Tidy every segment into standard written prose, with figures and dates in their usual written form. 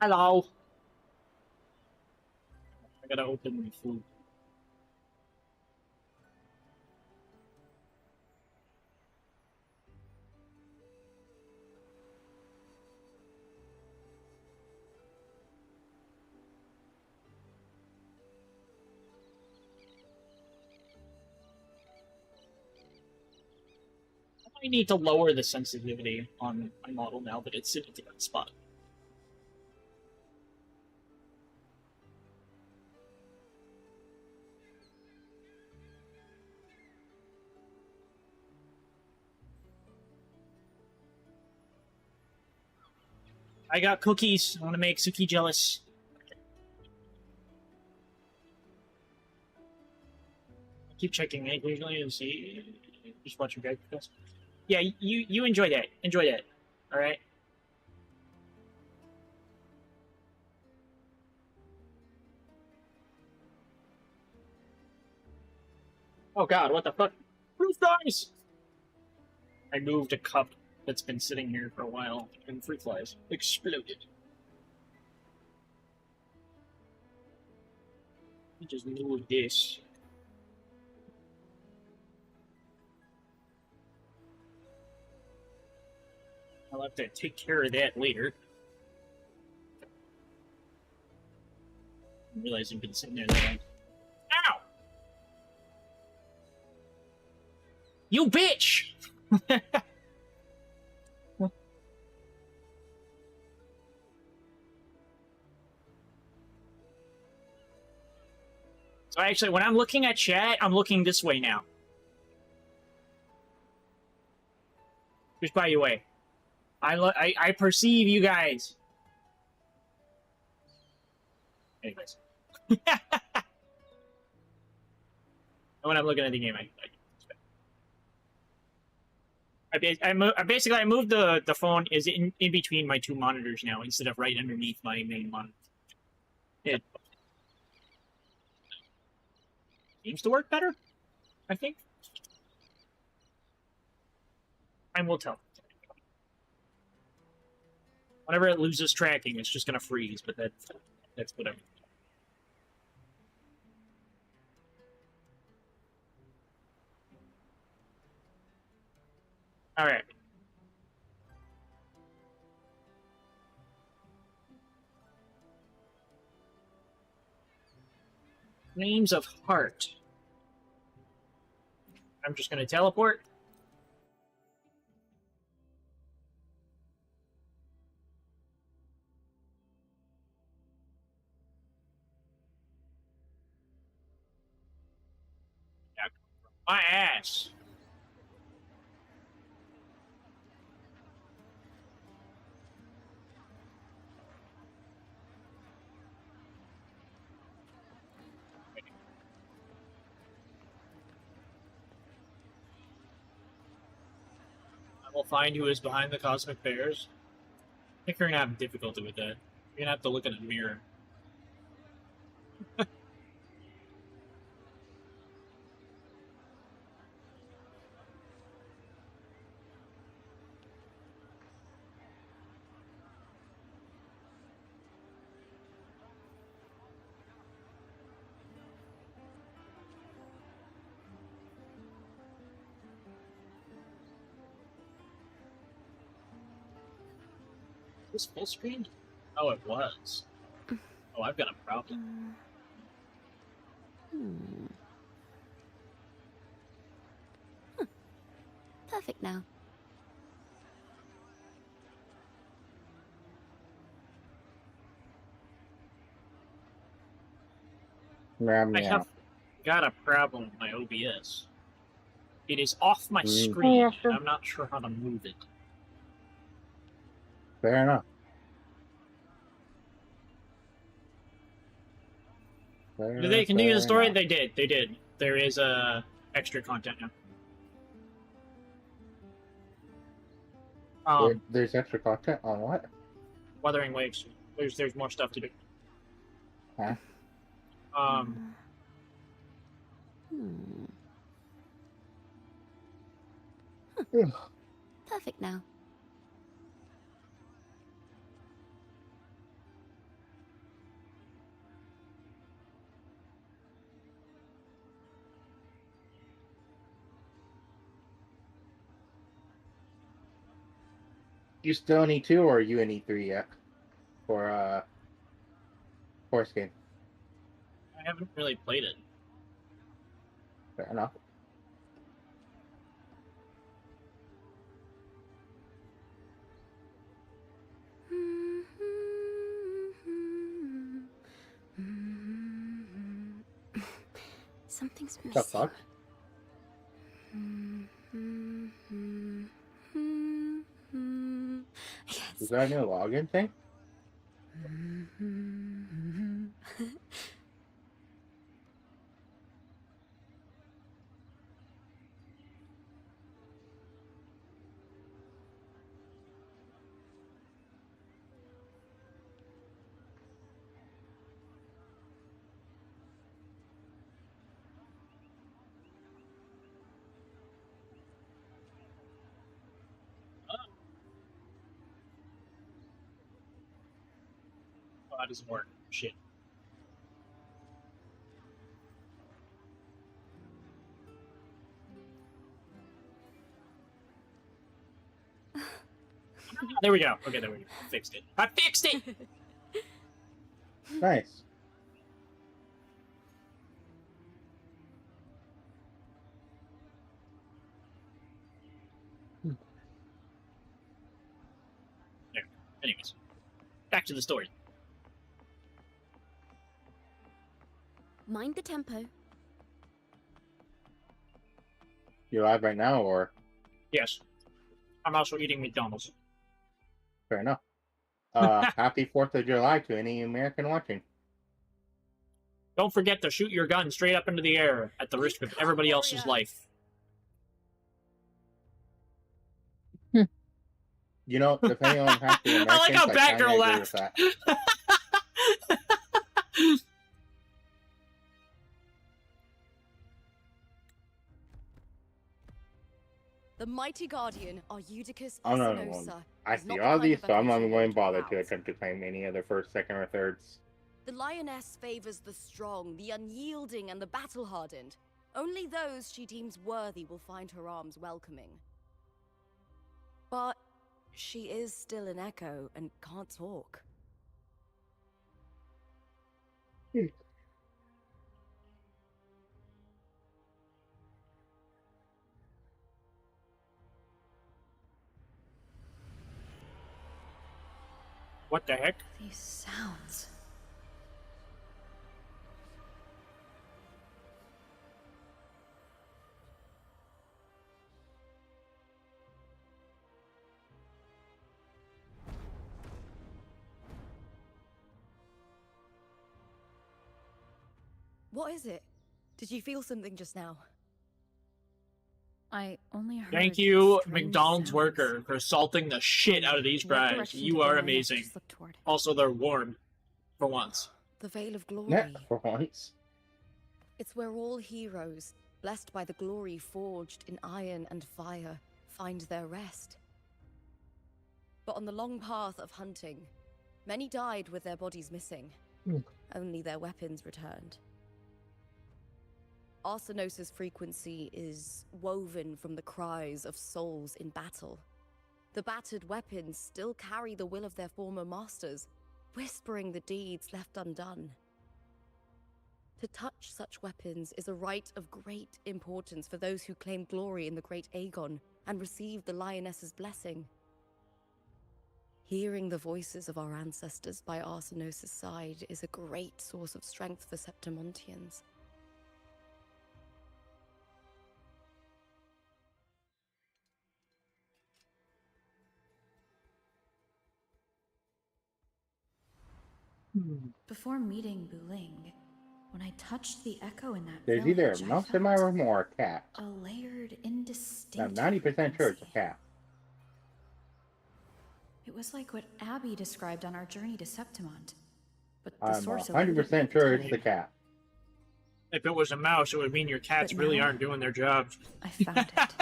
Hello. I gotta open my food. I need to lower the sensitivity on my model now that it's in a different spot. I got cookies. I want to make Suki jealous. Keep checking it occasionally and see. Just watch your guys. Yeah, you enjoy that. Enjoy that. All right. Oh God, what the fuck? Roof dies. I moved a cup that's been sitting here for a while, and fruit flies exploded. I just moved this. I'll have to take care of that later. I realize you've been sitting there that long. Ow! You bitch! So actually, when I'm looking at chat, I'm looking this way now. Just by the way. I perceive you guys. Anyways. When I'm looking at the game, I basically moved the phone is in between my two monitors now instead of right underneath my main monitor. It seems to work better, I think. Time will tell. Whenever it loses tracking, it's just gonna freeze, but that's whatever. Alright. Names of Heart. I'm just gonna teleport. My ass. I will find who is behind the cosmic bears. I think you're gonna have difficulty with that. You're gonna have to look in a mirror. Is this full screen? Oh, it was. Oh, I've got a problem. Perfect now. I have got a problem with my OBS. It is off my screen. Yeah, sure. I'm not sure how to move it. Fair enough. Did they continue the story? They did. They did. There is extra content now. There's extra content on what? Wuthering Waves. There's more stuff to do. Huh? Perfect now. You still in E2 or are you in E3 yet? For horse game. I haven't really played it. Fair enough. Something's The missing. fuck? Yes. Is that a new login thing? Oh, that doesn't work. Shit. There we go. Okay, there we go. I fixed it. I fixed it! Nice. Anyways, back to the story. Mind the tempo. You live right now or Yes. I'm also eating McDonald's. fair enough. Happy 4th of July to any American watching. Don't forget to shoot your gun straight up into the air at the risk of everybody else's life. You know, depending on half the Americans, I like how kinda Batgirl agree with laughed. that. The mighty guardian, Arudicus Oh, no, Arsinosa, I is see not all the kind these, of so I'm not veteran going to to bother to browse. attempt to claim any of the first, second, or thirds. The lioness favors the strong, the unyielding, and the battle-hardened. Only those she deems worthy will find her arms welcoming. But she is still an echo and can't talk. What the heck? These sounds. What is it? Did you feel something just now? I only heard. Thank you, strange McDonald's sounds. worker, for salting the shit out of these What fries. direction You did the are lioness amazing. just look toward? Also, they're warm. For once. The Veil of Glory. Yeah, for once. It's where all heroes, blessed by the glory forged in iron and fire, find their rest. But on the long path of hunting, many died with their bodies missing. Only their weapons returned. Arsinosa's frequency is woven from the cries of souls in battle. The battered weapons still carry the will of their former masters, whispering the deeds left undone. To touch such weapons is a rite of great importance for those who claim glory in the great Aegon and receive the lioness's blessing. Hearing the voices of our ancestors by Arsinosa's side is a great source of strength for Septimontians. Before meeting Buling, when I touched the echo in that There's village, either a mouse in my felt room or a cat. a layered, I'm indistinct 90% sure it's a frequency. cat. It was like what Abby described on our journey to Septimont. But the I'm source eluded me 100% at sure time. it's the cat. If it was a mouse, it would mean your cats But really now- aren't doing their jobs. I found it.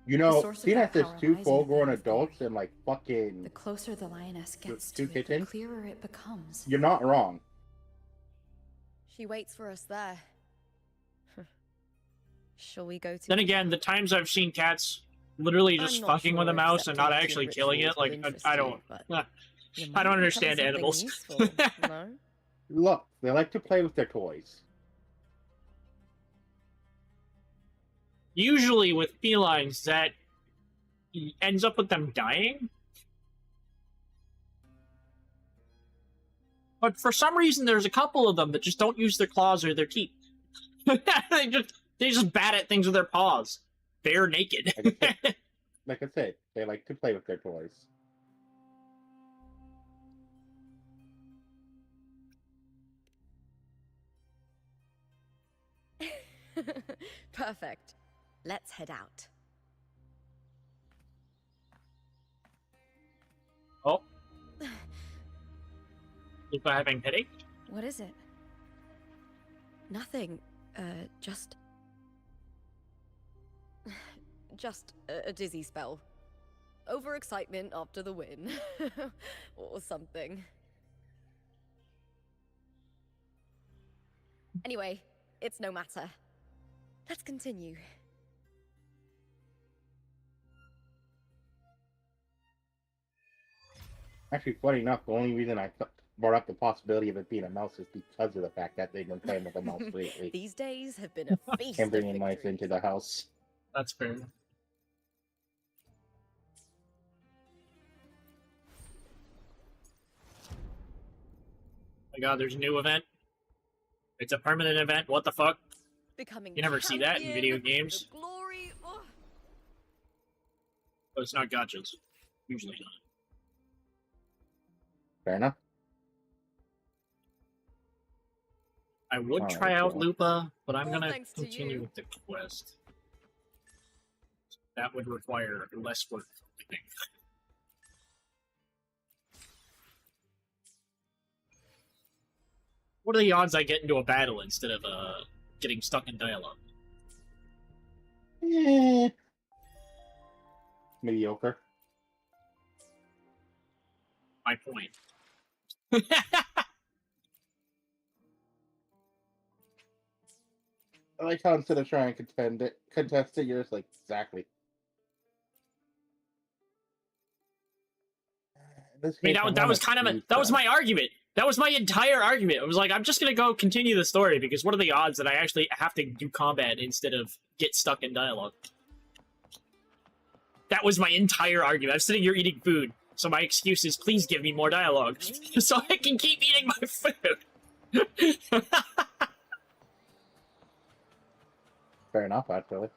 You The know, source of seeing that as there's power two lies in full-grown the veil of adults glory. and like fucking, The closer the lioness gets two to it, the kittens? clearer it becomes. you're not wrong. She waits for us there. Shall we go to... Then again, the times I've seen cats literally I'm just not fucking with a sure mouse and not accepting actually teen killing it. rituals will Like, interest I you, don't. but I you don't might become understand something animals. useful, no? Look, they like to play with their toys. Usually with felines, that ends up with them dying. But for some reason, there's a couple of them that just don't use their claws or their teeth. they just bat at things with their paws. Bare naked. Like I said, they like to play with their toys. Perfect. Let's head out. Oh. Lupa having headache? What is it? Nothing. Just a dizzy spell. Overexcitement after the win. Or something. Anyway, it's no matter. Let's continue. Actually, funny enough, the only reason I brought up the possibility of it being a mouse is because of the fact that they've been playing with a mouse lately These days have been a feast and of bringing mice victories. into the house. That's fair. My god, there's a new event. It's a permanent event. What the fuck? Becoming You never see that in video champion, games. the glory. Oh. But it's not gotchas. Usually not. Fair enough. I would Alright, try out cool. Lupa, but I'm All gonna thanks to continue you. with the quest. That would require less work, I think. What are the odds I get into a battle instead of getting stuck in dialogue? Mediocre. My point. I like how instead of trying to contest it, you're just like, exactly. I mean, that was kind of that was my argument. That was my entire argument. It was like, I'm just gonna go continue the story because what are the odds that I actually have to do combat instead of get stuck in dialogue? That was my entire argument. I'm sitting here eating food, so my excuse is, please give me more dialogue, so I can keep eating my food. Fair enough, actually.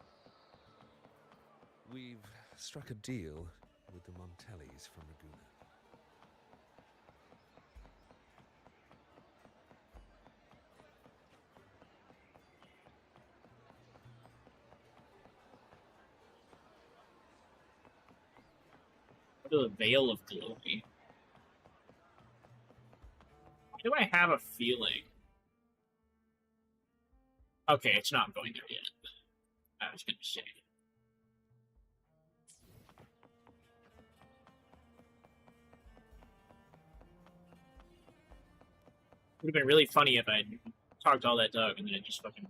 We've struck a deal with the Montellis from Laguna. The Veil of Glory. Why do I have a feeling? Okay, it's not going there yet. I was gonna say. Would have been really funny if I talked all that dog and then it just fucking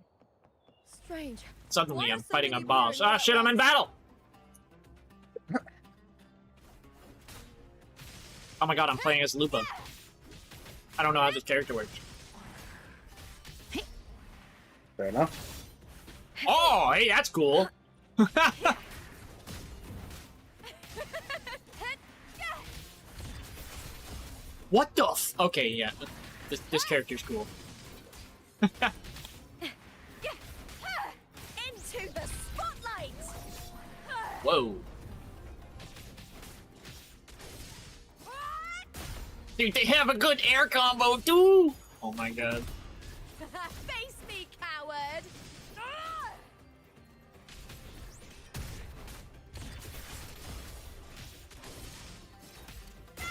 Strange. suddenly Why I'm are so fighting many on boss. wearing Ah shit, I'm in weapons? battle! Oh my god, I'm playing as Lupa. I don't know how this character works. Fair enough. Oh, hey, that's cool. What the f- Okay, yeah. This character's cool. Into the spotlight! Whoa. Dude, they have a good air combo, too! Oh my god. Face me, coward!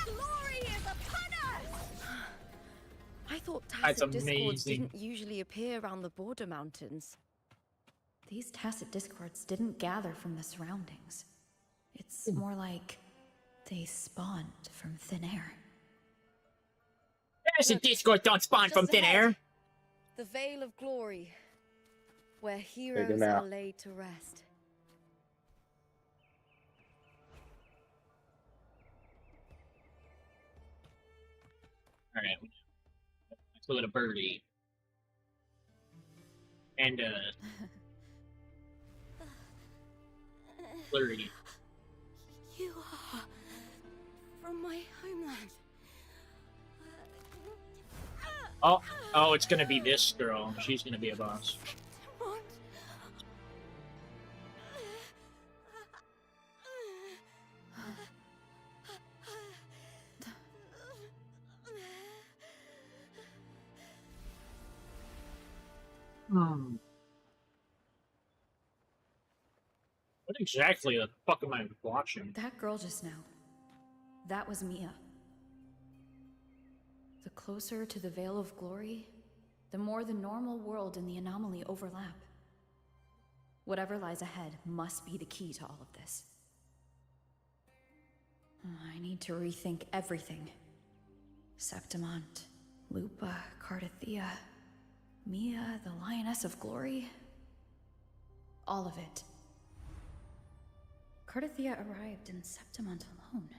Glory is upon us! I thought That's tacit discords amazing. didn't usually appear around the border mountains. These tacit discords didn't gather from the surroundings. It's more like they spawned from thin air. There's a Discord don't spawn from Just thin ahead, air. The Veil of Glory, where heroes now. are laid to rest. Alright, let's look at a birdie. And, flirty. You are from my homeland. Oh, it's gonna be this girl. She's gonna be a boss. What? What exactly the fuck am I watching? That girl just now. That was Mia. The closer to the Veil of Glory, the more the normal world and the anomaly overlap. Whatever lies ahead must be the key to all of this. I need to rethink everything. Septimont, Lupa, Cardathia, Mia, the Lioness of Glory. All of it. Cardathia arrived in Septimont alone,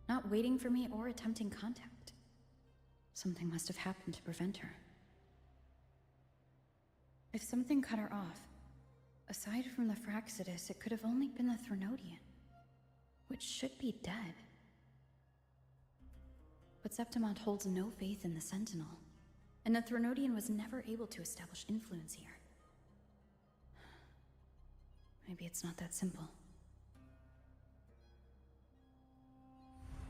not waiting for me or attempting contact. Something must have happened to prevent her. If something cut her off, aside from the Fraxidus, it could have only been the Threnodian, which should be dead. But Septimont holds no faith in the Sentinel, and the Threnodian was never able to establish influence here. Maybe it's not that simple.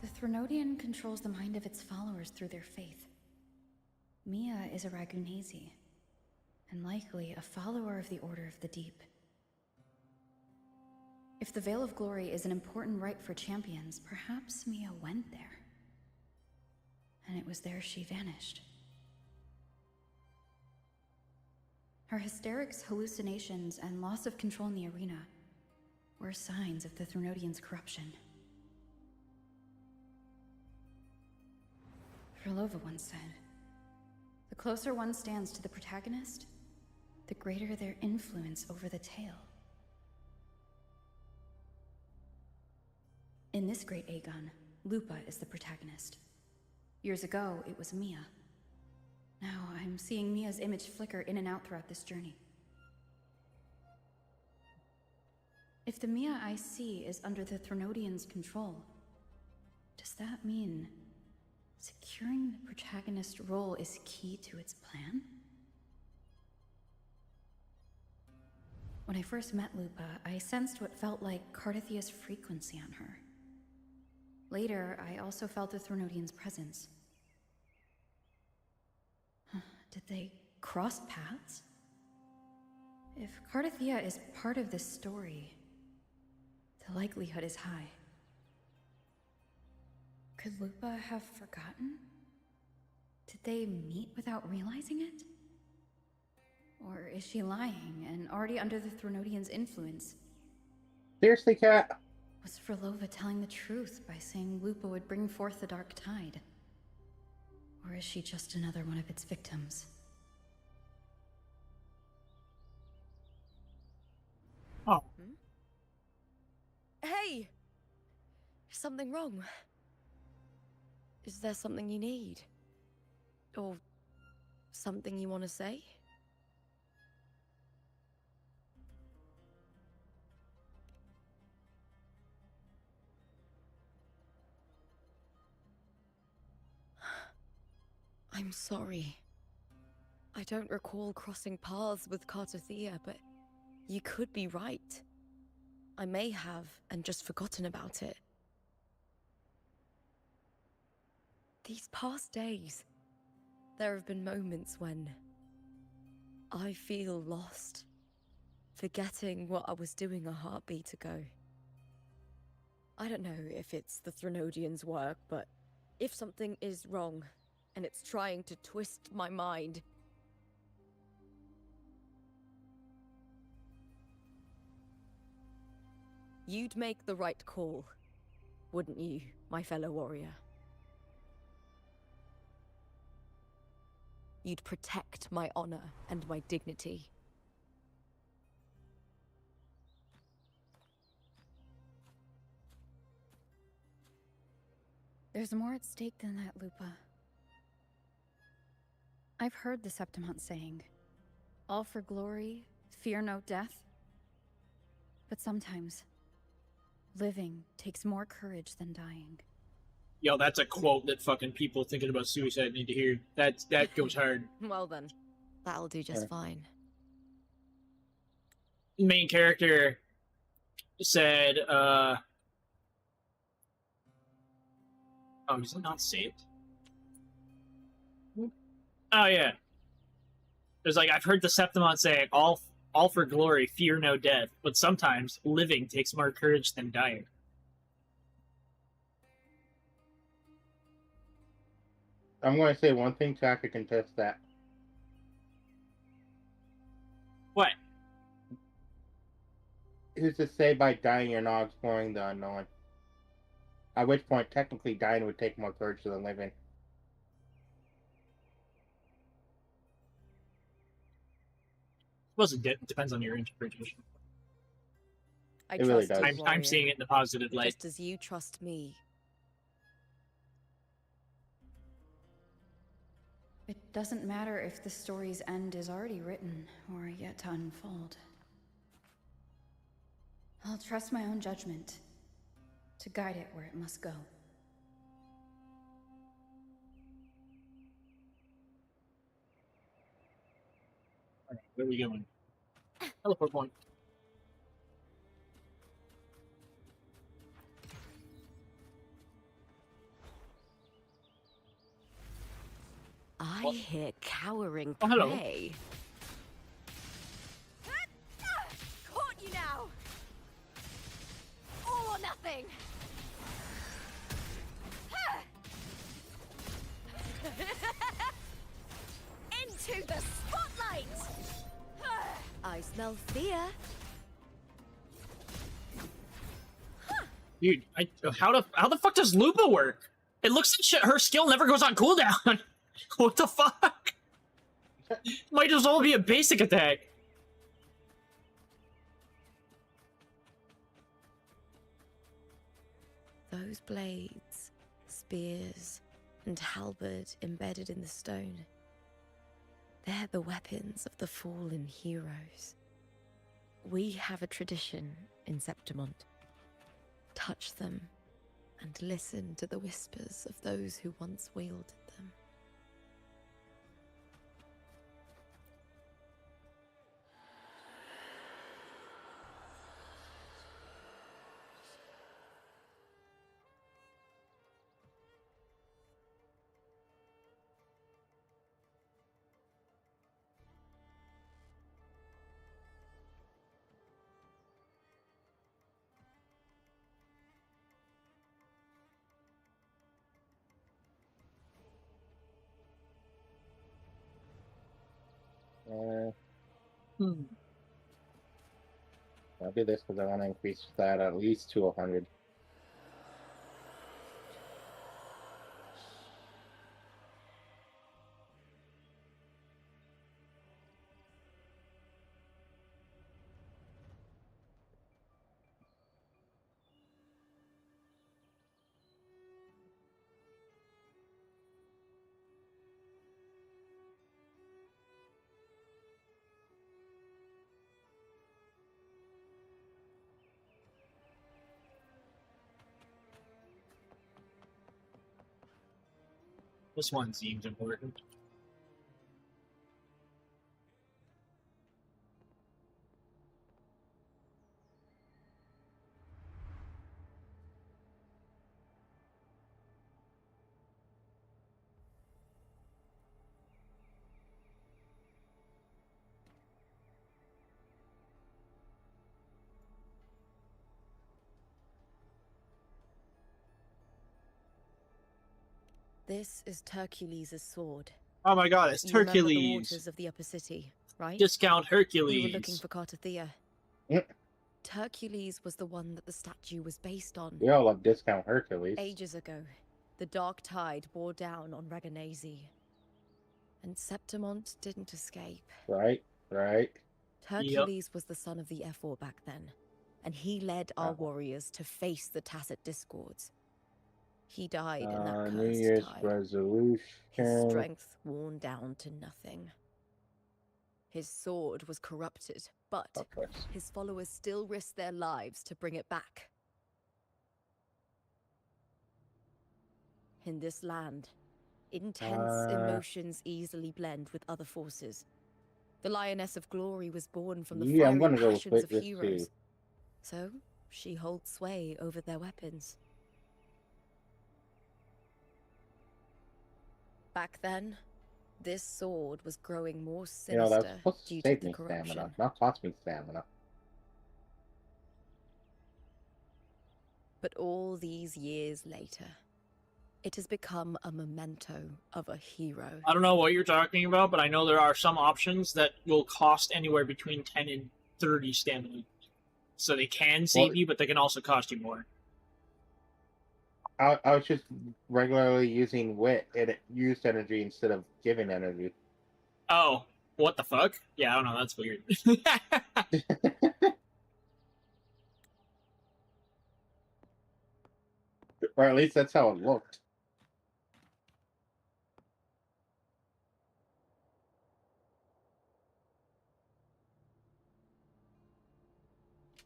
The Threnodian controls the mind of its followers through their faith. Mia is a Ragunasi, and likely a follower of the Order of the Deep. If the Veil of Glory is an important rite for champions, perhaps Mia went there. And it was there she vanished. Her hysterics, hallucinations, and loss of control in the arena were signs of the Threnodian's corruption. Frolova once said, "The closer one stands to the protagonist, the greater their influence over the tale." In this great Aegon, Lupa is the protagonist. Years ago, it was Mia. Now I'm seeing Mia's image flicker in and out throughout this journey. If the Mia I see is under the Threnodian's control, does that mean securing the protagonist role is key to its plan? When I first met Lupa, I sensed what felt like Cardathia's frequency on her. Later, I also felt the Threnodian's presence. Did they cross paths? If Cardathia is part of this story, the likelihood is high. Could Lupa have forgotten? Did they meet without realizing it? Or is she lying and already under the Threnodian's influence? Seriously, Cat? Was Frolova telling the truth by saying Lupa would bring forth the Dark Tide? Or is she just another one of its victims? Oh, Hey! Is something wrong? Is there something you need? Or something you want to say? I'm sorry. I don't recall crossing paths with Cardathia, but you could be right. I may have, and just forgotten about it. These past days, there have been moments when I feel lost, forgetting what I was doing a heartbeat ago. I don't know if it's the Threnodian's work, but if something is wrong, and it's trying to twist my mind, you'd make the right call, wouldn't you, my fellow warrior? You'd protect my honor and my dignity. There's more at stake than that, Lupa. I've heard the Septimont saying, all for glory, fear no death. But sometimes, living takes more courage than dying. Yo, that's a quote that fucking people thinking about suicide need to hear. That goes hard. Well then, that'll do just fine. Main character said, oh, is it not saved? Oh, yeah. There's like, I've heard the Septimont saying, all for glory, fear no death, but sometimes living takes more courage than dying. I'm going to say one thing, so I could contest that. What? Who's to say by dying you're not exploring the unknown? At which point, technically, dying would take more courage than living. Well, it depends on your interpretation. I It really trust does. you, I'm warrior, seeing it in the positive light. just as you trust me. It doesn't matter if the story's end is already written or yet to unfold. I'll trust my own judgment to guide it where it must go. Alright, where are we going? Teleport point. I hear cowering Oh, hello. prey. Caught you now! All or nothing! Into the spotlight! I smell fear. Dude, how the fuck does Lupa work? It looks like her skill never goes on cooldown. What the fuck? Might as well be a basic attack. Those blades, spears, and halberd embedded in the stone. They're the weapons of the fallen heroes. We have a tradition in Septimont. Touch them and listen to the whispers of those who once wielded them. I'll do this because I want to increase that at least to 100. This one seems important. This is Hercules' sword. Oh my god, it's You remember the Hercules. waters of the upper city, right? Discount We were Hercules. looking for Cartathea. Yep. Hercules was the one that the statue was based on. We all love Discount Hercules. Ages ago, the dark tide bore down on Reganese. And Septimont didn't escape. Right, right. Hercules was the son of the Ephor back then, and he led our Uh-huh. warriors to face the Tacit Discords. He died in that New cursed Year's tide, resolution. his strength worn down to nothing. His sword was corrupted, but Of course. his followers still risked their lives to bring it back. In this land, intense emotions easily blend with other forces. The Lioness of Glory was born from the Yeah, I'm fiery gonna go passions with of this heroes. too. So, she holds sway over their weapons. Back then, this sword was growing more You know, that's sinister supposed to due to save the me corruption. stamina, not cost me stamina. But all these years later, it has become a memento of a hero. I don't know what you're talking about, but I know there are some options that will cost anywhere between 10 and 30 stamina. So they can save you, but they can also cost you more. I was just regularly using wit, and it used energy instead of giving energy. Oh, what the fuck? Yeah, I don't know, that's weird. Or at least that's how it looked.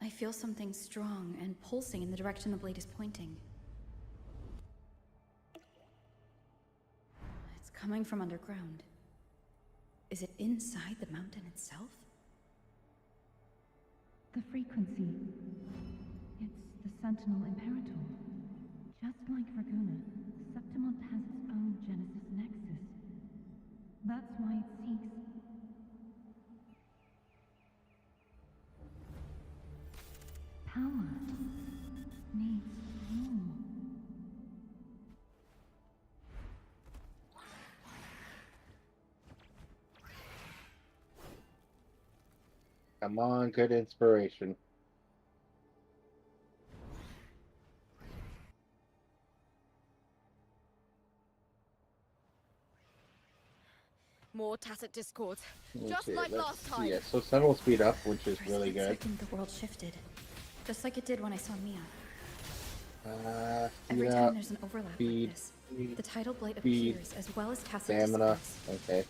I feel something strong and pulsing in the direction the blade is pointing. It's coming from underground. Is it inside the mountain itself? The frequency. It's the Sentinel Imperator. Just like Raguna, Septimont has its own Genesis Nexus. That's why it seeks... power. Needs more. Come on, good inspiration. More tacit discord, just Okay, like let's last see time. it. So sun will speed up, which is For a really split good. second, the world shifted. Just like it did when I saw Mia. Speed Every up, time there's an overlap speed, like this, the tidal blade speed, appears as well as tacit stamina. discords. Okay.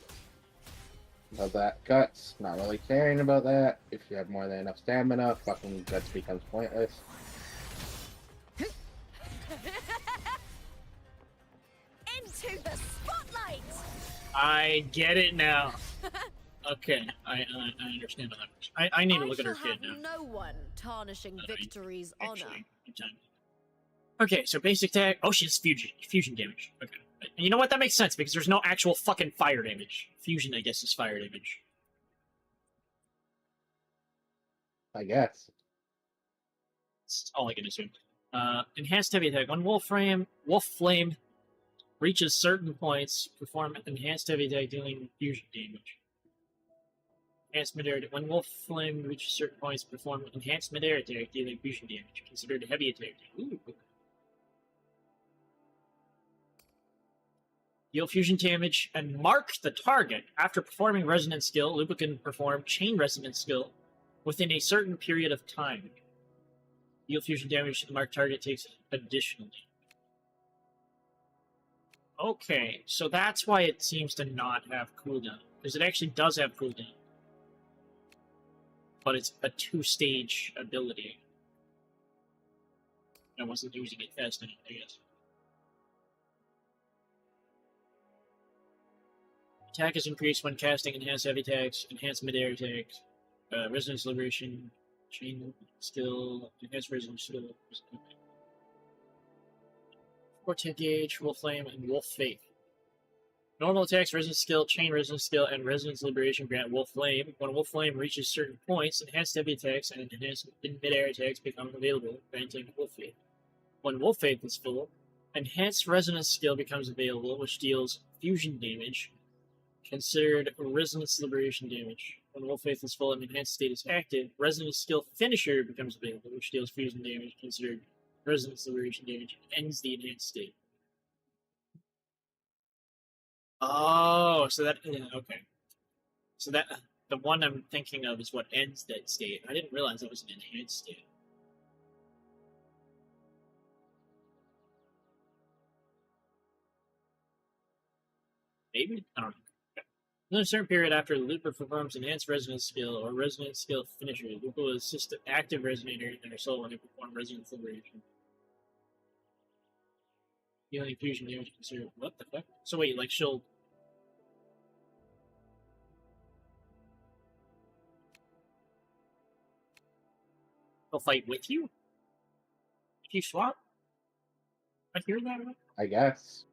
About that, guts. Not really caring about that. If you have more than enough stamina, fucking guts becomes pointless. Into the spotlight! I get it now. Okay, I understand how that works. I need to look at her shall kid have now. no one tarnishing victory's honor. Actually, good time. Okay, so basic tag. Oh, she has fusion damage. Okay. And you know what? That makes sense because there's no actual fucking fire damage. Fusion, I guess, is fire damage. I guess. That's all I can assume. Enhanced heavy attack. When Wolf Flame reaches certain points, perform enhanced heavy attack dealing fusion damage. Enhanced mid-air. When Wolf Flame reaches certain points, perform enhanced mid-air attack dealing fusion damage. Considered a heavy attack. Ooh. Deal fusion damage and mark the target. After performing resonance skill, Lupa can perform chain resonance skill within a certain period of time. Deal fusion damage to the marked target takes additionally. Okay, so that's why it seems to not have cooldown. Because it actually does have cooldown. But it's a 2-stage ability. I wasn't using it fast enough, I guess. Attack is increased when casting enhanced heavy attacks, enhanced mid-air attacks, resonance liberation, chain skill, enhanced resonance skill. Vortex Gauge, Wolf Flame, and Wolf Faith. Normal attacks, resonance skill, chain resonance skill, and resonance liberation grant Wolf Flame. When Wolf Flame reaches certain points, enhanced heavy attacks and enhanced mid-air attacks become available, granting Wolf Faith. When Wolf Faith is full, enhanced resonance skill becomes available, which deals fusion damage, considered resonance liberation damage. When Wolf Faith is full and enhanced state is active, resonance skill finisher becomes available, which deals fusion damage, considered resonance liberation damage, and ends the enhanced state. Oh, so that, yeah, okay. So that, the one I'm thinking of is what ends that state. I didn't realize that was an enhanced state. Maybe? I don't know. Okay. Within a certain period after the Lupa performs enhanced resonance skill or resonance skill finisher, Lupa will assist an active resonator in their soul when they perform resonance liberation. Healing fusion damage considered. What the fuck? So wait, like she'll. She'll fight with you? If you swap? I hear that right? I guess.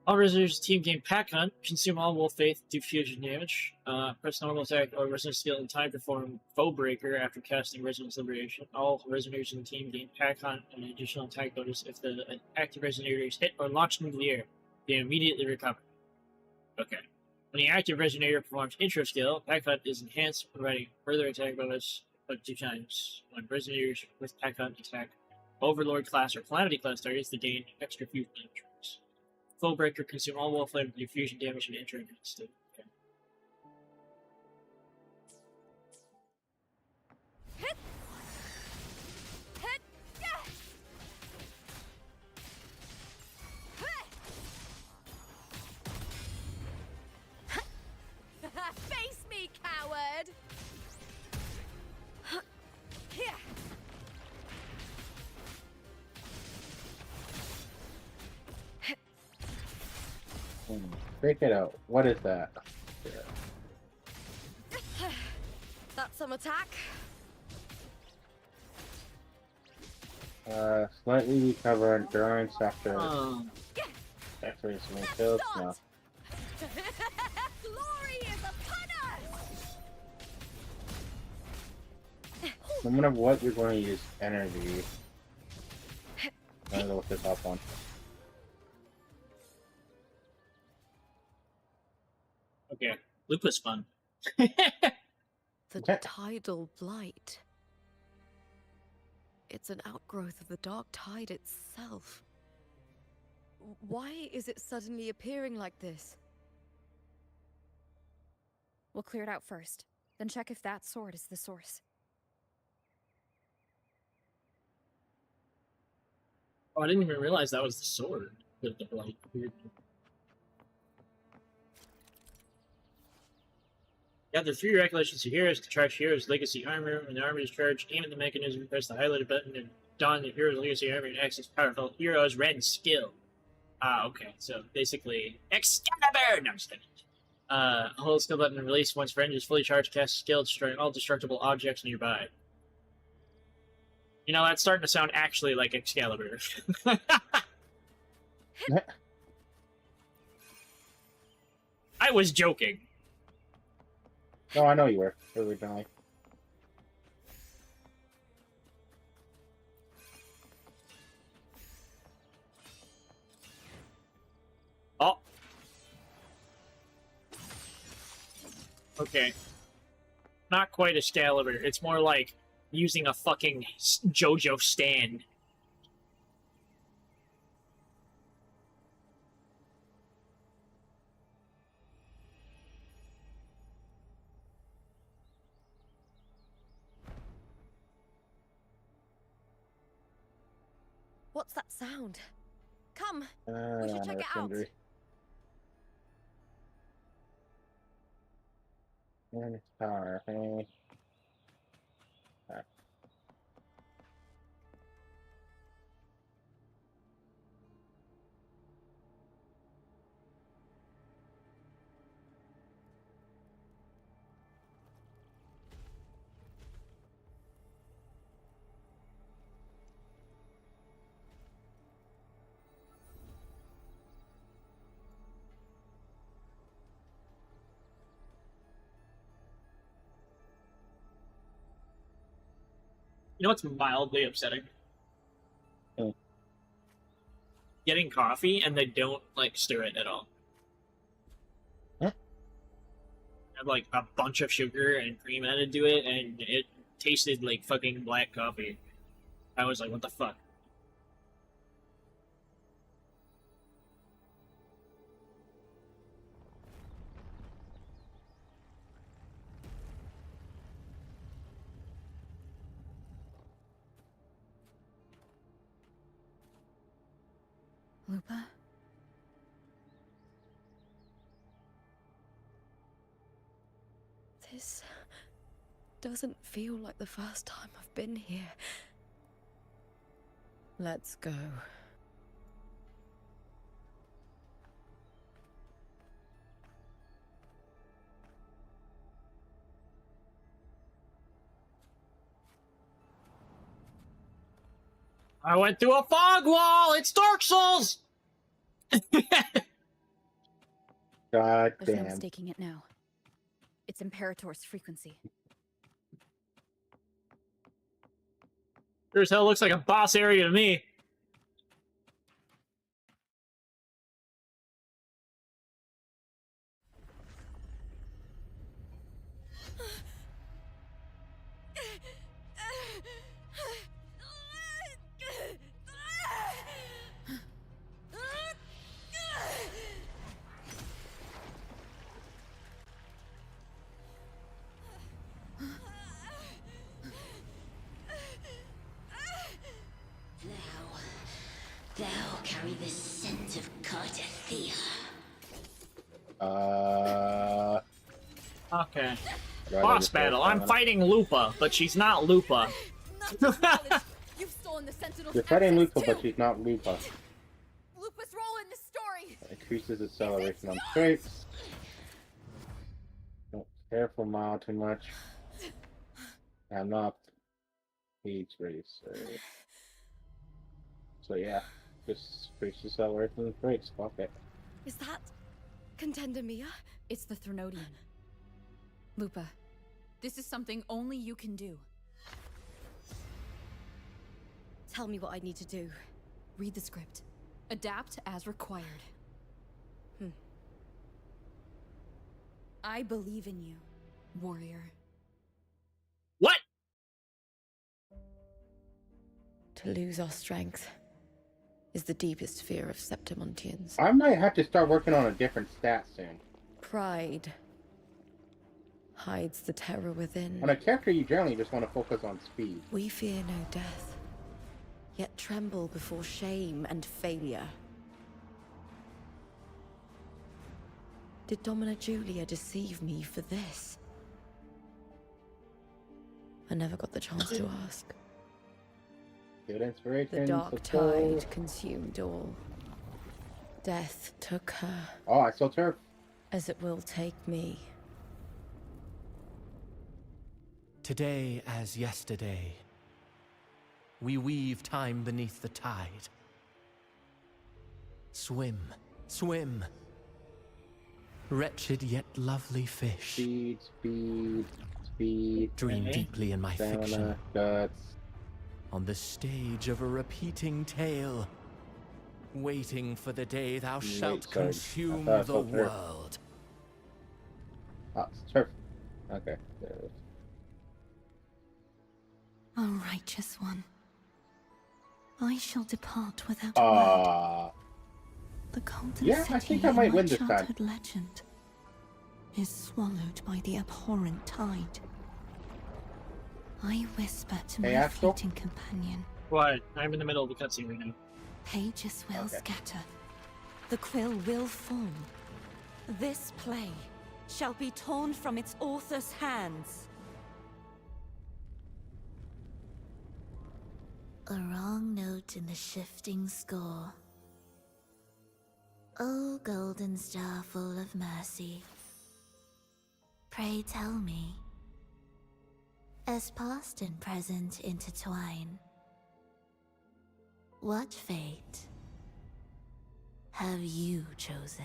All resonators team gain Pack Hunt, consume all Wolf Faith, do fusion damage. Press normal attack or resonance skill in time to perform Foe Breaker after casting Resonance Liberation. All resonators in the team gain Pack Hunt and an additional attack bonus if the active resonator is hit or launched into the air. They immediately recover. Okay. When the active resonator performs intro skill, Pack Hunt is enhanced, providing further attack bonus up to 2 times. When resonators with Pack Hunt attack Overlord class or Calamity class targets, they gain extra fusion damage. Foe Breaker consume all Wolf Flame, do fusion damage and enter against it. Okay. Face me, coward! Break it out. What is that? That's some attack. Slightly recover endurance after Um, some kills. No. Glory is upon us! No matter what, you're going to use energy. I'm gonna look this up one. okay. Lupa's fun. The Okay. tidal blight. It's an outgrowth of the dark tide itself. Why is it suddenly appearing like this? We'll clear it out first, then check if that sword is the source. Oh, I didn't even realize that was the sword. The blight. Weird. Gather 3 recollections of heroes to charge heroes' legacy armor. When the armor is charged, aim at the mechanism, press the highlighted button, and don the hero's legacy armor and access powerful heroes' red skill. Okay. So basically, Excalibur! No, I'm just kidding. Hold the skill button and release once friend is fully charged, cast a skill, destroying all destructible objects nearby. You know, that's starting to sound actually like Excalibur. I was joking. No, I know you were originally. Oh. Okay. Not quite Excalibur. It's more like using a fucking JoJo stand. What's that sound? Come, we should check it out. Power, hey. You know what's mildly upsetting? Hmm. Getting coffee and they don't like stir it at all. Huh? Had like a bunch of sugar and cream added to it, and it tasted like fucking black coffee. I was like, what the fuck? Lupa? This doesn't feel like the first time I've been here. Let's go. I went through a fog wall! It's Dark Souls! God There's no damn. mistaking it now. It's Imperator's frequency. Sure as hell looks like a boss area to me. Thou carry the scent of Cardathia. Okay. Right, Boss just battle. go I'm down. fighting Lupa, but she's not Lupa. You've stolen the Sentinel's You're fighting access, Lupa, but too. she's not Lupa. Lupa's role in this story. Increases acceleration on straights. Don't careful, Ma, too much. I'm not Peach Racer. So yeah, just increase acceleration on straights. Fuck it. Is that Contender Mia? It's the Threnodian. Lupa, this is something only you can do. Tell me what I need to do. Read the script. Adapt as required. I believe in you, warrior. What? To lose our strength is the deepest fear of Septimontians. I might have to start working on a different stat soon. Pride hides the terror within. On a character, you generally just want to focus on speed. We fear no death, yet tremble before shame and failure. Did Domina Julia deceive me for this? I never got the chance to ask. Good inspiration. The dark support. tide consumed all. Death took her, Oh, I saw turf. as it will take me. Today as yesterday, we weave time beneath the tide. Swim, swim. Wretched yet lovely fish. Speed, speed, speed. Dream Okay. deeply in my Stamina, fiction. guts. On the stage of a repeating tale. Waiting for the day thou shalt sorry. consume I thought I the saw turf. world. Ah, it's turf. Okay. There it is. O righteous one, I shall depart without a word. The golden Yeah, I city think I might in win my this time. childhood legend is swallowed by the abhorrent tide. I whisper to Hey, my Astral? fleeting companion, What? I'm in the middle of the cutscene right now. pages will Okay. scatter, the quill will form. This play shall be torn from its author's hands. A wrong note in the shifting score. O golden star full of mercy, pray tell me, as past and present intertwine, what fate have you chosen?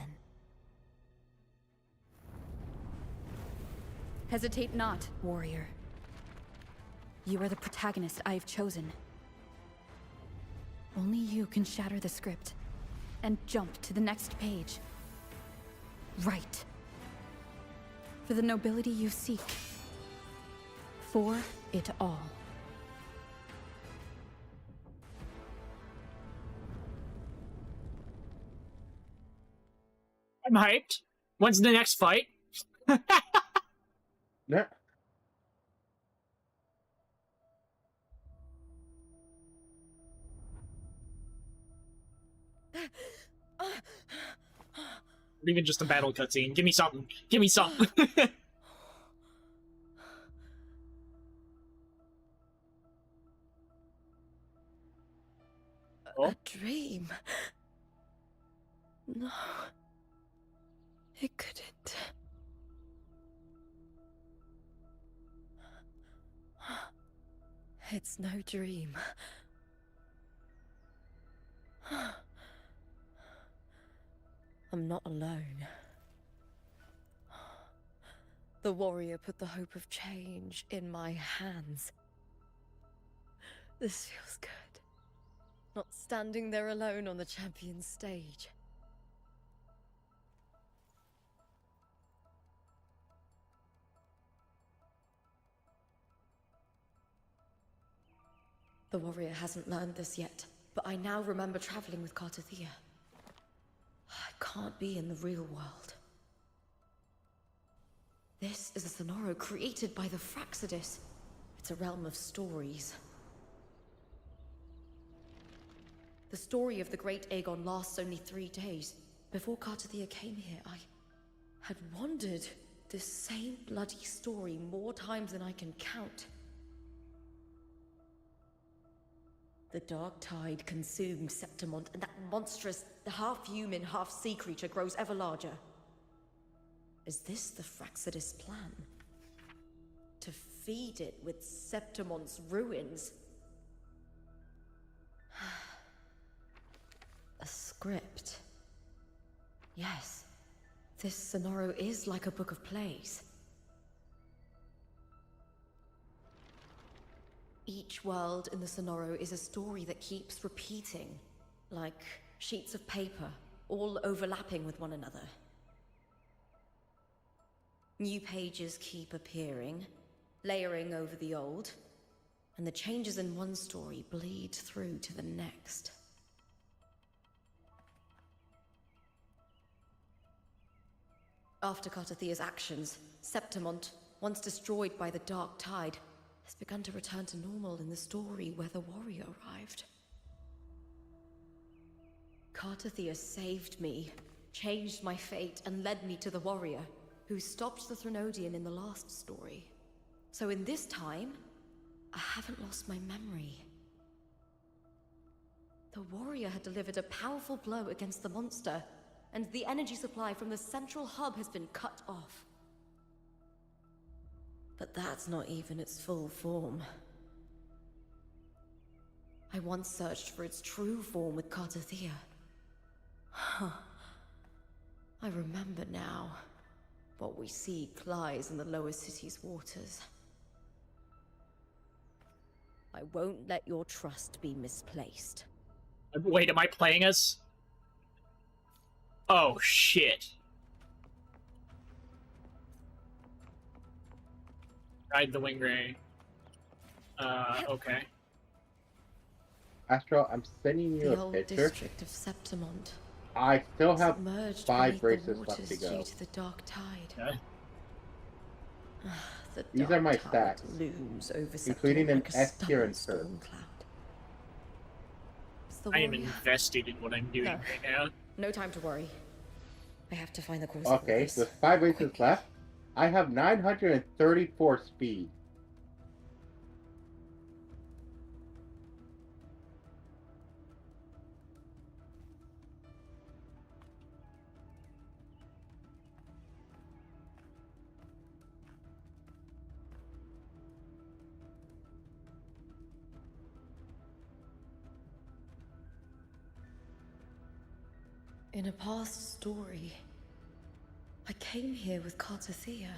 Hesitate not, warrior. You are the protagonist I have chosen. Only you can shatter the script and jump to the next page. Right. For the nobility you seek. For it all. I'm hyped. When's the next fight? Yeah. Or even just a battle cutscene. Give me something. Give me something. dream. No. It couldn't. It's no dream. I'm not alone. The warrior put the hope of change in my hands. This feels good. Not standing there alone on the champion's stage. The warrior hasn't learned this yet, but I now remember traveling with Kartathea. I can't be in the real world. This is a Sonoro created by the Fraxidus. It's a realm of stories. The story of the Great Aegon lasts only 3 days. Before Kartathea came here, I had wandered this same bloody story more times than I can count. The dark tide consumed Septimont, and that monstrous, half-human, half-sea creature grows ever larger. Is this the Fraxidus plan? To feed it with Septimont's ruins? A script. Yes, this Sonoro is like a book of plays. Each world in the Sonoro is a story that keeps repeating, like sheets of paper, all overlapping with one another. New pages keep appearing, layering over the old, and the changes in one story bleed through to the next. After Kartathea's actions, Septimont, once destroyed by the dark tide, has begun to return to normal in the story where the warrior arrived. Kartathea saved me, changed my fate, and led me to the warrior, who stopped the Threnodian in the last story. So in this time, I haven't lost my memory. The warrior had delivered a powerful blow against the monster, and the energy supply from the central hub has been cut off. But that's not even its full form. I once searched for its true form with Kartathea. Huh. I remember now. What we seek lies in the lower city's waters. I won't let your trust be misplaced. Wait, am I playing as? Oh, shit. Ride the Wingray. Okay. Astro, I'm sending you The a old picture. district of Septimont. I still have Submerged 5 beneath the races left waters to go. due to the dark tide. Okay. The These are dark my tide stats, looms over including Septimont an like a S tier and stubborn Turf. storm cloud. It's the I am warrior. invested in what I'm doing No. right now. No time to worry. I have to find the cause of Okay, this. with 5 races Quick. left, I have 934 speed. In a past story, I came here with Kartathea.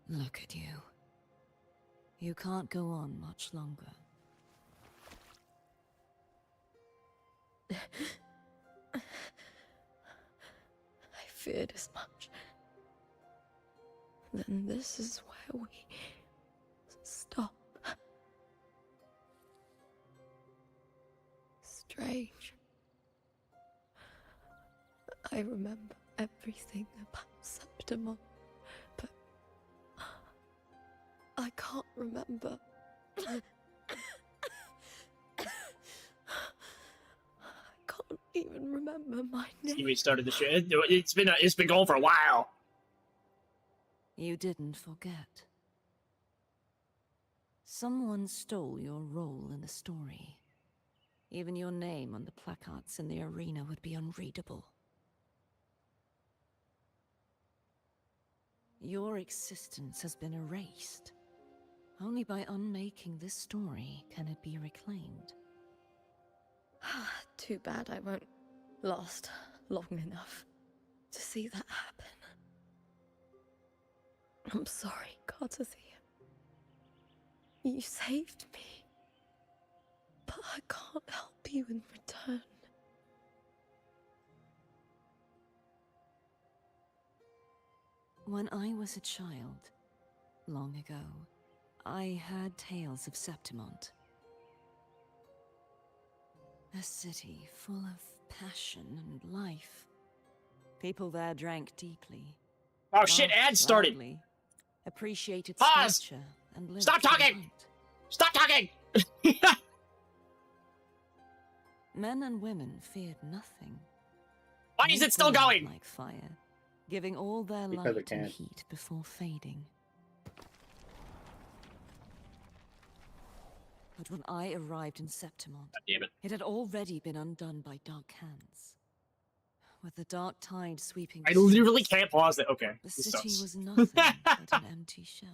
Look at you. You can't go on much longer. I feared as much. Then this is where we stop. Strange. I remember everything about Septimon, but I can't remember. I can't even remember my name. We started the show. It's been going for a while. You didn't forget. Someone stole your role in the story. Even your name on the placards in the arena would be unreadable. Your existence has been erased. Only by unmaking this story can it be reclaimed. Too bad I won't last long enough to see that happen. I'm sorry, Gardathia. You saved me. But I can't help you in return. When I was a child, long ago, I heard tales of Septimont. A city full of passion and life. People there drank deeply. Oh shit, ads started. Loudly, appreciated Pause. sculpture and lived Stop for the talking! hunt. Stop talking! Men and women feared nothing. Why is They it still burned going? like fire, giving all their Because light it and can. heat before fading. But when I arrived in Septimont, God damn it. it had already been undone by dark hands. With the dark tide sweeping I the literally streets, can't pause it. Okay. the This city sucks. was nothing but an empty shell.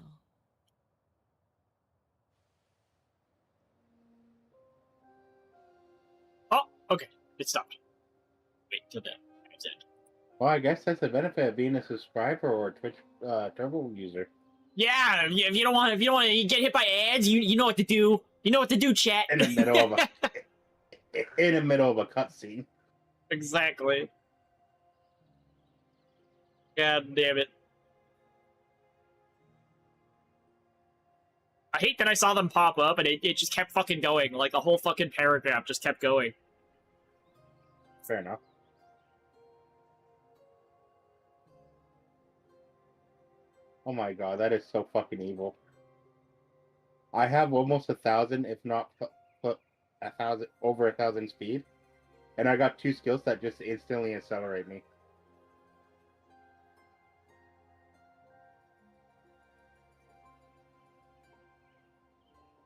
Oh, okay. It stopped. Wait till then. It's it. Well, I guess that's the benefit of being a subscriber or a Twitch Turbo user. Yeah, if you don't want to get hit by ads, you know what to do. You know what to do, chat. In the middle of a in the middle of a cutscene. Exactly. God damn it. I hate that I saw them pop up and it just kept fucking going. Like, the whole fucking paragraph just kept going. Fair enough. Oh my god, that is so fucking evil. I have almost 1,000, if not over 1,000 speed, and I got 2 skills that just instantly accelerate me.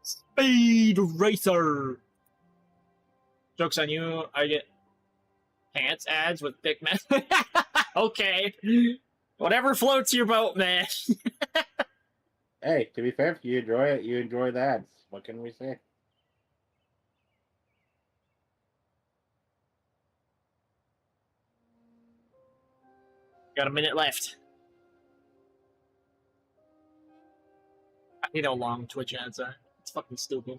Speed Racer! Joke's on you, I get pants ads with thick men. Okay. Whatever floats your boat, man. Hey, to be fair, if you enjoy it, you enjoy the ads. What can we say? Got a minute left. I hate how long Twitch ads are. It's fucking stupid.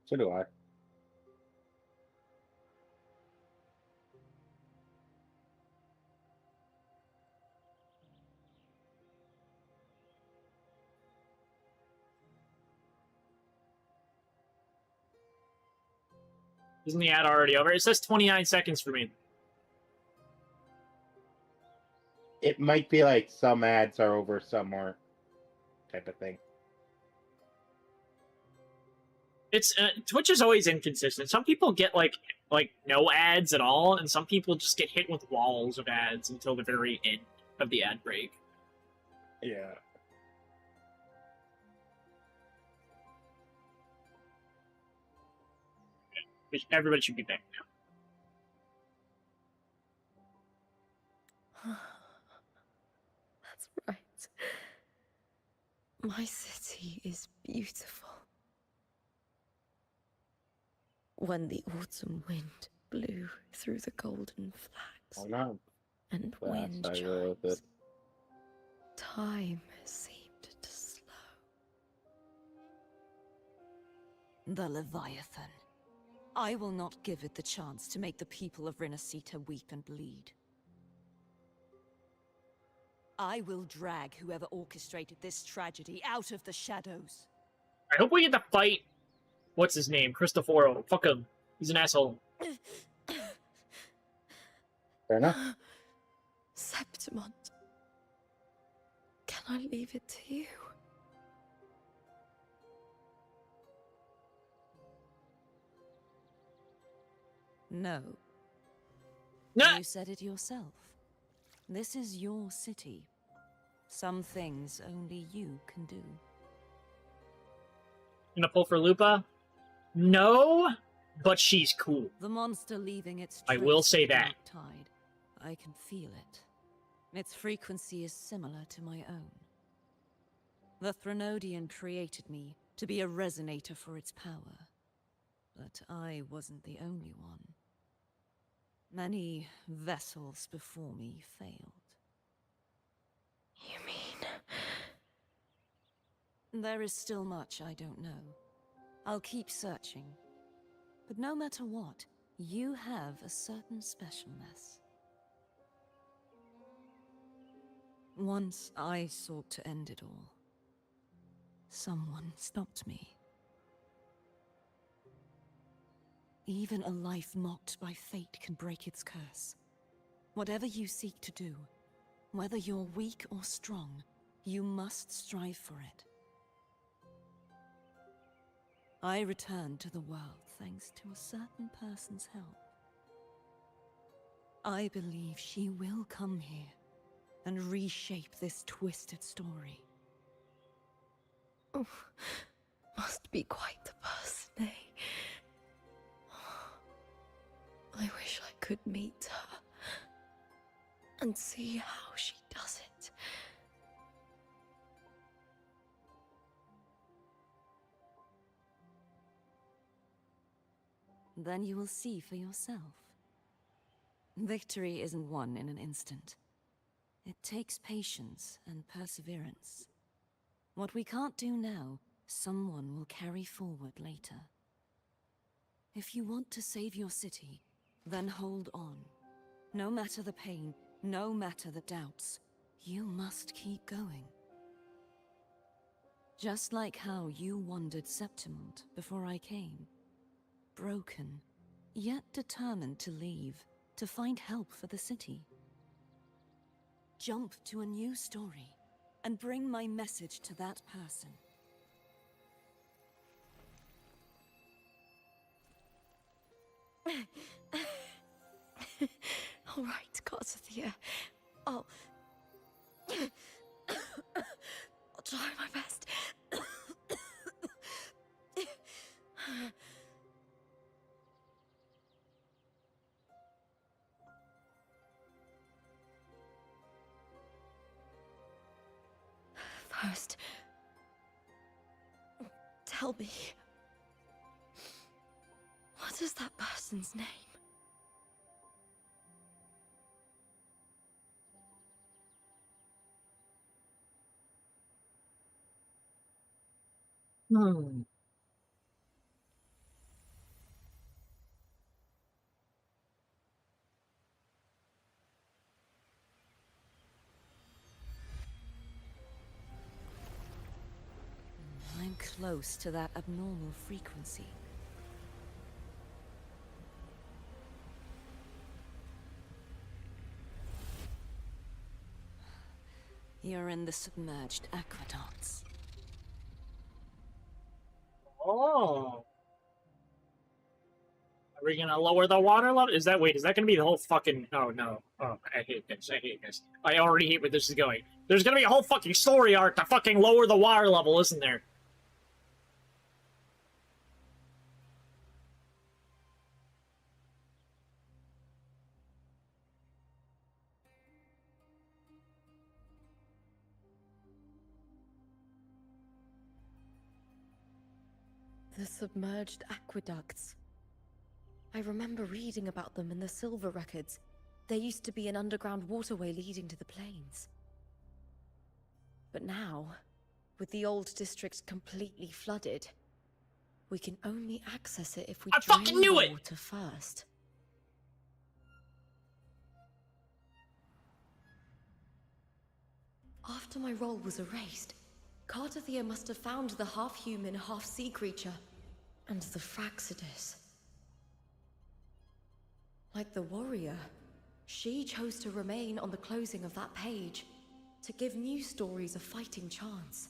So do I. Isn't the ad already over? It says 29 seconds for me. It might be like some ads are over, some aren't, type of thing. It's Twitch is always inconsistent. Some people get like no ads at all, and some people just get hit with walls of ads until the very end of the ad break. Yeah. Everybody should be back now. That's right. My city is beautiful. When the autumn wind blew through the golden flags. Why not? and That's wind how I roll with chimes. it. Time seemed to slow. The Leviathan. I will not give it the chance to make the people of Rinascita weep and bleed. I will drag whoever orchestrated this tragedy out of the shadows. I hope we get to fight. What's his name? Cristoforo. Fuck him. He's an asshole. Fair enough. Septimont. Can I leave it to you? No. Nah. You said it yourself. This is your city. Some things only you can do. Gonna pull for Lupa? No, but she's cool. The monster leaving its I will trace say in the that. dark tide. I can feel it. Its frequency is similar to my own. The Threnodian created me to be a resonator for its power. But I wasn't the only one. Many vessels before me failed. You mean... There is still much I don't know. I'll keep searching. But no matter what, you have a certain specialness. Once I sought to end it all. Someone stopped me. Even a life mocked by fate can break its curse. Whatever you seek to do, whether you're weak or strong, you must strive for it. I returned to the world thanks to a certain person's help. I believe she will come here and reshape this twisted story. Oh, must be quite the person, eh? I wish I could meet her and see how she does it. Then you will see for yourself. Victory isn't won in an instant. It takes patience and perseverance. What we can't do now, someone will carry forward later. If you want to save your city, then hold on. No matter the pain, no matter the doubts, you must keep going. Just like how you wandered Septimont before I came. Broken, yet determined to leave, to find help for the city. Jump to a new story, and bring my message to that person. All right, Garcia. I'll try my best. First, tell me, what is that person's name? Hmm. I'm close to that abnormal frequency. You're in the submerged aqueducts. Oh. Are we gonna lower the water level? Is that gonna be the whole fucking... Oh, no. Oh, I hate this. I hate this. I already hate where this is going. There's gonna be a whole fucking story arc to fucking lower the water level, isn't there? The submerged aqueducts. I remember reading about them in the Silver Records. There used to be an underground waterway leading to the plains. But now, with the old district completely flooded, we can only access it if we I fucking drain knew the it! water first. After my role was erased, Cartathea must have found the half-human, half-sea creature and the Fraxidus. Like the warrior, she chose to remain on the closing of that page to give new stories a fighting chance.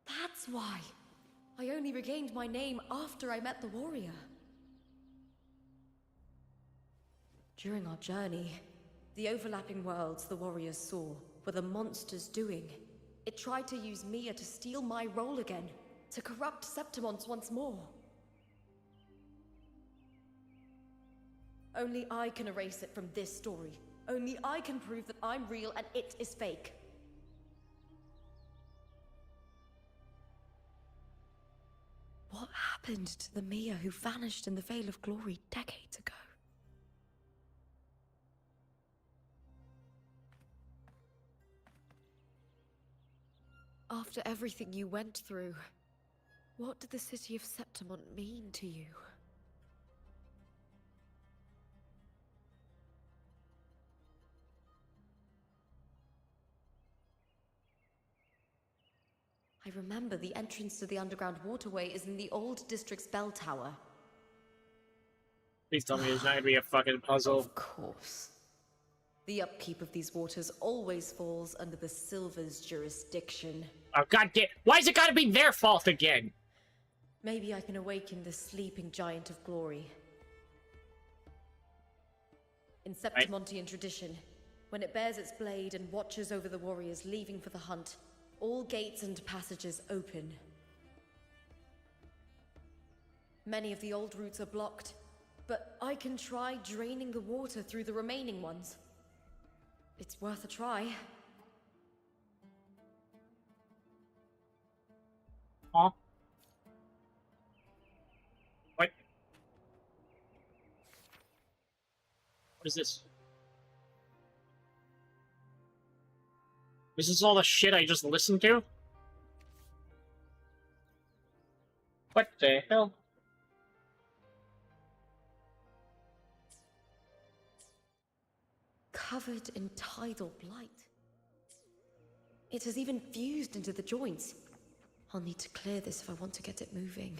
That's why I only regained my name after I met the warrior. During our journey, the overlapping worlds the warriors saw were the monsters doing. It tried to use Mia to steal my role again, to corrupt Septimons once more. Only I can erase it from this story. Only I can prove that I'm real and it is fake. What happened to the Mia who vanished in the Veil of Glory decades ago? After everything you went through, what did the city of Septimon mean to you? I remember the entrance to the underground waterway is in the old district's bell tower. Please tell me there's not gonna be a fucking puzzle. Of course. The upkeep of these waters always falls under the Silver's jurisdiction. Oh god damn! Why's it gotta be their fault again? Maybe I can awaken the sleeping giant of glory. In Septimontian tradition, when it bears its blade and watches over the warriors leaving for the hunt, all gates and passages open. Many of the old routes are blocked, but I can try draining the water through the remaining ones. It's worth a try. Huh? What? What is this? Is this all the shit I just listened to? What the hell? Covered in tidal blight. It has even fused into the joints. I'll need to clear this if I want to get it moving.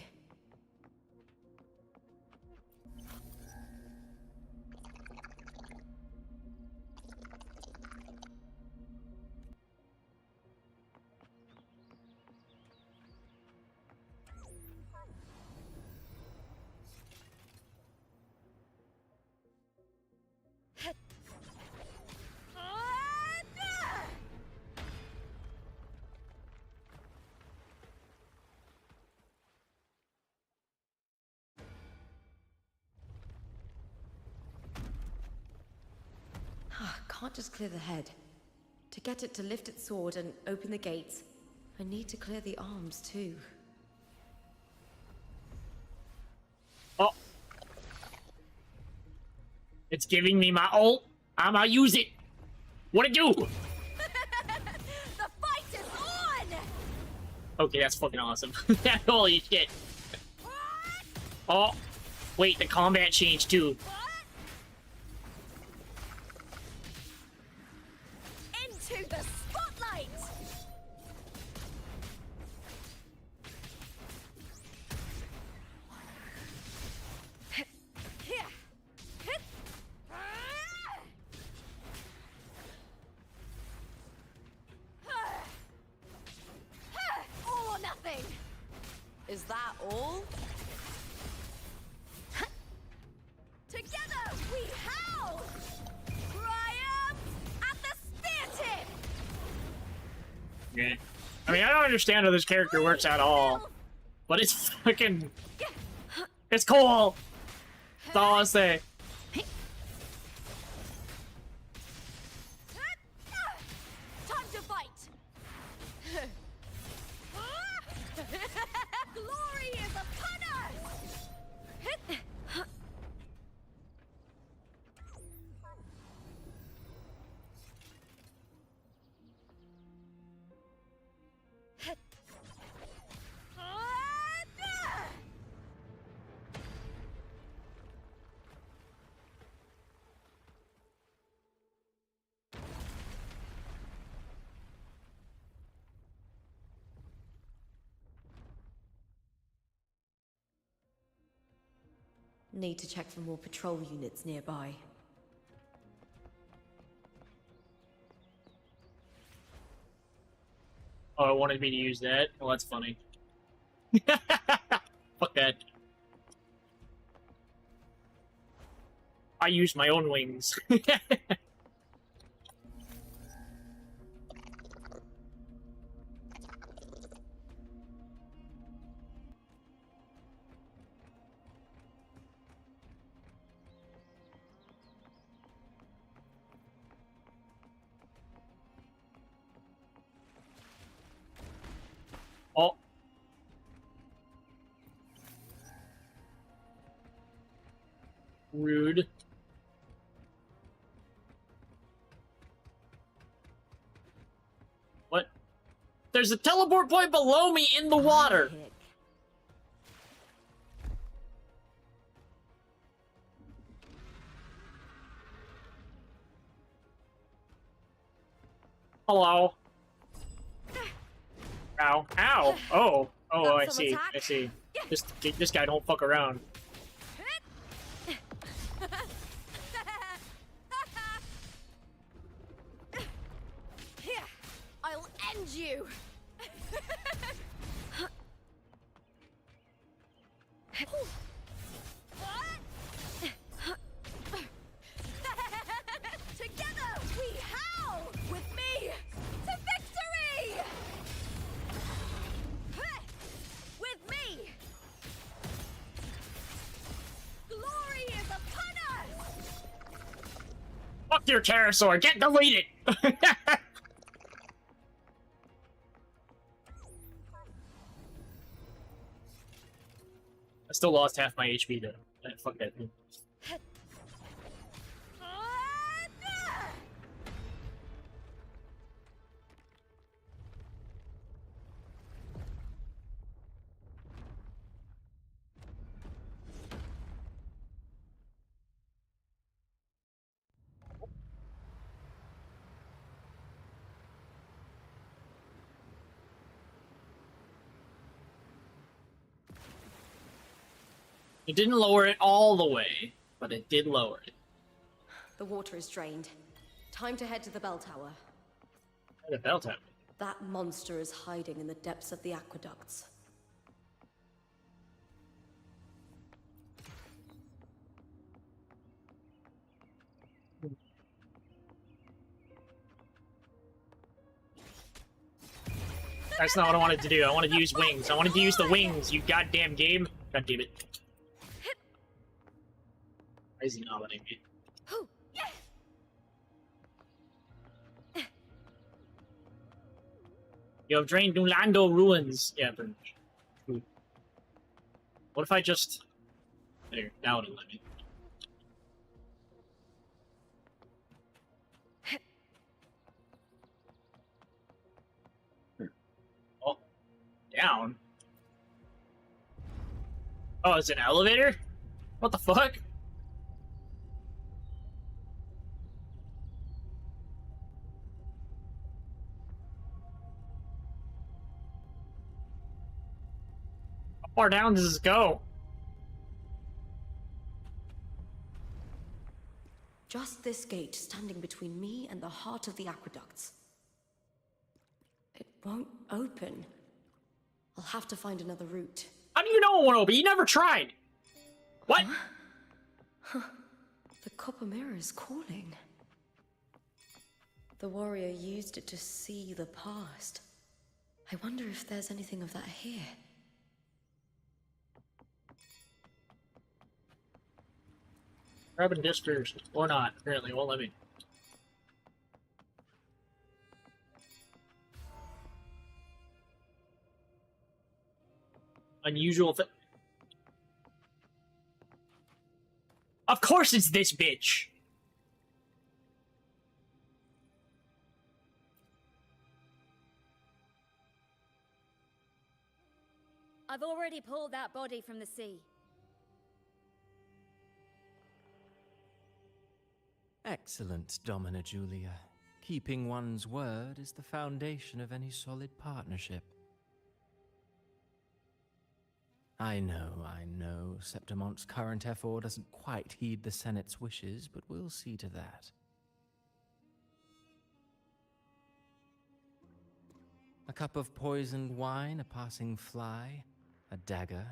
Can't just clear the head. To get it to lift its sword and open the gates, I need to clear the arms too. Oh. It's giving me my ult. I'ma use it. What it do? The fight is on! Okay, that's fucking awesome. Holy shit. Oh. Wait, the combat changed too. Into the spotlight! All or nothing! Is that all? Together we howl! Triumph at the spear tip! Yeah. I mean, I don't understand how this character works at all. But it's fucking... It's cool! That's all I'll say. Time to fight! Glory is upon us! Need to check for more patrol units nearby. Oh, it wanted me to use that? Well, that's funny. Fuck that. I used my own wings. Oh. Rude. What? There's a teleport point below me in the water! Hello. Ow. Ow! Oh. Oh, I see. I see. This guy don't fuck around. I'll end you! Together we howl! With me to victory! With me! Glory is upon us! Fuck your pterosaur! Get deleted! I still lost half my HP though. Fuck that thing. It didn't lower it all the way, but it did lower it. The water is drained. Time to head to the bell tower. The bell tower? That monster is hiding in the depths of the aqueducts. That's not what I wanted to do. I wanted to use wings. I wanted to use the wings, you goddamn game. God damn it. Why is he not letting me? You have drained Nulando ruins. Yeah, pretty much. What if I just... There, now it'll let me. Oh, down? Oh, it's an elevator? What the fuck? How far down does this go? Just this gate standing between me and the heart of the aqueducts. It won't open. I'll have to find another route. How do you know it won't open? You never tried! What? Huh? The copper mirror is calling. The warrior used it to see the past. I wonder if there's anything of that here. Grabbing disc first. Or not, apparently. It won't let me. Unusual thing. Of course it's this bitch! I've already pulled that body from the sea. Excellent, Domina Julia. Keeping one's word is the foundation of any solid partnership. I know. Septimonte's current effort doesn't quite heed the Senate's wishes, but we'll see to that. A cup of poisoned wine, a passing fly, a dagger.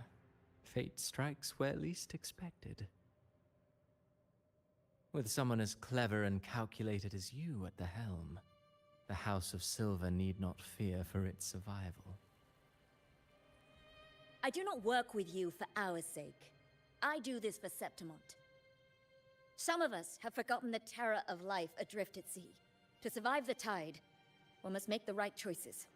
Fate strikes where least expected. With someone as clever and calculated as you at the helm, the House of Silver need not fear for its survival. I do not work with you for our sake. I do this for Septimont. Some of us have forgotten the terror of life adrift at sea. To survive the tide, one must make the right choices.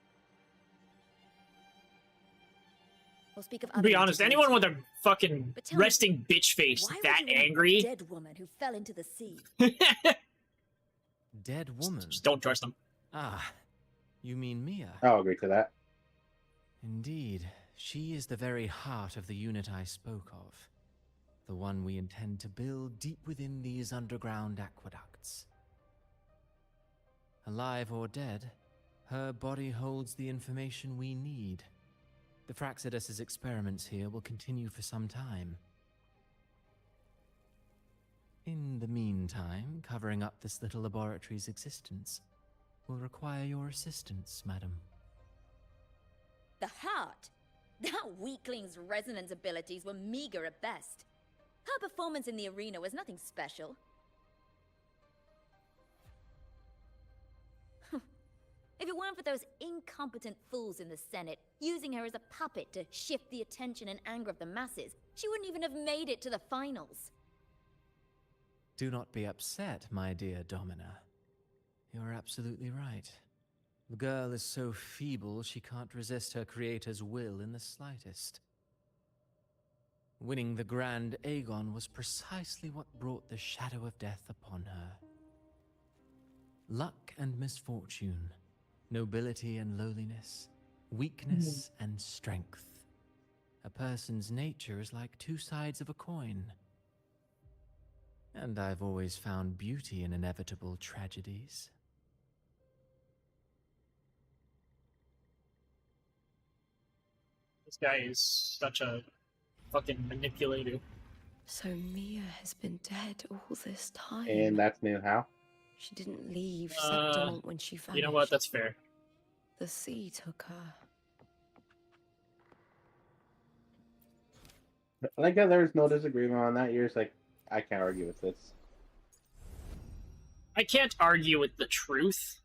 We'll speak of To other be honest, entities. anyone with a fucking But tell me, resting bitch face Why would that you want a angry, dead woman who fell into the sea. Dead woman? just don't trust them. Ah, you mean Mia? I'll agree to that. Indeed, she is the very heart of the unit I spoke of. The one we intend to build deep within these underground aqueducts. Alive or dead, her body holds the information we need. The Fraxidus' experiments here will continue for some time. In the meantime, covering up this little laboratory's existence will require your assistance, madam. The heart? That weakling's resonance abilities were meager at best. Her performance in the arena was nothing special. If it weren't for those incompetent fools in the Senate, using her as a puppet to shift the attention and anger of the masses, she wouldn't even have made it to the finals. Do not be upset, my dear Domina. You're absolutely right. The girl is so feeble she can't resist her creator's will in the slightest. Winning the Grand Aegon was precisely what brought the shadow of death upon her. Luck and misfortune, nobility and lowliness, weakness and strength. A person's nature is like two sides of a coin. And I've always found beauty in inevitable tragedies. This guy is such a fucking manipulator. So Mia has been dead all this time. And that's new how? She didn't leave Septimont when she vanished. You know what? That's fair. The sea took her. Like, there's no disagreement on that. You're just like, I can't argue with this. I can't argue with the truth.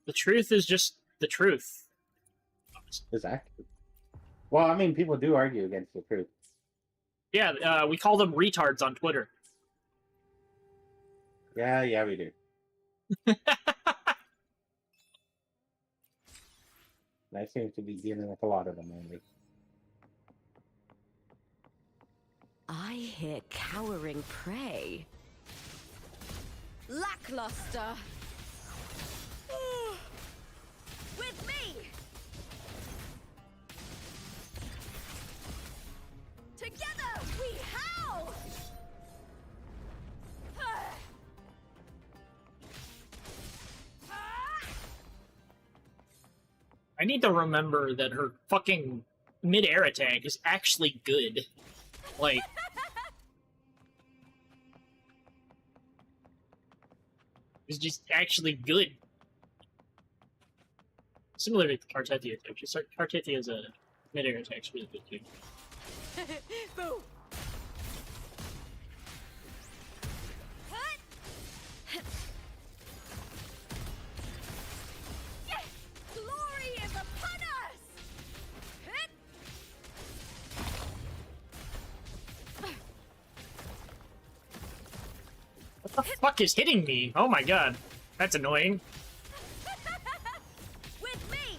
The truth is just the truth. Exactly. Well, I mean, people do argue against the truth. Yeah, we call them retards on Twitter. Yeah, we do. I seem to be dealing with a lot of them lately. I hear cowering prey. Lackluster! With me! Together we howl! I need to remember that her fucking mid-air attack is actually good. Like... it's just actually good. Similar to Cartetia. Cartetia's a mid-air attack's really good too. Boom! Glory is upon us! What the fuck is hitting me? Oh my god. That's annoying. With me!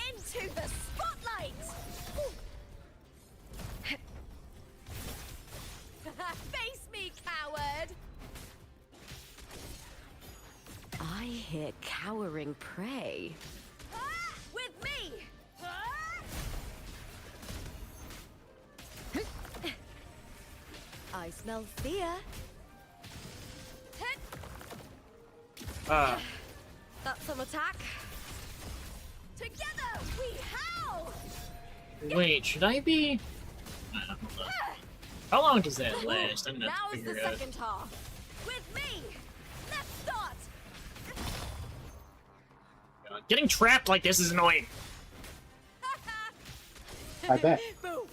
Into the spotlight! Face me, coward! I hear cowering prey. With me! I smell fear. That's some attack. Together we howl! Wait, should I be? I don't know. How long does that last? I'm not Now is the figure out. second half. With me! Let's start! God, getting trapped like this is annoying. I bet. Boom!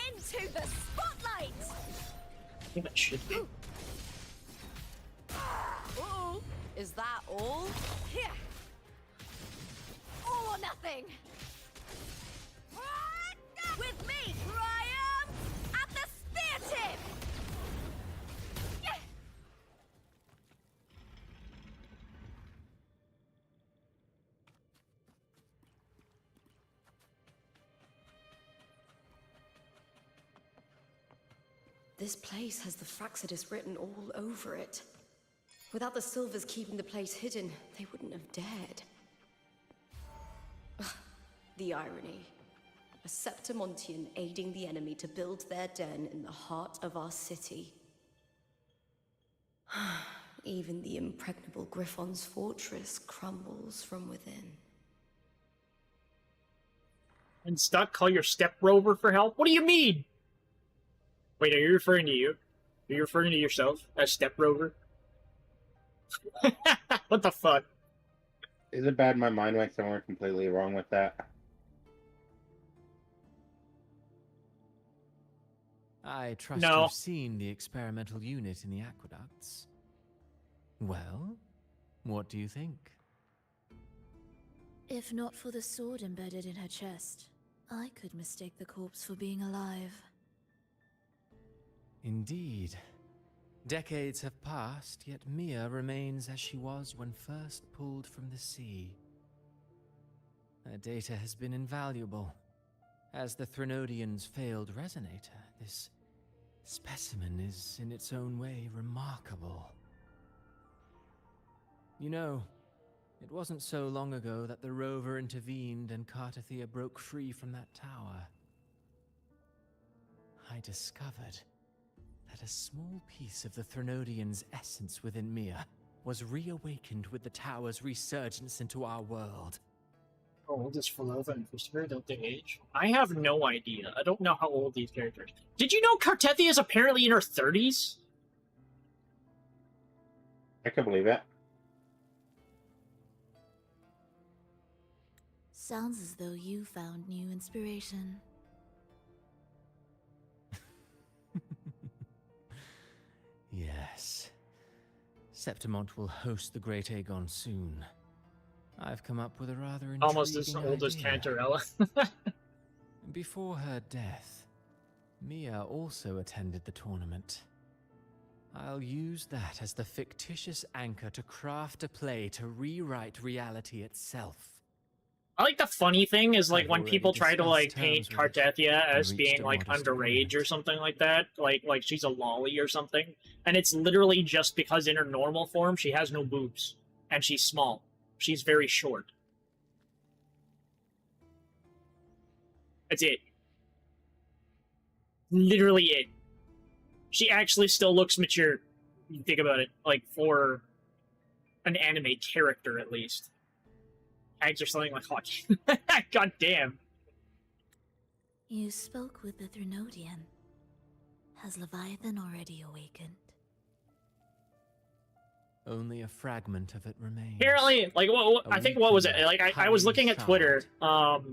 Into the spotlight! I think that should be. Ooh, is that all? Here! All or nothing! With me, triumph at the spear tip! This place has the Fraxidus written all over it. Without the Silvers keeping the place hidden, they wouldn't have dared. Ugh, the irony. A Septimontian aiding the enemy to build their den in the heart of our city. Even the impregnable Griffon's fortress crumbles from within. And stuck? Call your step rover for help? What do you mean? Wait, are you referring to you? Are you referring to yourself as step rover? What the fuck? Is it bad my mind went somewhere completely wrong with that? I trust No. you've seen the experimental unit in the aqueducts. Well, what do you think? If not for the sword embedded in her chest, I could mistake the corpse for being alive. Indeed. Decades have passed, yet Mia remains as she was when first pulled from the sea. Her data has been invaluable. As the Threnodian's failed resonator, this specimen is in its own way remarkable. You know, it wasn't so long ago that the rover intervened and Cartathea broke free from that tower. I discovered that a small piece of the Threnodian's essence within Mia was reawakened with the tower's resurgence into our world. How old is Philova and Christopher? Don't they age? I have no idea. I don't know how old these characters. Did you know Cartethia is apparently in her 30s? I can believe it. Sounds as though you found new inspiration. Yes. Septimont will host the Great Aegon soon. I've come up with a rather intriguing Almost as old as idea. Cantarella. Before her death, Mia also attended the tournament. I'll use that as the fictitious anchor to craft a play to rewrite reality itself. I like the funny thing is like I've when already people try to like discussed paint terms with it Cartethia and as reached being a like modest underage agreement. or something like that, like she's a lolly or something, and it's literally just because in her normal form she has no boobs and she's small. She's very short. That's it. Literally it. She actually still looks mature. You think about it, like for an anime character at least. Eggs are selling like hotcakes. God damn. You spoke with the Threnodian. Has Leviathan already awakened? Only a fragment of it remains. Apparently, like, I think what was it? Like, I was looking at Twitter.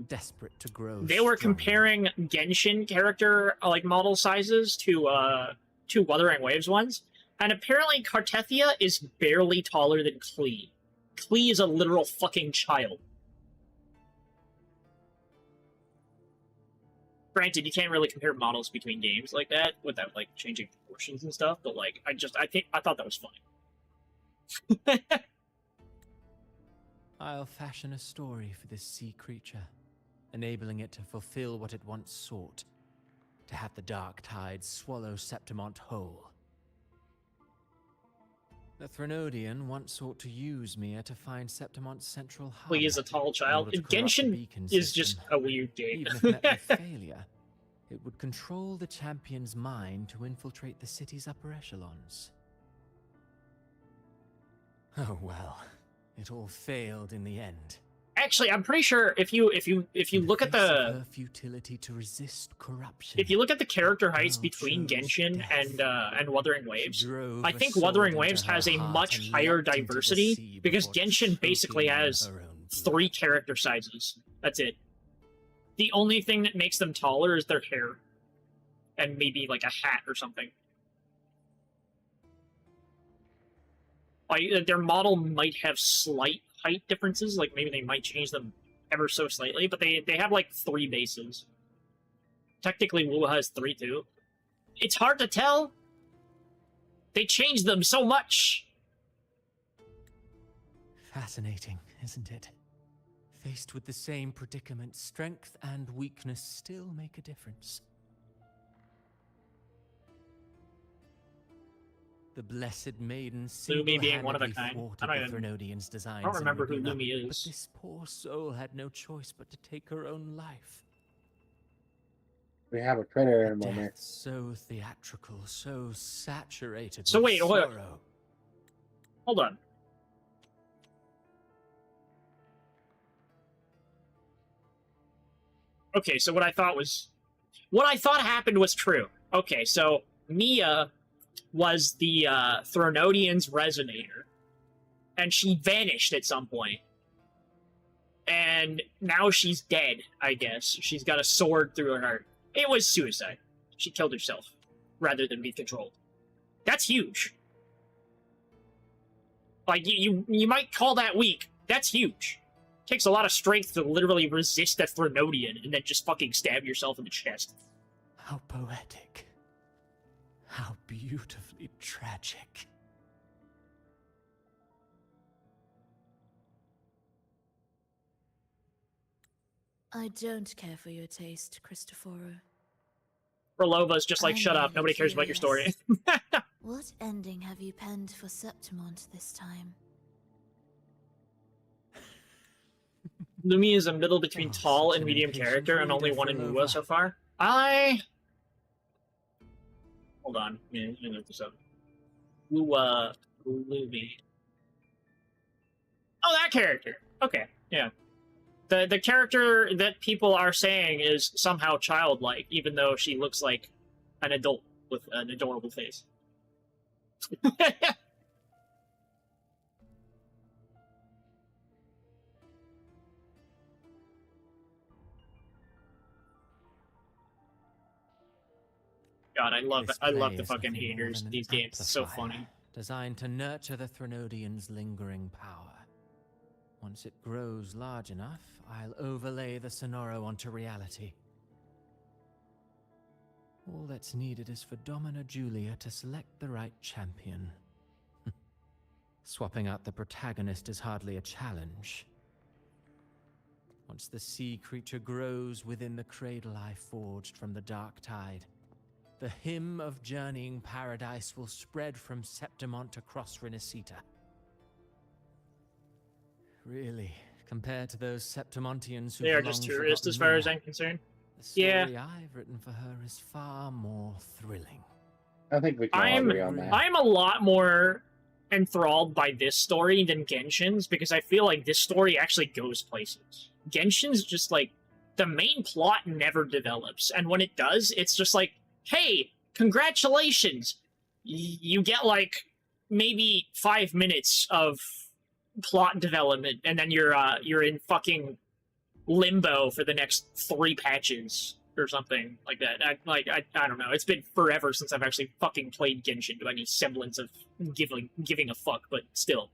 Desperate to grow. They were stronger. comparing Genshin character like model sizes to Wuthering Waves ones, and apparently Cartethia is barely taller than Klee. Klee is a literal fucking child. Granted, you can't really compare models between games like that without like changing proportions and stuff, but like I thought that was funny. I'll fashion a story for this sea creature, enabling it to fulfill what it once sought, to have the dark tides swallow Septimont whole. The Threnodian once sought to use Mia to find Septimont's central hub. Klee is a tall in child. order to corrupt the Genshin beacon is just system. a weird game. Even if met with failure, It would control the champion's mind to infiltrate the city's upper echelons. Oh well, it all failed in the end. Actually, I'm pretty sure if you look at the futility to resist corruption, if you look at the character heights between Genshin and Wuthering Waves, I think Wuthering Waves has a much higher diversity because Genshin basically has 3 character sizes. That's it. The only thing that makes them taller is their hair, and maybe like a hat or something. Like, their model might have slight height differences, like maybe they might change them ever so slightly, but they have like 3 bases. Technically, Wu has 3 too. It's hard to tell. They changed them so much. Fascinating, isn't it? Faced with the same predicament, strength and weakness still make a difference. The Blessed Maiden Lumi being one of a kind. thwarted the Threnodians' designs. I don't remember who in Laguna, Lumi but is. this poor soul had no choice but to take her own life. We have a trailer in a Death moment. so theatrical, so saturated So with wait, sorrow. Hold on. Okay, so what I thought happened was true. Okay, so Mia was the Threnodian's resonator, and she vanished at some point. And now she's dead, I guess. She's got a sword through her heart. It was suicide. She killed herself, rather than be controlled. That's huge. Like, you might call that weak. That's huge. Takes a lot of strength to literally resist a Threnodian and then just fucking stab yourself in the chest. How poetic. How beautifully tragic. I don't care for your taste, Cristoforo. Rolova's just like, I'm shut up, merely nobody cares about your story. curious. What ending have you penned for Septimont this time? Lumi is a middle between tall such and an medium impatient character, and only reader, one in R'hllora. Wuwa so far. Hold on, let me look this up. Wuwa, Lumi. Oh, that character! Okay, yeah. The character that people are saying is somehow childlike, even though she looks like an adult with an adorable face. God, I love This the play is fucking nothing more haters than in an these games. It's so amplifier, funny. Designed to nurture the Threnodian's lingering power. Once it grows large enough, I'll overlay the Sonoro onto reality. All that's needed is for Domina Julia to select the right champion. Swapping out the protagonist is hardly a challenge. Once the sea creature grows within the cradle I forged from the dark tide, the hymn of journeying paradise will spread from Septimont across Renacita. Really, compared to those Septimontians who They are just tourists as far as I'm concerned. the story Yeah. I've written for her is far more thrilling. I think we can all agree on that. I'm a lot more enthralled by this story than Genshin's because I feel like this story actually goes places. Genshin's just like the main plot never develops, and when it does, it's just like, hey, congratulations! You get like maybe 5 minutes of plot development, and then you're in fucking limbo for the next 3 patches or something like that. I don't know. It's been forever since I've actually fucking played Genshin to any semblance of giving a fuck, but still.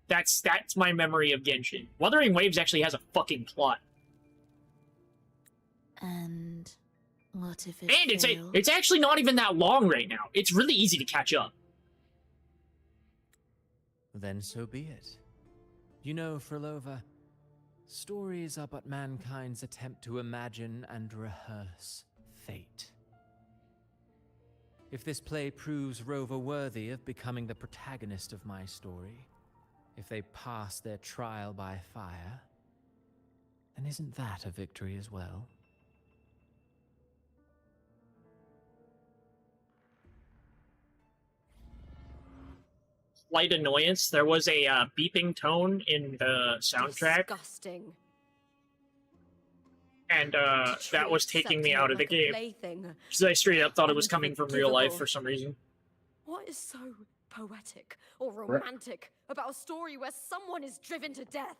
That's my memory of Genshin. Wuthering Waves actually has a fucking plot. And what if it And failed? it's actually not even that long right now. It's really easy to catch up. Then so be it. You know, Frolova, stories are but mankind's attempt to imagine and rehearse fate. If this play proves Rover worthy of becoming the protagonist of my story, if they pass their trial by fire, then isn't that a victory as well? slight annoyance. There was a beeping tone in the soundtrack, Disgusting. and To that was treat taking me Septimate out of the like a game. plaything. Because I straight up thought it was coming from real life Unforgivable. for some reason. What is so poetic or romantic about a story where someone is driven to death?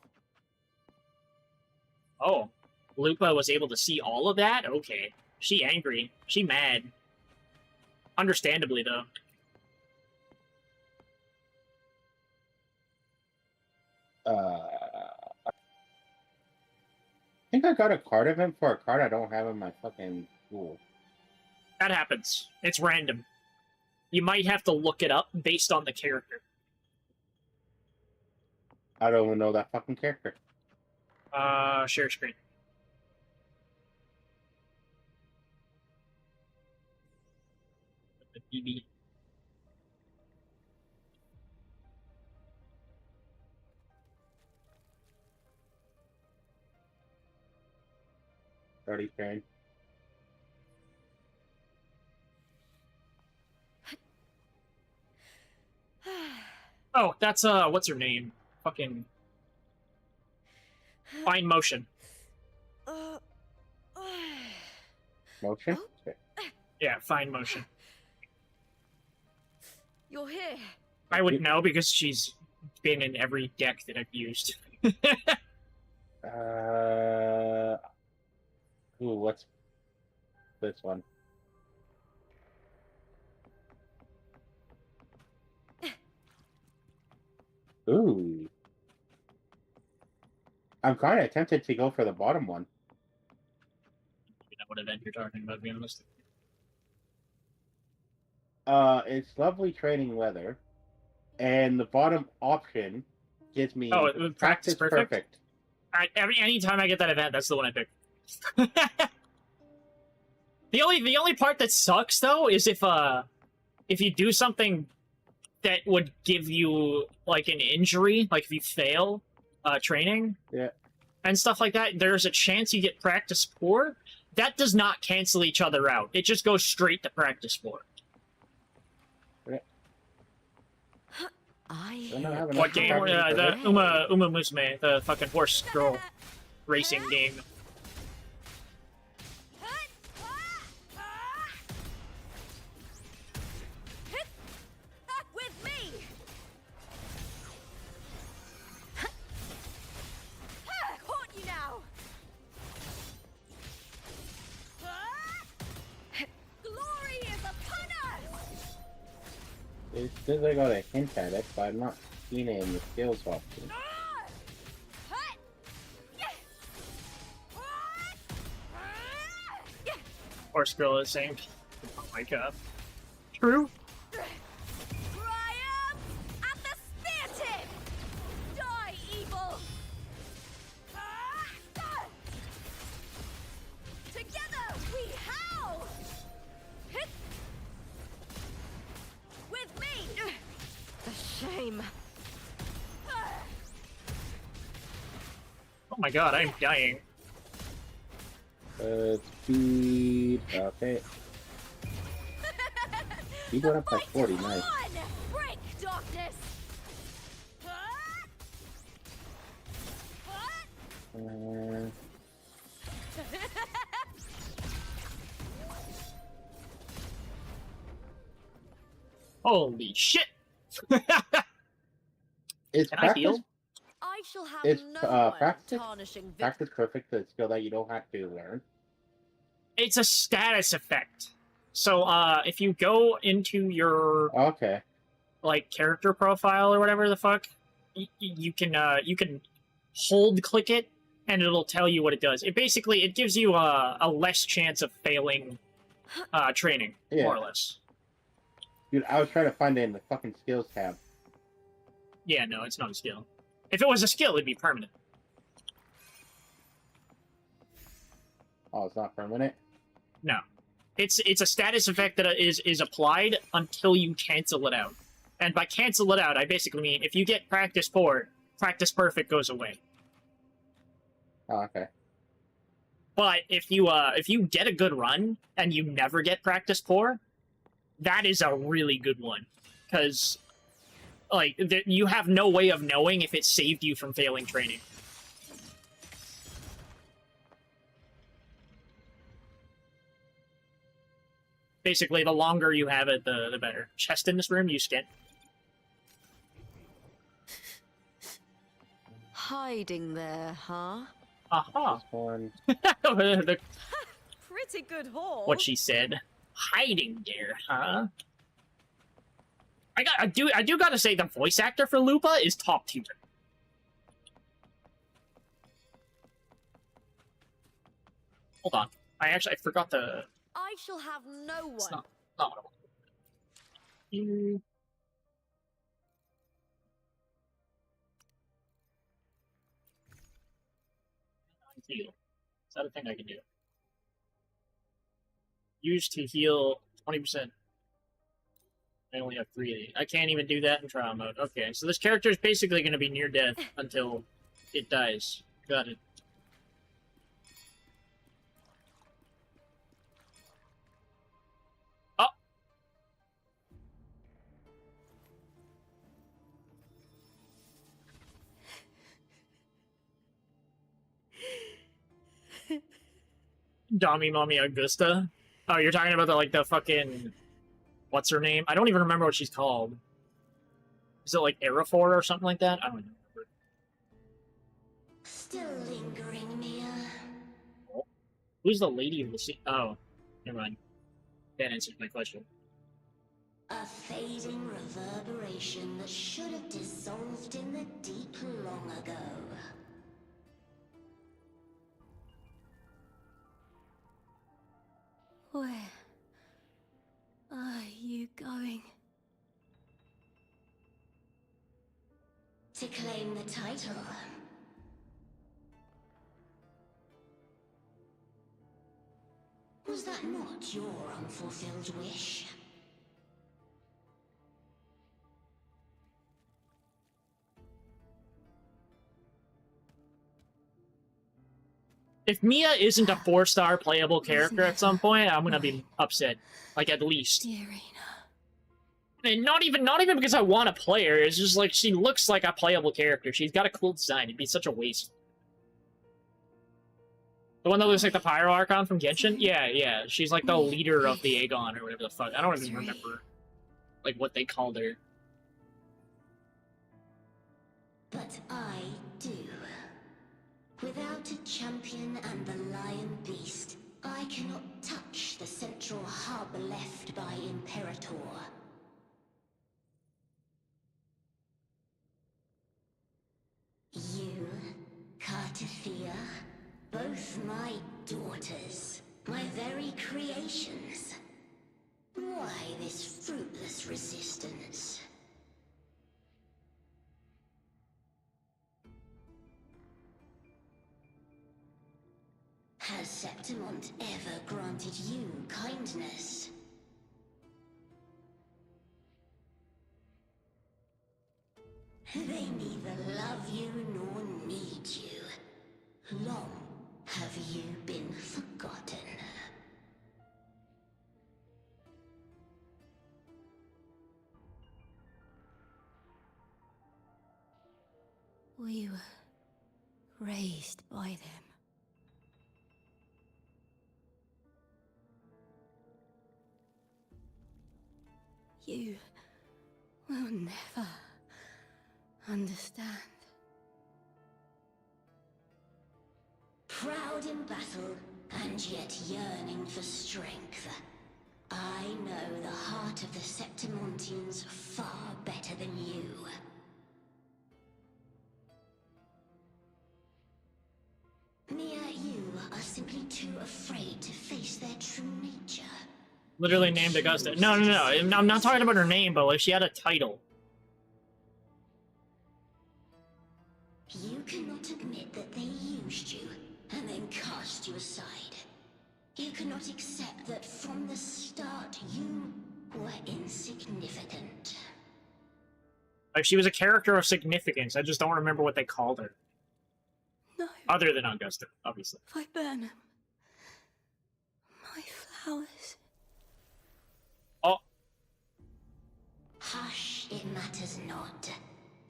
Oh, Lupa was able to see all of that? Okay. She angry. She mad. Understandably, though. I think I got a card event for a card I don't have in my fucking pool. That happens. It's random. You might have to look it up based on the character. I don't even know that fucking character. Share screen. The BB. Already trained. Oh, that's, what's her name? Fucking... Fine Motion. Motion? Yeah, Fine Motion. You're here. I would know because she's been in every deck that I've used. Ooh, what's this one? Ooh. I'm kind of tempted to go for the bottom one. You know what event you're talking about, to be honest. It's lovely training weather, and the bottom option gives me practice perfect. Anytime I get that event, that's the one I pick. The only part that sucks though is if you do something that would give you like an injury, like if you fail training, and stuff like that, there's a chance you get practice poor. That does not cancel each other out. It just goes straight to practice poor. What game? The Uma Musume, the fucking horse girl racing game. With me. Caught you now. Glory is upon us. It says I got a hint at it, but I'm not seeing it in the skills option. Horse girl is saying, oh my god. True? Triumph at the spear tip. Die, evil. Together we howl. With me. The shame. Oh my god, I'm dying. Speed. Okay. Speed went up by 40, nice. Break darkness. Holy shit! Is Can I heal? I shall have It's no one practice. tarnishing Practice perfect, the skill that you don't have to learn. It's a status effect. So, if you go into your like character profile or whatever the fuck, you can hold click it and it'll tell you what it does. It basically it gives you a less chance of failing training, more or less. Dude, I was trying to find it in the fucking skills tab. Yeah, no, it's not a skill. If it was a skill, it'd be permanent. Oh, it's not permanent? No. It's a status effect that is applied until you cancel it out. And by cancel it out, I basically mean if you get practice poor, practice perfect goes away. Oh, okay. But if you get a good run and you never get practice poor, that is a really good one. Because like, you have no way of knowing if it saved you from failing training. Basically, the longer you have it, the better. Chest in this room, you skin. Hiding there, huh? Aha. One. Pretty good haul. What she said. Hiding there, huh? I do gotta say the voice actor for Lupa is top tier. Hold on. I forgot the... I shall have no one. It's not what I want. Heal. Is that a thing I can do? Use to heal 20%. I only have 3 of these. I can't even do that in trial mode. Okay, so this character is basically going to be near death until it dies. Got it. Oh! Dami Mommy Augusta? Oh, you're talking about the fucking... What's her name? I don't even remember what she's called. Is it like Arafor or something like that? I don't even remember. Still lingering, Mia. Oh. Who's the lady of the sea? Oh, never mind. That answers my question. A fading reverberation that should have dissolved in the deep long ago. Where are you going? To claim the title. Was that not your unfulfilled wish? If Mia isn't a 4-star playable character at some point, I'm gonna be upset. Like, at least. And not even because I want to play her, it's just like, she looks like a playable character. She's got a cool design, it'd be such a waste. The one that looks like the Pyro Archon from Genshin? Yeah. She's like the leader of the Aegon, or whatever the fuck. I don't even remember, like, what they called her. But I do. Without a champion and the Lion Beast, I cannot touch the central hub left by Imperator. You, Cartathea, both my daughters, my very creations. Why this fruitless resistance? Has Septimont ever granted you kindness? They neither love you nor need you. Long have you been forgotten. We were raised by them. You will never understand. Proud in battle, and yet yearning for strength. I know the heart of the Septimontians far better than you. Mia, you are simply too afraid to face their true nature. Literally named Augusta. No. I'm not talking about her name, but like, she had a title. You cannot admit that they used you, and then cast you aside. You cannot accept that from the start you were insignificant. Like, she was a character of significance. I just don't remember what they called her. No. Other than Augusta, obviously. If I burn them, my flowers. Oh. Hush, It matters not.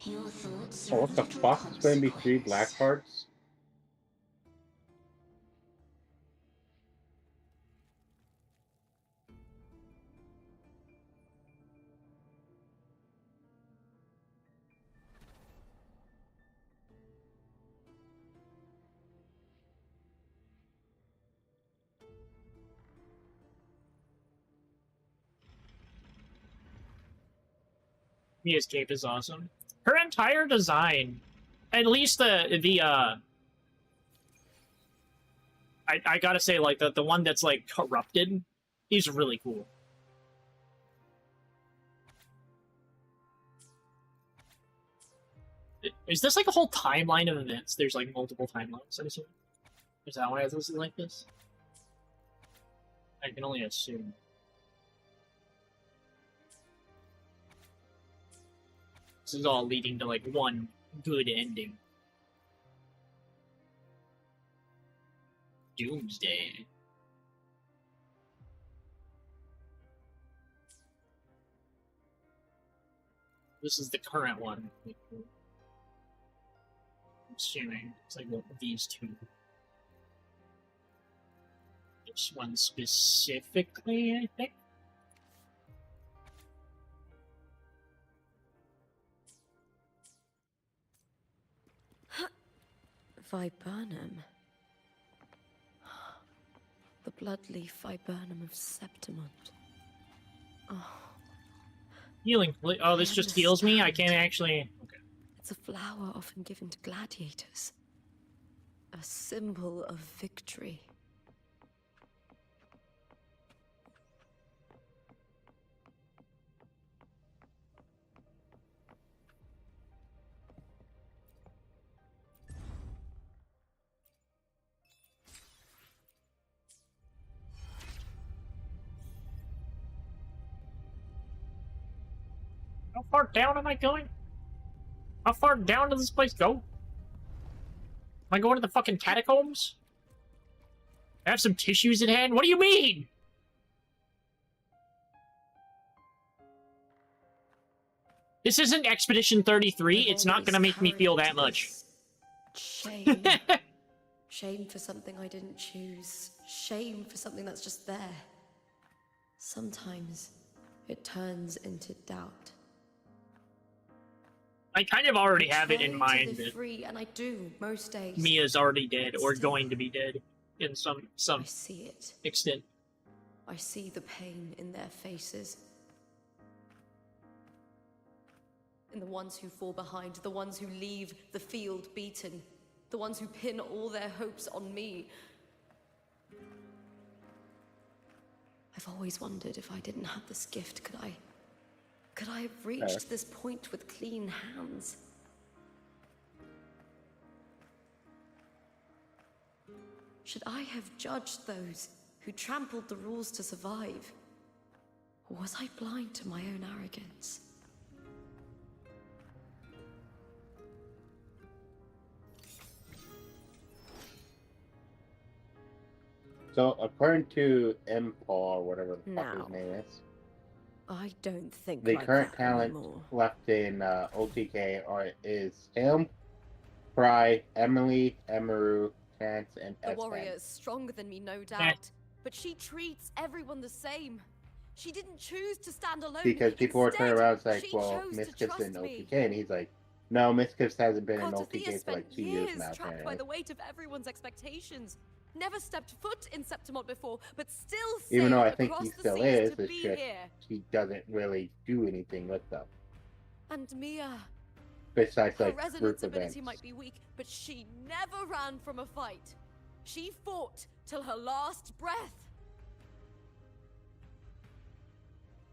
Your thoughts Oh, are what of the little fuck? It's gonna be 3 consequence. black hearts? Mia's cape is awesome. Her entire design, at least I gotta say, like, the one that's, like, corrupted is really cool. Is this, like, a whole timeline of events? There's, like, multiple timelines, I assume? Is that why this is like this? I can only assume. This is all leading to, like, one good ending. Doomsday. This is the current one. I'm assuming it's like one of these two. This one specifically, I think. Viburnum. The bloodleaf viburnum of Septimont. Oh. Healing. Oh, this just heals me? I can't actually... Okay. It's a flower often given to gladiators. A symbol of victory. How far down am I going? How far down does this place go? Am I going to the fucking catacombs? I have some tissues in hand? What do you mean? This isn't Expedition 33. It's not gonna make me feel that much. Shame. Shame for something I didn't choose. Shame for something that's just there. Sometimes it turns into doubt. I kind of already have it in Trying to mind live that free, and I do most days. Mia's already dead or going to be dead in some I see it. extent. I see the pain in their faces. In the ones who fall behind, the ones who leave the field beaten, the ones who pin all their hopes on me. I've always wondered if I didn't have this gift, could I have reached this point with clean hands? Should I have judged those who trampled the rules to survive? Or was I blind to my own arrogance? So, according to Empor, or whatever the fuck Now, his name is, I don't think the like current that talent anymore. left in OTK is him, Fry, Emily, Emaru, Chance, and The Espen. warrior is stronger than me, no doubt. But she treats everyone the same. She didn't choose to stand alone. Because people were turning Instead, around, it's like, she well, chose to Miskif's in trust me. OTK, and he's like, no, Miskif hasn't been in Kartathea OTK for like spent 2 years years now, trapped by apparently. the weight of everyone's expectations. Never stepped foot in Septimont before, but still Even though I sailed think across he the still seas is, to it's be just here. he doesn't really do anything with them. And Mia, Besides, her like, resonance group ability events. might be weak, but she never ran from a fight. She fought till her last breath.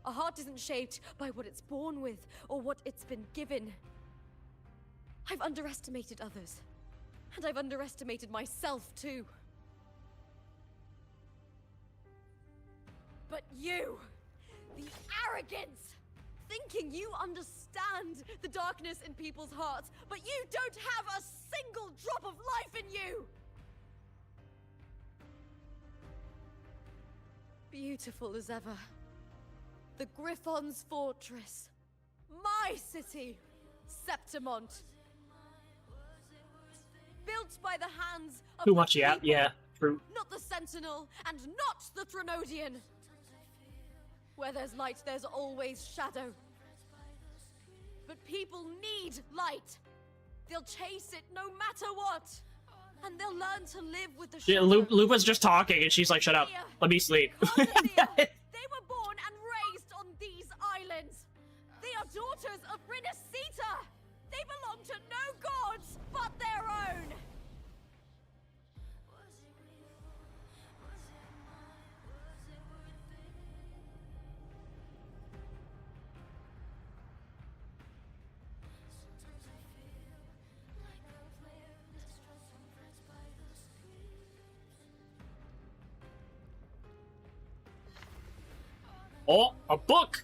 A heart isn't shaped by what it's born with or what it's been given. I've underestimated others, and I've underestimated myself too. But you, the arrogance, thinking you understand the darkness in people's hearts, but you don't have a single drop of life in you! Beautiful as ever. The Griffon's fortress. My city, Septimont. Built by the hands of Too the much, yeah, people, yeah, true. not the Sentinel and not the Threnodian. Where there's light, there's always shadow. But people need light. They'll chase it no matter what. And they'll learn to live with the Yeah, shadow. Lupa's just talking, and she's like, "Shut up, let me sleep." They were born and raised on these islands. They are daughters of Renacita. They belong to no gods but their own. Oh, a book!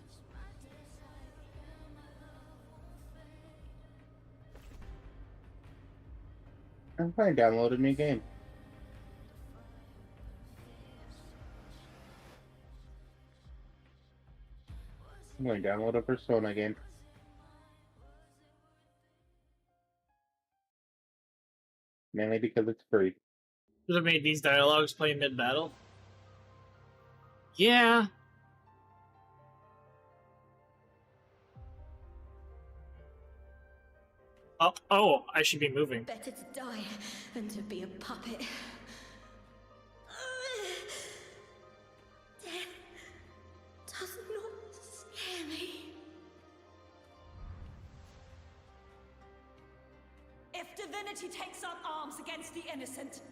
I'm trying to download a new game. I'm going to download a Persona game. Mainly because it's free. Should have made these dialogues play mid-battle. Yeah. Oh, I should be moving. Better to die than to be a puppet. Death does not scare me. If divinity takes up arms against the innocent,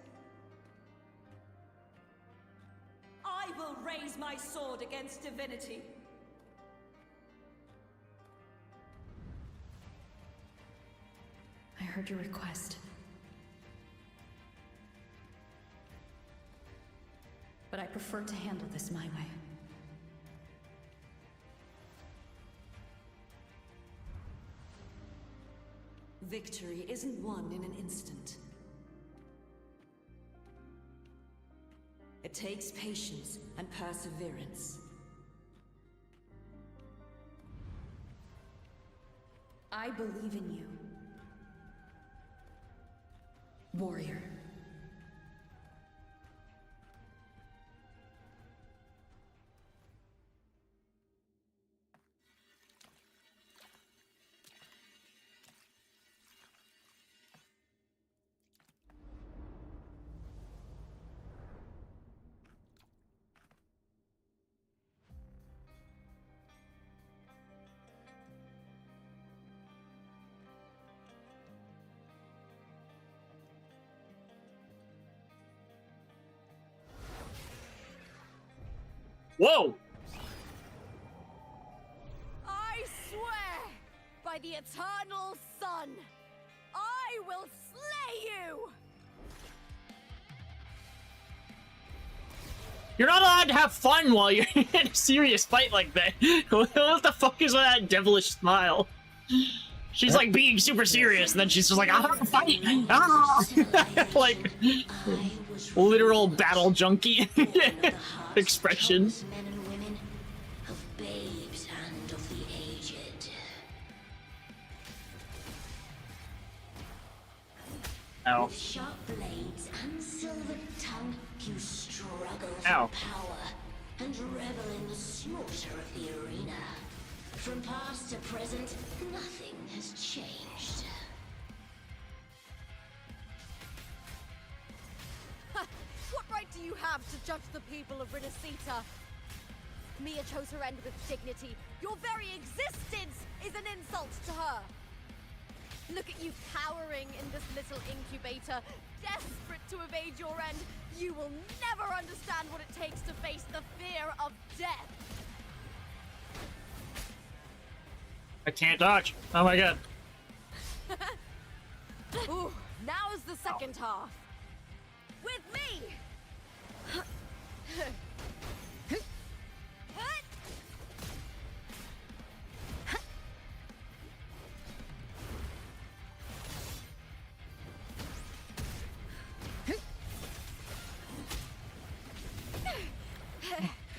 I will raise my sword against divinity. I heard your request. But I prefer to handle this my way. Victory isn't won in an instant. It takes patience and perseverance. I believe in you. Warrior. Whoa! I swear by the eternal sun, I will slay you! You're not allowed to have fun while you're in a serious fight like that. What the fuck is with that devilish smile? She's like being super serious, and then she's just like, "I have to fight!" Ah! Like, literal battle junkie expression. Men and women, of babes and of the aged. Ow. With sharp blades and silver tongue, you struggle Ow. for power and revel in the slaughter of the arena. From past to present, nothing has changed. What right do you have to judge the people of Renacita? Mia chose her end with dignity. Your very existence is an insult to her. Look at you cowering in this little incubator, desperate to evade your end. You will never understand what it takes to face the fear of death. I can't dodge. Oh my god. Ooh, now is the second half. With me!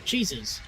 Jesus.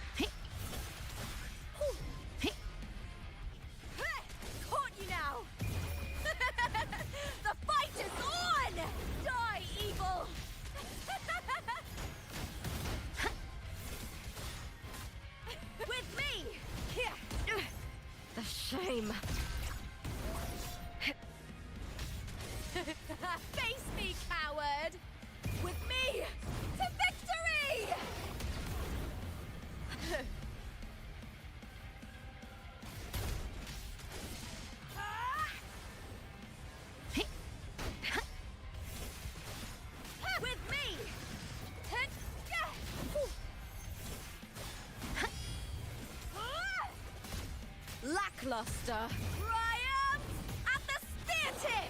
Lackluster! Triumph at the spear tip!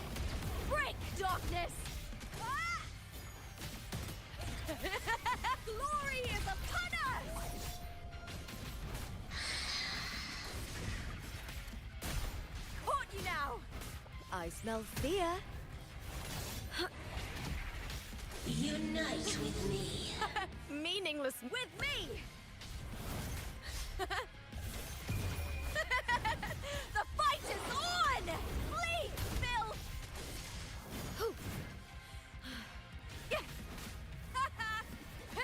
Break, darkness! Ah! Glory is upon us! Caught you now! I smell fear. Unite with me. Meaningless with me! The fight is on! Please, Bill!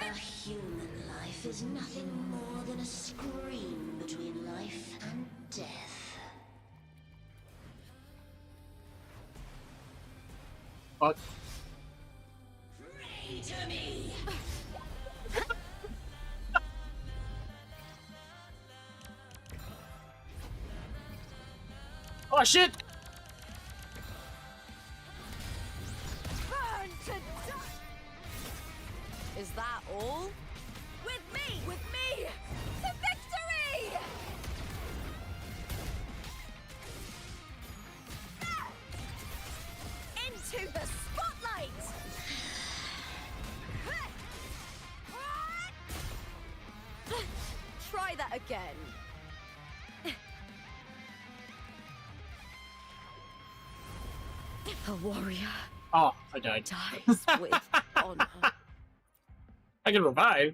A human life is nothing more than a scream between life and death. Fuck. Pray to me! Oh shit! Burn to dust! Is that all? With me! With me! To victory! Ah! Into the spotlight! Try that again. A warrior Oh, I died. dies with honor. I can revive.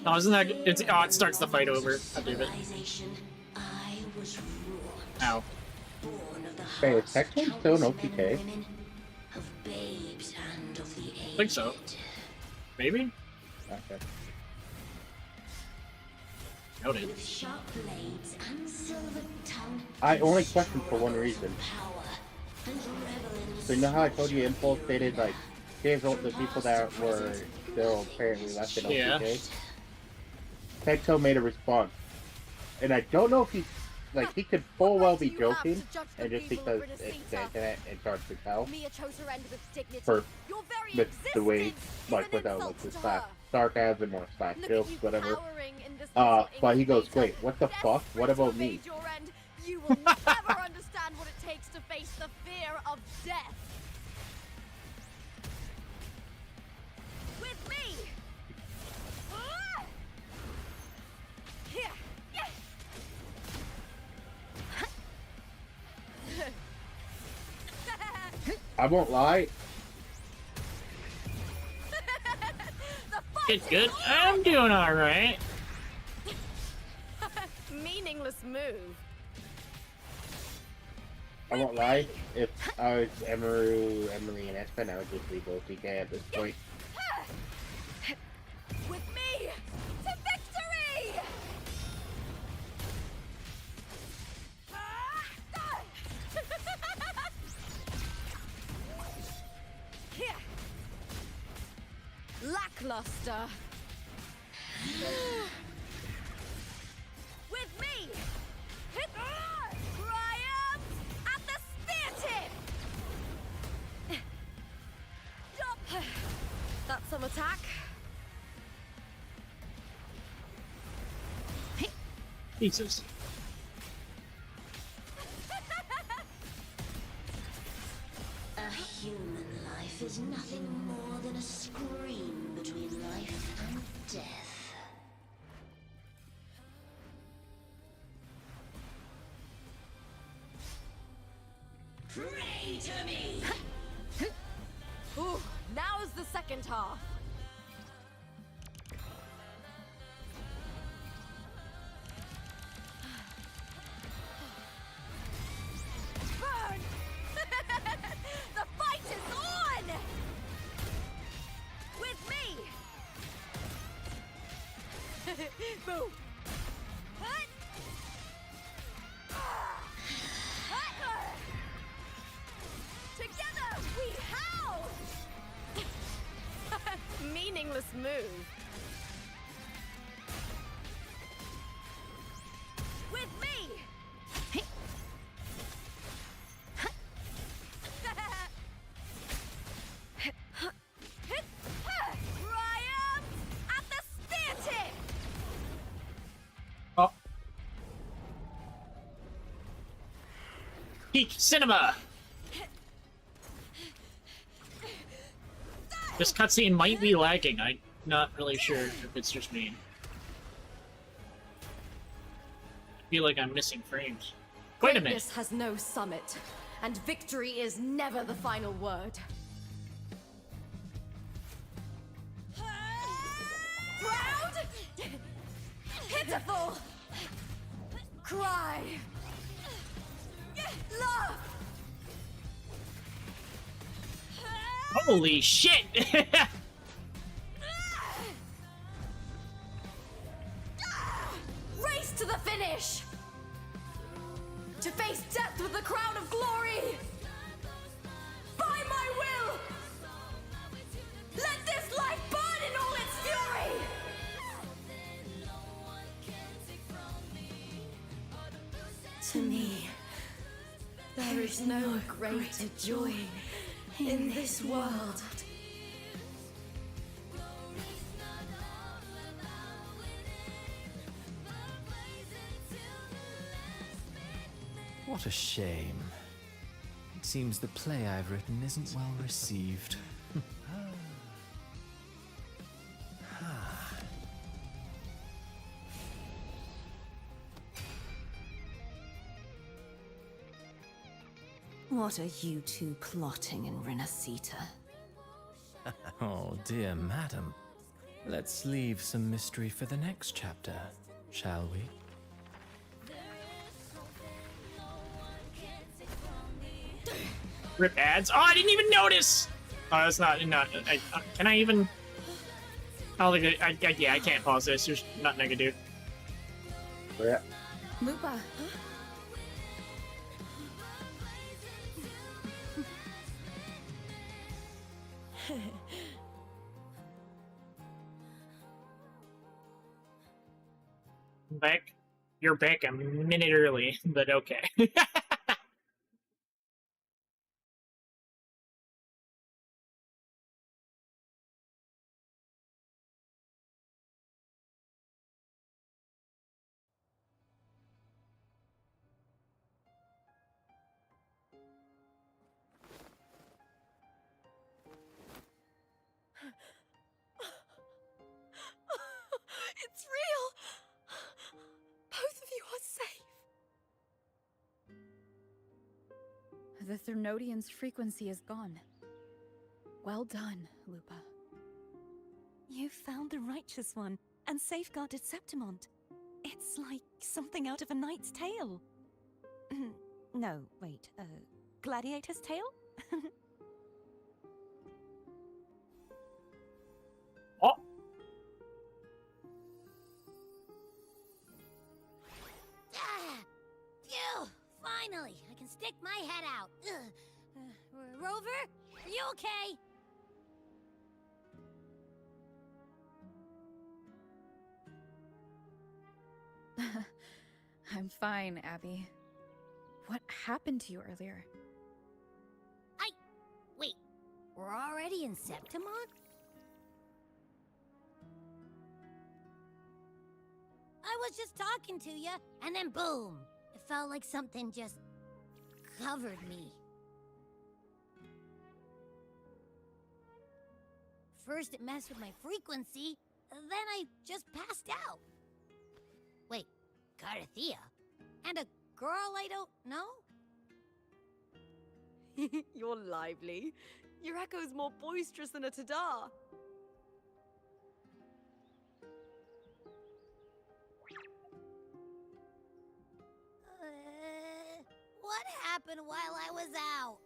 No, isn't that? It's oh, it starts the fight over. I believe it. Civilization, I was wrought. Ow. Born of the Hey, is hearts Tekken of still an countless men OPK? and women, of babes and of the aged. I think so. Maybe. Okay. Noted. With sharp blades and silver tongue. I only questioned for one reason. Power and revel in So you know how I told you Impulse stated like gave all the people that were still apparently left in Yeah. OPK? Tecto made a response. And I don't know if he like he could full well be joking and just because it's the internet and charged to tell Mia chose her end with dignity. for Your very with the way existence like is an without like insult the to slash her. sarcasm or slash Look at jokes, you whatever. cowering in this little But he goes, incubator. wait, what the fuck? What about me? Made your end. You will never understand what it takes to face the fear of death. With me. Ah! Here. Yeah. I won't lie. It's good. I'm doing all right. Meaningless move. I won't lie. If I was Emeru, Emily, and Espen, I would just leave OPK at this point. With me to victory! Here. Lackluster. With me. Triumph at the spear tip. Jump. That's some attack. Jesus. A human life is nothing more than a scream between life and death. Pray to me! Ooh, now's the second half. Burn! The fight is on! With me! Boom! Hut! Hut! Together we howl! Meaningless move. With me! Triumph at the spear tip! Oh. Peak cinema! This cutscene might be lagging. I'm not really sure if it's just me. I feel like I'm missing frames. Wait a minute. Greatness has no summit, and victory is never the final word. Proud! Pitiful! Cry! Love! Holy shit! Race to the finish! To face death with the crown of glory! By my will! Let this life burn in all its fury! To me, there is no greater joy in this world. What a shame. It seems the play I've written isn't well received. What are you two plotting in Renacita? Oh, dear madam. Let's leave some mystery for the next chapter, shall we? Rip ads. Oh, I didn't even notice! Oh, that's not can I even... Oh, look at yeah, I can't pause this. There's nothing I can do. Yeah. Lupa. Back? You're back a minute early, but okay. It's real! Both of you are safe! The Thernodian's frequency is gone. Well done, Lupa. You found the righteous one and safeguarded Septimont. It's like something out of a knight's tale. No, wait, gladiator's tale? Oh! Phew! Finally, I can stick my head out. Rover, are you okay? I'm fine, Abby. What happened to you earlier? Wait, we're already in Septimont? I was just talking to you, and then boom! It felt like something just covered me. First it messed with my frequency, then I just passed out. Wait, Carthea? And a girl I don't know? You're lively. Your echo's more boisterous than a Tadar. What happened while I was out?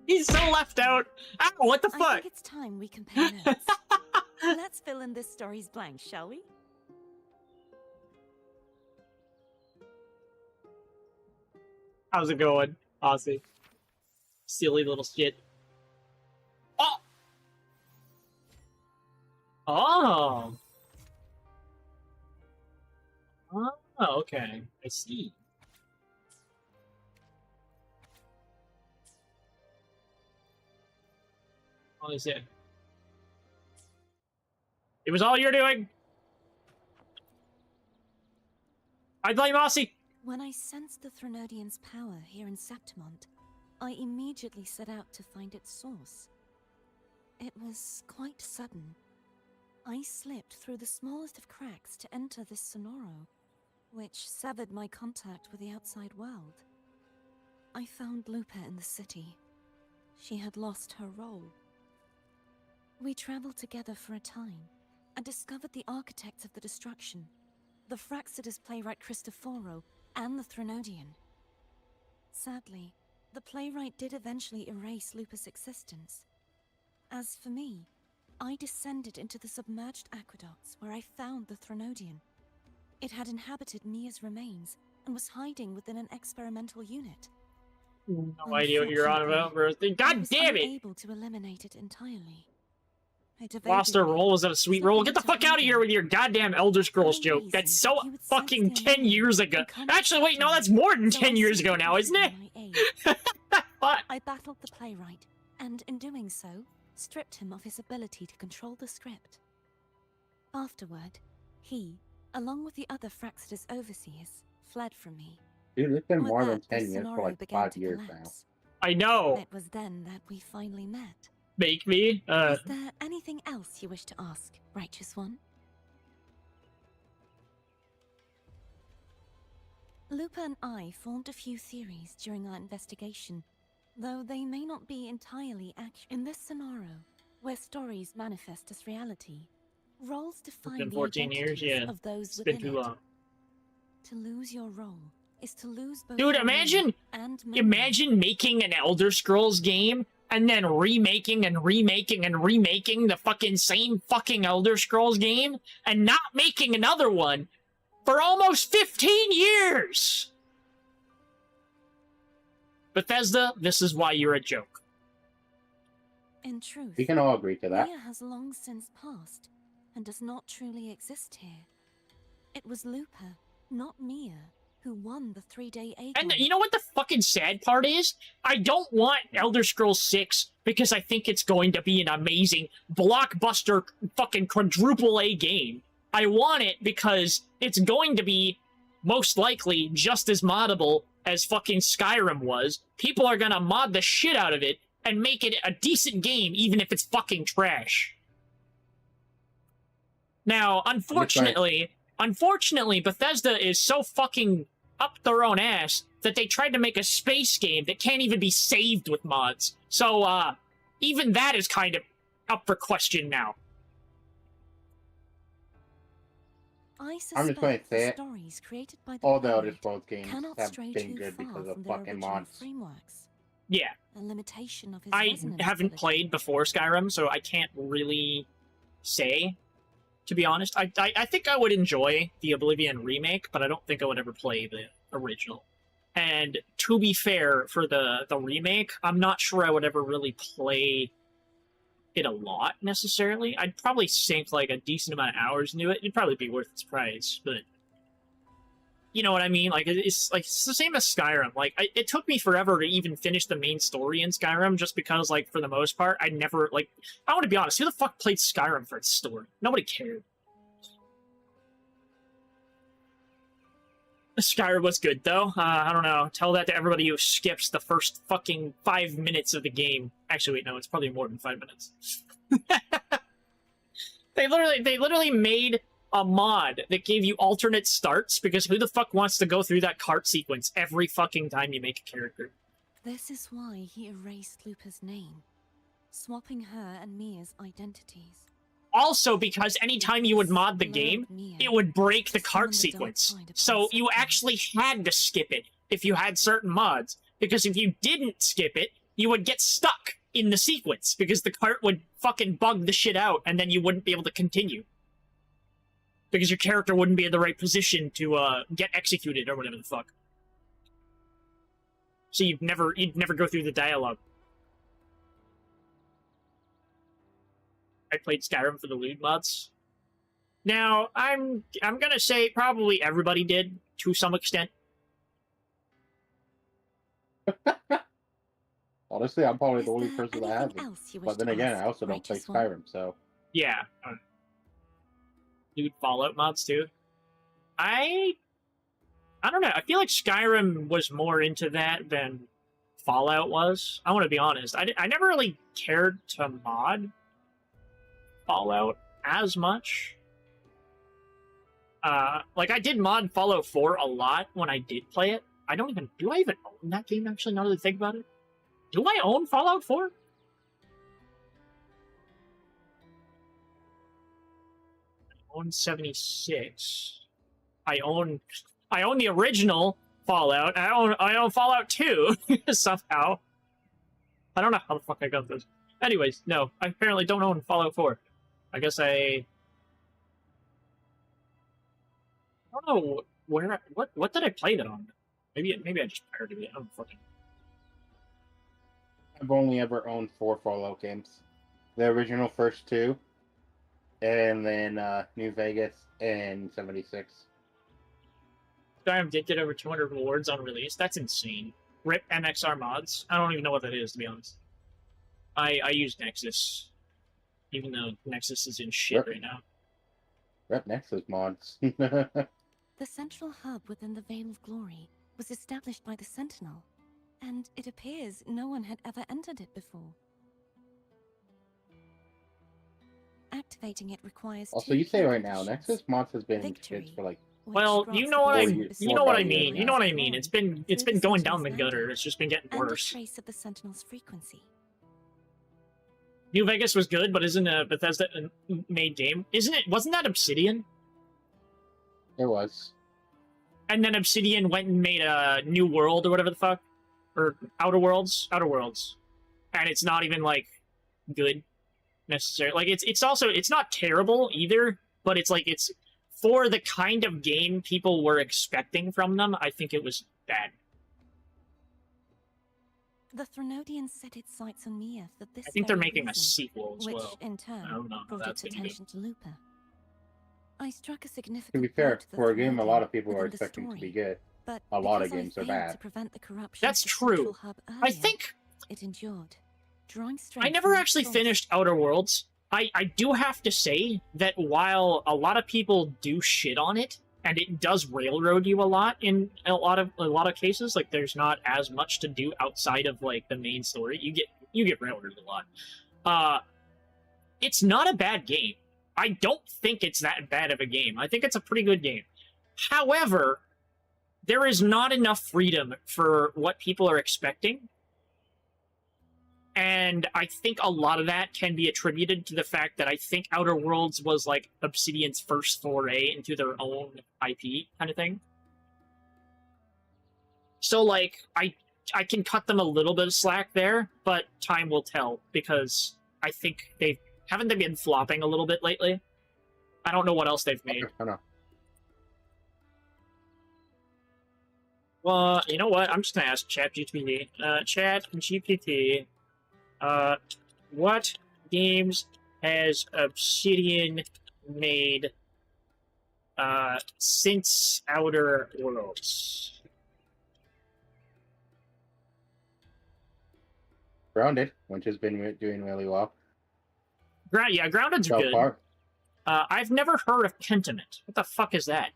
He's so left out! Ow, what the fuck? I think it's time we compare notes. Let's fill in this story's blanks, shall we? How's it going, Aussie? Silly little shit. Oh! Oh! Oh, okay. I see. What is it? It was all you're doing! I blame Aussie! When I sensed the Threnodian's power here in Septimont, I immediately set out to find its source. It was quite sudden. I slipped through the smallest of cracks to enter this Sonoro, which severed my contact with the outside world. I found Lupa in the city. She had lost her role. We traveled together for a time, and discovered the architects of the destruction, the Fraxidus playwright Cristoforo, and the Threnodian. Sadly, the playwright did eventually erase Lupa's existence. As for me, I descended into the submerged aqueducts where I found the Threnodian. It had inhabited Mia's remains and was hiding within an experimental unit. No idea what you're on about, bro. God damn it! Able to eliminate it entirely. Lost her role. Was that a sweet role? Get the fuck out of here with your goddamn Elder Scrolls joke. That's so fucking 10 years ago. Actually, wait, no, that's more than 10 years ago now, isn't it? What? I battled the playwright, and in doing so, stripped him of his ability to control the script. Afterward, he, along with the other Fraxidus overseers, fled from me. Dude, it's been With more that, than the 10 years, for Sonoro like began 5 to years collapse. I know. It was then that we finally met. Make me? Is there anything else you wish to ask, Righteous One? Lupa and I formed a few theories during our investigation, though they may not be entirely accurate. In this Sonoro, where stories manifest as reality, roles define been the 14 years, identities yeah. of those It's within been too it. long. To lose your role is to lose both Dude, your imagine, name and memory. imagine making an Elder Scrolls game and then remaking and remaking and remaking the fucking same fucking Elder Scrolls game and not making another one for almost 15 years! Bethesda, this is why you're a joke. In truth, We can all agree to that. Mia has long since passed and does not truly exist here. It was Lupa, not Mia, who won the 3-day Aegon. And you know what the fucking sad part is? I don't want Elder Scrolls 6 because I think it's going to be an amazing blockbuster fucking quadruple A game. I want it because it's going to be most likely just as moddable as fucking Skyrim was. People are gonna mod the shit out of it and make it a decent game even if it's fucking trash. Now, unfortunately, Bethesda is so fucking up their own ass that they tried to make a space game that can't even be saved with mods. So, even that is kind of up for question now. I'm just going to say it. Stories created by All the Elder playwright Scrolls games cannot have stray been too good far because of from their fucking original mods. frameworks. Yeah. A limitation of his I resonance haven't ability. played before Skyrim, so I can't really say, to be honest. I think I would enjoy the Oblivion remake, but I don't think I would ever play the original. And to be fair, for the remake, I'm not sure I would ever really play it a lot, necessarily. I'd probably sink, like, a decent amount of hours into it. It'd probably be worth its price, but... You know what I mean? Like, it's the same as Skyrim. Like, it took me forever to even finish the main story in Skyrim, just because, like, for the most part, I never, like... I want to be honest, who the fuck played Skyrim for its story? Nobody cared. Skyrim was good, though. I don't know. Tell that to everybody who skips the first fucking 5 minutes of the game. Actually, wait, no, it's probably more than 5 minutes. They literally made a mod that gave you alternate starts, because who the fuck wants to go through that cart sequence every fucking time you make a character? This is why he erased Lupa's name, swapping her and Mia's identities. Also, because anytime you would mod the game, it would break the cart sequence. So you actually had to skip it if you had certain mods. Because if you didn't skip it, you would get stuck in the sequence. Because the cart would fucking bug the shit out, and then you wouldn't be able to continue. Because your character wouldn't be in the right position to get executed, or whatever the fuck. So you'd never go through the dialogue. I played Skyrim for the lewd mods. Now, I'm gonna say probably everybody did, to some extent. Honestly, I'm probably the only person that hasn't. But then again, I also don't play Skyrim, so... Yeah. Lewd Fallout mods, too. I I don't know. I feel like Skyrim was more into that than Fallout was. I want to be honest. I never really cared to mod Fallout as much. Like, I did mod Fallout 4 a lot when I did play it. Do I even own that game, actually, now that I think about it? Do I own Fallout 4? I own 76. I own the original Fallout. I own Fallout 2 somehow. I don't know how the fuck I got this. Anyways, no, I apparently don't own Fallout 4. I guess I don't know what did I play that on? Maybe I just pirated it. I don't fucking. I've only ever owned 4 Fallout games. The original first 2, and then New Vegas and 76. Skyrim did get over 200 rewards on release. That's insane. RIP MXR mods. I don't even know what that is, to be honest. I use Nexus, even though Nexus is in shit right now. Rep Nexus mods. The central hub within the Veil of Glory was established by the Sentinel, and it appears no one had ever entered it before. Activating it requires. Also, you say right now, Nexus mods has been in shit for like. Well, you know what I mean. You know what I mean. It's been going down the gutter. It's just been getting worse. Trace of the Sentinel's frequency. New Vegas was good, but isn't a Bethesda made game? Isn't it? Wasn't that Obsidian? It was. And then Obsidian went and made a New World or whatever the fuck, or Outer Worlds, and it's not even like good necessarily. Like it's not terrible either, but it's like it's for the kind of game people were expecting from them. I think it was bad. The Threnodians set its sights on Mia for this. I think they're very making a reason, sequel as which, well. in turn, I don't know how brought that's its gonna attention to Lupa. I struck a significant. To be fair, blow to the for a game a lot of people are within the expecting to story, be good. but A lot of because I games are failed bad. to prevent the corruption That's of the true. Central Hub I earlier, think it endured, drawing strength I never from its actually source. finished Outer Worlds. I do have to say that while a lot of people do shit on it, and it does railroad you a lot in a lot of cases, like there's not as much to do outside of like the main story. You get railroaded a lot. It's not a bad game. I don't think it's that bad of a game. I think it's a pretty good game. However, there is not enough freedom for what people are expecting. And I think a lot of that can be attributed to the fact that I think Outer Worlds was like Obsidian's first foray into their own IP kind of thing. So like I can cut them a little bit of slack there, but time will tell because I think they been flopping a little bit lately. I don't know what else they've made. I know. Well, you know what? I'm just gonna ask ChatGPT. ChatGPT. What games has Obsidian made since Outer Worlds? Grounded, which has been doing really well. Grounded's So good. far. I've never heard of Pentiment. What the fuck is that?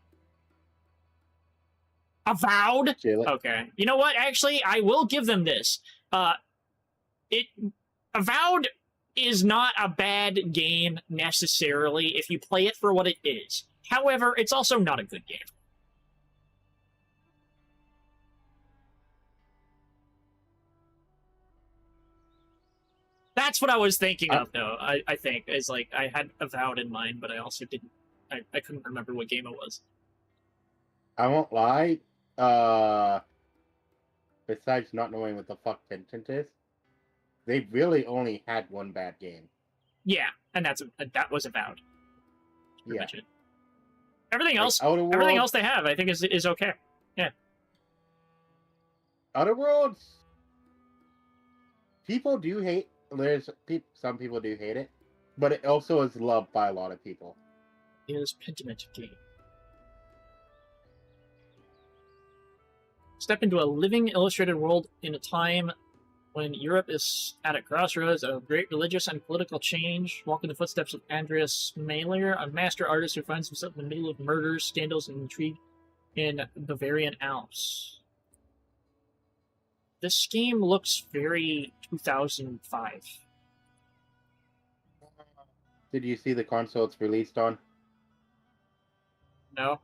Avowed? Okay. You know what? Actually, I will give them this. Avowed is not a bad game necessarily if you play it for what it is. However, it's also not a good game. That's what I was thinking of, though. I think is like I had Avowed in mind, but I also didn't. I couldn't remember what game it was. I won't lie. Besides not knowing what the fuck Pentiment is, they really only had one bad game. Yeah, and that was Avowed. Yeah. Much it. Everything else, Outer everything Worlds- else they have, I think is okay. Yeah. Outer Worlds. People do hate. Some people do hate it, but it also is loved by a lot of people. Is Pentiment game. Step into a living, illustrated world in a time when Europe is at a crossroads of great religious and political change. Walk in the footsteps of Andreas Mahler, a master artist who finds himself in the middle of murders, scandals, and intrigue. in Bavarian Alps. This game looks very 2005. Did you see the console it's released on? No?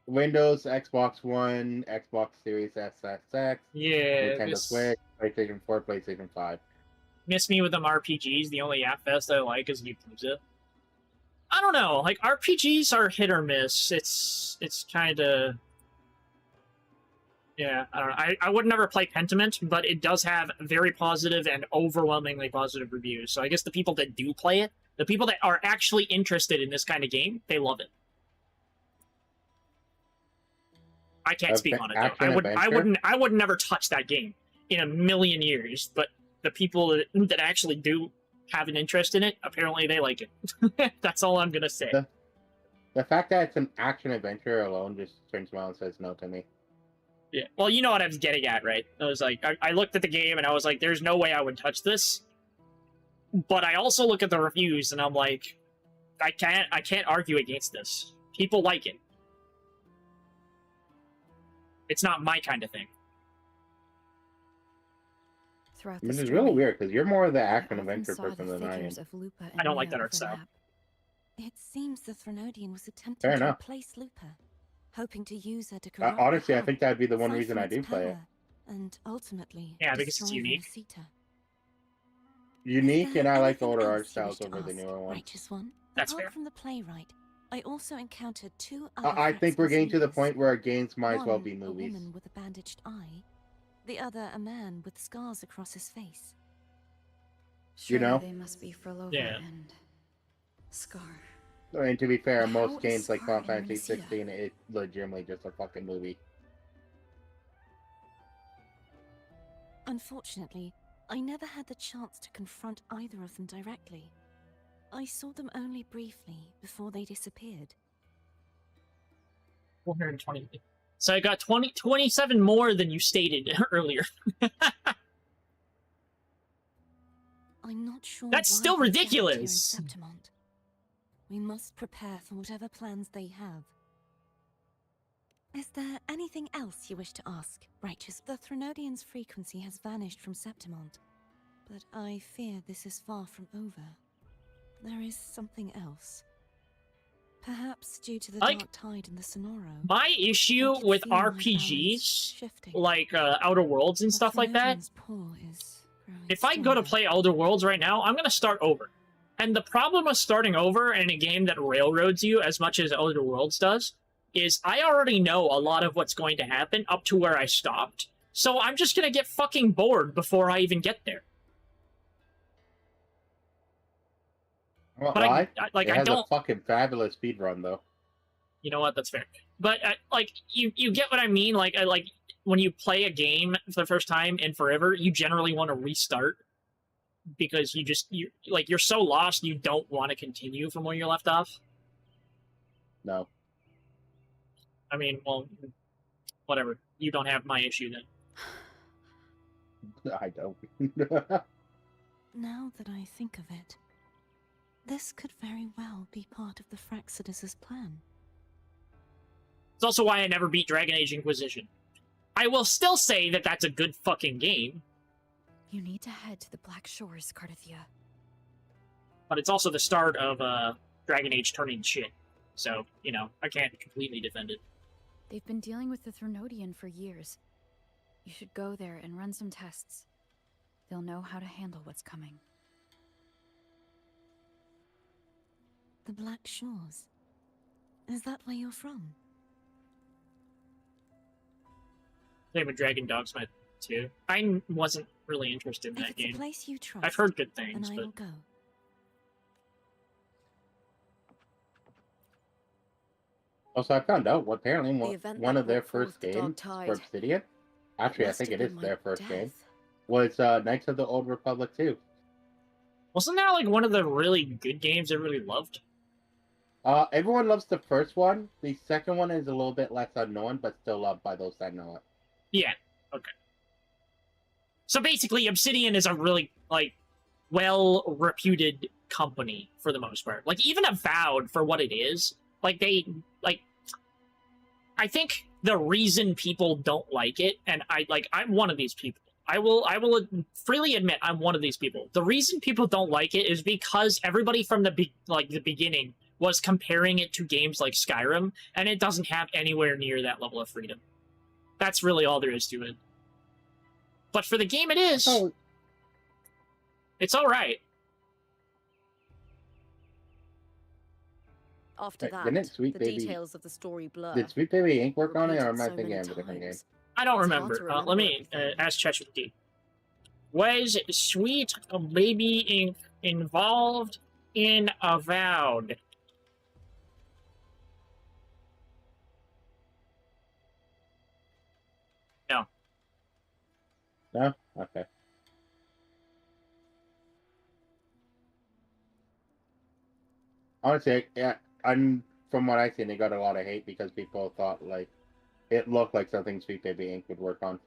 Windows, Xbox One, Xbox Series SXX, Yeah, Nintendo this... Switch, PlayStation 4, PlayStation 5. Miss me with them RPGs. The only Yapfest I like is Yakuza. I don't know. Like, RPGs are hit or miss. It's kind of... Yeah, I don't know. I would never play Pentiment, but it does have very positive and overwhelmingly positive reviews. So I guess the people that do play it, the people that are actually interested in this kind of game, they love it. I can't speak on it though. I would never touch that game in a million years, but the people that actually do have an interest in it, apparently they like it. That's all I'm gonna say. The fact that it's an action adventure alone just turns around and says no to me. Yeah. Well, you know what I was getting at, right? I was like, I looked at the game and I was like, there's no way I would touch this. But I also look at the reviews and I'm like, I can't argue against this. People like it. It's not my kind of thing. Throughout I mean, this it's really journey, weird because you're more of the I action often adventure saw person the than I am. figures of Lupa and I don't like Neo that art style. overlap. It seems the Threnodian was Fair attempting to enough. replace Lupa, hoping to use her to corrupt Honestly, I Hell, think that'd be the one siphon reason I its do play it. power, and ultimately Yeah, because it's destroy unique. Rosita. Unique, Is there and I like the anything older art else you styles wish to over the ask, newer ones. Righteous One? That's Apart fair. from the playwright, I also encountered two other I think we're Fraxidus getting to the leaders. point where games might as well One, be a movies. woman with a bandaged eye, the other a man with scars across his face. You know? Surely they must be Frolova Yeah. and Scar. I mean, to be fair, But most how is games like Scar Final and Fantasy Renisita? 16, it's legitimately just a fucking movie. Unfortunately, I never had the chance to confront either of them directly. I saw them only briefly before they disappeared. 420. So I got 27 more than you stated earlier. I'm not sure. That's why still they gathered here in ridiculous. Septimont. We must prepare for whatever plans they have. Is there anything else you wish to ask, Righteous? The Threnodian's frequency has vanished from Septimont, but I fear this is far from over. There is something else. Perhaps due to the Like, dark tide in the Sonoro. My issue I can with feel my RPGs, balance shifting. like Outer Worlds and The stuff like that, Threnodian's pull is growing if I go to stronger. play Elder Worlds right now, I'm going to start over. And the problem with starting over in a game that railroads you as much as Elder Worlds does is I already know a lot of what's going to happen up to where I stopped. So I'm just going to get fucking bored before I even get there. Well, But I it has a fucking fabulous speed run, though. You know what? That's fair. But like you get what I mean. Like when you play a game for the first time in forever, you generally want to restart because you're so lost you don't want to continue from where you left off. No. I mean, well, whatever. You don't have my issue then. I don't. Now that I think of it, this could very well be part of the Fraxidus' plan. It's also why I never beat Dragon Age Inquisition. I will still say that that's a good fucking game, You need to head to the Black Shores, Cardathia. but it's also the start of Dragon Age turning shit. So, you know, I can't completely defend it. They've been dealing with the Threnodian for years. You should go there and run some tests. They'll know how to handle what's coming. The Black Shores. Is that where you're from? Same with Dragon Dogma 2. I wasn't really interested in If that it's a game. place you trust, I've heard good then things, I but will go. Also, I found out apparently The event one that of their brought forth first the Dark games Tide for Obsidian, actually I must think have it is been my their first game, death. was Knights of the Old Republic 2. wasn't that like one of the really good games I really loved? Everyone loves the first one. The second one is a little bit less unknown, but still loved by those that know it. Yeah, okay. So basically, Obsidian is a really, like, well-reputed company for the most part. Like, even Avowed, for what it is, like I think the reason people don't like it, and I'm one of these people. I will freely admit I'm one of these people. The reason people don't like it is because everybody from the beginning was comparing it to games like Skyrim, and it doesn't have anywhere near that level of freedom. That's really all there is to it. But for the game, it is. Oh. It's all right. After Wait, that, didn't Sweet the Baby- details of the story blur. Did Sweet Baby Inc. work on it, or am I Repeated so thinking many of a different game? times. I don't It's hard remember. to remember Let me everything. ask ChatGPT. Was Sweet Baby Inc. involved in Avowed? No. No? Okay. Honestly, yeah, from what I've seen, they got a lot of hate because people thought, like, it looked like something Sweet Baby Inc. would work on.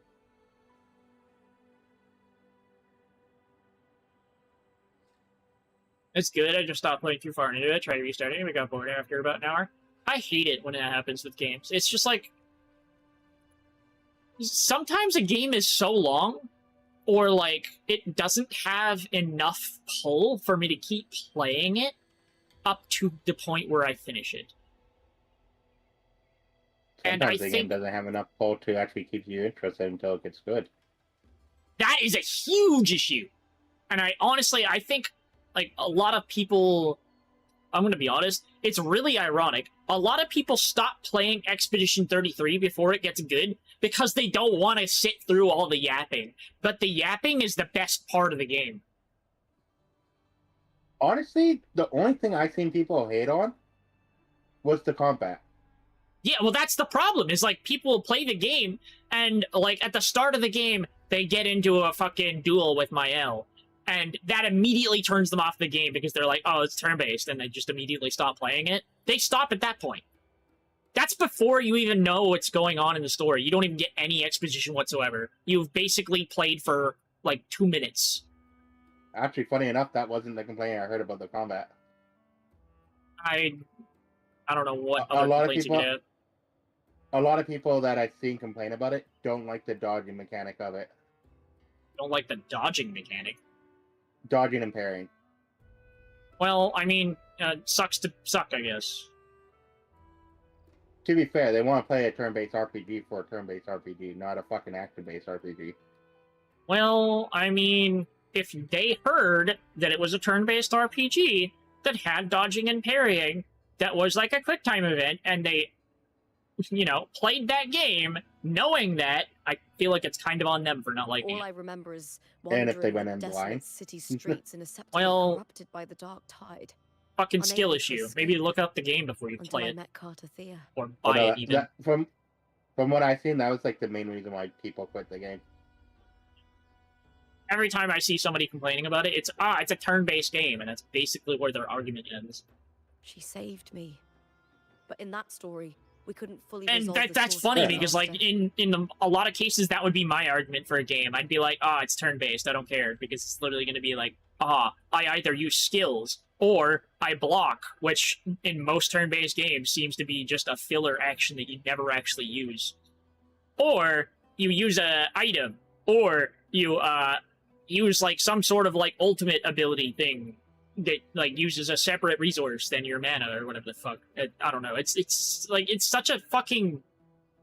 It's good. I just stopped playing too far into it. Tried restarting it. We got bored after about an hour. I hate it when that happens with games. It's just like... Sometimes a game is so long, or, like, it doesn't have enough pull for me to keep playing it up to the point where I finish it. And I Sometimes the game think doesn't have enough pull to actually keep you interested until it gets good. that is a huge issue. And I think, like, a lot of people... I'm going to be honest, it's really ironic. A lot of people stop playing Expedition 33 before it gets good because they don't want to sit through all the yapping. But the yapping is the best part of the game. Honestly, the only thing I've seen people hate on was the combat. Yeah, well, that's the problem, is, like, people play the game, and, like, at the start of the game, they get into a fucking duel with Mael. And that immediately turns them off the game because they're like, oh, it's turn-based, and they just immediately stop playing it. They stop at that point. That's before you even know what's going on in the story. You don't even get any exposition whatsoever. You've basically played for, like, 2 minutes. Actually, funny enough, that wasn't the complaint I heard about the combat. I don't know what A other lot of complaints you could people- have. A lot of people that I've seen complain about it don't like the dodging mechanic of it. Don't like the dodging mechanic. Dodging and parrying. Well, I mean, sucks to suck, I guess. To be fair, they want to play a turn-based RPG for a turn-based RPG, not a fucking action-based RPG. Well, I mean, if they heard that it was a turn-based RPG that had dodging and parrying, that was like a QuickTime event, and they, you know, played that game knowing that, I feel like it's kind of on them for not liking All it. I remember is And if they wandering went the in desolate blind. city streets in a September Well- corrupted by the dark tide. Fucking skill unable to issue. escape Maybe look up the game before you Until play I it, met Carter Thea. or But, buy it even. from what I've seen, that was like the main reason why people quit the game. Every time I see somebody complaining about it, it's a turn-based game, and that's basically where their argument ends. She saved me. But in that story, we couldn't fully And resolve the that's source funny of the because, like, disaster. in a lot of cases, that would be my argument for a game. I'd be like, it's turn-based, I don't care, because it's literally going to be like, I either use skills, or I block, which in most turn-based games seems to be just a filler action that you never actually use. Or you use a item, or you use like some sort of like ultimate ability thing that like uses a separate resource than your mana or whatever the fuck. I don't know. It's like it's such a fucking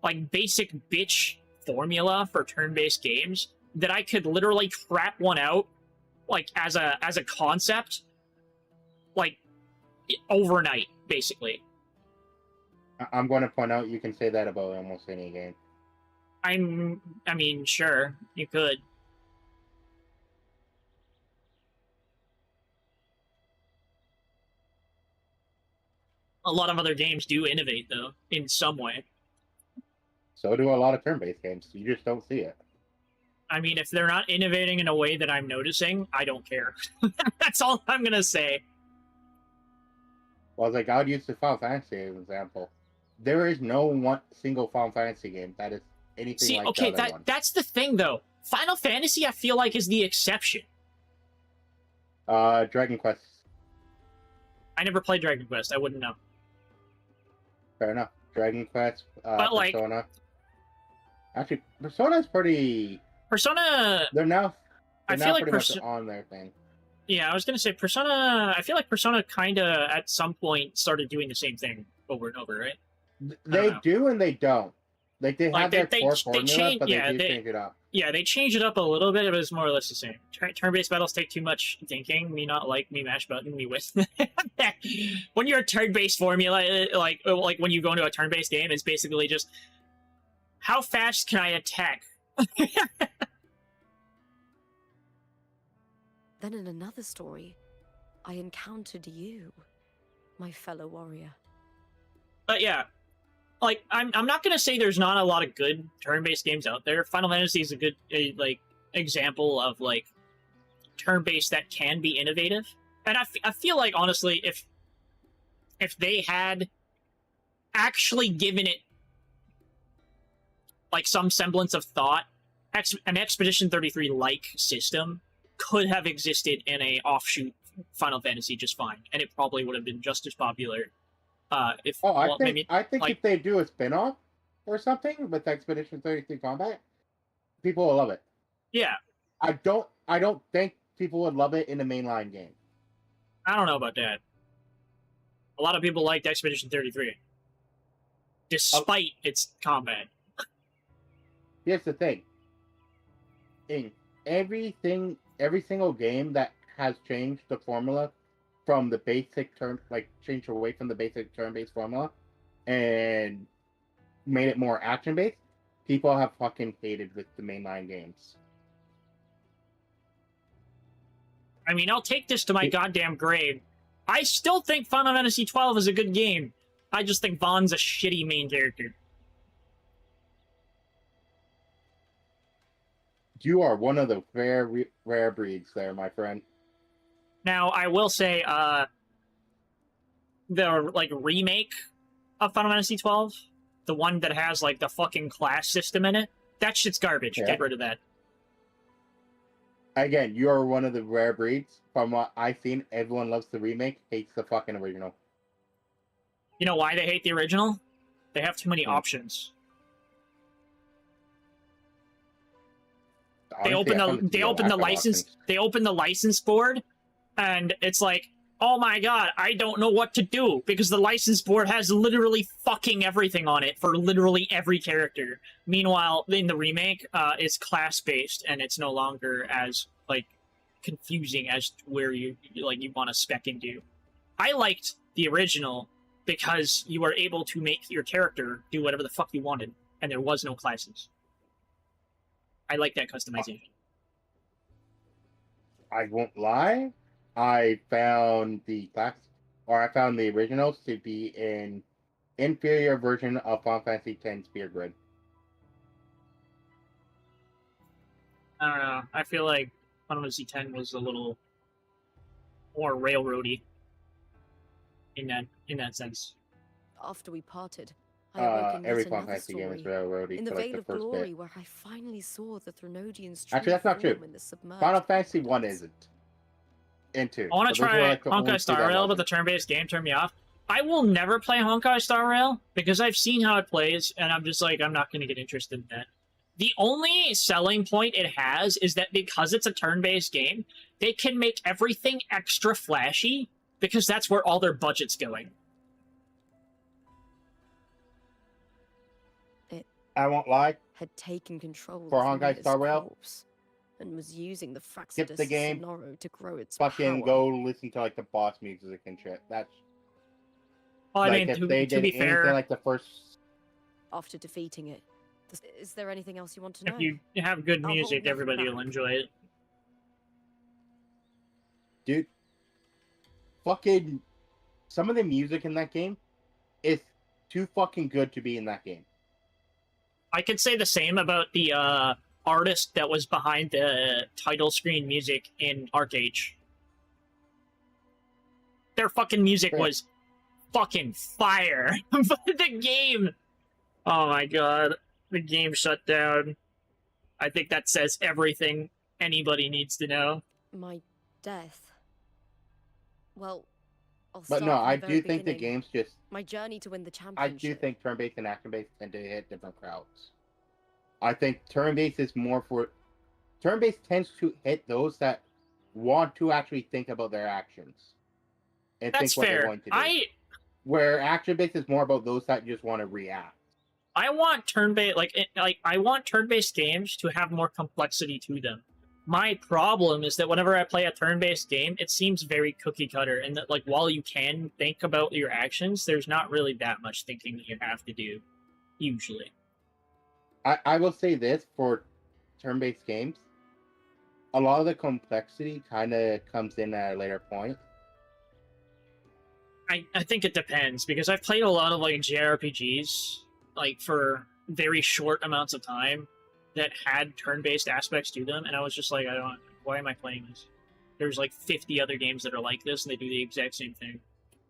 like basic bitch formula for turn-based games that I could literally crap one out like as a concept like overnight basically. I'm going to point out you can say that about almost any game. I mean, sure, you could. A lot of other games do innovate, though, in some way. So do a lot of turn-based games. You just don't see it. I mean, if they're not innovating in a way that I'm noticing, I don't care. That's all I'm gonna say. Well, like, I would use the Final Fantasy as an example. There is no one single Final Fantasy game that is anything See, like okay, the other one. that's the thing, though. Final Fantasy, I feel like, is the exception. Dragon Quest. I never played Dragon Quest. I wouldn't know. Fair enough. Dragon Quest, But, like- Persona. Actually, Persona's pretty. Persona. They're now. I They're feel now like pretty much on their thing. Yeah, I was gonna say Persona. I feel like Persona kind of at some point started doing the same thing over and over, right? They know. do and they don't. Like they Like, have they- their they- core they formula, change- but yeah, they do they- change it up. Yeah, they changed it up a little bit, but it's more or less the same. Turn-based battles take too much thinking. Me not like, me mash button, me with. When you're a turn-based formula, like when you go into a turn-based game, it's basically just how fast can I attack? Then in another story, I encountered you, my fellow warrior. But yeah, like I'm not gonna say there's not a lot of good turn-based games out there. Final Fantasy is a good example of like turn-based that can be innovative, and I feel like honestly, if they had actually given it like some semblance of thought, an Expedition 33 like system could have existed in a offshoot Final Fantasy just fine, and it probably would have been just as popular. I think like, if they do a spin-off or something with Expedition 33 Combat, people will love it. Yeah. I don't think people would love it in a mainline game. I don't know about that. A lot of people liked Expedition 33, despite its combat. Here's the thing. In every single game that has changed the formula from the basic changed away from the basic turn-based formula and made it more action-based, people have fucking hated with the mainline games. I mean, I'll take this to my goddamn grave. I still think Final Fantasy XII is a good game. I just think Vaughn's a shitty main character. You are one of the rare breeds there, my friend. Now, I will say, the, remake of Final Fantasy XII, the one that has, the fucking class system in it, that shit's garbage. Yeah. Get rid of that. Again, you are one of the rare breeds. From what I've seen, everyone loves the remake, hates the fucking original. You know why they hate the original? They have too many options. Honestly, They open the license board, and it's like, oh my god, I don't know what to do, because the license board has literally fucking everything on it for literally every character. Meanwhile, in the remake, it's class-based, and it's no longer as, confusing as to where you want to spec into. I liked the original because you were able to make your character do whatever the fuck you wanted, and there was no classes. I like that customization. I won't lie. I found the originals to be an inferior version of Final Fantasy X Spear Grid. I don't know. I feel like Final Fantasy X was a little more railroady in that sense. After we parted, I awoke in every yet Final another Fantasy game is story, railroady in the for Veil the of first Glory, bit. where I finally saw the Threnodians' Actually, that's not true. form in the submerged Final Fantasy waters. 1 isn't. Into. I want to try Honkai Star Rail, but the turn-based game turned me off. I will never play Honkai Star Rail because I've seen how it plays, and I'm just like, I'm not going to get interested in that. The only selling point it has is that because it's a turn-based game, they can make everything extra flashy because that's where all their budget's going. I won't lie. Had taken control For of Honkai Mia's Star Rail, corpse and was using the skip Fraxidus the game. Sonoro to grow its Fucking power. go listen to the boss music and shit. That's. Well, I mean, if to they be did fair, anything like the first. After defeating it, is there anything else you want to know? if you have good I'll music, hold nothing everybody back. will enjoy it. Dude, fucking, some of the music in that game is too fucking good to be in that game. I could say the same about the artist that was behind the title screen music in ArcH. Their fucking music was fucking fire. But the game... Oh my god. The game shut down. I think that says everything anybody needs to know. My death. Well, I'll But start no, from I the very do think the beginning. games just. My journey to win the I championship. do think turn-based and action-based tend to hit different crowds. I think turn-based is more for. Turn-based tends to hit those that want to actually think about their actions and That's think what they're fair. going to do. Where action-based is more about those that just want to react. I want turn-based, I want turn-based games to have more complexity to them. My problem is that whenever I play a turn-based game, it seems very cookie-cutter, and that, like, while you can think about your actions, there's not really that much thinking that you have to do, usually. I will say this for turn-based games, a lot of the complexity kind of comes in at a later point. I think it depends, because I've played a lot of, like, JRPGs, like, for very short amounts of time, that had turn-based aspects to them, and I was just like, why am I playing this? There's like 50 other games that are like this, and they do the exact same thing.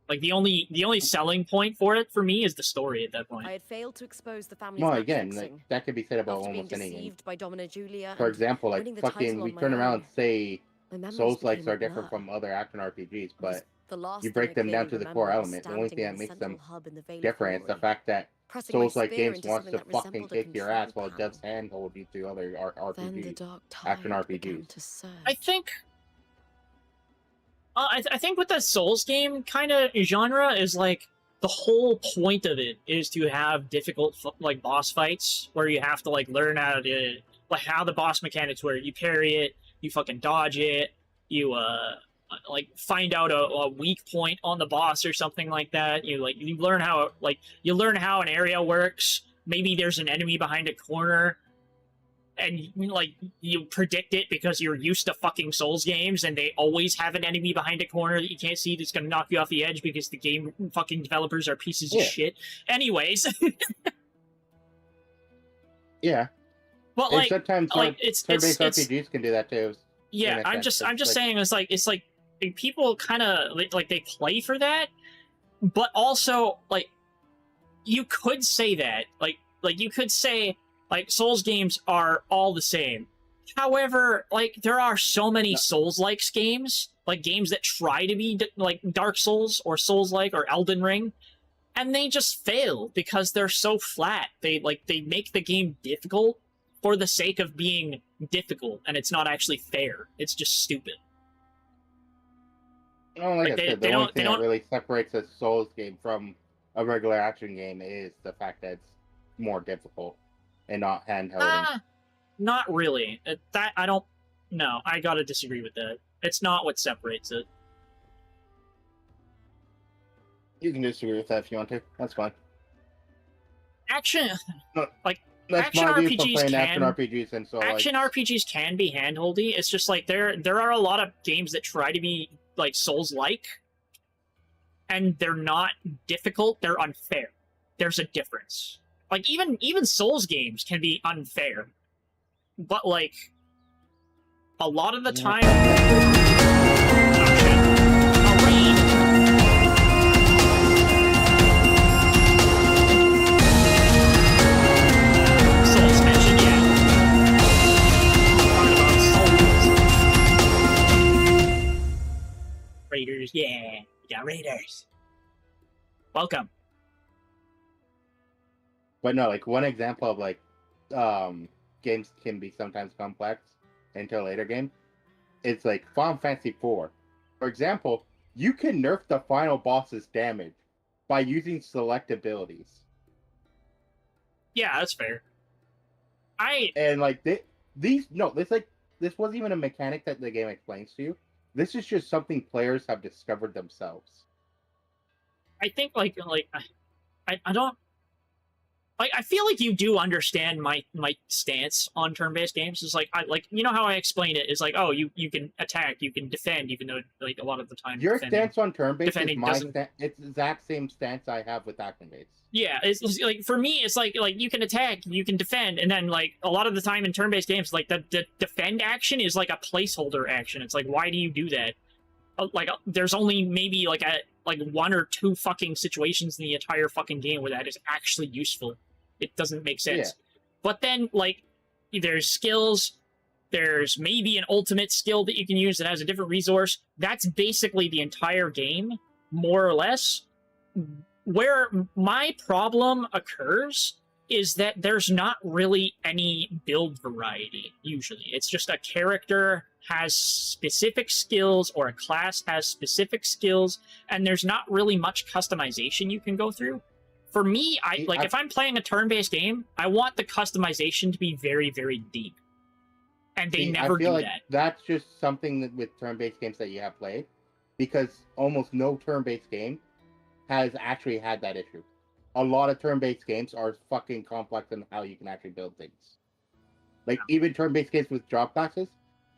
Like, the only selling point for it, for me, is the story at that point. I had failed to expose the family's Well, match again, fixing. like, that could be said about After being almost any game. deceived by Domina Julia For and example, like, winning the fucking, title we on my turn around own, and say my memories Souls-likes became are a different blur. from other action RPGs, but The last you thing break I them down clearly to the remember core was element. The only standing thing in that the makes them central hub in the Veil of different is the Glory, fact that pressing my Souls-like spear games into wants something to that fucking resembled a kick your control ass while it panel. does handhold you through other Then the RPGs, dark action tide began RPGs. to surge. I think... I think with the Souls game kind of genre is, like, the whole point of it is to have difficult, like, boss fights, where you have to, like, learn how to, like, how the boss mechanics work. You parry it, you fucking dodge it, you, like, find out a weak point on the boss or something like that. You learn how, an area works. Maybe there's an enemy behind a corner, and, like, you predict it because you're used to fucking Souls games, and they always have an enemy behind a corner that you can't see that's gonna knock you off the edge because the game fucking developers are pieces of shit. Anyways. Yeah. But, And like, sometimes turn-based RPGs can do that too. yeah, in a I'm sense. just saying, it's like people kind of, like, they play for that, but also, like, you could say that, like, you could say, like, Souls games are all the same. However, like, there are so many Souls-like games, like, games that try to be, like, Dark Souls, or Souls-like, or Elden Ring, and they just fail, because they're so flat. They make the game difficult for the sake of being difficult, and it's not actually fair. It's just stupid. Well, like I said, the only thing that really separates a Souls game from a regular action game is the fact that it's more difficult and not handheld. Not really. No, I gotta disagree with that. It's not what separates it. You can disagree with that if you want to. That's fine. Action, like, That's action my view from RPGs playing can action RPGs, and so action RPGs can be handholdy. It's just like there are a lot of games that try to be, like, Souls-like, and they're not difficult. They're unfair. There's a difference. Like, even Souls games can be unfair, but, like, a lot of the time. Oh shit! A raid. Souls mentioned, yeah. Talking about Souls. Raiders, yeah. We got Raiders. Welcome. But no, like, one example of, like, games can be sometimes complex into a later game, it's like Final Fantasy IV. For example, you can nerf the final boss's damage by using select abilities. Yeah, that's fair. And like this wasn't even a mechanic that the game explains to you. This is just something players have discovered themselves. I think I don't. Like, I feel like you do understand my stance on turn-based games. It's like, you know how I explain it is like, oh, you can attack, you can defend, even though, like, a lot of the time Your stance on turn-based is my doesn't... It's the exact same stance I have with action-based. Yeah, it's like, for me, it's like you can attack, you can defend, and then, like, a lot of the time in turn-based games, like, the defend action is like a placeholder action. It's like, why do you do that? Like, there's only maybe like one or two fucking situations in the entire fucking game where that is actually useful. It doesn't make sense. Yeah. But then, like, there's skills, there's maybe an ultimate skill that you can use that has a different resource. That's basically the entire game. more or less. Where my problem occurs is that there's not really any build variety, usually. It's just a character has specific skills or a class has specific skills, and there's not really much customization you can go through. For me, if I'm playing a turn-based game, I want the customization to be very, very deep. And they never do that. That's just something that with turn-based games that you have played, because almost no turn-based game has actually had that issue. A lot of turn-based games are fucking complex in how you can actually build things. Like, even turn-based games with job classes,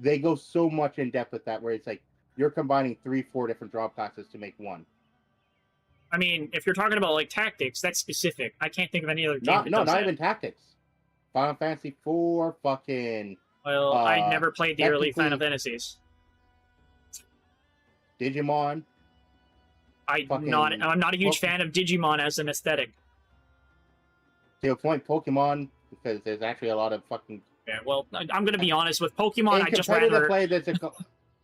they go so much in depth with that, where it's like, you're combining 3-4 different job classes to make one. I mean, if you're talking about, like, tactics, that's specific. I can't think of any other game not even tactics. Final Fantasy 4, fucking... Well, I never played the early Final Fantasies. Digimon. I'm not a huge fan of Digimon as an aesthetic. To a point, Pokemon, because there's actually a lot of fucking... Yeah, well, I'm going to be honest, with Pokemon, I just rather... Play,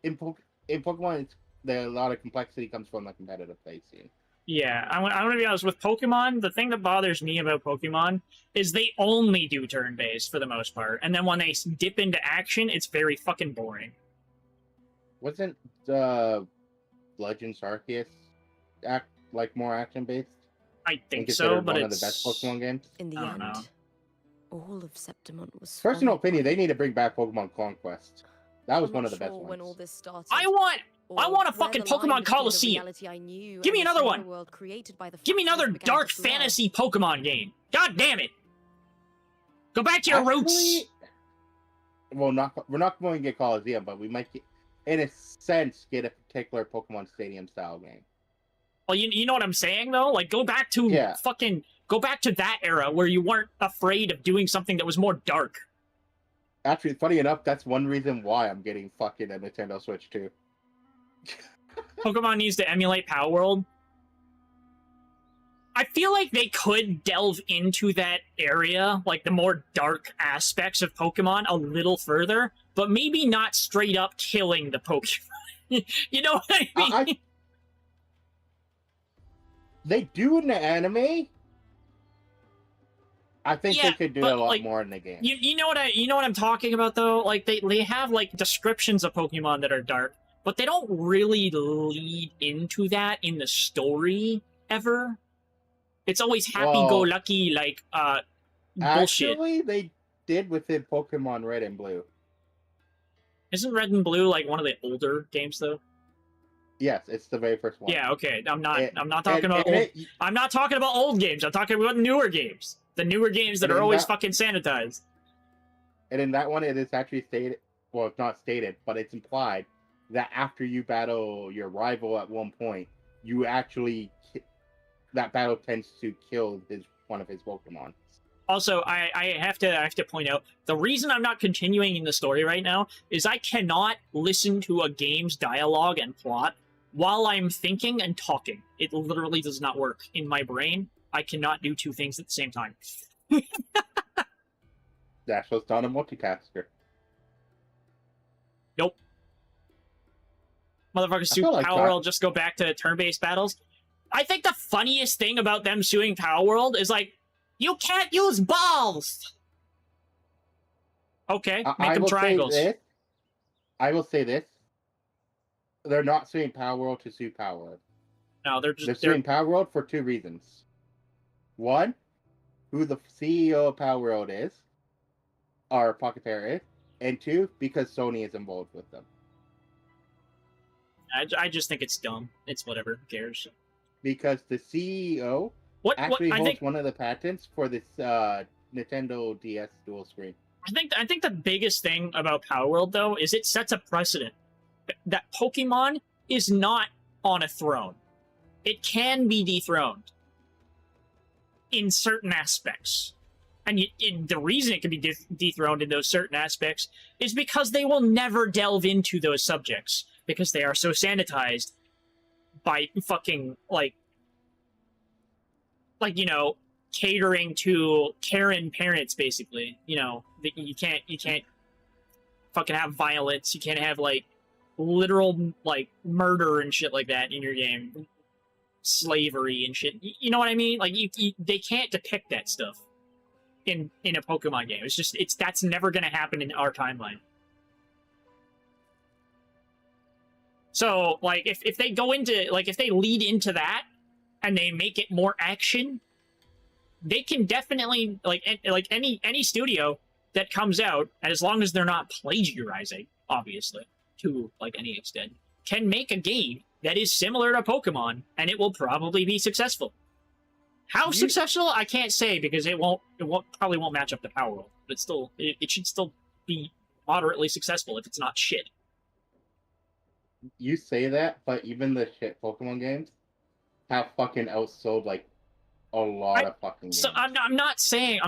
in Pokemon, a lot of complexity comes from the competitive play scene. Yeah, I'm going to be honest, with Pokemon, the thing that bothers me about Pokemon is they only do turn-based for the most part, and then when they dip into action, it's very fucking boring. Wasn't Legends Arceus more action-based? I think so, but it's one of the best Pokemon games. In the end, all of Septimont was... Personal opinion, they need to bring back Pokemon Conquest. That was one of the best ones. When all this started, I want a fucking Pokemon Coliseum. Give me another one. Give me another dark fantasy Pokemon game. God damn it. Go back to your roots. Well, we're not going to get Coliseum, but we might, in a sense, get a particular Pokemon Stadium style game. Well, you know what I'm saying, though? Like, go back to that era where you weren't afraid of doing something that was more dark. Actually, funny enough, that's one reason why I'm getting fucking a Nintendo Switch, too. Pokemon needs to emulate Power World. I feel like they could delve into that area, like the more dark aspects of Pokemon, a little further, but maybe not straight up killing the Pokemon. You know what I mean? They do in the anime. I think they could do a lot more in the game. You know what I'm talking about, though? Like they have like descriptions of Pokemon that are dark, but they don't really lead into that in the story ever. It's always happy-go-lucky, like, bullshit. Actually, they did within Pokemon Red and Blue. Isn't Red and Blue, like, one of the older games, though? Yes, it's the very first one. Yeah, okay. I'm not talking about old games. I'm talking about newer games. The newer games that are always fucking sanitized. And in that one, it is actually stated, well, it's not stated, but it's implied that after you battle your rival at one point, you actually... that battle tends to kill one of his Pokemon. Also, I have to point out, the reason I'm not continuing in the story right now is I cannot listen to a game's dialogue and plot while I'm thinking and talking. It literally does not work. In my brain, I cannot do two things at the same time. Dashlow's not a multitasker. Nope. Motherfuckers sue Power World, just go back to turn-based battles. I think the funniest thing about them suing Power World is, like, you can't use balls! Okay, make them triangles. I will say this. They're not suing Power World to sue Power World. No, they're suing Power World for two reasons. One, who the CEO of Power World is, or Pocket Pair is, and two, because Sony is involved with them. I just think it's dumb. It's whatever. Who cares? Because the CEO holds one of the patents for this Nintendo DS dual screen. I think the biggest thing about Power World, though, is it sets a precedent. That Pokemon is not on a throne. It can be dethroned in certain aspects. And the reason it can be dethroned in those certain aspects is because they will never delve into those subjects, because they are so sanitized by fucking, like, you know, catering to Karen parents, basically. You know, you can't fucking have violence. You can't have, like, literal, like, murder and shit like that in your game. slavery and shit. You know what I mean? Like they can't depict that stuff in a Pokemon game. That's never gonna happen in our timeline. So like if they go into if they lead into that and they make it more action, they can definitely any studio that comes out, and as long as they're not plagiarizing, obviously, to any extent, can make a game that is similar to Pokemon, and it will probably be successful. How successful, I can't say, because it probably won't match up to Power World, but it should still be moderately successful if it's not shit. You say that, but even the shit Pokemon games have fucking outsold a lot of fucking games. So I'm not saying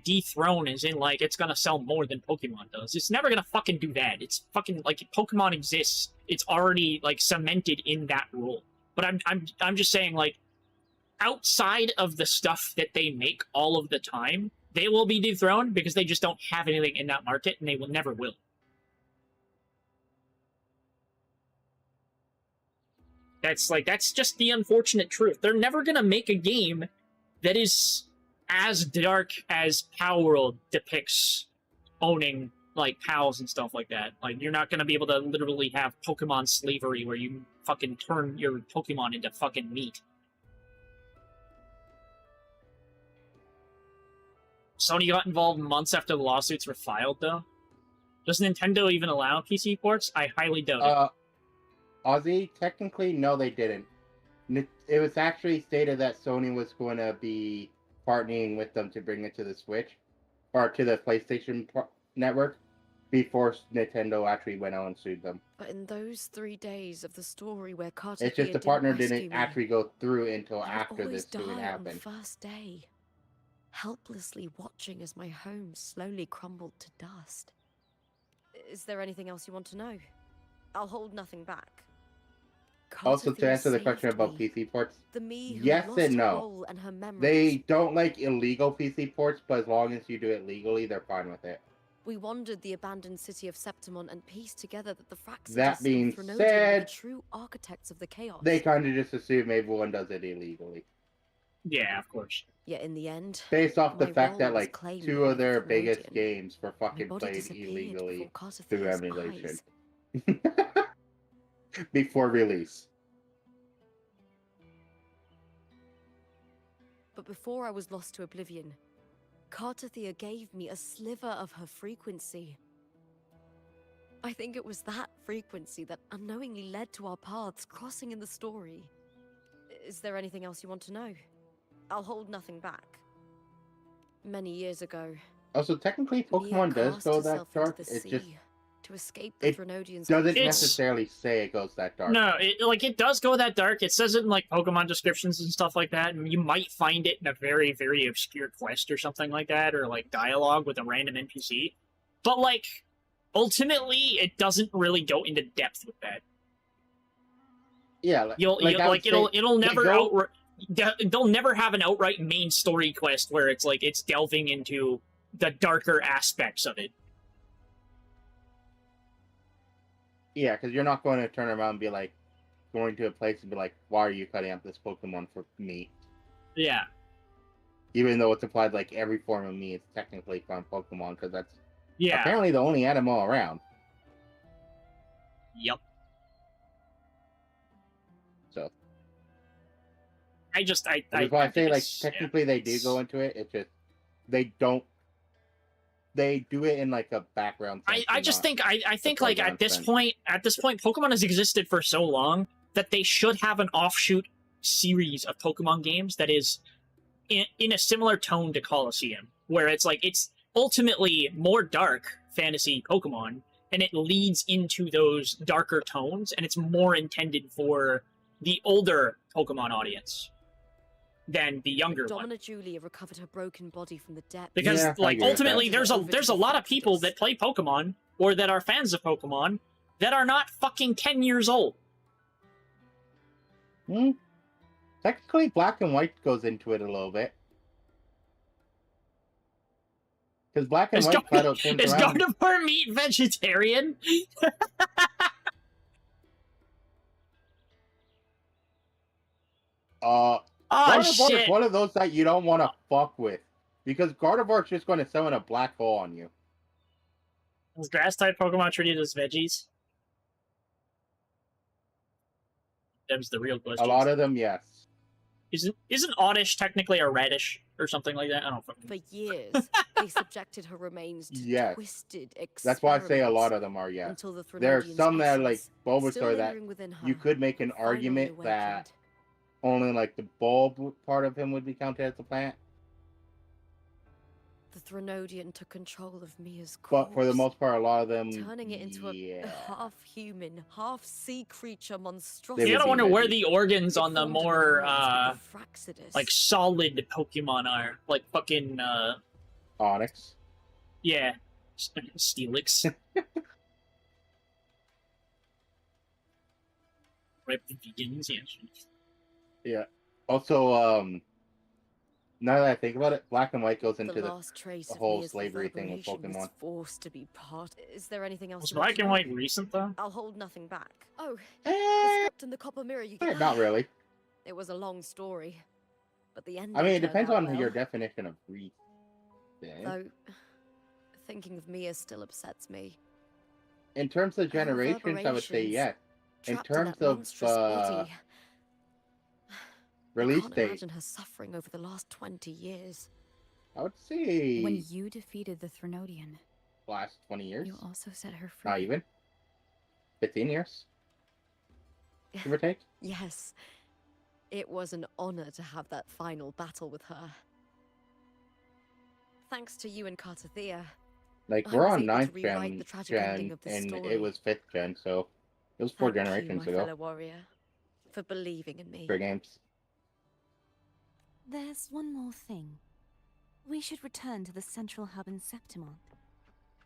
dethrone is in it's gonna sell more than Pokemon does. It's never gonna fucking do that. It's fucking Pokemon exists. It's already cemented in that role. But I'm just saying outside of the stuff that they make all of the time, they will be dethroned because they just don't have anything in that market, and they will never will. That's just the unfortunate truth. They're never gonna make a game that is as dark as Power World depicts owning pals and stuff like that. You're not gonna be able to literally have Pokemon slavery where you fucking turn your Pokemon into fucking meat. Sony got involved months after the lawsuits were filed, though. Does Nintendo even allow PC ports? I highly doubt it. Aussie, technically, no, they didn't. It was actually stated that Sony was going to be partnering with them to bring it to the Switch, or to the PlayStation network, before Nintendo actually went out and sued them. But in those 3 days of the story where Carter It's just the partner didn't actually go through until after this suing happened. On the first day, helplessly watching as my home slowly crumbled to dust. Is there anything else you want to know? I'll hold nothing back. Also, to answer the question about PC ports, yes and no. They don't like illegal PC ports, but as long as you do it legally, they're fine with it. We wandered the abandoned city of Septimont and pieced together that the Fraxidus That being and Threnodian said, were the true architects of the chaos. They kind of just assume everyone does it illegally. Yeah, of course. Yet in the end, based off the my fact that role was claimed 2 of by their Threnodian. biggest games were My fucking body played disappeared illegally before Carter through Thea's emulation. eyes. Before release. But before I was lost to oblivion, Cartathea gave me a sliver of her frequency. I think it was that frequency that unknowingly led to our paths crossing in the story. Is there anything else you want to know? I'll hold nothing back. Many years ago, Also, technically, Pokemon does go that dark. It's just to escape the it Threnodians. doesn't necessarily say it goes that dark. No, it does go that dark. It says it in Pokemon descriptions and stuff like that, and you might find it in a very, very obscure quest or something like that, or dialogue with a random NPC. But ultimately, it doesn't really go into depth with that. Yeah, it'll never they'll never have an outright main story quest where it's it's delving into the darker aspects of it. Yeah, because you're not going to turn around and be going to a place and be why are you cutting up this Pokemon for meat? Yeah. Even though it's applied every form of meat, it's technically from Pokemon, because that's apparently the only animal around. Yep. So. That's why I say technically they do go into it. It's just they don't. They do it in a background. I think at this point, Pokemon has existed for so long that they should have an offshoot series of Pokemon games that is in a similar tone to Colosseum, where it's it's ultimately more dark fantasy Pokemon, and it leads into those darker tones, and it's more intended for the older Pokemon audience than the younger one. Domina Julia recovered her broken body from the depths. Because ultimately there's a lot of people that play Pokemon or that are fans of Pokemon that are not fucking 10 years old. Technically Black and White goes into it a little bit. Because Black and White flat out turns around. Is Gardevoir meat vegetarian? Oh Gardevoir shit! is one of those that you don't want to fuck with. Because Gardevoir is just going to summon a black hole on you. Is grass-type Pokemon treated as veggies? That's the real question. A lot of them, yes. Isn't Oddish technically a radish or something like that? I don't fucking. For years, they subjected her remains to Yes. twisted experiments. That's why I say a lot of them are, yes. Until the There are Threnodian's some that are like essence, Bulbasaur still that lingering within her, you could make an finally argument that awakened. only like the bulb part of him would be counted as a plant. The Threnodian took control of Mia's But for the corpse, most part, a lot of them, turning it into a yeah. half-human, half-sea creature They monstrosity. You gotta would be wonder where veggies. the organs It on the formed an more alliance with the Fraxidus. like solid Pokemon are, like fucking Onyx. yeah, Steelix. Reptilians, yeah. Yeah. Also, now that I think about it, Black and White goes into the the last trace of whole Mia's slavery thing with reverberation was Pokemon. forced to be part. Is there anything else? Was you Black want to and know? White recent though? I'll hold nothing back. Oh, Eh, the script and the copper mirror you get. not really. It was a long story, but the ending. I mean, it turned depends out on well. your definition of recent. Though, thinking of Mia still upsets me. In terms of Her generations, I would say reverberations, yes. In trapped in terms that of monstrous body. release I can't date, imagine her suffering over the last 20 years. I would say When you defeated the Threnodian, last 20 years. you also set her free. Not even. 15 years. Give or take. Yes, it was an honor to have that final battle with her. Thanks to you and Cartathea. Like, I we're was on able to 9th rewrite the tragic ending gen, of this and story. it was 5th gen, so it was 4 Thank generations you, my ago. fellow warrior, for believing in me. For games. There's one more thing. We should return to the central hub in Septimont.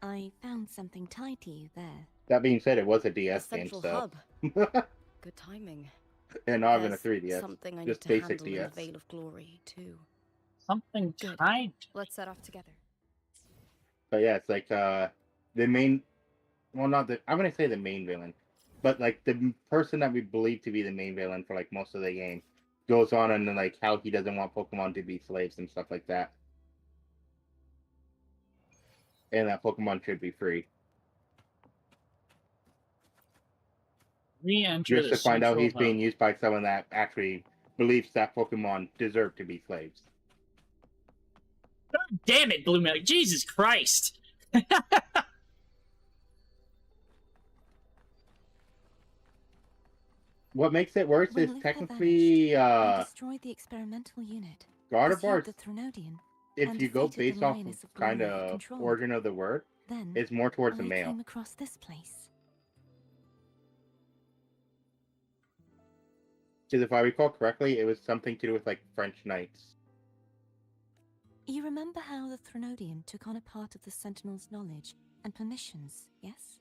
I found something tied to you there. That being said, it was a The DS game, central so. hub. Good timing. And not even a There's 3DS. something I Just need to basic handle in DS. the Veil of Glory too. Something Good. tied. Let's set off together. But yeah, it's like the main, well, not the, I'm gonna say the main villain, but like the person that we believe to be the main villain for like most of the game goes on and like how he doesn't want Pokemon to be slaves and stuff like that, and that Pokemon should be free. Re-enter Just the to find out central he's being hub. used by someone that actually believes that Pokemon deserve to be slaves. God damn it, Blue Milk! Jesus Christ! What makes it worse When is Luca technically I destroyed the experimental unit. Gardevoir, pursued the Threnodian, if and you go defeated based the off Lioness of of kind Glory it of controlled. origin of the word, Then it's more towards the I male. came across this place. Because if I recall correctly, it was something to do with like French knights. You remember how the Threnodian took on a part of the Sentinel's knowledge and permissions, yes?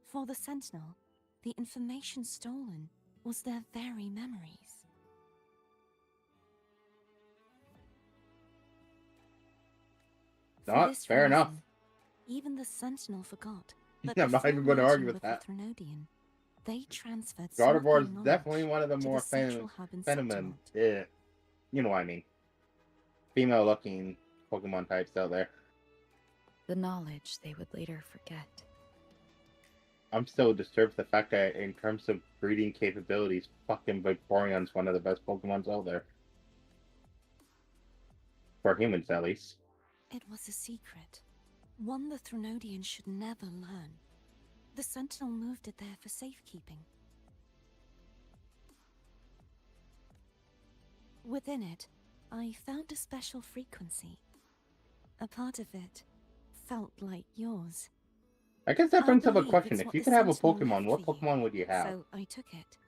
For the Sentinel, the information stolen was their very memories. For Not this fair enough. reason, even the Sentinel forgot that I'm not before even going to argue merging with that. the Threnodian, they transferred some of Gardevoir their is knowledge definitely one of the to more central hub in feminine, Septimont. you know what I mean, female-looking Pokemon types out there. The knowledge they would later forget. I'm still disturbed with the fact that in terms of breeding capabilities, fucking Vaporeon's one of the best Pokemons out there. For humans, at least. It was a secret, one the Threnodian should never learn. The Sentinel moved it there for safekeeping. Within it, I found a special frequency. A part of it felt like yours. I guess that brings up a believe question. it's If what you the could have a Sentinel Pokemon, left what for you. Pokemon would you have? So I took it.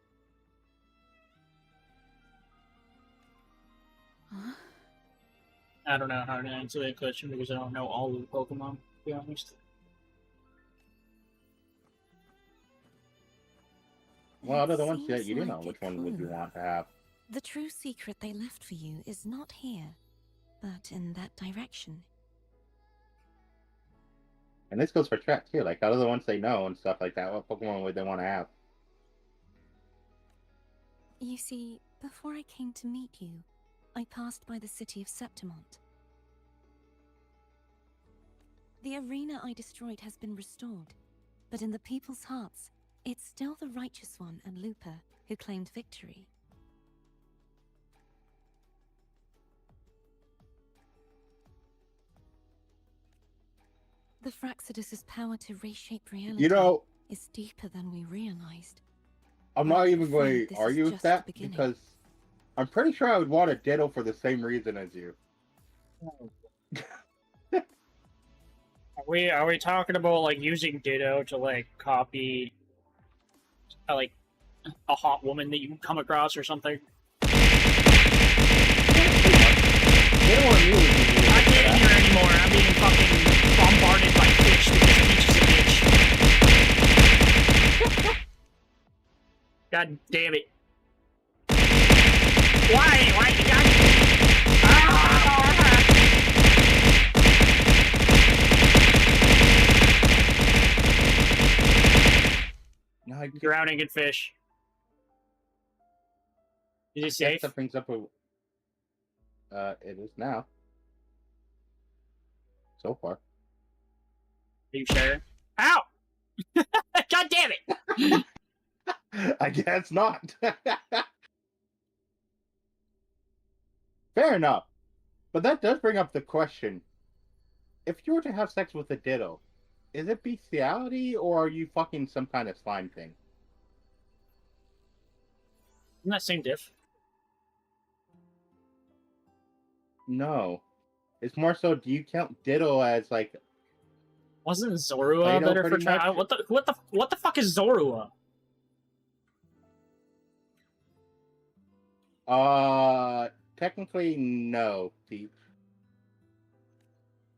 I don't know how to answer that question because I don't know all of the Pokemon, to be honest. Well, out of the It ones that seems you do like know, which a one would you clue. want to have? The true secret they left for you is not here, but in that direction. And this goes for chat too. Like, out of the ones they know and stuff like that, what Pokemon would they want to have? You see, before I came to meet you, I passed by the city of Septimont. The arena I destroyed has been restored, but in the people's hearts, it's still the Righteous One and Lupa who claimed victory. The Fraxidus' power to reshape reality is deeper than we realized. I'm not even going to argue with that because I'm pretty sure I would want a Ditto for the same reason as you. Are we talking about like using Ditto to like copy like a hot woman that you come across or something? I can't hear anymore. I'm being fucking bombarded by fish because Peach is a bitch. God damn it. Why? God. No, drowning in fish. Is it safe? That brings up a. It is now. So far. Are you sure? Ow! God damn it! I guess not. Fair enough. But that does bring up the question. If you were to have sex with a Ditto, is it bestiality or are you fucking some kind of slime thing? Isn't that same diff? No. It's more so, do you count Ditto as like... Wasn't Zorua better for trying? What the fuck is Zorua? Technically, no, Pete.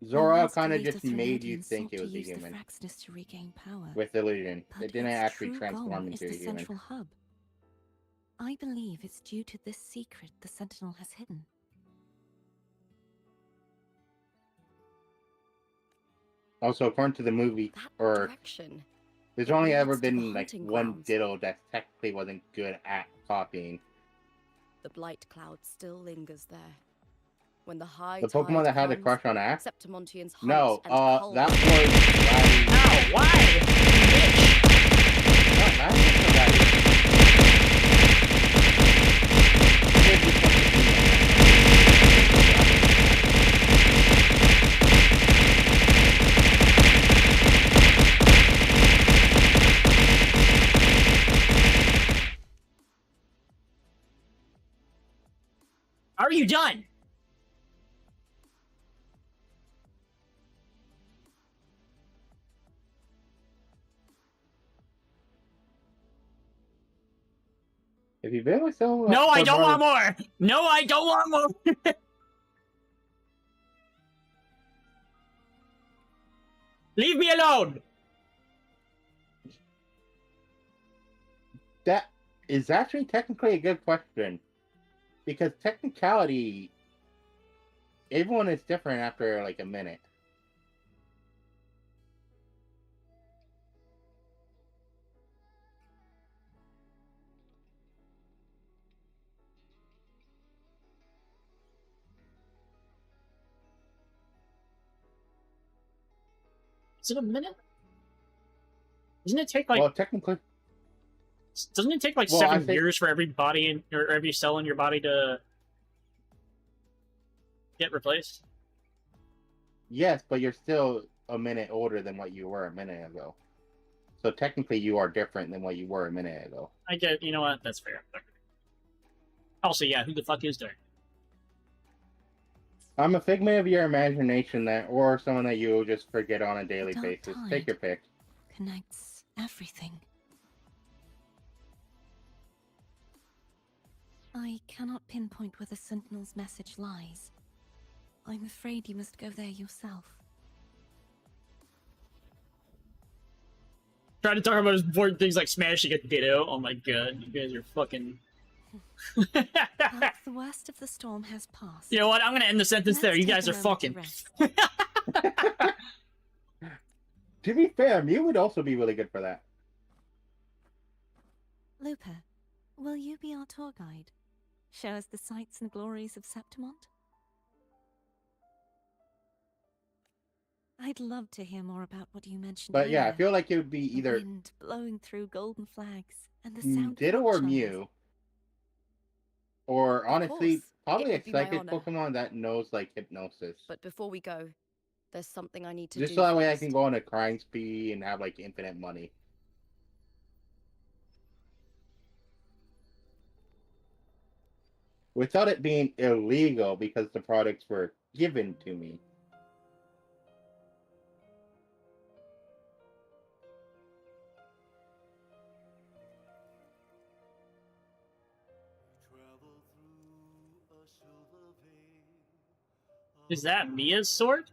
Zora kind of just made you think it was a human. To regain power. With illusion. But It didn't its actually true transform goal into is a the human. central hub. I believe it's due to this secret the Sentinel has hidden. Also, according to the movie, there's only ever been like one Ditto that technically wasn't good at copying. The blight cloud still lingers there. When the high The Pokemon that had a crush on Ash? Septimontians No, hunt and that was Ow, why? Are you done? If you've been with someone... No, I don't want more! No, I don't want more! Leave me alone! That is actually technically a good question. Because technicality, everyone is different after like a minute. Is it a minute? Doesn't it take like... Well, technically... Doesn't it take like 7 years for every body in, or every cell in your body to get replaced? Yes, but you're still a minute older than what you were a minute ago. So technically you are different than what you were a minute ago. I get, you know what, that's fair. Also, yeah, who the fuck is there? I'm a figment of your imagination, that, or someone that you'll just forget on a daily basis. Take your pick. Connects everything. I cannot pinpoint where the Sentinel's message lies. I'm afraid you must go there yourself. Trying to talk about important things like smashing a Ditto. Oh my god, you guys are fucking... But the worst of the storm has passed. You know what? I'm gonna end the sentence there. You guys are fucking... To be fair, Mew would also be really good for that. Lupa, will you be our tour guide? Show us the sights and glories of Septimont? I'd love to hear more about what you mentioned But yeah, I earlier. feel like it would be The either wind blowing through golden flags and the sound Ditto of or rock chimes. Mew. Or honestly, course, probably it a would be my psychic honor. Pokemon that knows like hypnosis. But before we go, there's something I need to Just do so that way I first. can go on a crime spree and have like infinite money. Without it being illegal because the products were given to me. Is that Mia's sword?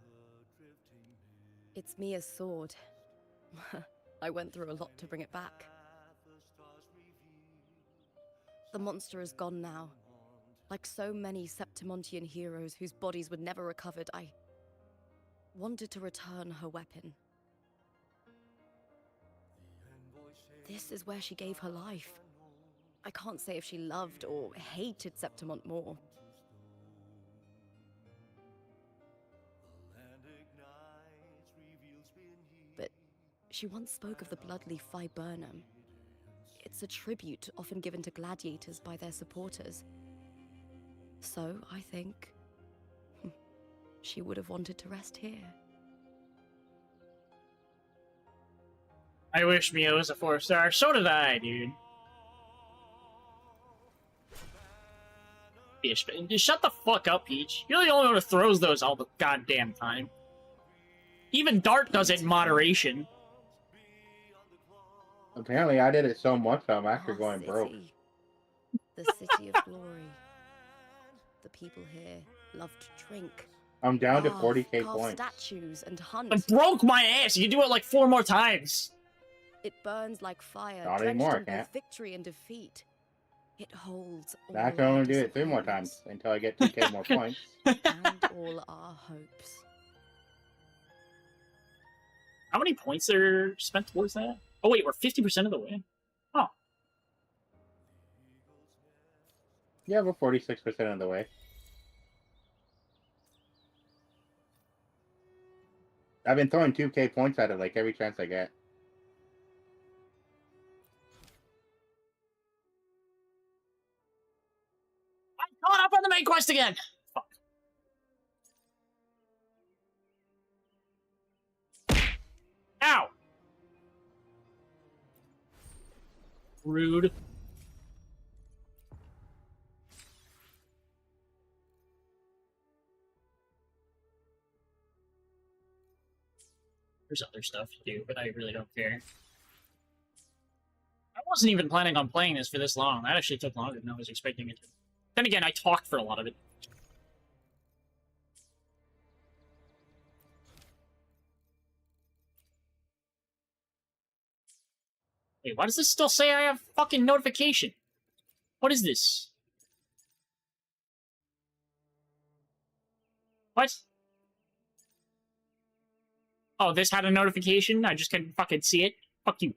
It's Mia's sword. I went through a lot to bring it back. The monster is gone now. Like so many Septimontian heroes whose bodies were never recovered, I wanted to return her weapon. This is where she gave her life. I can't say if she loved or hated Septimont more. But she once spoke of the bloodleaf viburnum. It's a tribute often given to gladiators by their supporters. So, I think she would have wanted to rest here. I wish Mia was a 4-star. So did I, dude. Peach, just shut the fuck up, Peach. You're the only one who throws those all the goddamn time. Even Dart does it in moderation. Apparently, I did it so much I'm actually Our going broke. city. The city of glory. The people here love to drink. I'm down to carve 40k points. Statues and hunt. I broke my ass. You can do it like 4 more times. It burns like fire, Not drenched anymore, in both can't. victory and defeat. It holds all I can our only do it 3 more disappointments times until I get 2k more points. and all our hopes. How many points are spent towards that? Oh wait, we're 50% of the way. Oh. Yeah, we're 46% of the way. I've been throwing 2k points at it like every chance I get. I'm caught up on the main quest again! Fuck. Ow! Rude. There's other stuff to do, but I really don't care. I wasn't even planning on playing this for this long. That actually took longer than I was expecting it to. Then again, I talked for a lot of it. Wait, why does this still say I have fucking notification? What is this? What? Oh, this had a notification? I just couldn't fucking see it? Fuck you.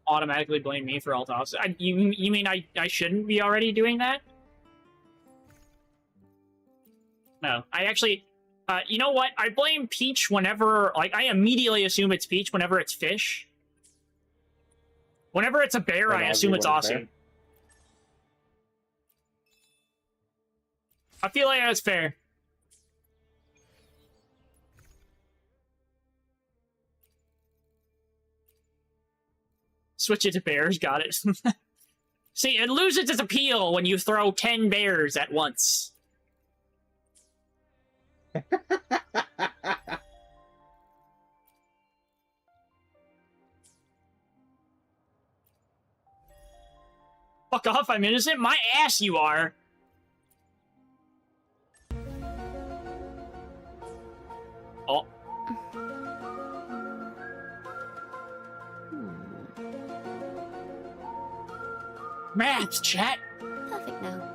Automatically blame me for all toss. You mean I shouldn't be already doing that? No, I actually... you know what? I blame Peach whenever... Like, I immediately assume it's Peach whenever it's fish. Whenever it's a bear, I assume it's awesome. I feel like that's fair. Switch it to bears, got it. See, it loses its appeal when you throw 10 bears at once. Fuck off, I'm innocent. My ass you are. Oh. Math, chat. Perfect now.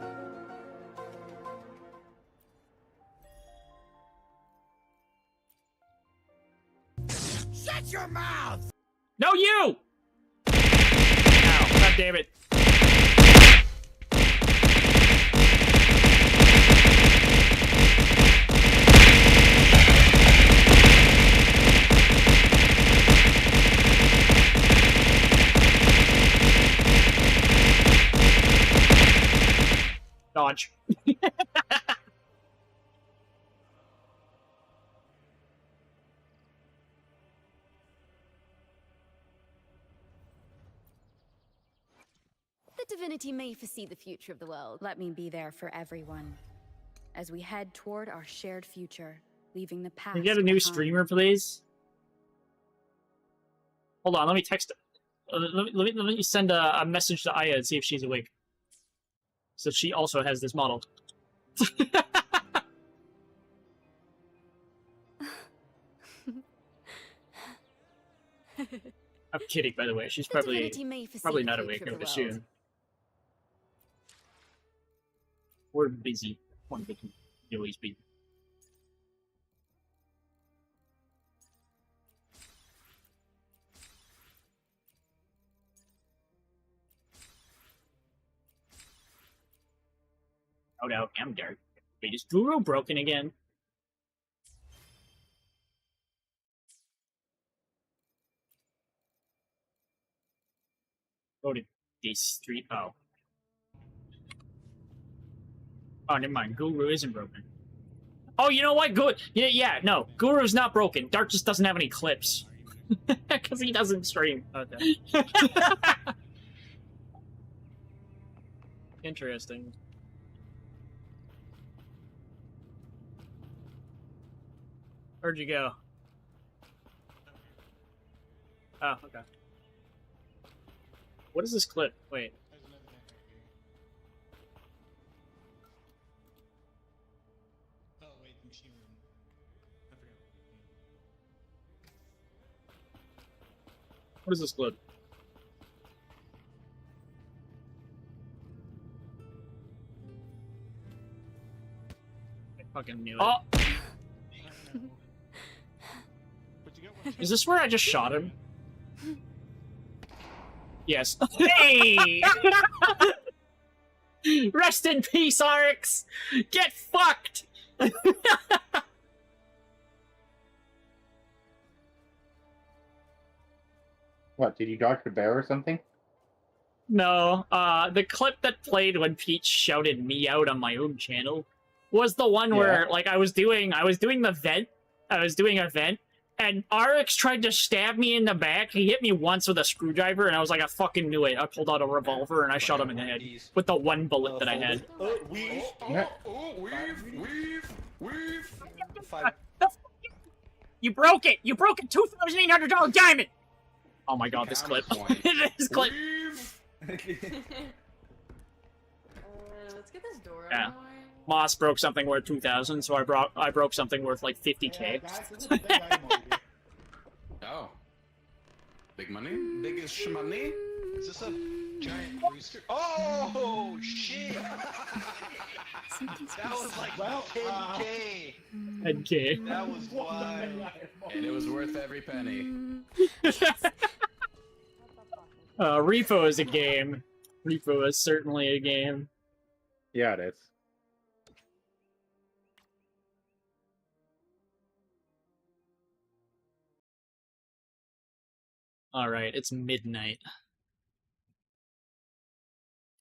your mouth! No, you! Ow, god damn it. Dodge. The divinity may foresee the future of the world. Let me be there for everyone. As we head toward our shared future, leaving the past Can we get a new behind. streamer, please? Hold on, let me text. Let me send a message to Aya and see if she's awake. So she also has this model. I'm kidding, by the way. She's probably not awake, I would assume. We're busy. One big always be. Oh no, I'm dark. Wait, is Guru broken again? Go to this street. Oh. Oh, never mind. Guru isn't broken. Oh, you know what? Good. Yeah, no. Guru's not broken. Dark just doesn't have any clips. Because he doesn't stream. Okay. Interesting. Where'd you go? Oh, okay. What is this clip? Wait. What is this clip? I fucking knew it. Oh! Is this where I just shot him? Yes. Hey! Rest in peace, Arx! Get fucked! What, did you dodge the bear or something? No, the clip that played when Peach shouted me out on my own channel was the one where, like, I was doing the vent. I was doing a vent, and Arx tried to stab me in the back. He hit me once with a screwdriver, and I was like, I fucking knew it. I pulled out a revolver, and I shot him in the head with the one bullet that I had. Weave. You broke it! You broke a $2,800 diamond! Oh my god, this clip. This clip. Let's get this door Yeah. out of the way. Moss broke something worth 2,000, so I broke something worth like 50K. Oh. Big money? Biggest money? Is this a giant rooster? Oh, shit! That was like 10K! 10K. That was wild. And it was worth every penny. Repo is a game. Repo is certainly a game. Yeah, it is. Alright, it's midnight.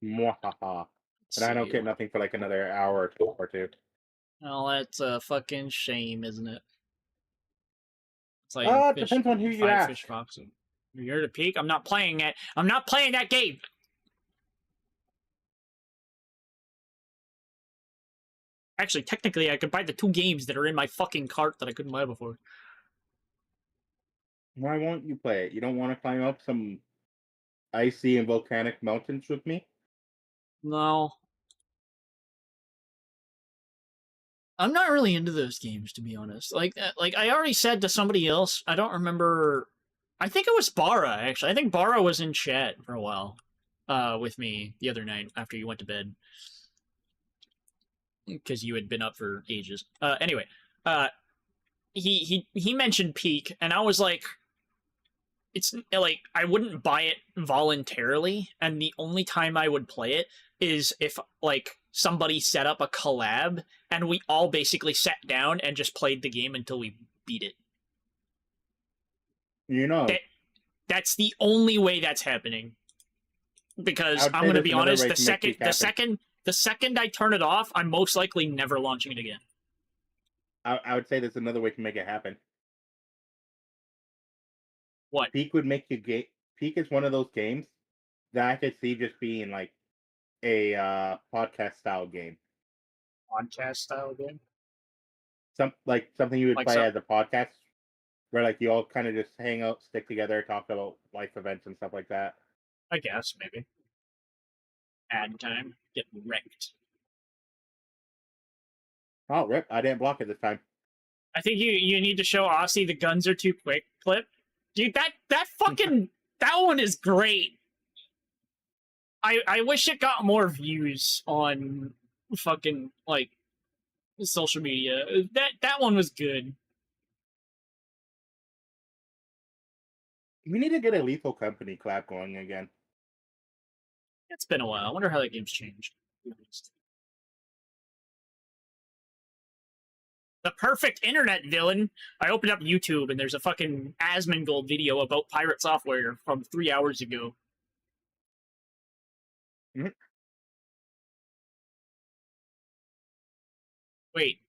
Mwahaha. And I don't get nothing for like another hour or two. Well, that's a fucking shame, isn't it? It's like It depends on who you ask. Fish Fox. You're here to peek? I'm not playing it. I'm not playing that game! Actually, technically, I could buy the 2 games that are in my fucking cart that I couldn't buy before. Why won't you play it? You don't want to climb up some icy and volcanic mountains with me? No. I'm not really into those games, to be honest. Like I already said to somebody else, I don't remember... I think it was Bara, actually. I think Bara was in chat for a while with me the other night after you went to bed. Because you had been up for ages. Anyway, he mentioned Peak, and I was like, it's like I wouldn't buy it voluntarily, and the only time I would play it is if like somebody set up a collab and we all basically sat down and just played the game until we beat it. You know, That's the only way that's happening. Because I'm going to be honest, the second I turn it off, I'm most likely never launching it again. I would say there's another way to make it happen. What? Peak would make you Peak is one of those games that I could see just being like a podcast style game. Podcast style game? Something you would Like play some- as a podcast, where like you all kind of just hang out, stick together, talk about life events and stuff like that. I guess, maybe. Ad time. Get wrecked. Oh, rip! I didn't block it this time. I think you need to show Aussie the guns are too quick clip. Dude, that fucking that one is great. I wish it got more views on fucking like social media. That one was good. We need to get a Lethal Company collab going again. It's been a while. I wonder how that game's changed. The perfect internet villain. I opened up YouTube and there's a fucking Asmongold video about pirate software from 3 hours ago. Mm-hmm. Wait,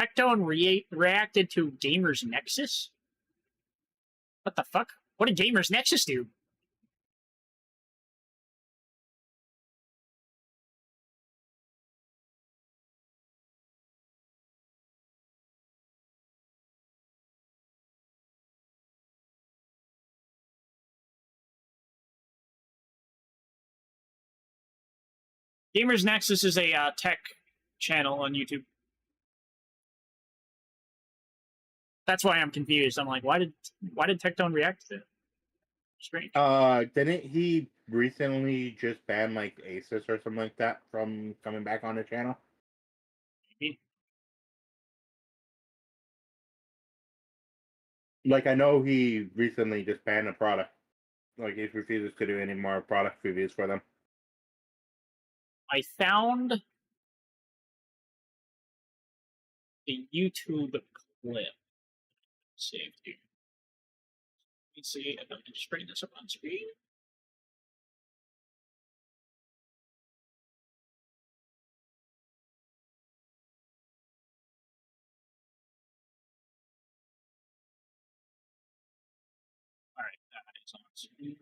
Tectone reacted to Gamers Nexus? What the fuck? What did Gamers Nexus do? Gamers Nexus is a tech channel on YouTube. That's why I'm confused. I'm like, why did Tectone react to it? Strange. Didn't he recently just ban like Asus or something like that from coming back on the channel? Maybe. Like, I know he recently just banned a product. Like, he refuses to do any more product reviews for them. I found the YouTube clip. Saved here. Let me see if I can just bring this up on screen. All right, that is on screen.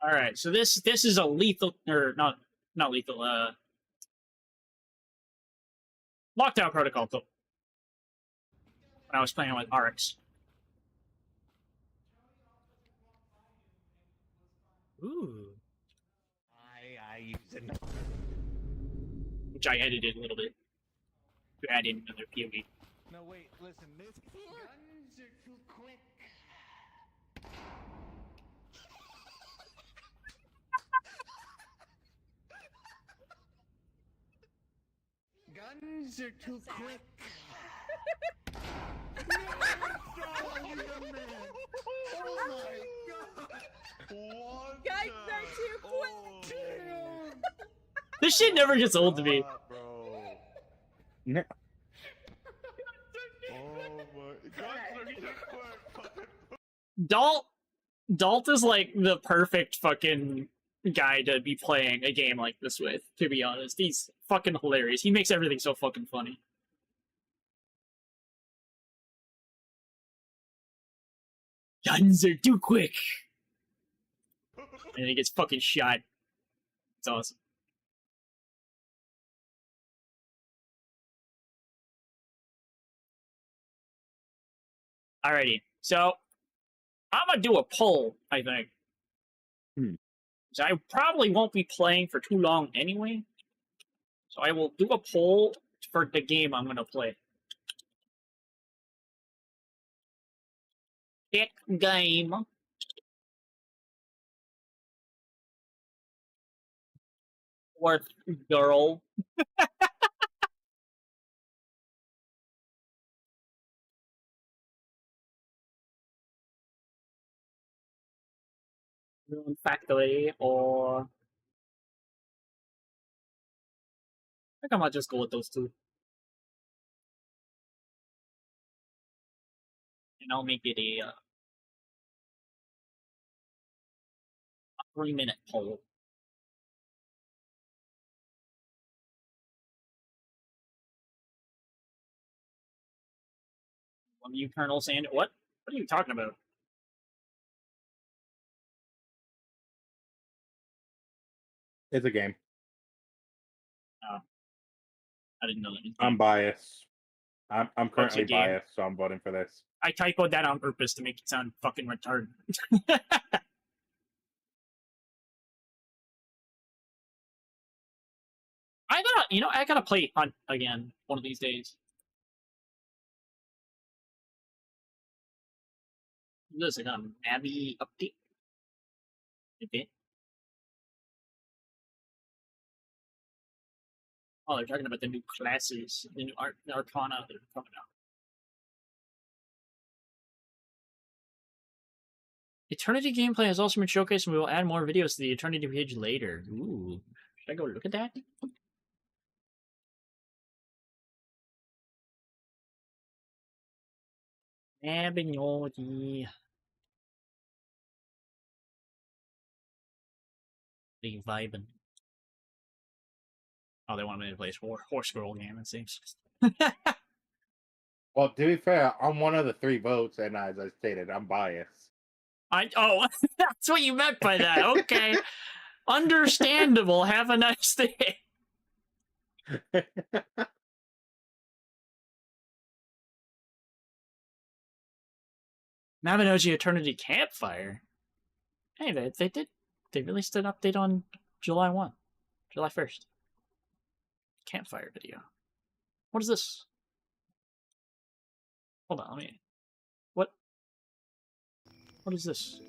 All right, so this is a lethal or not lethal. Lockdown Protocol clip. When I was playing with RX. Ooh. I use it. Which I edited a little bit to add in another POV. No, wait, listen, this guns are too quick. Guns are too quick. No, it's not a man. Oh my god. What? Guys are too quick. This shit never gets old to me. No. Dalt is like the perfect fucking guy to be playing a game like this with, to be honest. He's fucking hilarious. He makes everything so fucking funny. Guns are too quick. And he gets fucking shot. It's awesome. Alrighty, so I'm gonna do a poll, I think. So I probably won't be playing for too long anyway. So I will do a poll for the game I'm gonna play. Pick game. Worth girl. Rune Factory, or I think I might just go with those two. And I'll make it a 3-minute poll. What are you, Colonel Sand? What? What are you talking about? It's a game. Oh. I didn't know that. I'm biased. I'm What's currently a game? biased, so I'm voting for this. I typoed that on purpose to make it sound fucking retarded. I gotta play Hunt again one of these days. This, I got a Navi update. Okay. Oh, they're talking about the new classes, the new Arcana that are coming out. Eternity gameplay has also been showcased, and we will add more videos to the Eternity page later. Ooh. Should I go look at that? Abinoti. They vibing. Oh, they want me to play a horse girl game, it seems. Well, to be fair, I'm one of the 3 votes, and as I stated, I'm biased. Oh, that's what you meant by that. Okay. Understandable. Have a nice day. Mabinogi Eternity Campfire. Hey, they did. They released an update on July 1st. Campfire video. What is this? Hold on, let me. What is this?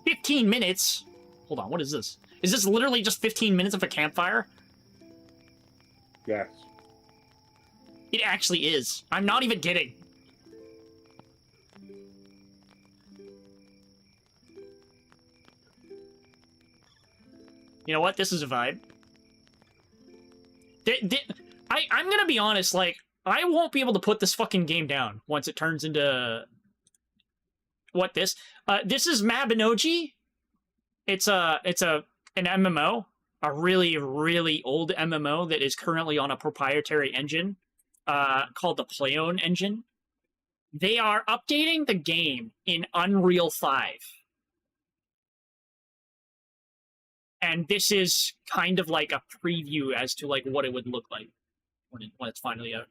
15 minutes? Hold on, what is this? Is this literally just 15 minutes of a campfire? Yes. It actually is. I'm not even kidding. You know what? This is a vibe. I'm gonna be honest, like, I won't be able to put this fucking game down once it turns into... What this? This is Mabinogi. It's an MMO. A really, really old MMO that is currently on a proprietary engine called the Playone engine. They are updating the game in Unreal 5. And this is kind of like a preview as to like what it would look like when it's finally out.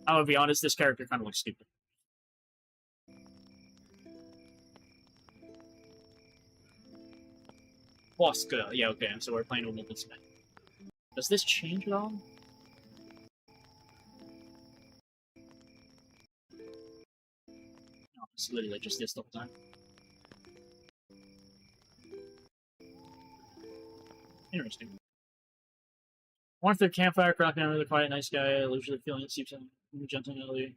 I would be honest, this character kind of looks stupid. Boss girl. Yeah, okay, so we're playing with Wolfen Smith. Does this change at all? No, it's literally just this the whole time. Interesting. Warmth of campfire, crafting, really quiet, nice guy, usually feeling it seeps in gently.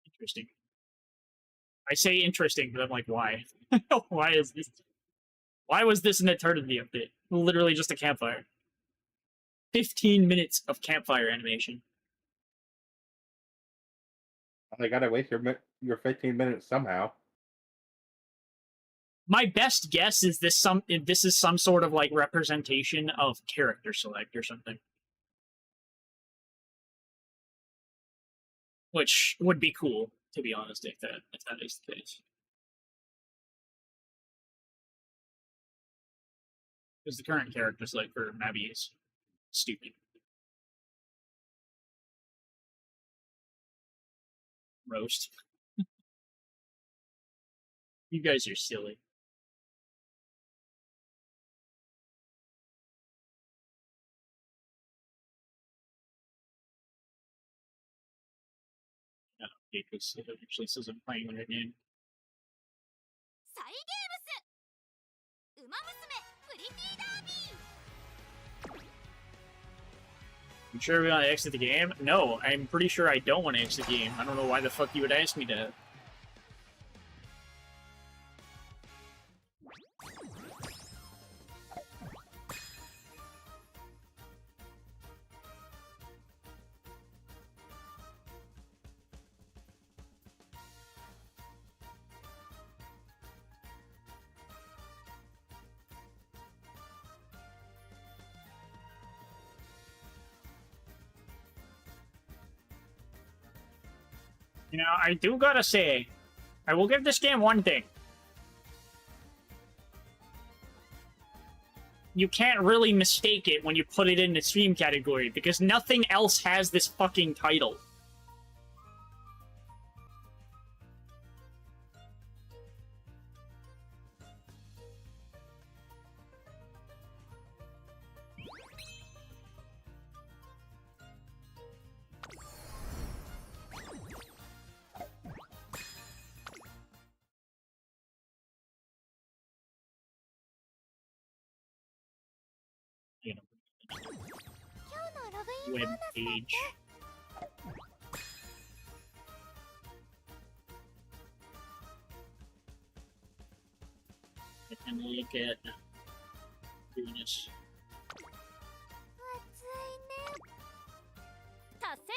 Interesting. I say interesting, but I'm like, why? Why is this? Why was this an Eternity update? Literally just a campfire. 15 minutes of campfire animation. They gotta waste your 15 minutes somehow. My best guess is this is some sort of like representation of character select or something. Which would be cool, to be honest, if that is the case. Because the current character select for Mabby is stupid. Roast. You guys are silly. Because it actually says I'm playing the game. サイゲームスウマ娘プリティダービー You sure we want to exit the game? No, I'm pretty sure I don't want to exit the game. I don't know why the fuck you would ask me that. You know, I do gotta say, I will give this game one thing. You can't really mistake it when you put it in the stream category, because nothing else has this fucking title. You know, 今日のログイン web page. I can look at doing this. 暑いね達成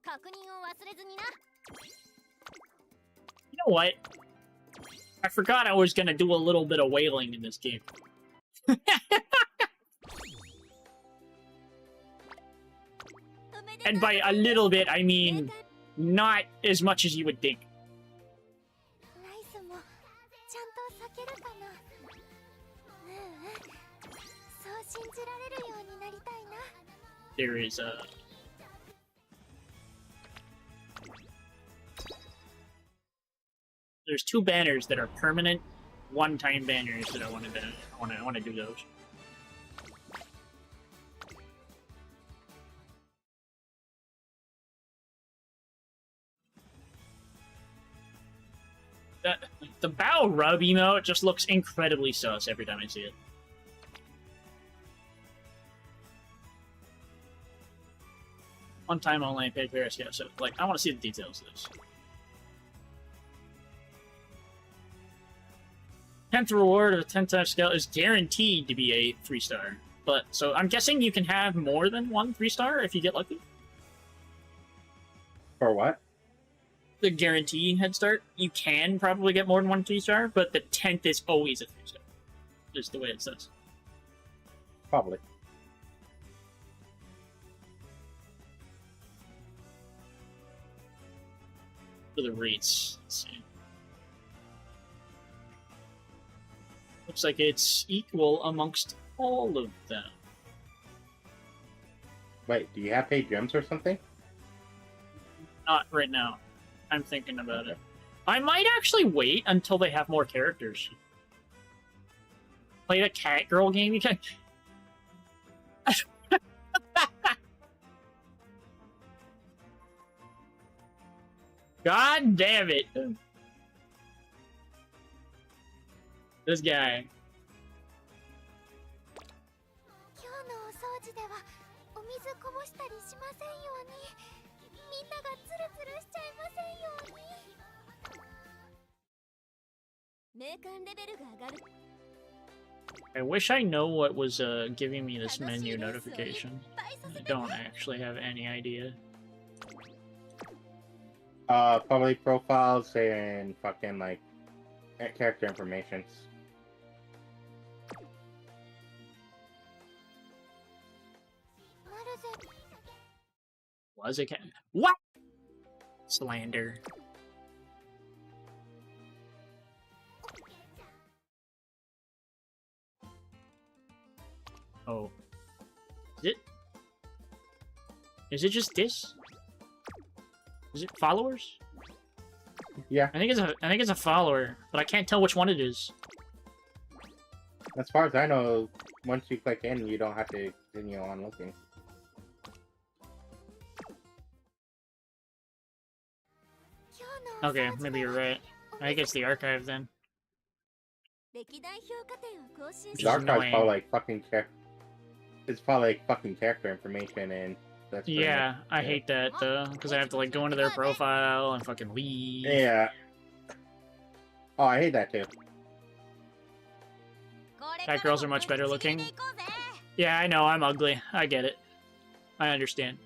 確認を忘れずにな You know what? I forgot I was gonna do a little bit of wailing in this game. And by a little bit, I mean not as much as you would think. ライスもちゃんと避けるかなそう信じられるようになりたいな There is there's two banners that are permanent, one-time banners that I want to do those. The bow rub emote just looks incredibly sus every time I see it. One-time online paid players, yeah, so, like, I want to see the details of this. 10th reward of a 10-time scale is guaranteed to be a 3-star. But, so, I'm guessing you can have more than one 3-star if you get lucky? For what? The guarantee head start, you can probably get more than one 3-star, but the 10th is always a 3-star. Just the way it says. Probably. For the rates, let's see. Looks like it's equal amongst all of them. Wait, do you have paid gems or something? Not right now. I'm thinking about it. I might actually wait until they have more characters. Play the cat girl game? You can. God damn it! This guy. 今日のお掃除ではお水こぼしたりしませんようにみんながツルツルしちゃいませんように名鑑レベルが上がる I wish I know what was giving me this menu notification. I don't actually have any idea. Public profiles and fucking like character information. Was it? What? Slander. Oh. Is it just this? Is it followers? Yeah. I think it's a follower, but I can't tell which one it is. As far as I know, once you click in, you don't have to continue on looking. Okay, maybe you're right. I think it's the archive then. 歴代評価点を更新 The archive's probably like fucking it's probably like fucking character information, and that's pretty Yeah, much I it. hate that though, because I have to like go into their profile and fucking leave. Yeah. Oh, I hate that too. Fat girls are much better looking. Yeah, I know, I'm ugly. I get it. I understand.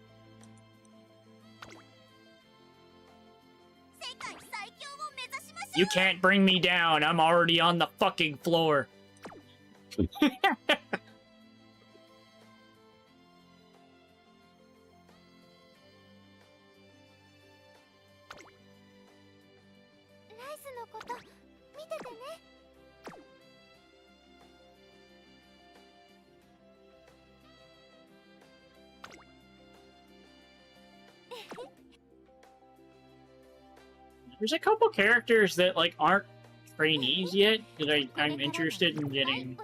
You can't bring me down. I'm already on the fucking floor. ライスのこと見ててね There's a couple characters that like aren't trainees yet that I'm interested in getting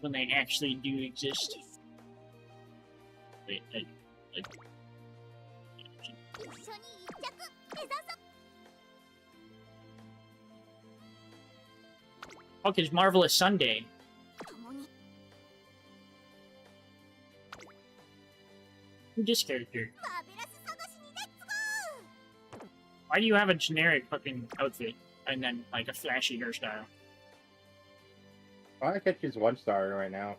when they actually do exist. Wait, Fuck, it's Marvelous Sunday. Who's this character? Why do you have a generic fucking outfit and then like a flashy hairstyle? I think she's 1-star right now.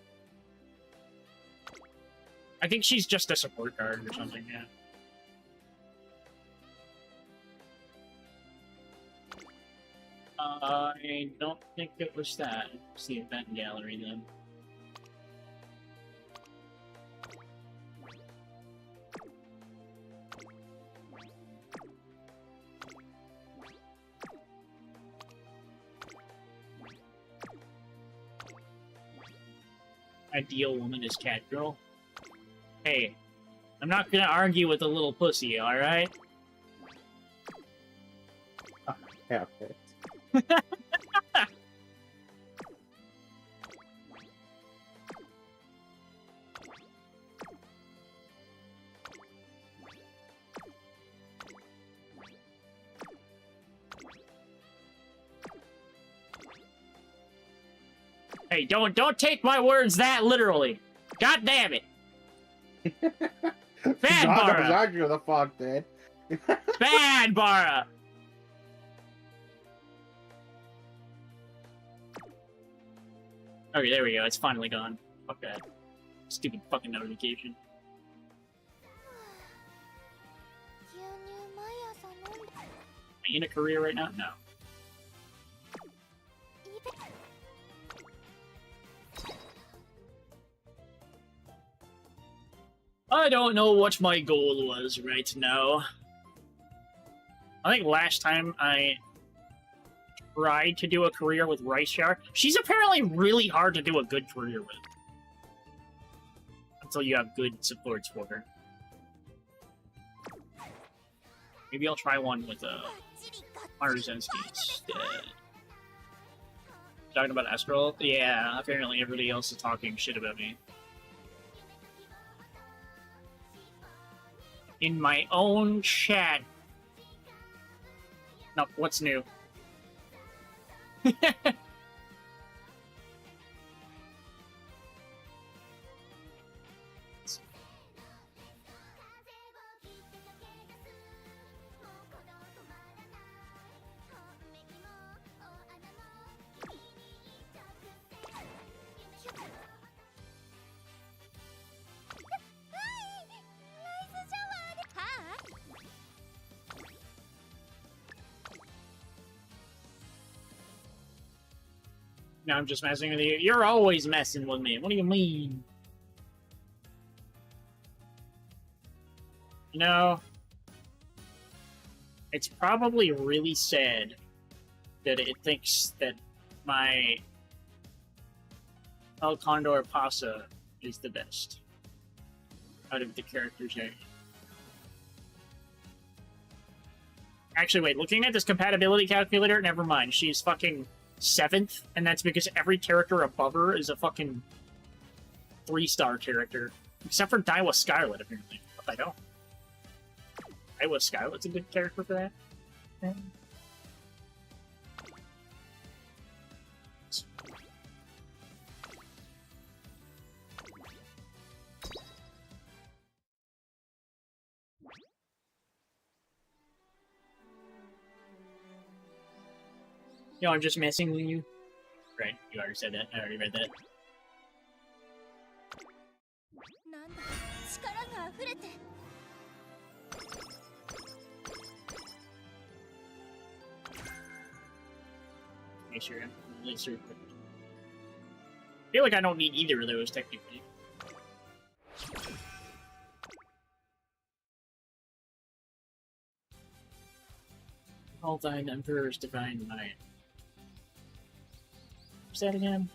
I think she's just a support card or something, yeah. I don't think it was that. It's the event gallery then. Ideal woman is Catgirl. Hey, I'm not gonna argue with a little pussy, alright? Yeah, okay. Hey, don't take my words that literally. God damn it. Bad Bara. Exactly what the fuck, dude. Bad Bara. Okay, there we go. It's finally gone. Fuck that. Stupid fucking notification. Am I in a career right now? No. I don't know what my goal was right now. I think last time I tried to do a career with Rice Shark, she's apparently really hard to do a good career with. Until you have good supports for her. Maybe I'll try one with Marzensky instead. Talking about Astral? Yeah, apparently everybody else is talking shit about me. In my own chat. No, what's new? No, I'm just messing with you. You're always messing with me. What do you mean? You know, it's probably really sad that it thinks that my El Condor Pasa is the best out of the characters here. Actually, wait, looking at this compatibility calculator, never mind. She's fucking 7th, and that's because every character above her is a fucking 3-star character. Except for Daiwa Scarlet, apparently. What the hell? Iowa Skylet's a good character for that. Yeah. Yo, I'm just messing with you. Right, you already said that. I already read that. なんだ力が溢れて Make sure I'm really super quick. I feel like I don't need either of those technically. All thine emperor's divine might. What's that again?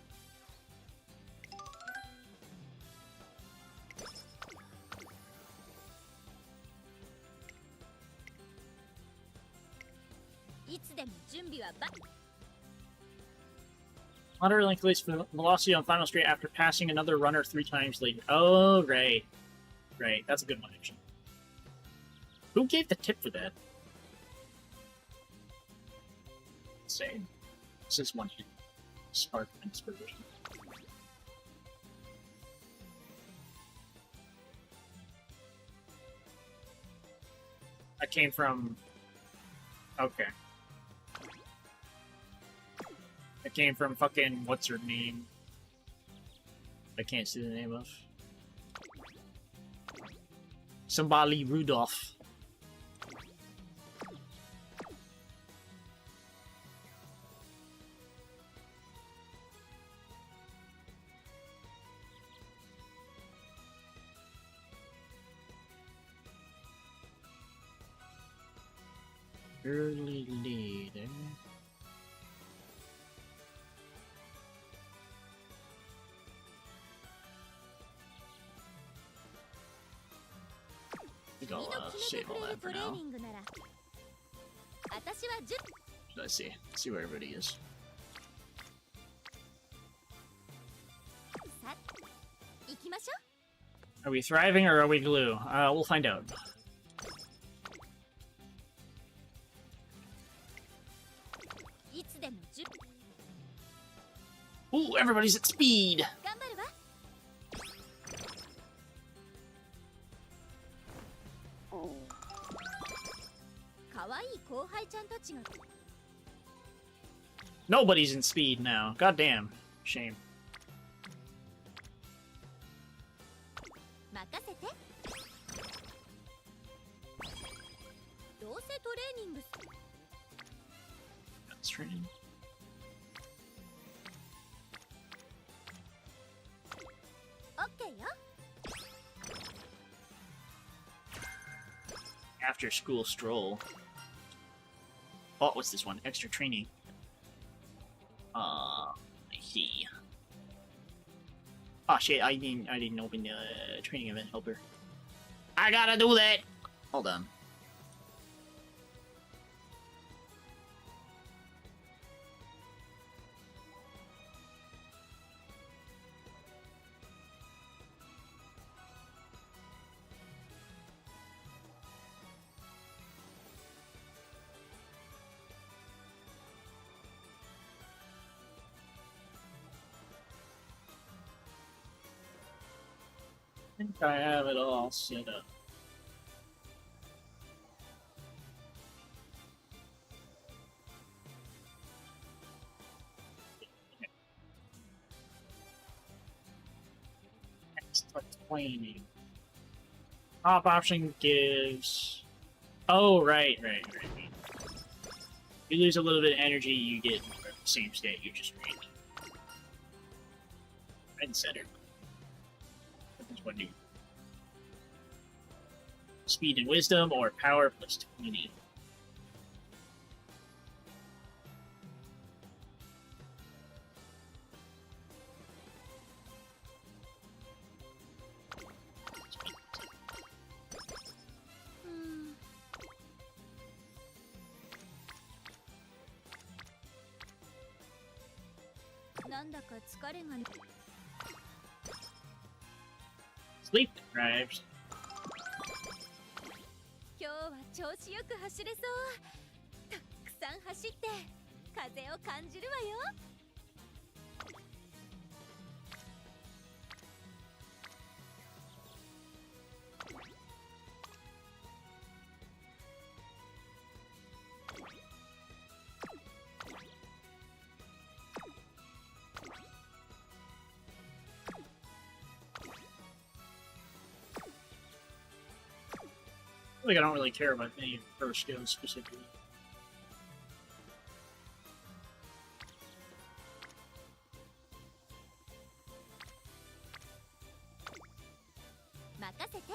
Hunter calculates velocity on final straight after passing another runner 3 times later. Oh, right. Right, that's a good one, actually. Who gave the tip for that? Insane. This is one hit. Spark and inspiration. That came from... Okay. That came from fucking... What's her name? I can't see the name of. Somebody Rudolph. Early leader. I think I'll save all that for now. Let's see. Let's see where everybody is. Are we thriving or are we glue? We'll find out. Ooh, everybody's at speed! Nobody's in speed now. Goddamn. Shame. That's training. After school stroll. Oh, what's this one? Extra training. I see. Oh shit! I didn't open the training event helper. I gotta do that. Hold on. I think I have it all set up. Explaining. Top option gives... Oh, right. You lose a little bit of energy, you get the same state you just made. Red and center. What do? Speed and wisdom or power plus 20. Sleep deprived. 今日は調子よく走れそう。たくさん走って風を感じるわよ。Like I don't really care about any of her skills specifically. 任せて。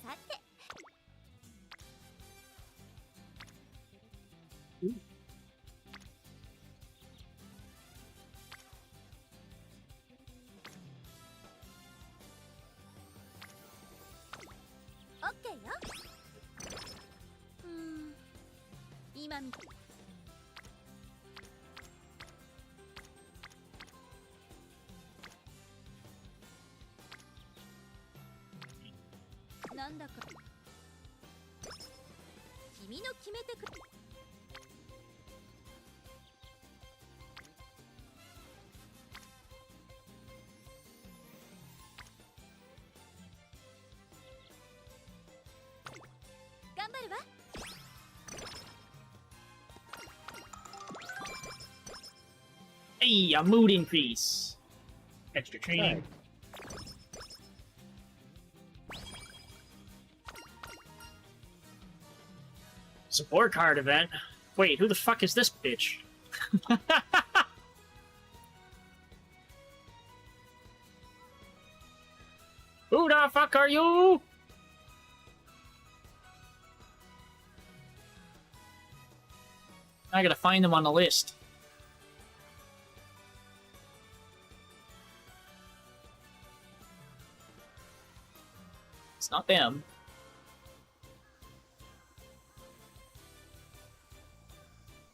さて。オッケーよ。今みたい。なんだか君の決めてくれ。頑張るわ。Hey, a mood increase. Extra training. Support card event? Wait, who the fuck is this bitch? Who the fuck are you? I gotta find them on the list. It's not them.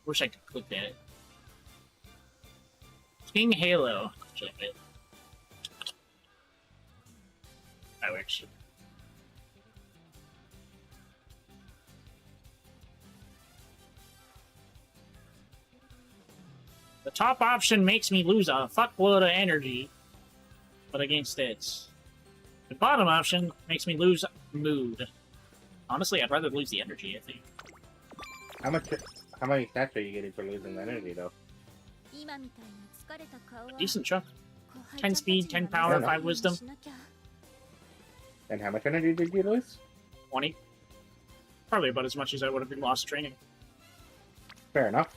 Wish I could click that. King Halo. Check it. Oh, actually. The top option makes me lose a fuckload of energy, but against it. The bottom option makes me lose mood. Honestly, I'd rather lose the energy, I think. How many stats are you getting for losing the energy, though? A decent chunk. 10 speed, 10 power, 5 wisdom. And how much energy did you lose? 20. Probably about as much as I would have been lost training. Fair enough.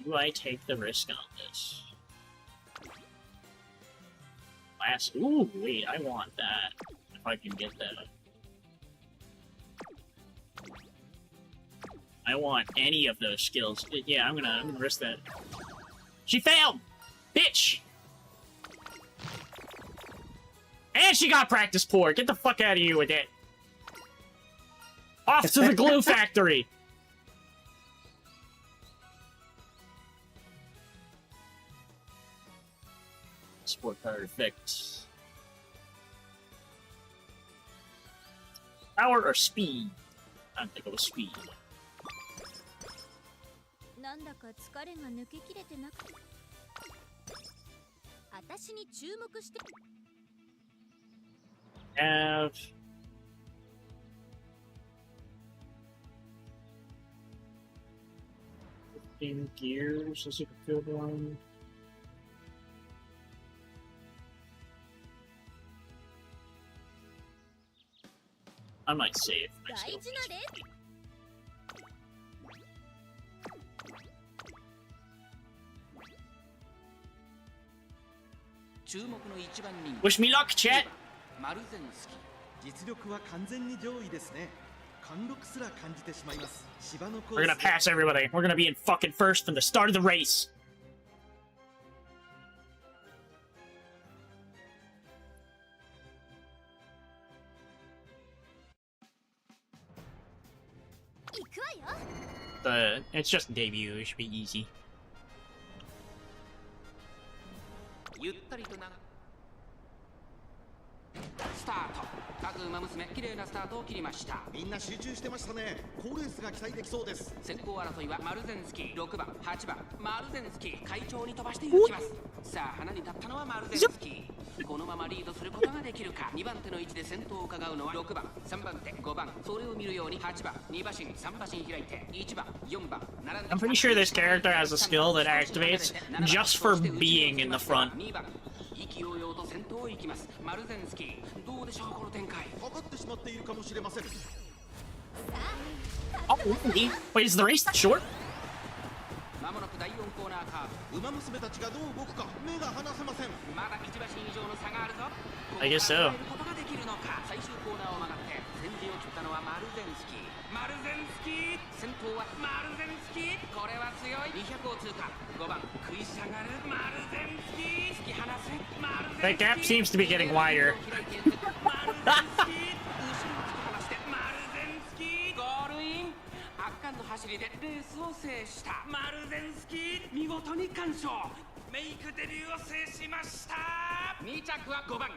Do I take the risk on this? Last. Ooh, wait, I want that. If I can get that. I want any of those skills. Yeah, I'm gonna risk that. She failed! Bitch! And she got practice poor! Get the fuck out of here with it! Off to the glue factory! Sport card effect. Power or speed? I'm gonna go with speed. なんだか疲れが抜けきれてなくて。私に注目して。Have 15 gears as a good one. I might save myself. Wish me luck, chat! 実力は完全に上位ですね。貫禄すら感じてしまいます。芝のコース We're gonna pass everybody. We're gonna be in fucking first from the start of the race. It's just debut. It should be easy. 各馬娘綺麗なスタートを切りました。みんな集中してましたね。好レースが期待できそうです。先行争いはマルゼンスキー、6番8番マルゼンスキー、快調に飛ばしていきます。さあ花に立ったのはマルゼンスキー。このままリードすることができるか。2番手の位置で先頭を伺うのは6番3番手5番、それを見るように8番2馬身3馬身開いて1番4番並んで。 I'm pretty sure this character has a skill that activates just for being in the front. 2番意気揚々と先頭を行きますマルゼンスキー。どうでしょうこの展開。かかってしまっているかもしれません。 Oh, really? Wait, is the race that short? まもなく第4コーナーカーブ。馬娘たちがどう動くか目が離せません。まだ1馬身以上の差があるぞ。 I guess so. ことができるのか。最終コーナーを曲がって先陣を切ったのはマルゼンスキー。マルゼンスキー先頭はマルゼンスキー。これは強い。200を通過。5番食い下がるマルゼンスキー。突き放すマルゼンスキー。 That gap seems to be getting wider. マルゼンスキー後ろに突き放してマルゼンスキー。ゴールイン。圧巻の走りでレースを制したマルゼンスキー。見事に完勝。メイクデビューを制しました。2着は5番。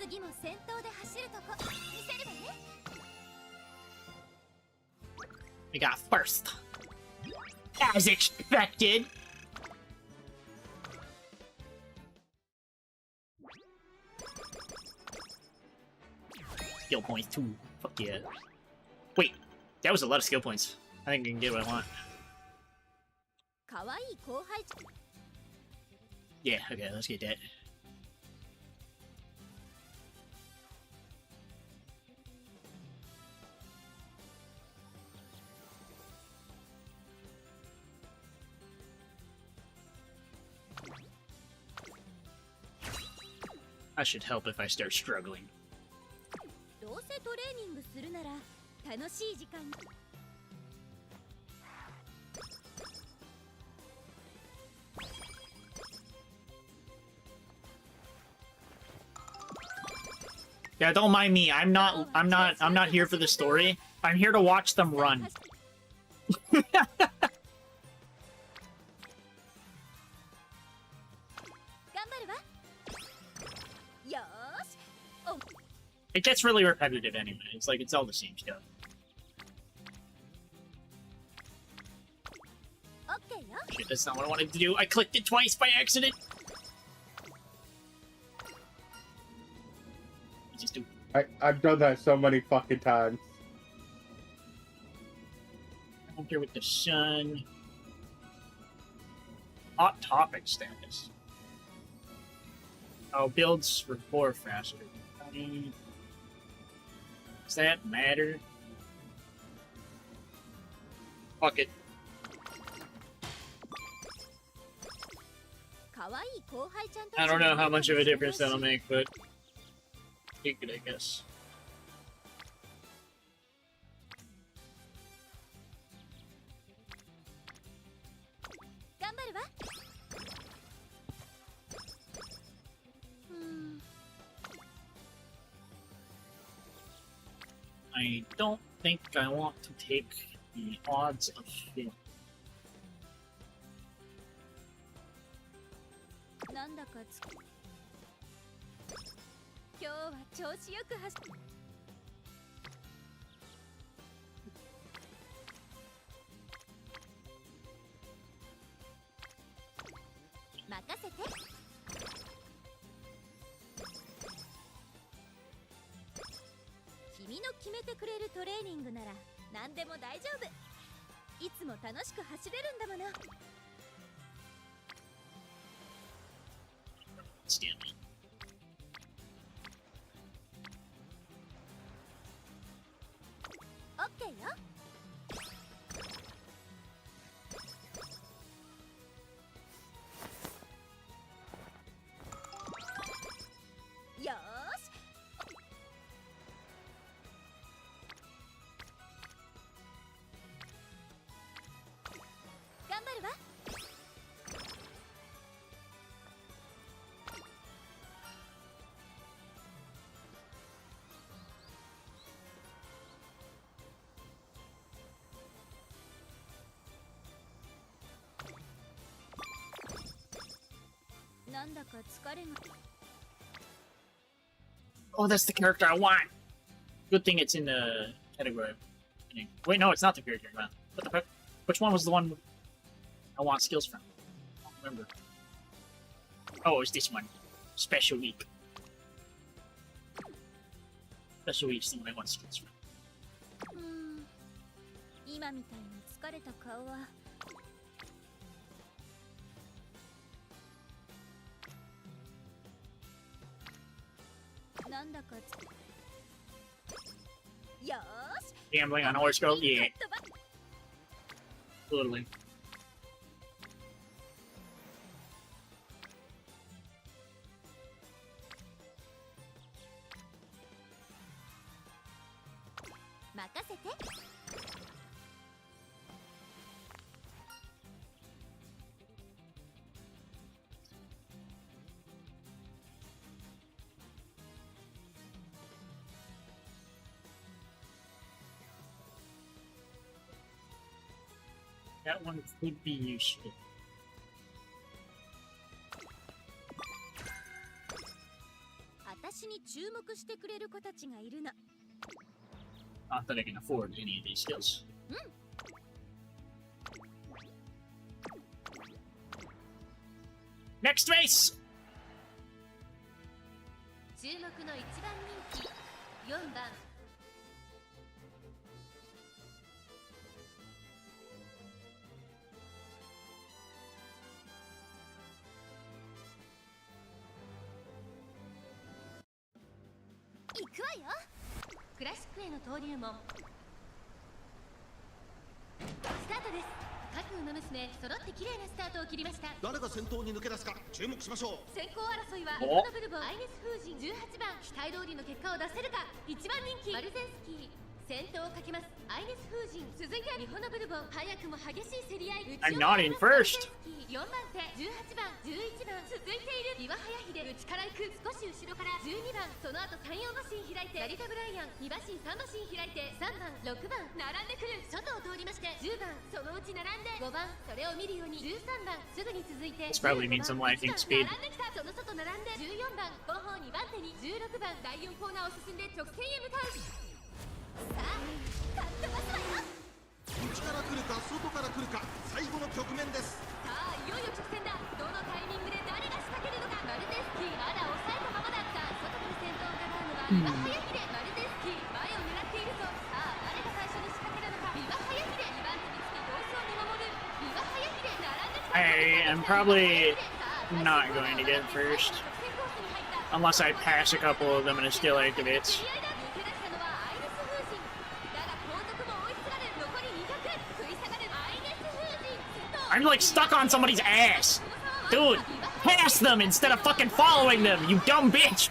次も先頭で走るとこ見せるわね。 We got first. As expected. Skill points too. Fuck yeah. Wait, that was a lot of skill points. I think I can get what I want. 可愛い後輩。 Yeah, okay, let's get that. I should help if I start struggling. どうせトレーニングするなら楽しい時間に。 Yeah, don't mind me. I'm not here for the story. I'm here to watch them run. 頑張るわ。よーし。お。 It gets really repetitive anyway. It's like it's all the same stuff. オッケーよ。 Shit, that's not what I wanted to do. I clicked it twice by accident. Just do. I've done that so many fucking times. I'm here with the sun. Hot topic status. Oh, builds rapport faster. Does that matter? Fuck it. 可愛い後輩ちゃんたち。 I don't know how much of a difference that'll make, but you could, I guess. 頑張るわ。I don't think I want to take the odds of failure. なんだか今日は調子よく走っ。任せて。君の決めてくれるトレーニングなら何でも大丈夫。いつも楽しく走れるんだもの。 Stand me. OK よ。よーし。頑張るわ。 なんだか疲れが。Oh, that's the character I want. Good thing it's in the category. Wait, no, it's not the character. Man. What the fuck? Which one was the one I want skills from? I don't remember. Oh, it's this one. Special week. Special week's the one I want skills from. 今みたいに疲れた顔はなんだかよーし Gambling on horoscope? Yeah. Totally. 任せて That one could be useful. 私に注目してくれる子たちがいるの Not that I can afford any of these skills. Next race! 注目の一番人気4番 行くわよクラシックへの登竜門スタートです各馬娘揃って綺麗なスタートを切りました誰が先頭に抜け出すか注目しましょう先行争いはお日本のブルボンアイネス風神18番期待通りの結果を出せるか1番人気マルゼンスキー先頭をかけますアイネス風神続いて日本のブルボン早くも激しい競り合い I'm not in first. 4番手18番11番続いている岩早秀内から行く少し後ろから12番その後34馬身開いて成田ブライアン2馬身3馬身開いて3番6番並んでくる外を通りまして10番そのうち並んで5番それを見るように13番すぐに続いて This probably means I'm lightning speed. 並んできたその外並んで14番後方2番手に16番第4コーナーを進んで直線へ向かうさあ勝ってますわよ内から来るか外から来るか最後の局面ですさあいよいよ直線だどのタイミングで誰が仕掛けるのかマルゼンスキーまだ抑えたままだった外から先頭を伺うのはリバハヤヒデマルゼンスキー前を狙っているぞさあ誰が最初に仕掛けるのかリバハヤヒデ2番手につき様子を見守るリバハヤヒデ並んできた I am probably not going to get first. Unless I pass a couple of them and a skill activates. I'm like stuck on somebody's ass! Dude, pass them instead of fucking following them, you dumb bitch!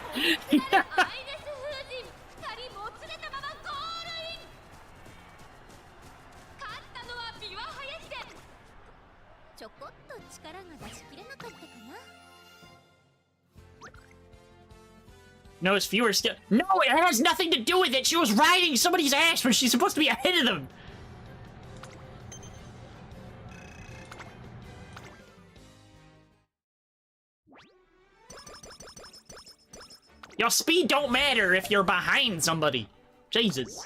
ちょこっと力が出し切れなかったかな No, it's fewer skill. No, it has nothing to do with it! She was riding somebody's ass when she's supposed to be ahead of them! Your speed don't matter if you're behind somebody. Jesus.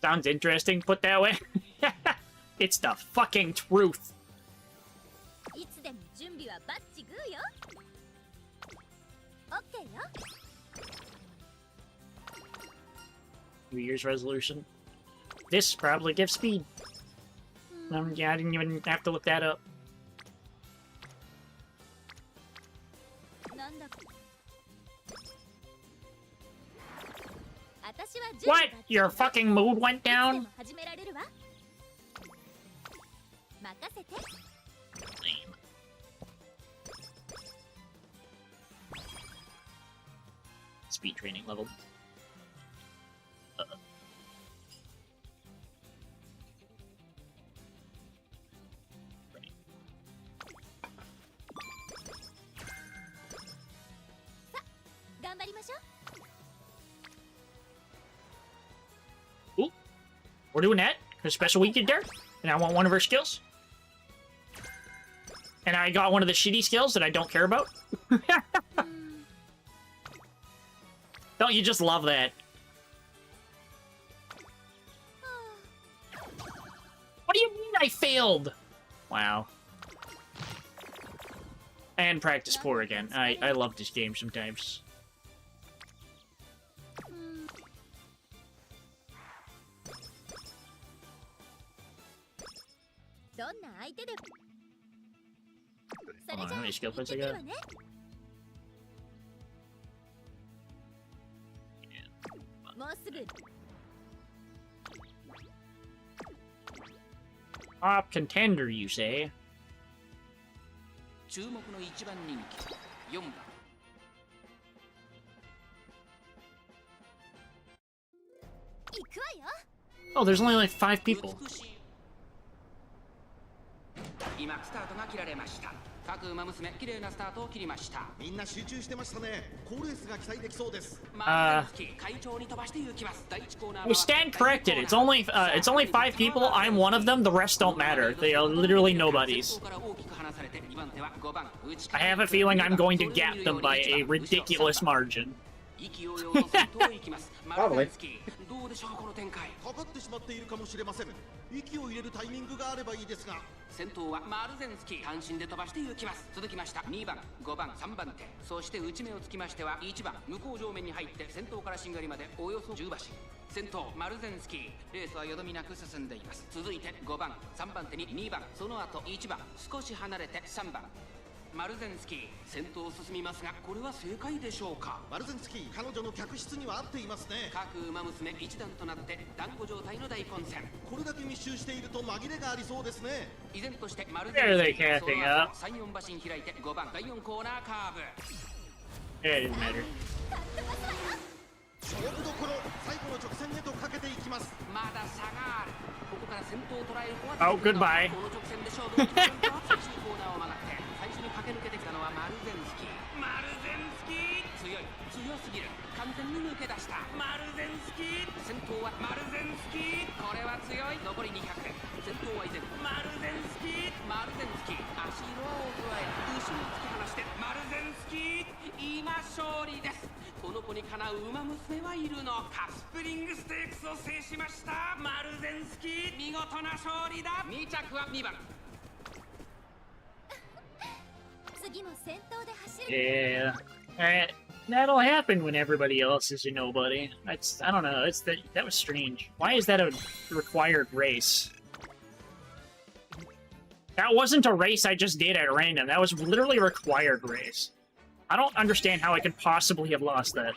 Sounds interesting put that way. It's the fucking truth. いつでも準備はバッチグーよ。オッケーよ。New Year's resolution. This probably gives speed. Yeah, I didn't even have to look that up. なんだか。私は準 What? 備バッチリ Your fucking mood went いつで down? も始められるわ。任せて。Speed training level. Right. 頑張りましょう。お We're doing that. A special weekend there. And I want one of her skills. And I got one of the shitty skills that I don't care about. Don't you just love that? What do you mean I failed? Wow. And practice poor again. I love this game sometimes. Hold on, how many skill points I got? Top contender, you say? 注目の一番人気4番 Oh, there's only like 5 people. 今スタートが切られました。各馬娘綺麗なスタートを切りました。みんな集中してましたね。好レースが期待できそうです。会長に飛ばして行きます。第1コーナー We stand corrected. It's only 5 people. I'm one of them. The rest don't matter. They are literally nobodies. I have a feeling I'm going to gap them by a ridiculous margin. Probably. どうでしょうこの展開。かかってしまっているかもしれません。息を入れるタイミングがあればいいですが。先頭はマルゼンスキー、単身で飛ばして行きます。続きました2番、5番、3番手、そして内目をつきましては1番、向こう上面に入って先頭からしんがりまでおよそ10馬身。先頭マルゼンスキー、レースはよどみなく進んでいます。続いて5番、3番手に2番、その後1番、少し離れて3番。マルゼンスキー、先頭を進みますが、これは正解でしょうか。マルゼンスキー、彼女の客室には合っていますね。各馬娘一段となって団子状態の大混戦。これだけ密集していると紛れがありそうですね。依然としてマルゼンスキー、その後3、4馬身開いて5番、第4コーナーカーブ。Yeah, it didn't matter. 勝負どころ、最後の直線へとかけていきます。まだ差がある。ここから先頭を捉える子は Oh, goodbye. この直線で勝負を決めるか。最終コーナーを曲がって最初に駆け抜けてきたのはマルゼンスキー。マルゼンスキー、強すぎる。完全に抜け出した。マルゼンスキー、先頭はマルゼンスキー。これは強い。残り200。先頭は依然マルゼンスキー。マルゼンスキー、足色を捉え後ろに突き放してマルゼンスキー、今勝利です。この子にかなう馬娘はいるのか。スプリングステークスを制しましたマルゼンスキー、見事な勝利だ。2着は2番。Yeah. That'll happen when everybody else is a nobody. I don't know. That was strange. Why is that a required race? That wasn't a race I just did at random. That was literally a required race. I don't understand how I could possibly have lost that.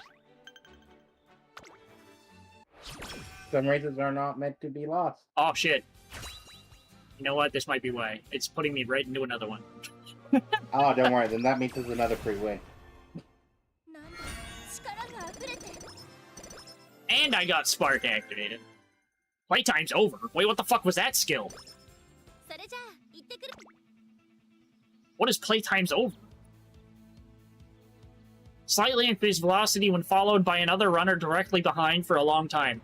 Some races are not meant to be lost. Oh, shit. You know what? This might be why. It's putting me right into another one. Oh, don't worry. Then that means there's another free win. And I got Spark activated. Playtime's over. Wait, what the fuck was that skill? What is playtime's over? Slightly increased velocity when followed by another runner directly behind for a long time.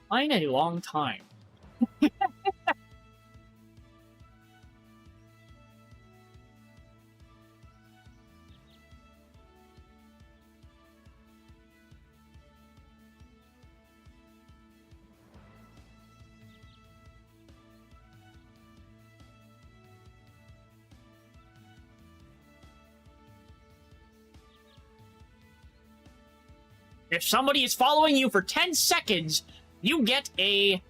Fine, a long time. If somebody is following you for 10 seconds, you get a...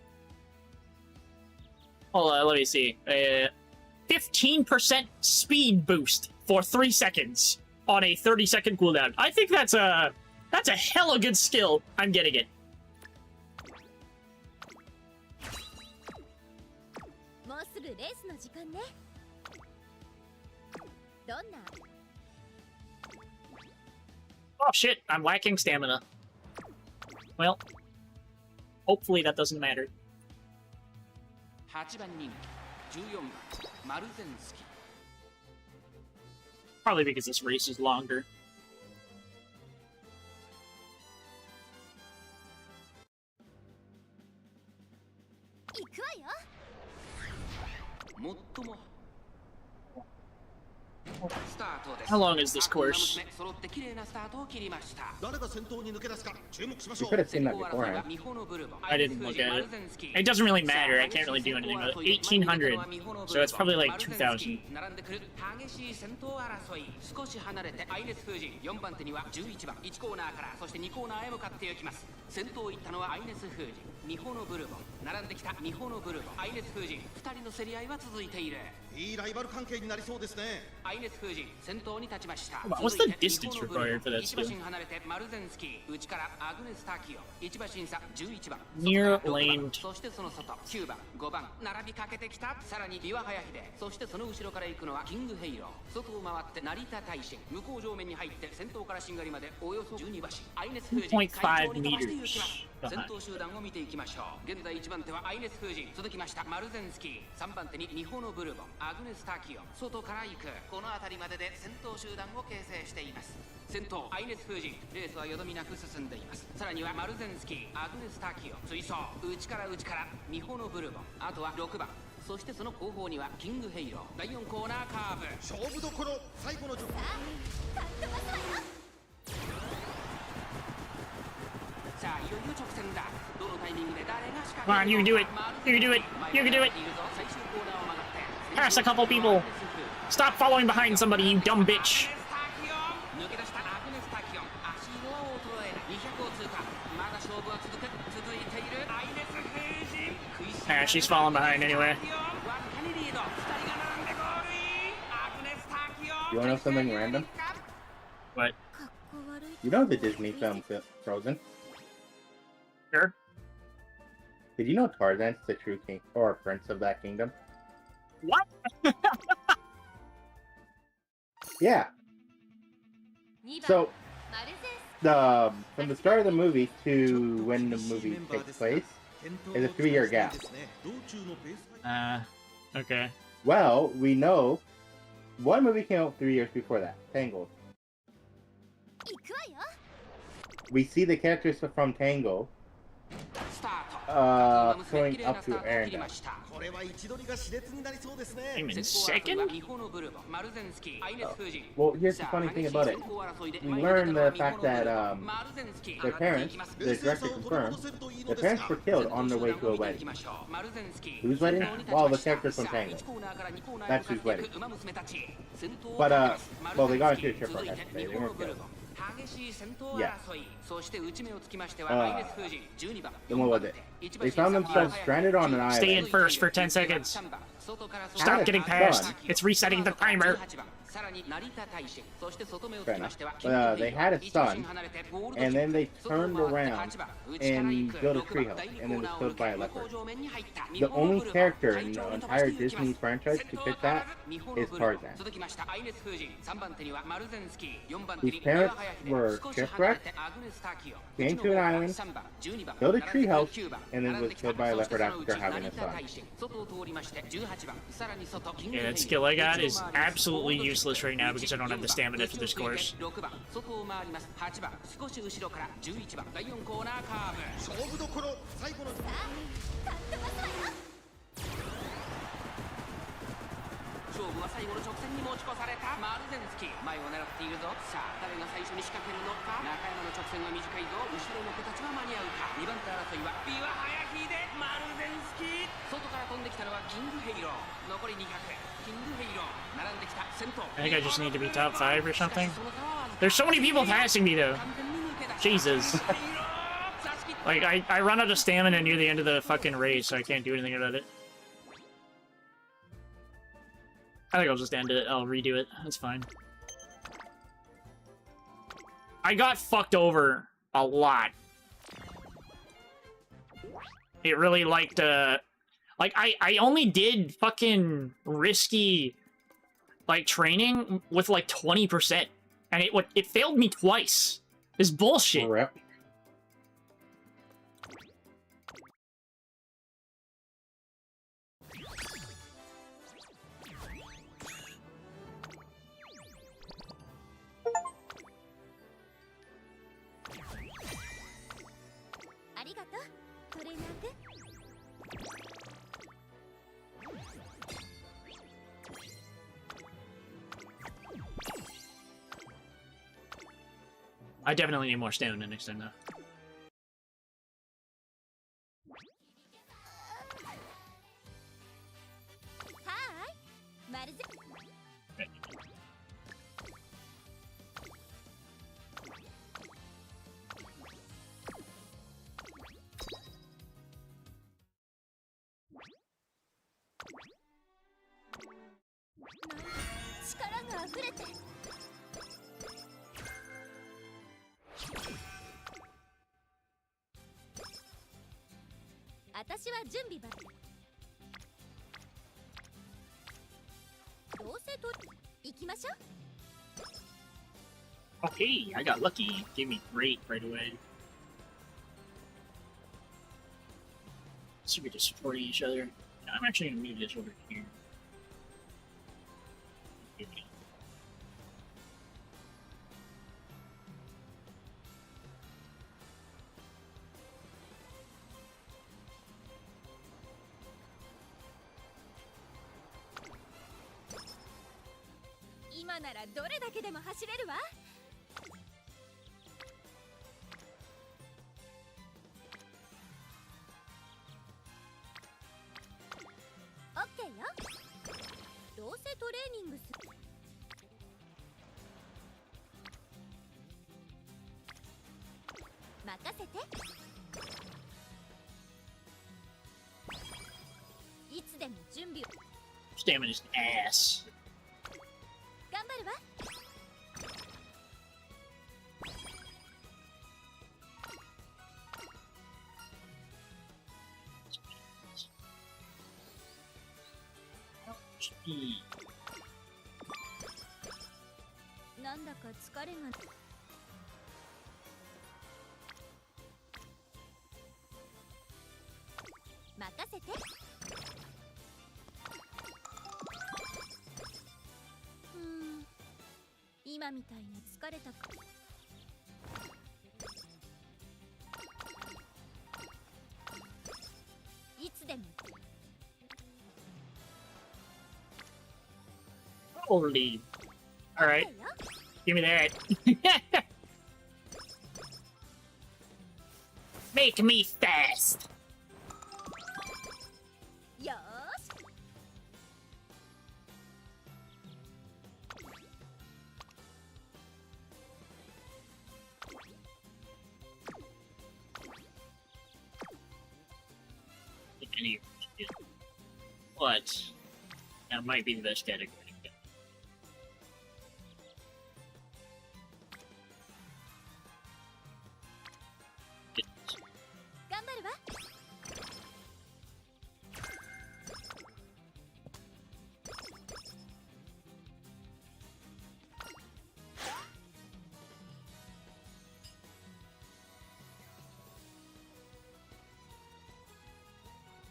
Hold on, let me see. A 15% speed boost for 3 seconds on a 30-second cooldown. I think that's a hella good skill. I'm getting it. Oh shit, I'm lacking stamina. Well, hopefully that doesn't matter. 8番人気14番マルゼンスキー Probably because this race is longer. 行くわよ。もっともスタートです。 How long is this course? 揃って綺麗なスタートを切りました。誰が先頭に抜け出すか注目しまし You ょ could う。 have seen that beforehand. I didn't look at it. It doesn't really matter. I can't really do anything with it. 1800. So it's probably like 2000. 並んでくる激しい先頭争い。少し離れてアイネスフージン。4番手には11番。1コーナーからそして2コーナーへ向かっていきます。先頭を行ったのはアイネスフージン。ミホノブルボン。並んできたミホノブルボン。アイネスフージン。2人の競り合いは続いている。いいライバル関係になりそうですね。アイネスフージン先頭に立ちました。 What's the distance required for that 1馬 skill? 身離れてマルゼンスキー。内からアグネスタキオ。1馬身差11番。 Near 6番 lane. そしてその外9番5番並びかけてきた。さらにビワハヤヒデ。そしてその後ろから行くのはキングヘイロー。外を回って成田大臣。向こう上面に入って先頭からしんがりまでおよそ12馬身。アイネスフージン 2.5 快調に飛ばしていきます。 meters. 先頭集団を見ていきましょう。現在1番手はアイネスフージン。続きましたマルゼンスキー。3番手にミホノブルボン。アグネスタキオ。外から行く。この辺りまでで先頭集団を形成しています。先頭アイネスフージン。レースはよどみなく進んでいます。さらにはマルゼンスキー、アグネスタキオ。追走内からミホノブルボン。あとは6番。そしてその後方にはキングヘイロー。第4コーナーカーブ。勝負どころ最後の10分。さあいよいよ直線だ。どのタイミングで誰が仕掛 Come on, け you る can の do か。 it. You can do it. You can do it. 最終コーナーを曲がって Pass a couple people. Stop following behind somebody, you dumb bitch. 抜け出したアグネスタキオン。足色は衰えない。200を通過。まだ勝負は続いているアイネスフージン。 Ah, she's falling behind anyway. わずかにリード。2人が並んでゴールイン。アグネスタキオン。 You wanna know something random? What? You know the Disney film Frozen? Sure. Did you know Tarzan's the true king or prince of that kingdom? What? Yeah. So, from the start of the movie to when the movie takes place is a 3-year gap. Okay. Well, we know one movie came out 3 years before that, Tangled. We see the characters from Tangled going up to Arendelle. これは位置取りが熾烈になりそうですね。 Even second? Well, here's the funny thing about it. We learned the fact that their parents, the director confirmed, their parents were killed on their way to a wedding. Whose wedding? Well, the characters from Tangled. That's whose wedding. But, well, they got into a shipwreck yesterday. They weren't killed. 激しい戦闘 Yeah. 争い。そして内目をつきましてはアイネスフージン12番。 Then what was it? They found themselves stranded on an Stay in island. first for 10 seconds. Stop getting past. It's resetting the timer. Fair enough. But they had a son, and then they turned around and built a treehouse, and then was killed by a leopard. The only character in the entire Disney franchise to fit that is Tarzan. His parents were shipwrecked, came to an island, built a treehouse, and then was killed by a leopard after having a son. Yeah, that skill I got is absolutely useless right now because I don't have the stamina for this course. 勝負どころ最後の10分。勝負は最後の直線に持ち越されたマルゼンスキー。前を狙っているぞ。さあ誰が最初に仕掛けるのか。中山の直線は短いぞ。後ろの子たちは間に合うか。2番手争いはビワハヤヒデ。マルゼンスキー。外から飛んできたのはキングヘイロー。残り200。キングヘイロー並んできた先頭。 I think I just need to be top 5 or something. There's so many people passing me though. Jesus. Like, I run out of stamina near the end of the fucking race, so I can't do anything about it. I think I'll just end it. I'll redo it. That's fine. I got fucked over a lot. It really liked, like, I only did fucking risky, like, training with, like, 20%. And it failed me twice. This bullshit. Rip. I definitely need more stamina next time, though. Hi, まるぜ。力が溢れて。私は準備ば。どうせと行きましょう。Okay, I got lucky. Gave me great right away. So we just supporting each other. I'm actually gonna move this over here. Okay. 今ならどれだけでも走れるわ。オッケーよ。どうせトレーニングする。任せて。いつでも準備を。Stamina's ass. 頑張るわ。なんだか疲れが。任せて。今みたいに疲れたか。いつでも。Holy. Alright. Give me that. Make me fast. よーし。Any but that might be the best category. 頑張るわ。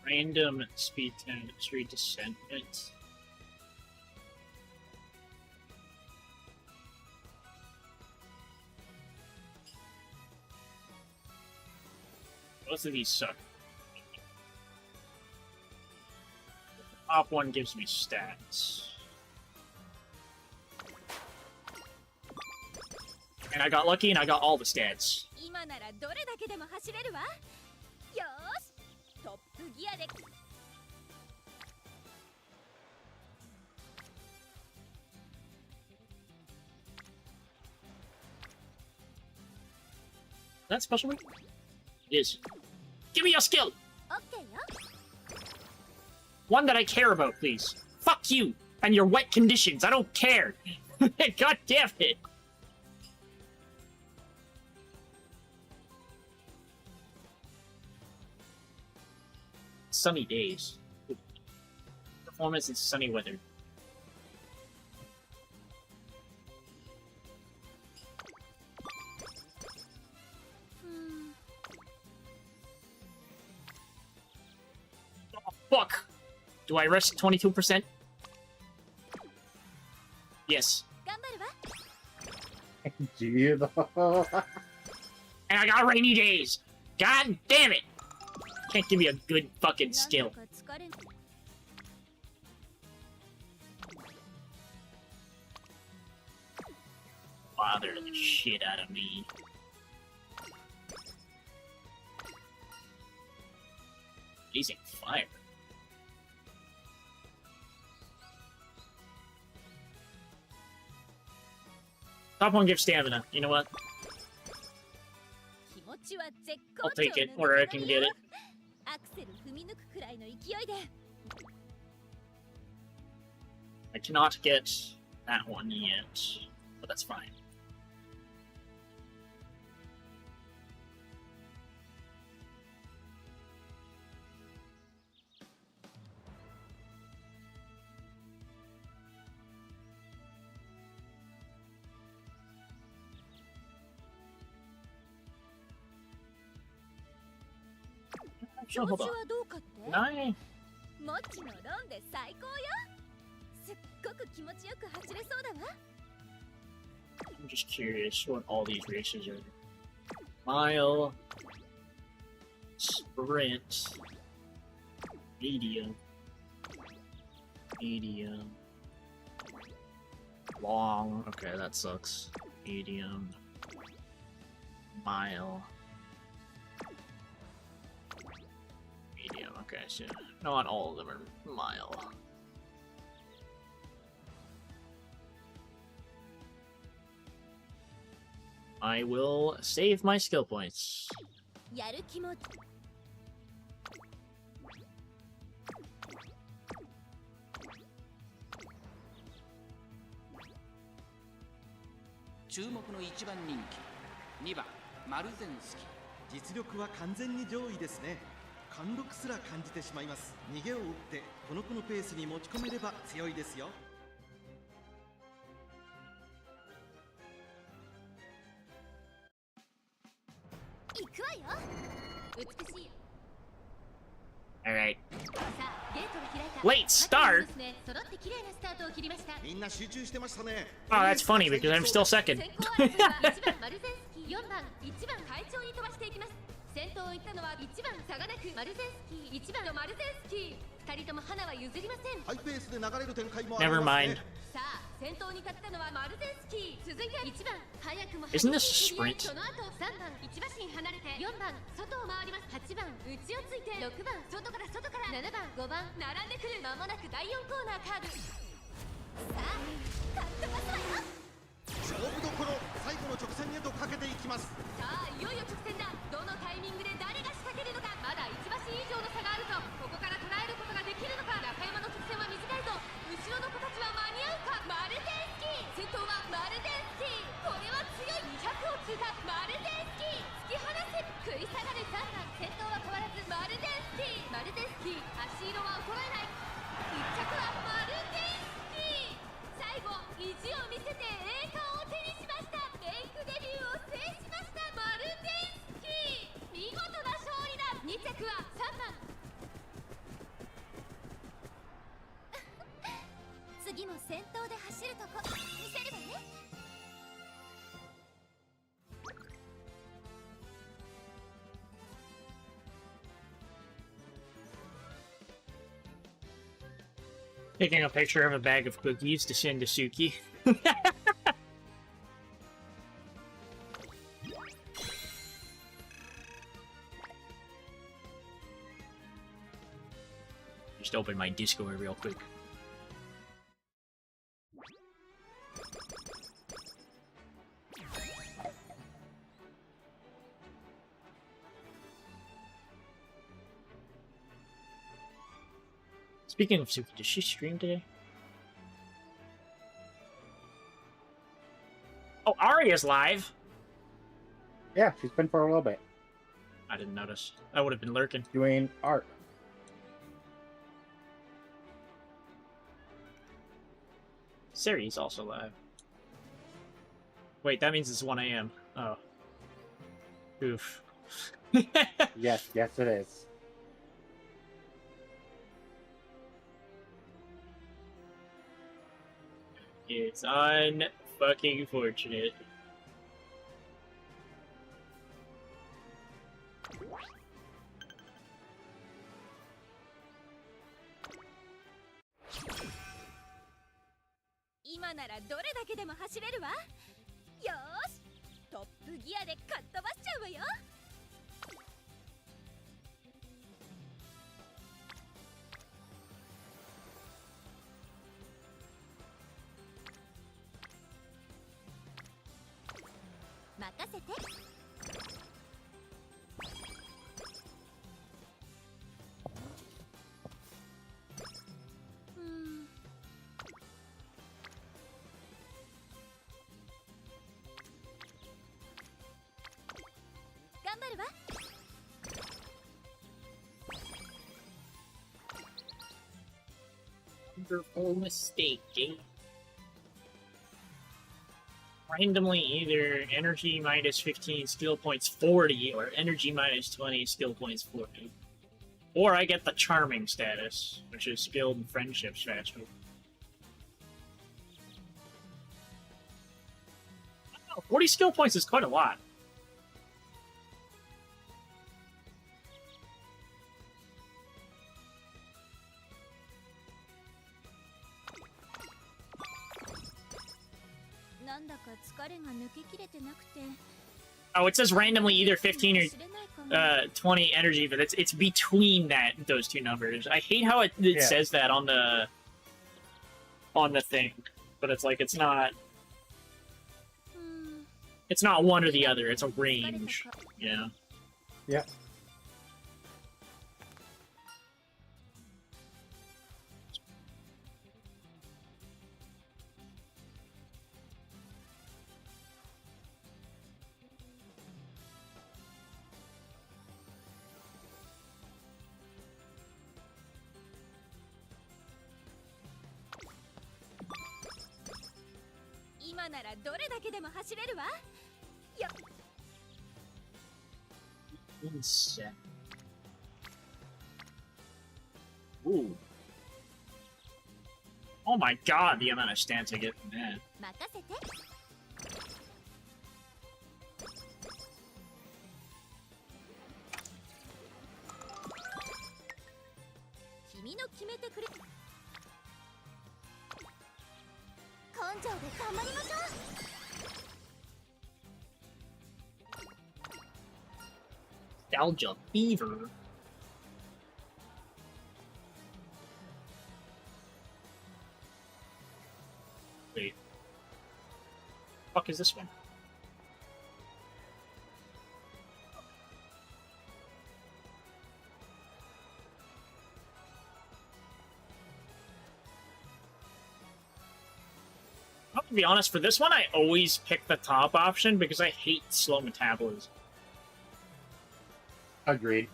Random speed 10 street descent. Both of these suck. The top one gives me stats. And I got lucky and I got all the stats. 今ならどれだけでも走れるわ。よーし。トップギアで。That special move? It is. Give me your skill! オッケーよ。One that I care about, please. Fuck you and your wet conditions. I don't care. God damn it. Sunny days. Performance in sunny weather. Oh, fuck! Do I risk 22%? Yes. 頑張るわ。And I got rainy days! God damn it! Can't give me a good fucking skill. Bother the shit out of me. fire. Top one gives stamina. You know what? I'll take it where I can get it. I cannot get that one yet, but that's fine. Actually, hold on. Can I? I'm just curious what all these races are. Mile, sprint, medium, long. Okay, that sucks. Medium, mile. Medium, okay, so not all of them are mile. I will save my skill points.実力は完全に上位ですね。貫禄すら感じてしまいます。逃げを打ってこの子のペースに持ち込めれば強いですよ。行くわよ。美しい。Alright. さあ、ゲートが開いた。 Late start? 揃って綺麗なスタートを切りました。みんな集中してましたね。Oh, that's funny because I'm still second. 先行争いは1番マルゼンスキー、4番1番会長に飛ばしていきます。先頭を行ったのは1番差がなくマルゼンスキー、1番のマルゼンスキー。2人とも花は譲りません。ハイペースで流れる展開もあり Never ますね。 mind. さあ、先頭に立ったのはマルゼンスキー。続いて1番早くも Isn't this a sprint? その後3番1馬身離れて4番外を回ります。8番内をついて6番外から7番5番並んでくる。間もなく第4コーナーカーブ。さあ、かっ飛ばすわよ。勝負どころ、最後の直線へとかけていきます。さあ、いよいよ直線だ。どのタイミングで誰が仕掛けるのか。まだ1馬身以上の差があるぞ。ここから捉えることができるのか。中山の直線は短いぞ。後ろの子たちは間に合うか。マルゼンスキー、先頭はマルゼンスキー。これは強い。200を通過。マルゼンスキー、突き放せ。食い下がる3番、先頭は変わらずマルゼンスキー。マルゼンスキー、足色は衰えない。1着はマルゼンスキー。最後意地を見せて栄冠を手にしました。レイクデビューを制しました。マルゼンスキー、見事な勝利だ。2着は3番。次も先頭で走るとこ見せるわね。Taking a picture of a bag of cookies to send to Suki. Just open my Discord real quick. Speaking of Suki, does she stream today? Oh, Arya's live! Yeah, she's been for a little bit. I didn't notice. I would have been lurking. Doing art. Siri's also live. Wait, that means it's 1 AM. Oh. Oof. Yes, yes it is. It's unfucking fortunate. Now, ならどれだけでも走れるわ。よーし、トップギアでかっ飛ばしちゃうわよ。任せて。頑張るわ。Wonderful mistake, Jake. Randomly either energy minus 15 skill points 40 or energy minus 20 skill points 40. Or I get the charming status, which is skilled and friendships faster. Oh, 40 skill points is quite a lot. Oh, it says randomly either 15 or 20 energy, but it's between those two numbers. I hate how it says that on the thing, but it's like it's not one or the other. It's a range. Yeah. Yeah. Insect. Ooh. Oh my god, the amount of stats I get from that. 任せて。君の決めてくれ。根性で頑張りましょう。Nostalgia Fever. Wait. Fuck is this one? To be honest, for this one, I always pick the top option because I hate slow metabolism. Agreed.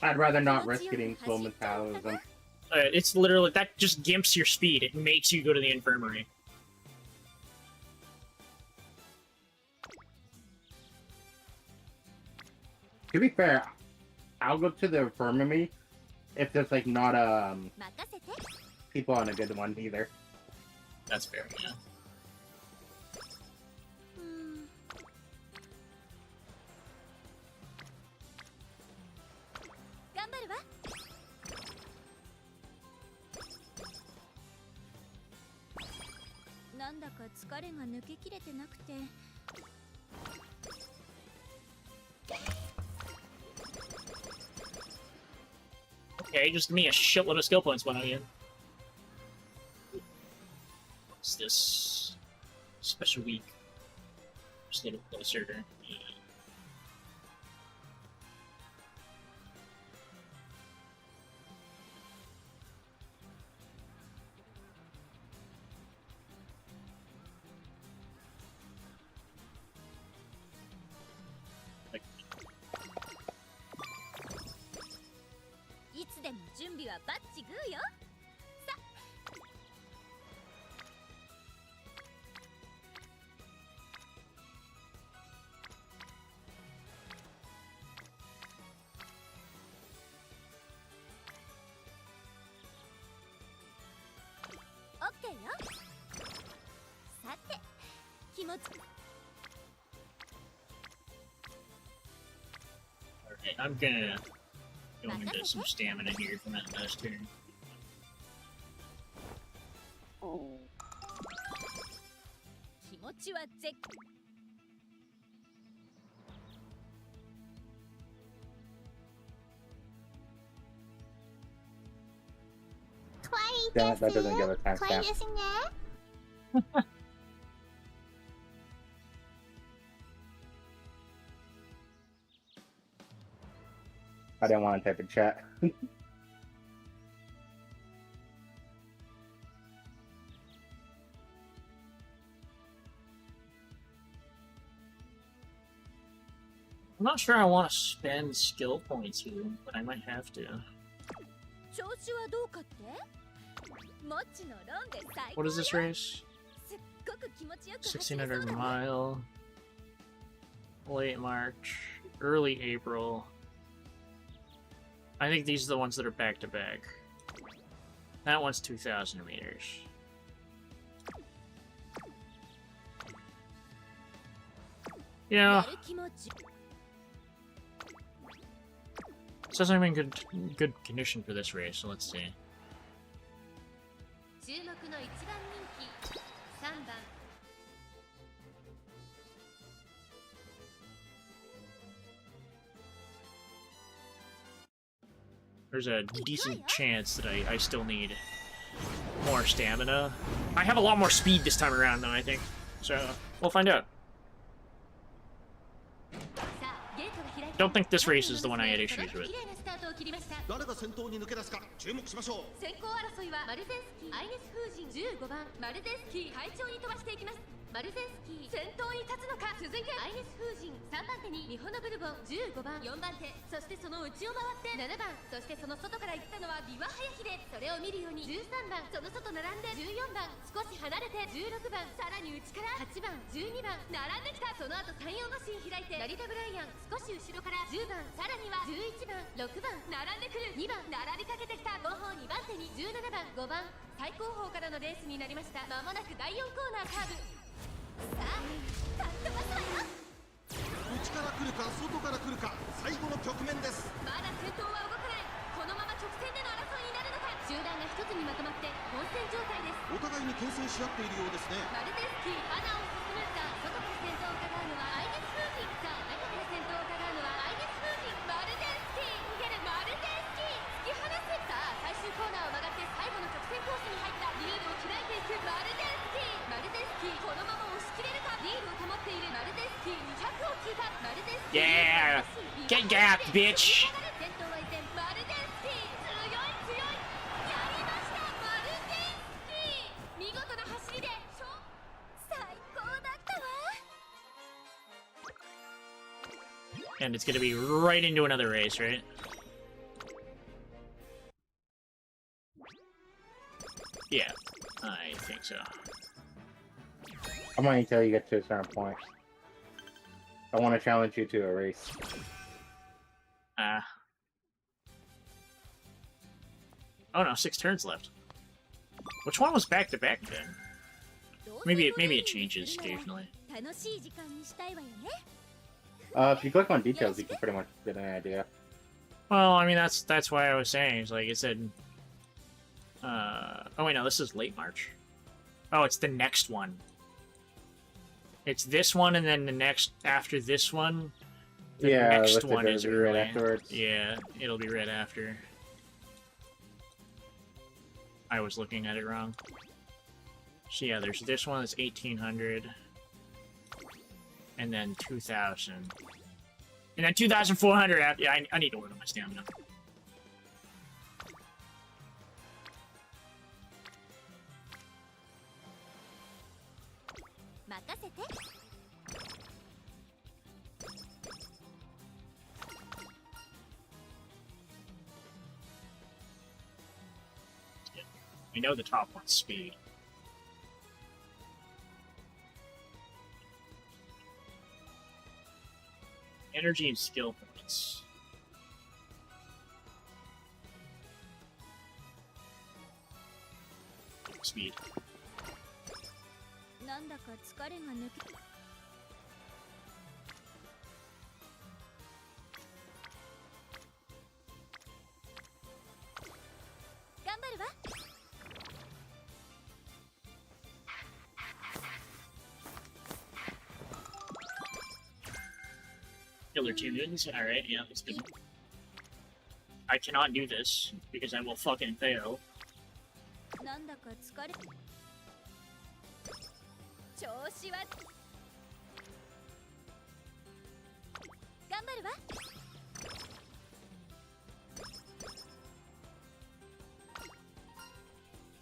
I'd rather not risk getting slow metabolism. It's literally, that just gimps your speed. It makes you go to the infirmary. To be fair, I'll go to the infirmary if there's like not people on a good one either. That's fair, yeah. Okay, just give me a shitload of skill points when I get. What's this? Special week. Just a little closer. Yeah. Like, いつでも準備はバッチグーよ。さオッケーよ。さて、気持ち。Alright, I'm gonna go into some stamina here from that last turn. 気持ちは絶。Damn it, that doesn't give a timestamp. I didn't want to type in chat. I'm not sure I want to spend skill points here, but I might have to. What is this race? 1600 mile. Late March. Early April. I think these are the ones that are back to back. That one's 2,000 meters. Yeah. Says I'm in good condition for this race, so let's see. There's a decent chance that I still need more stamina. I have a lot more speed this time around, though, I think. So, we'll find out. Don't think this race is the one I had issues with. 誰が先頭に抜け出すか注目しましょう。先行争いはマルゼンスキー、アイネス風神15番、マルゼンスキー会長に飛ばしていきます。マルゼンスキー先頭に立つのか。続いてアイネス風神3番手にミホノブルボン15番、4番手、そしてその内を回って7番、そしてその外から行ったのはビワハヤヒデ。それを見るように13番、その外並んで14番、少し離れて16番、さらに内から8番、12番並んできた。その後34馬身開いて成田ブライアン、少し後ろから10番、さらには11番、6番並んでくる。2番並びかけてきた。後方2番手に17番、5番、最後方からのレースになりました。まもなく第4コーナーカーブ。さあ勝ってますわよ。内から来るか外から来るか最後の局面です。まだ先頭は動かない。このまま直線での争いになるのか。集団が一つにまとまって混戦状態です。お互いに牽制し合っているようですね。マルゼンスキー花を進む。さあ外から先頭を伺うのはアイネス風神。さあ中から先頭を伺うのはアイネス風神。マルゼンスキー逃げる。マルゼンスキー突き放す。さあ最終コーナーを曲がって最後の直線コースに入った。リードを開いていくマルゼンスキー。マルゼンスキーこのまま押し切れるか。リードを保っているマルゼンスキー200を通過。マルゼンスキー Yeah! Get gapped, bitch! 先頭は依然マルゼンスキー。強い強い。やりましたマルゼンスキー。見事な走りで最高だったわ。 And it's gonna be right into another race, right? Yeah, I think so. I'm waiting until you get to a certain point. I want to challenge you to a race. Oh no, 6 turns left. Which one was back to back then? Maybe it changes occasionally. If you click on details, you can pretty much get an idea. Well, I mean that's why I was saying. It's like it said. Oh wait, no, this is late March. Oh, it's the next one. It's this one, and then the next after this one. The next one is right early. afterwards. Yeah, it'll be right after. I was looking at it wrong. So yeah, there's this one that's 1800, and then 2000, and then 2400. Yeah, I need to order my stamina. We know the top one's speed. Energy and skill points. Speed. なんだか疲れが抜け。頑張るわ。Killer tunes. Alright, yeah, that's good. I cannot do this because I will fucking fail. なんだか疲れ。調子は。頑張るわ。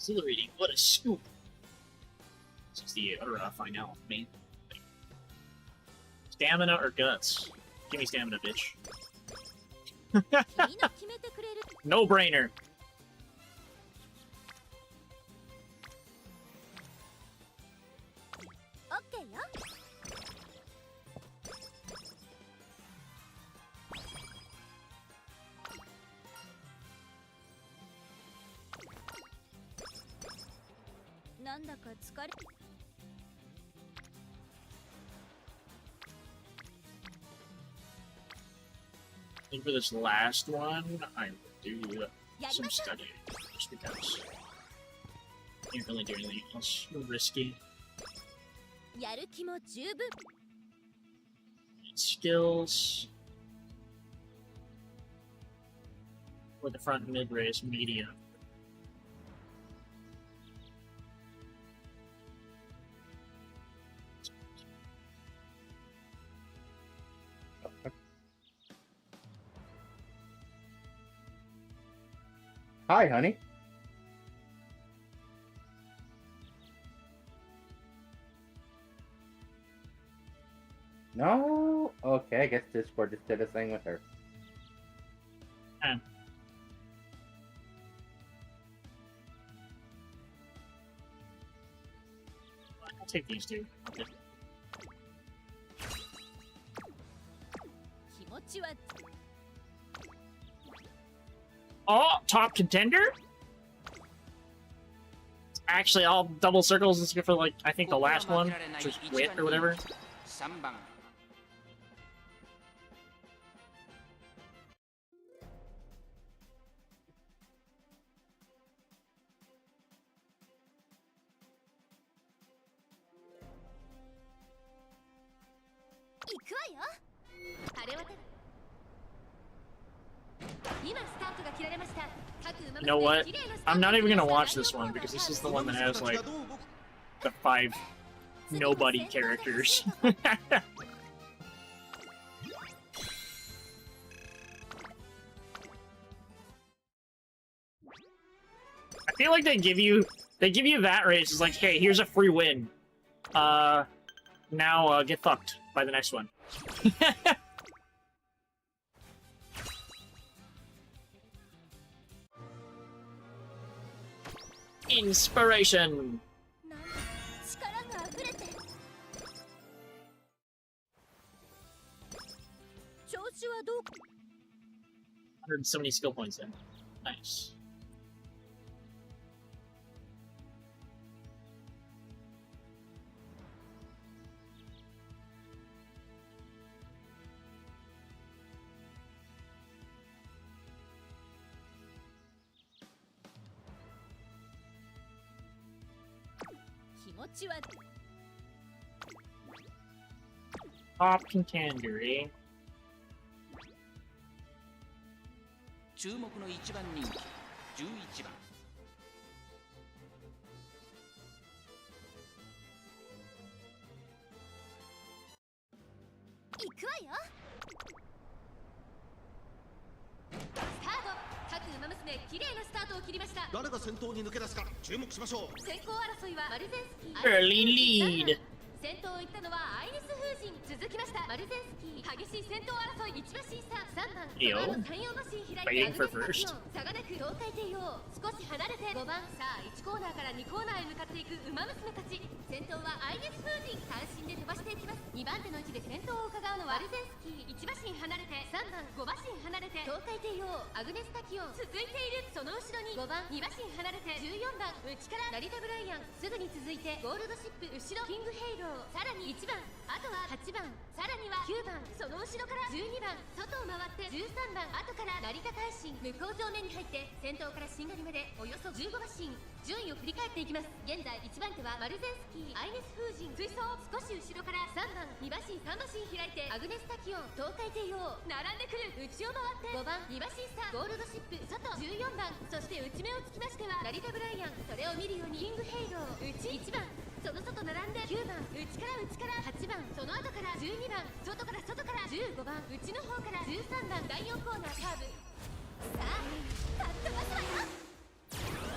Exhilarating. What a scoop. This is the other final main thing. Stamina or guts? Give me stamina, bitch. No brainer. I think for this last one, I will do some studying, just because I can't really do anything else risky. Skills for the front mid race medium. Hi, honey. No? Okay, I guess Discord just did a thing with her. I'll take these two. Okay. Oh, top contender? Actually, I'll double circles. Let's go for, like, I think the last one, which is wit or whatever. You know what? I'm not even gonna watch this one because this is the one that has like the 5 nobody characters. I feel like they give you that race. It's like, hey, here's a free win. Now get fucked by the next one. Inspiration. 170 skill points in. Nice. Top contender, eh? 注目の一番人気11番 誰が先頭に抜け出すか注目しましょう。先行争いはマルゼンスキー。 Early lead. 先頭を行ったのはアイリス風神。続きましたマルゼンスキー。激しい先頭争い。1馬身差。3番。Yo. 太陽馬身開いて。 Fighting for first. 差がなく東海帝王。少し離れて5番。さあ1コーナーから2コーナーへ向かっていく馬娘たち。先頭はアイリス風神。単身で飛ばしていきます。2番手の位置で先頭を伺うのはマルゼンスキー。1馬身離れて3番。5馬身離れて東海帝王。アグネスタキオン。続いている。その後ろに5番。2馬身離れて14番。内から成田ブライアン。すぐに続いてゴールドシップ。後ろキングヘイロー。さらに1番。あとは8番。さらには9番。その後ろから12番。外を回って13番。後から成田大臣。向こう上面に入って先頭からしんがりまでおよそ15馬身。順位を振り返っていきます。現在1番手はマルゼンスキー。アイネス風神。追走。少し後ろから3番。2馬身3馬身開いてアグネスタキオン。東海帝王。並んでくる。内を回って5番。2馬身差。ゴールドシップ。外14番。そして内目をつきましては成田ブライアン。それを見るようにキングヘイロー。内1番。その外並んで9番。内から8番。その後から12番。外から15番。内の方から13番。第4コーナーカーブ。さあかっ飛ばすわよ。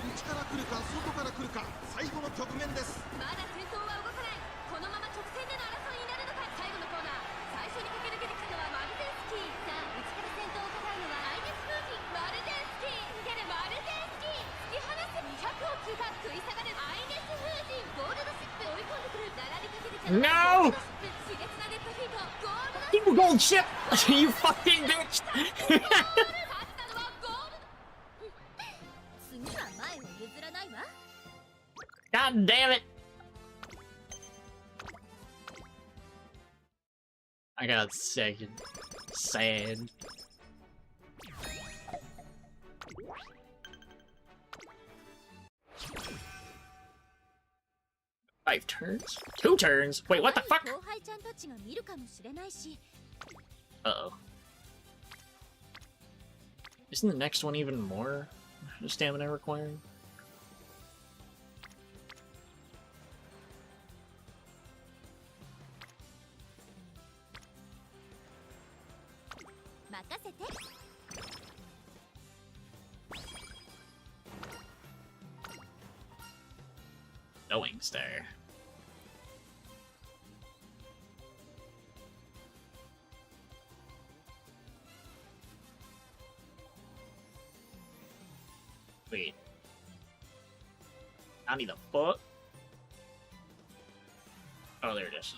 内から来るか外かから来るか最後の局面です。まだ戦闘は動かない。このまま直線での争いになるのか。最後のコーナー、最初に駆け抜けてきたのはマルゼンスキー。さあ、内から先頭を飾るのはアイネス・フージ。マルゼンスキー逃げるマルゼンスキー突き放せ。200を通過、食い下がるアイネス・フージ。ゴールドシップ追い込んでくる。並びかけてきたのはゴールドシップ。熾烈なデッドフィート。ゴールドシップ。You gold ship! You fucking bitch! 次は前を譲らないわ。 God damn it! I got second. Sad. Five turns? 2 turns? Wait, what the fuck? 後輩ちゃんたちが見るかもしれないし。 Uh-oh. Isn't the next one even more stamina requiring? 任せて。 Knowing Star. Wait. I need a foot. Oh, there it is.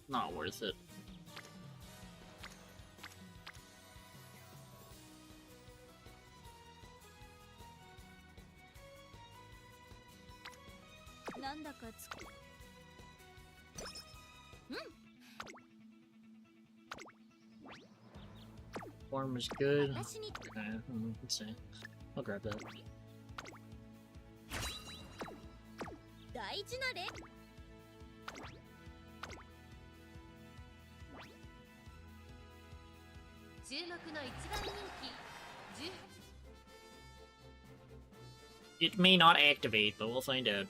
Not worth it. Form is good. Okay, let's see. I'll grab that. 大事な例。注目の一番人気。 It may not activate, but we'll find out.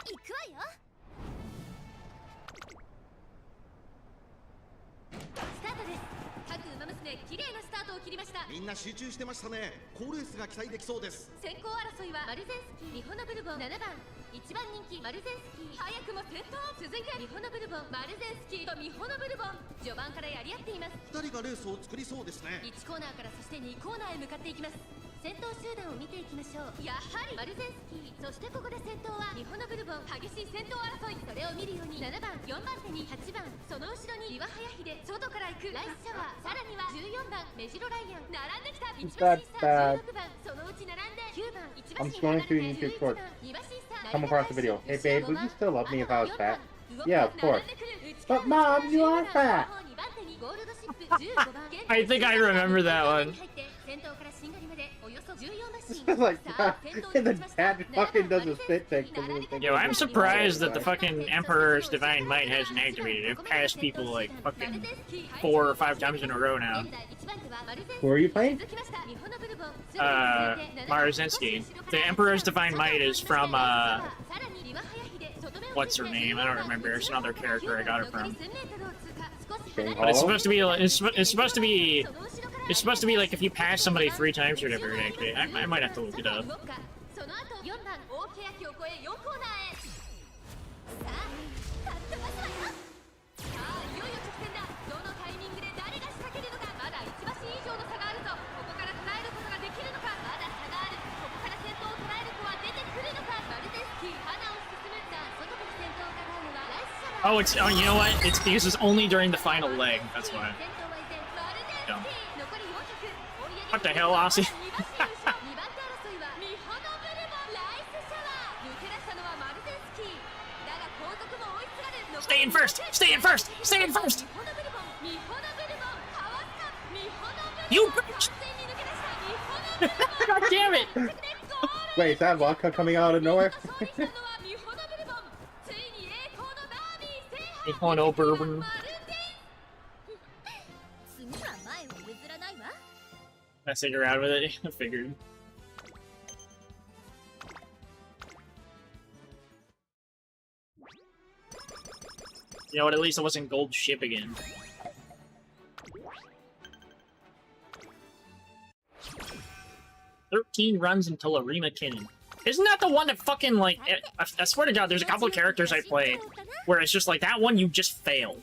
行くわよ。スタートです。各馬娘、綺麗なスタートを切りました。みんな集中してましたね。好レースが期待できそうです。先行争いはマルゼンスキー、ミホノブルボン7番。一番人気マルゼンスキー、早くも先頭。続いてミホノブルボン、マルゼンスキーとミホノブルボン、序盤からやり合っています。2人がレースを作りそうですね。1コーナーからそして2コーナーへ向かっていきます。先頭集団を見ていきましょう。やはりマルゼンスキー、そしてここで先頭はミホノブルボン。激しい先頭争い、それを見るように7番、4番手に8番、その後ろに岩早秀、外から行くライスシャワー、さらには14番メジロライアン、並んできた一番審査16番、そのうち並んで9番、一番 I'm 審 scrolling 査 through YouTube shorts. Come across the video. Hey babe, would you still love me if I was fat? Yeah, of course. But mom, you are fat! I think I remember that one. This is like, and the dad fucking does a spit take. Yo, I'm surprised that the fucking Emperor's Divine Might hasn't activated. I've passed people like fucking 4 or 5 times in a row now. Who are you playing? Marzinski. The Emperor's Divine Might is from, what's her name? I don't remember. It's another character I got her from. But it's supposed to be, it's supposed to be like if you pass somebody 3 times or whatever, actually. I might have to look it up. Oh, it's, oh, you know what? It's because it's only during the final leg, that's why. Dumb. What the hell, Aussie? Stay in first! Stay in first! Stay in first! You bitch! God damn it! Wait, is that vodka coming out of nowhere? Mihono bourbon. Messing around with it, I figured. You know what? At least I wasn't gold ship again. "13 runs until Arima Kinnan." Isn't that the one that fucking, like... I swear to God, there's a couple of characters I play where it's just like, that one you just fail.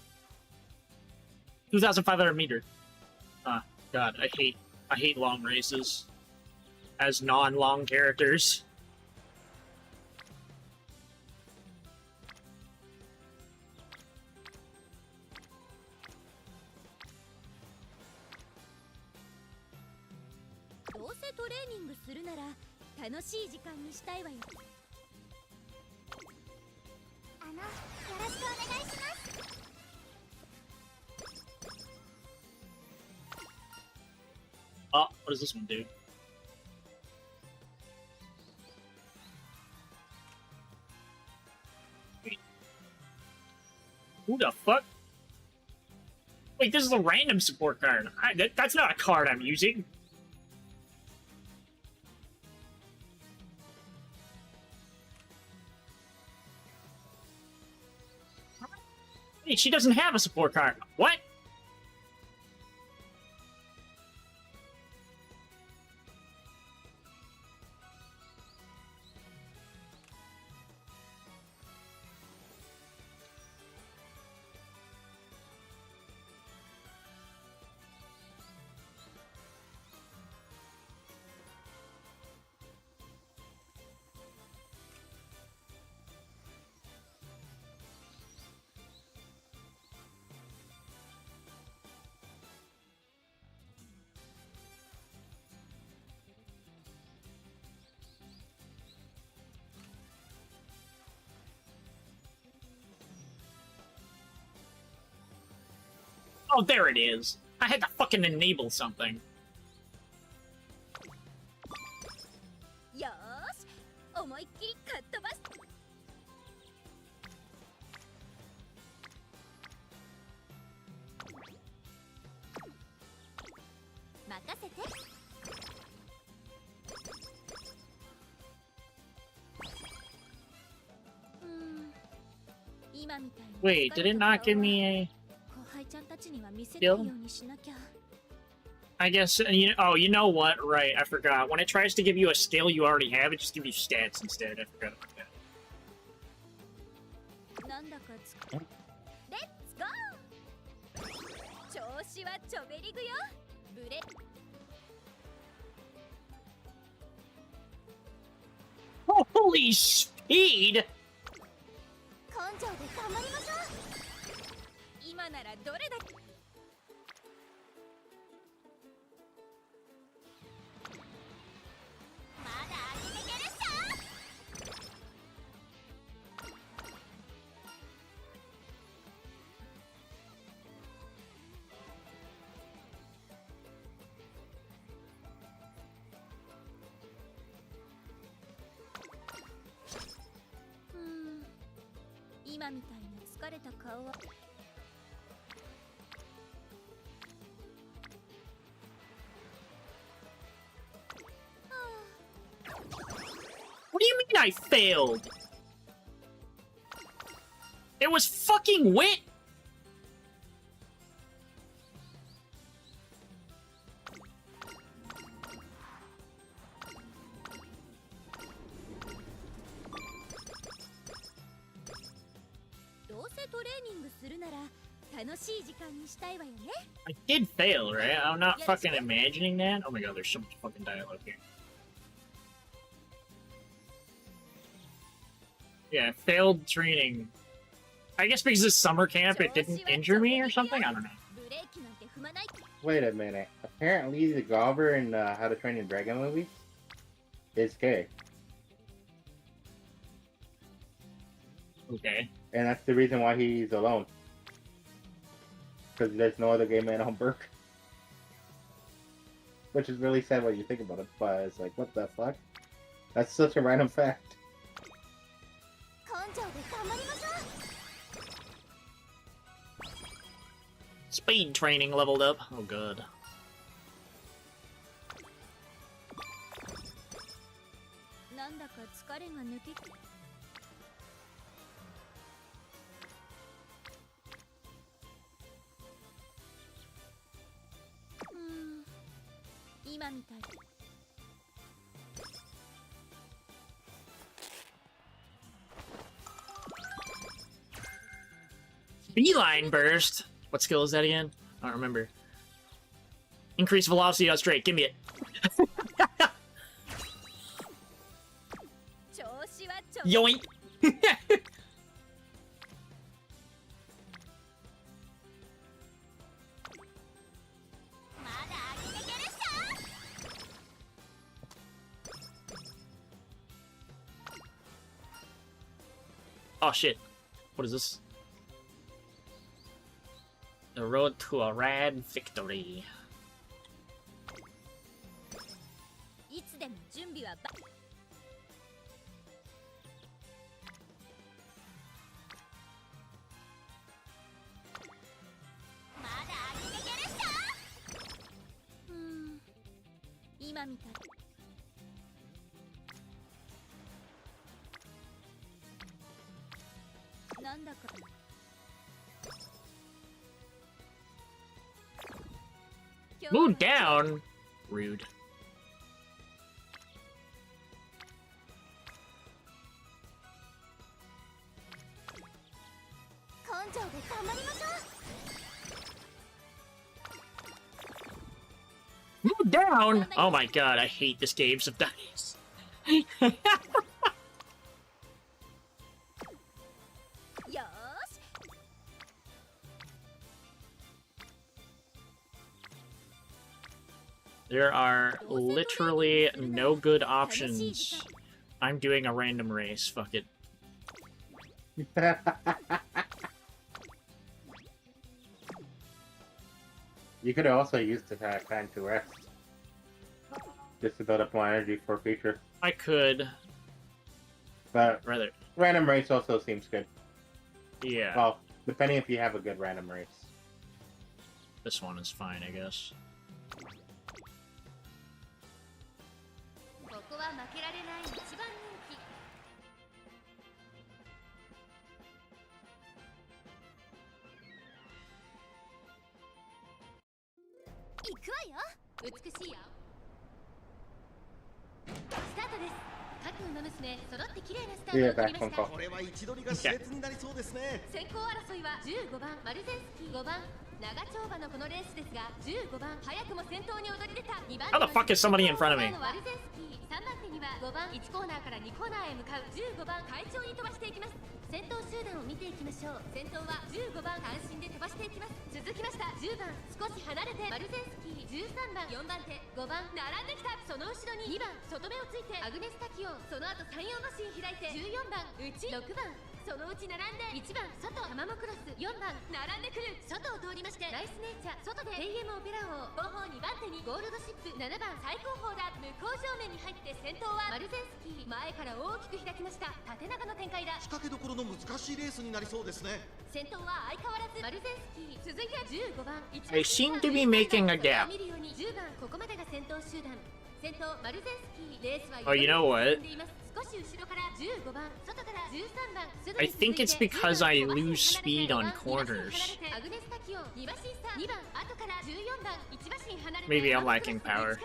2,500 meter. God, I hate long races. As non-long characters. Oh, what does this one do? Wait. Who the fuck? Wait, this is a random support card. That's not a card I'm using. Wait, she doesn't have a support card. What? Oh, there it is. I had to fucking enable something. Wait, did it not give me a skill? I guess, oh, you know what? Right, I forgot. When it tries to give you a skill you already have, it just gives you stats instead. I forgot about that. Holy speed! What do you mean I failed? It was fucking wit! I did fail, right? I'm not fucking imagining that. Oh my god, there's so much fucking dialogue here. Yeah, failed training. I guess because it's summer camp, it didn't injure me or something? I don't know. Wait a minute. Apparently the Gobber in How to Train Your Dragon movie is gay. Okay. And that's the reason why he's alone. Because there's no other gay man on Berk. Which is really sad when you think about it, but it's like, what the fuck? That's such a random fact. Speed training leveled up. Oh god. 今みたい。 Beeline burst. What skill is that again? I don't remember. Increase velocity on straight. Give me it. Yoink. Oh shit. What is this? The road to a rad victory. いつでも準備はまだ上げていけるっしょ。今みたい。なんだか。 Move down. Rude. Move down. Oh my god, I hate this game sometimes. There are literally no good options. I'm doing a random race. Fuck it. You could also use the time to rest. Just to build up more energy for future. I could. But rather random race also seems good. Yeah. Well, depending if you have a good random race. This one is fine, I guess. ここは負けられない一番人気。行くわよ。美しいよ。スタートです。各馬娘揃って綺麗なスタートを切りました。これは位置取りが熾烈になりそうですね。先行争いは15番マルゼンスキー、5番長丁場のこのレースですが、15番早くも先頭に躍り出た。2番 How the fuck is somebody in front of me? マルゼンスキー、3番手には5番1コーナーから2コーナーへ向かう15番快調に飛ばしていきます。先頭集団を見ていきましょう。先頭は15番安心で飛ばしていきます。続きました10番少し離れてマルゼンスキー、13番4番手5番並んできた。その後ろに2番外目をついてアグネスタキオン、その後34マシン開いて14番内6番そのうち並んで1番外タマモクロス、4番並んでくる外を通りましてライスネイチャー、外で AM オペラ王、後方2番手にゴールドシップ、7番最高峰だ。向こう正面に入って先頭はマルゼンスキー、前から大きく開きました。縦長の展開だ。仕掛けどころの難しいレースになりそうですね。先頭は相変わらずマルゼンスキー、続いて15番 They seem to be making a gap. 見るように10番ここまでが先頭集団。先頭マルゼンスキー、レースは Oh, you know what? 少し後ろから15番外から13番 I think it's because I lose speed on corners. アグネスタキオン、2馬身差、2番後から14番1馬身離れて Maybe I'm lacking power.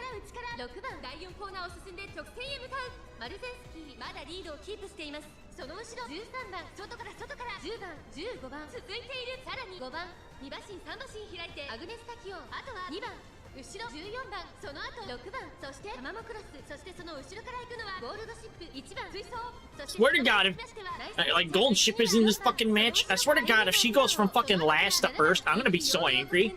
6番第4コーナーを進んで直線へ向かう。マルゼンスキーまだリードをキープしています。その後ろ13番外から10番15番続いている。さらに5番2馬身3馬身開いてアグネスタキオン、あとは2番後ろ14番その後6番そしてタマモクロス、そしてその後ろから行くのはゴールドシップ、1番追走。そして Swear to God, if like Gold Ship is in this fucking match, I swear to God, if she goes from fucking last to first, I'm gonna be so angry.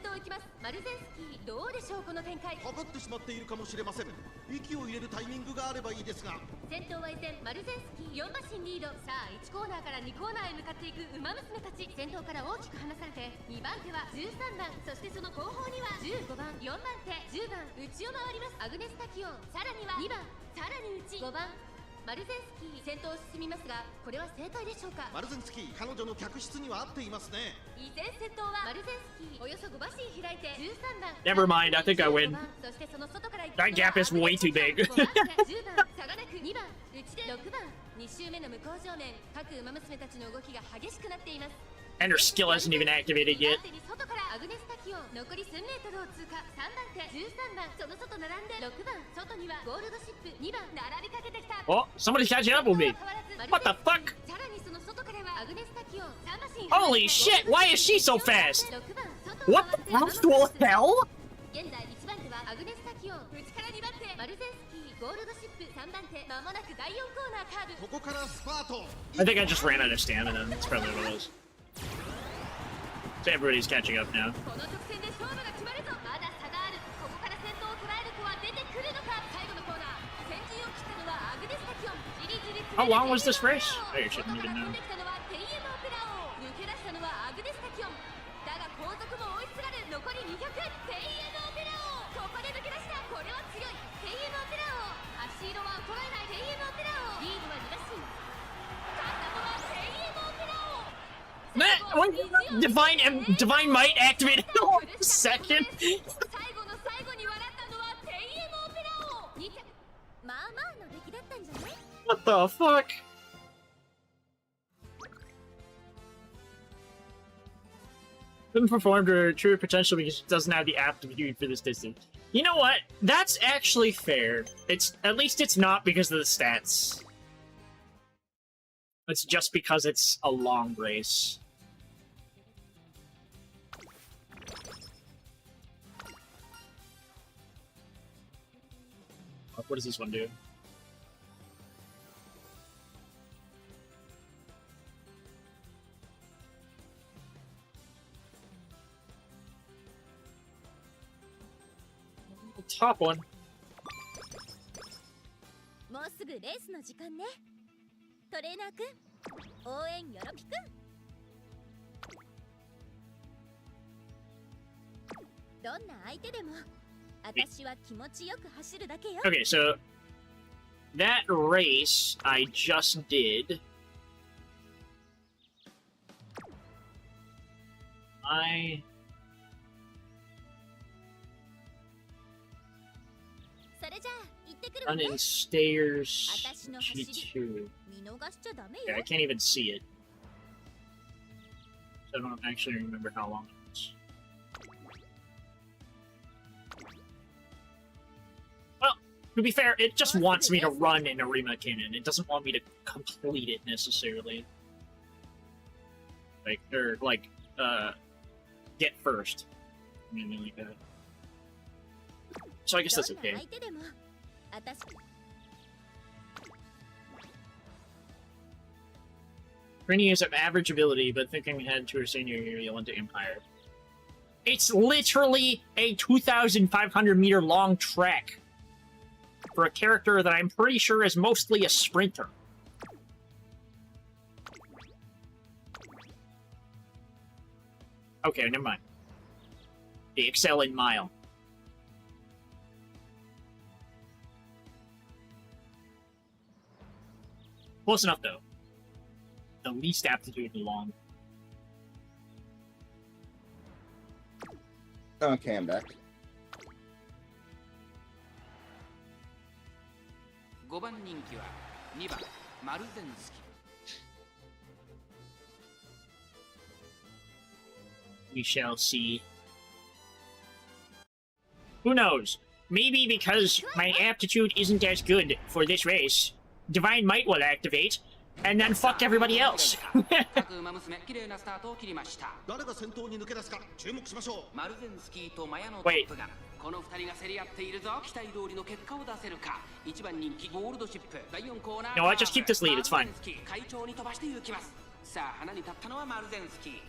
マルゼンスキーどうでしょうこの展開。かかってしまっているかもしれません。息を入れるタイミングがあればいいですが。先頭は依然マルゼンスキー、4馬身リード。さあ1コーナーから2コーナーへ向かっていく馬娘たち。先頭から大きく離されて2番手は13番、そしてその後方には15番4番手10番内を回りますアグネスタキオン、さらには2番さらに内5番マルゼンスキー、先頭を進みますがこれは正解でしょうか。マルゼンスキー、彼女の客室には合っていますね。依然先頭はマルゼンスキー、およそ5馬身開いて13番 Never mind, I think I win. そしてその外から That gap is way too big. 10番差がなく2番内で6番2 And her skill hasn't even activated yet. Oh, somebody's catching up with me. What the fuck? Holy shit, why is she so fast? What the actual hell? I think I just ran out of stamina. That's probably what it was. So everybody's catching up now. How long was this race? I shouldn't even know. Divine Might activated in a second. What the fuck? Couldn't perform to her true potential because it doesn't have the aptitude for this distance. You know what? That's actually fair. At least it's not because of the stats. It's just because it's a long race. What does this one do? The top one. もうすぐレースの時間ね。トレーナーくん、応援よろぴくん。どんな相手でも、私は気持ちよく走るだけよ。 Okay, so that race I just did. Run in Stayers G2. Yeah, I can't even see it. I don't actually remember how long it was. Well, to be fair, it just wants me to run in Arima Cannon. It doesn't want me to complete it necessarily. Get first. Anything like that. So I guess that's okay. Trini is of average ability, but thinking ahead to her senior year, you'll into Empire. It's literally a 2,500 meter long trek for a character that I'm pretty sure is mostly a sprinter. Okay, never mind. They excel in mile. Close enough, though. The least aptitude long. Okay, I'm back. 5番人気は2番マルゼンスキ。 We shall see. Who knows? Maybe because my aptitude isn't as good for this race, Divine Might will activate, and then fuck everybody else. Wait. この2人が競り合っているぞ。期待通りの結果を出せるか。1番人気ゴールドシップ第4コーナー。No, I just keep this lead. It's fine. 会長に飛ばして行きます。さあ花に立ったのはマルゼンスキー。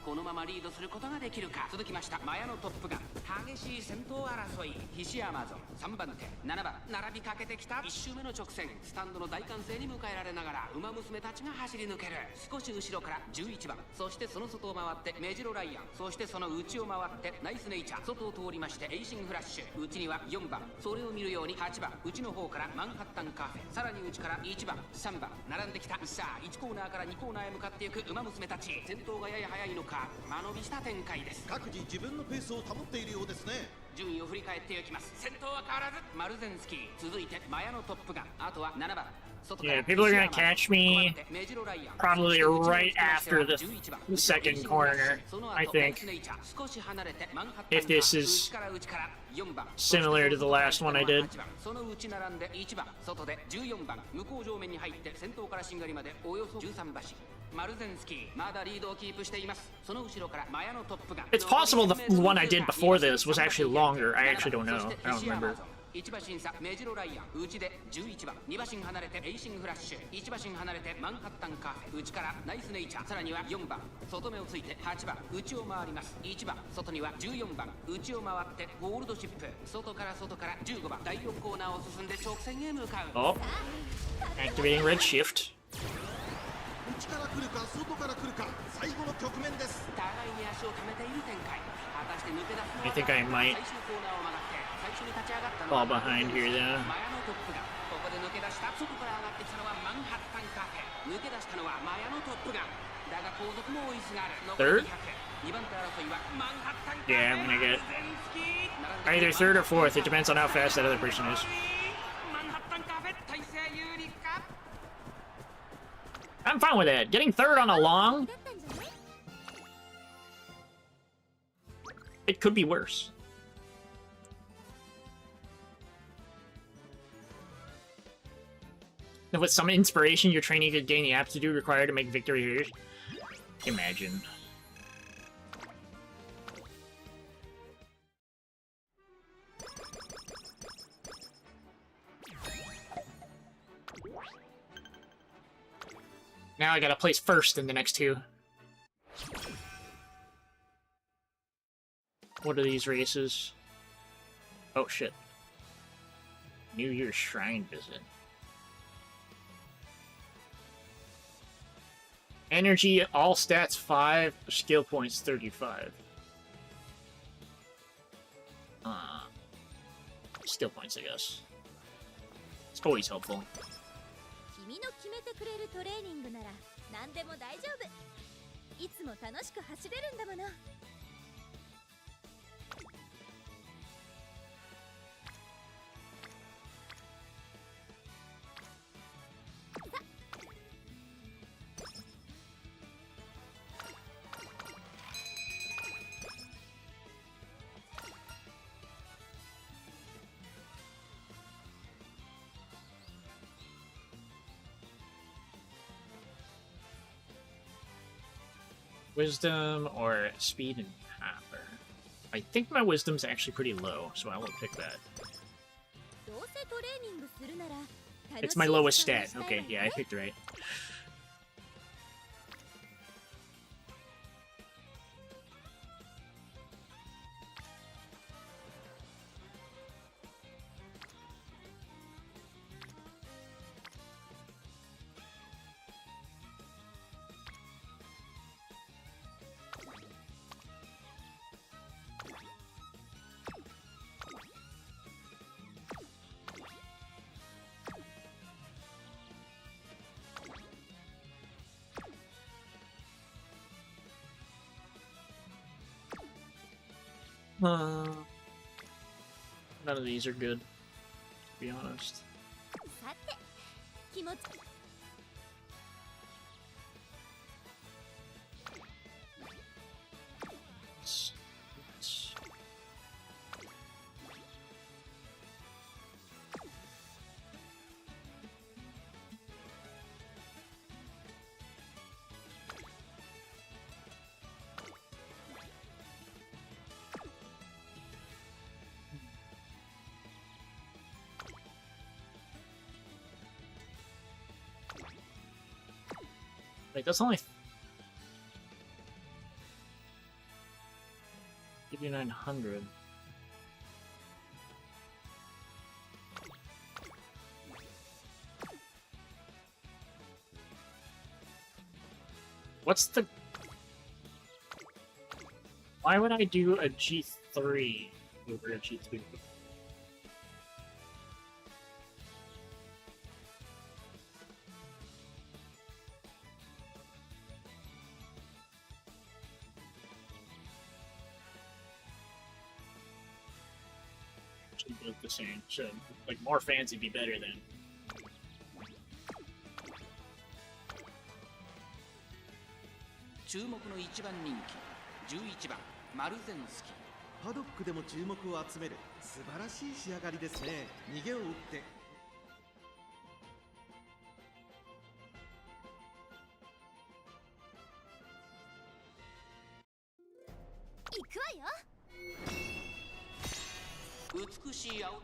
このままリードすることができるか。続きましたマヤのトップガン。激しい戦闘争い。菱アマゾン3番手7番並びかけてきた。1周目の直線スタンドの大歓声に迎えられながら馬娘たちが走り抜ける。少し後ろから11番そしてその外を回ってメジロライアンそしてその内を回ってナイスネイチャー外を通りましてエイシングフラッシュ内には4番それを見るように8番内の方からマンハッタンカフェさらに内から1番3番並んできた。さあ1コーナーから2コーナーへ向かっていく馬娘たち。先頭がやや速いのか間延びした展開です。各自自分のペースを保っているようですね。順位を振り返っていきます。先頭は変わらずマルゼンスキー続いてマヤのトップガンあとは7番 Yeah, people are gonna catch me probably right after the second corner, I think. If this is similar to the last one I did. その内並んで1番外で14番向こう上面に入って先頭からしんがりまでおよそ13馬身マルゼンスキーまだリードをキープしていますその後ろからマヤのトップが It's possible the one I did before this was actually longer. I actually don't know. I don't remember. 1馬身差メジロライアン内で11番2馬身離れてエイシングフラッシュ1馬身離れてマンハッタンカフェ内からナイスネイチャーさらには4番外目をついて8番内を回ります1番外には14番内を回ってゴールドシップ外から15番第6コーナーを進んで直線へ向かう Oh. Activating red shift. 内から来るか外から来るか最後の局面です互いに足を溜めている展開果たして抜け出すのは I think I might 最終コーナーを曲がって最初に立ち上がったの fall は behind here then. マヤのトップがここで抜け出した外から上がってきたのはマンハッタンカフェ抜け出したのはマヤのトップがだが後続も追いすがる残り Third? 200 2番手争いはマンハッタンカフェ Yeah, I'm gonna get either third or fourth. It depends on how fast that other person is. マンハッタンカフェ体勢有利か I'm fine with that. Getting third on a long, it could be worse. And with some inspiration, your training could gain the aptitude required to make victory here. Imagine. Now I gotta place first in the next two. What are these races? Oh shit. New Year's Shrine visit. Energy, all stats 5, skill points 35. Skill points, I guess. It's always helpful. 君の決めてくれるトレーニングなら何でも大丈夫いつも楽しく走れるんだもの Wisdom or speed and power. I think my wisdom's actually pretty low, so I won't pick that. どうせトレーニングするなら It's my lowest stat. Okay, yeah, I picked right. None of these are good, to be honest. さて気持ち Wait, that's only 5,900. What's the... Why would I do a G3 over a G2? Look the same. Should like more fancy be better than 注目の一番人気11番マルゼンスキー。パドックでも注目を集める素晴らしい仕上がりですね。逃げを打って行くわよ。美しい青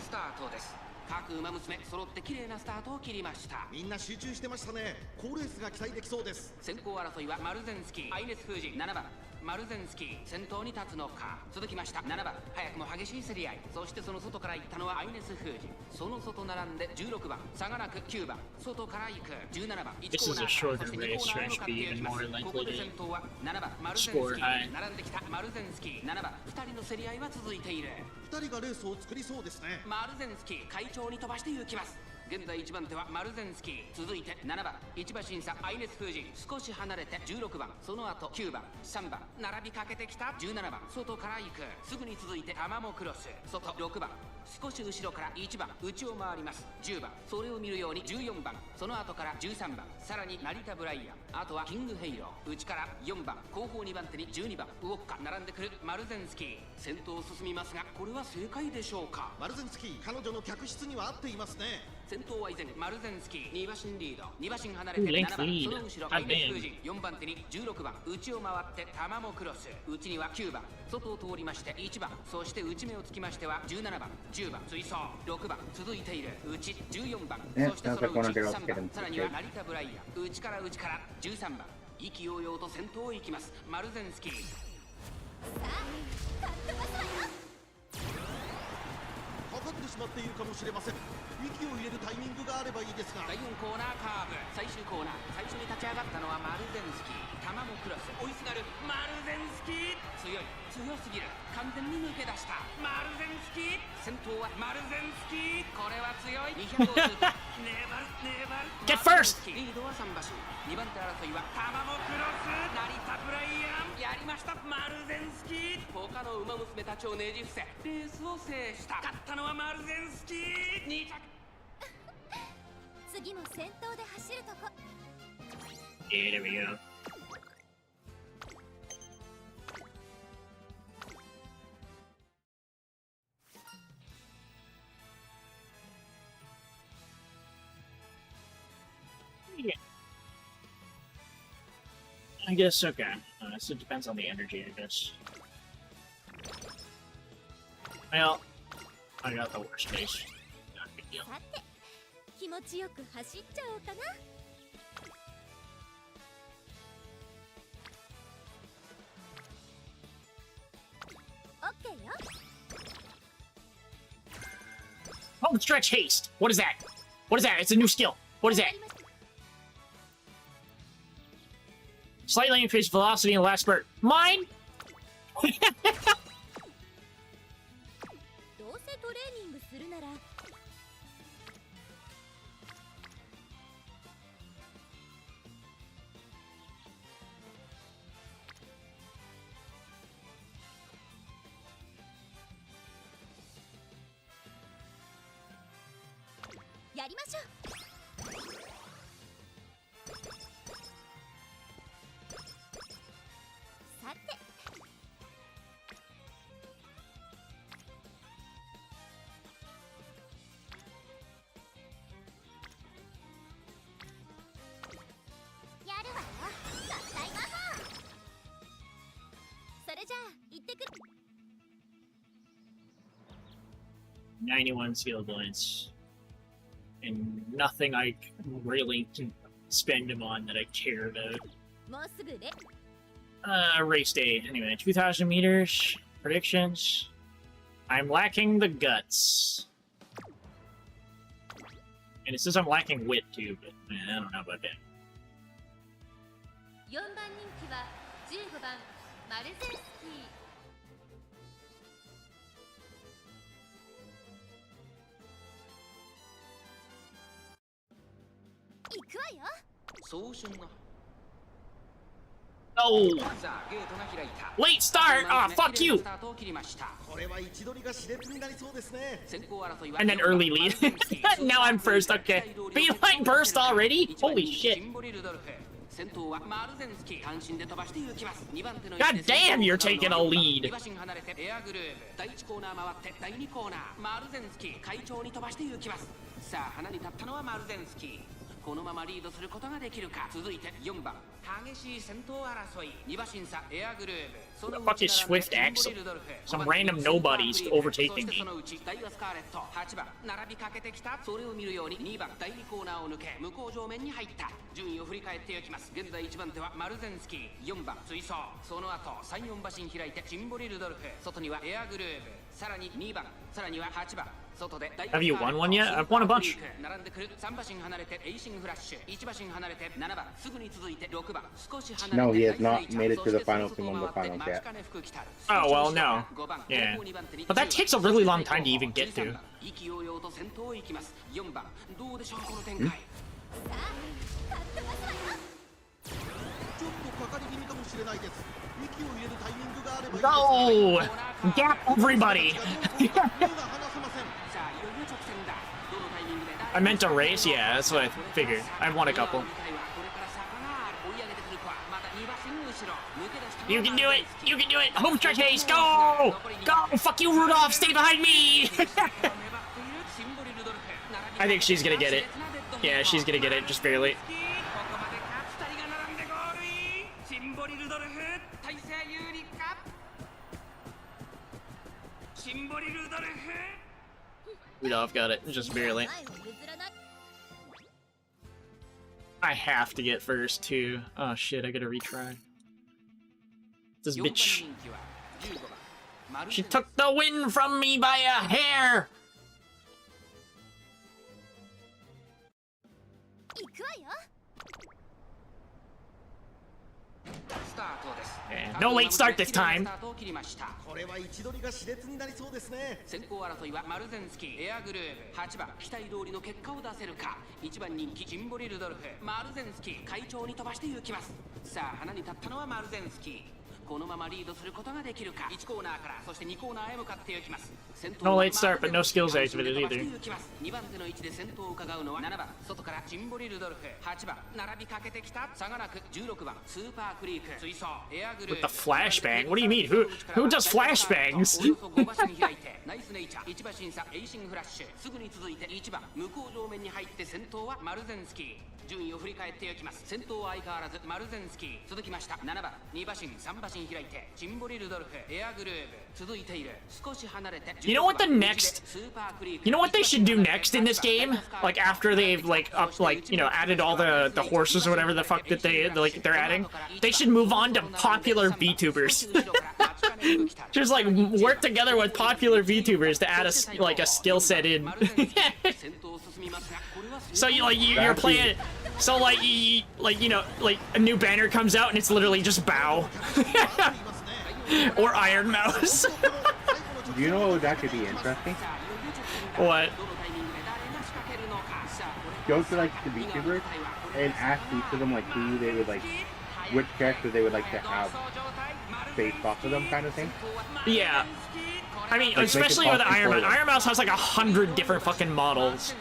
スタートです。各馬娘揃って綺麗なスタートを切りました。みんな集中してましたね。好レースが期待できそうです。先行争いはマルゼンスキー、アイネス・フージ、7番マルゼンスキー先頭に立つのか。続きました7番、早くも激しい競り合い。そしてその外から行ったのはアイネス・フージ。その外並んで16番差がなく9番外から行く17番1 This コ is ーナ a ー shorter そして2 race, コーナーを Stretch 向かって B, いき and ます more こ likely こで to 先頭は7番マルゼンスキ score ー high. 並んできたマルゼンスキー7番2人の競り合いは続いている。2人がレースを作りそうですね。マルゼンスキー快調に飛ばして行きます。現在1番手はマルゼンスキー、続いて7番1馬審査アイネス・フージ、少し離れて16番、その後9番3番並びかけてきた17番外から行く。すぐに続いてタマモクロス外6番、少し後ろから1番内を回ります10番、それを見るように14番、その後から13番、さらに成田ブライアン、あとはキングヘイロー、内から4番、後方2番手に12番ウォッカ、並んでくるマルゼンスキー。先頭を進みますがこれは正解でしょうか。マルゼンスキー、彼女の客室には合っていますね。先頭は依然マルゼンスキー、2馬身リード、2馬身離れてOoh, 7 length 番 lead. その後ろ God アイネス・フー damn. ジ、4番手に16番内を回ってタマモクロス、内には9番外を通りまして1番、そして内目をつきましては17番10番追走6番続いている内14番、そしてその内3番、さらには成田ブライアン、内から13番、意気揚々と先頭を行きますマルゼンスキー。かかってしまっているかもしれません。息を入れるタイミングがあればいいですが。第4コーナーカーブ最終コーナー、最初に立ち上がったのはマルゼンスキー、タマモクロス追いすがるマルゼンスキー、強すぎる、完全に抜け出したマルゼンスキー。先頭はマルゼンスキー、これは強い200を通過粘る Get first! リードは3馬身、2番手争いはタマモクロス、成田ブライアン、やりましたマルゼンスキー。他の馬娘たちをねじ伏せレースを制した。勝ったのはマルゼンスキー。2着次も先頭で走るとこ。 Yeah, there we go. Yeah. I guess, okay. So it depends on the energy, I guess. Well, I got the worst case. Not a big deal. さて、気持ちよく走っちゃおうかな。オッケーよ。Oh, stretch haste! What is that? What is that? It's a new skill. What is that? Slightly increased velocity in the last spurt. Mine? どうせトレーニングするなら。やりましょう。さて。やるわよ。合体魔法。それじゃあ行ってくる。 91 skill points. And nothing I really can spend them on that I care about. もうすぐで。Race day. Anyway, 2,000 meters. Predictions. I'm lacking the guts. And it says I'm lacking wit too, but I don't know about that. 4番人気は15番マルゼンスキー。行くわよ。早春な Oh! さあゲートが開いた Late start! Ah, fuck you! スタートを切りました これは位置取りが熾烈になりそうですね。先行争いは And then early lead. Now I'm first, okay. Beeline burst already? Holy shit. シンボリ・ルドルフ先頭はマルゼンスキー単身で飛ばして行きます2番手の God damn, you're taking a lead. 2馬身離れてエアグルーヴ第1コーナー回って第2コーナーマルゼンスキー会長に飛ばして行きますさあ花に立ったのはマルゼンスキーこのままリードすることができるか続いて4番激しい先頭争い2馬身差エアグルーヴ Who the fuck is Swift Axel? Some random nobodies overtaking そして me. そのうちダイワスカーレット8番並びかけてきたそれを見るように2番第2コーナーを抜け向こう上面に入った順位を振り返っていきます現在1番手はマルゼンスキー4番追走その後3、4馬身開いてシンボリ・ルドルフ外にはエアグルーヴさらに2番さらには8番 Have you won one yet? I've won a bunch. 並んでくる3馬身離れてエイシングフラッシュ1馬身離れて7番すぐに続いて6番少し離れて No, he has not made it to the finals to win the finals yet. Oh, well, no. Yeah. But that takes a really long time to even get to. 意気揚々と先頭を行きます4番どうでしょうこの展開ちょっとかかり気味かもしれないです息を入れるタイミングがあれば No! Gap everybody! I meant to race? Yeah, that's what I figured. I've won a couple. You can do it! You can do it! Home stretch haste! Go! Go! Fuck you, Rudolph! Stay behind me! I think she's gonna get it. Yeah, she's gonna get it, just barely. Rudolph got it, just barely. I have to get first, too. Oh shit, I gotta retry. This bitch. She took the win from me by a hair! Yeah, no late start this time. これは位置取りが熾烈になりそうですね。先行争いはマルゼンスキー、エアグルーヴ、8番期待通りの結果を出せるか。1番人気シンボリ・ルドルフ、マルゼンスキー会長に飛ばして行きます。さあ花に立ったのはマルゼンスキー。このままリードすることができるか。1コーナーからそして2コーナーへ向かって行きます。 No late start, but no skills activated either. 2番手の位置で先頭を伺うのは7番外からシンボリ・ルドルフ、8番並びかけてきた差がなく16番スーパークリーク追走エアグルー With the flashbang? What do you mean? Who does flashbangs? ナイスネイチャー1馬身差エイシングフラッシュすぐに続いて1番向こう上面に入って先頭はマルゼンスキー順位を振り返っていきます先頭は相変わらずマルゼンスキー続きました7番2馬身3馬身開いてシンボリ・ルドルフエアグルーヴ続いている少し離れて You know what the next? You know what they should do next in this game? Like after they've added all the horses or whatever the fuck that they're adding, they should move on to popular VTubers. Just like work together with popular VTubers to add a skill set in. So you're playing. So like a new banner comes out and it's literally just Bow or Iron Mouse. Do you know what would actually be interesting? What? Go to like the VTubers and ask each of them like who they would like, which character they would like to have based off of them, kind of thing. Yeah. I mean, like, especially with Iron Mouse. Iron Mouse has like 100 different fucking models.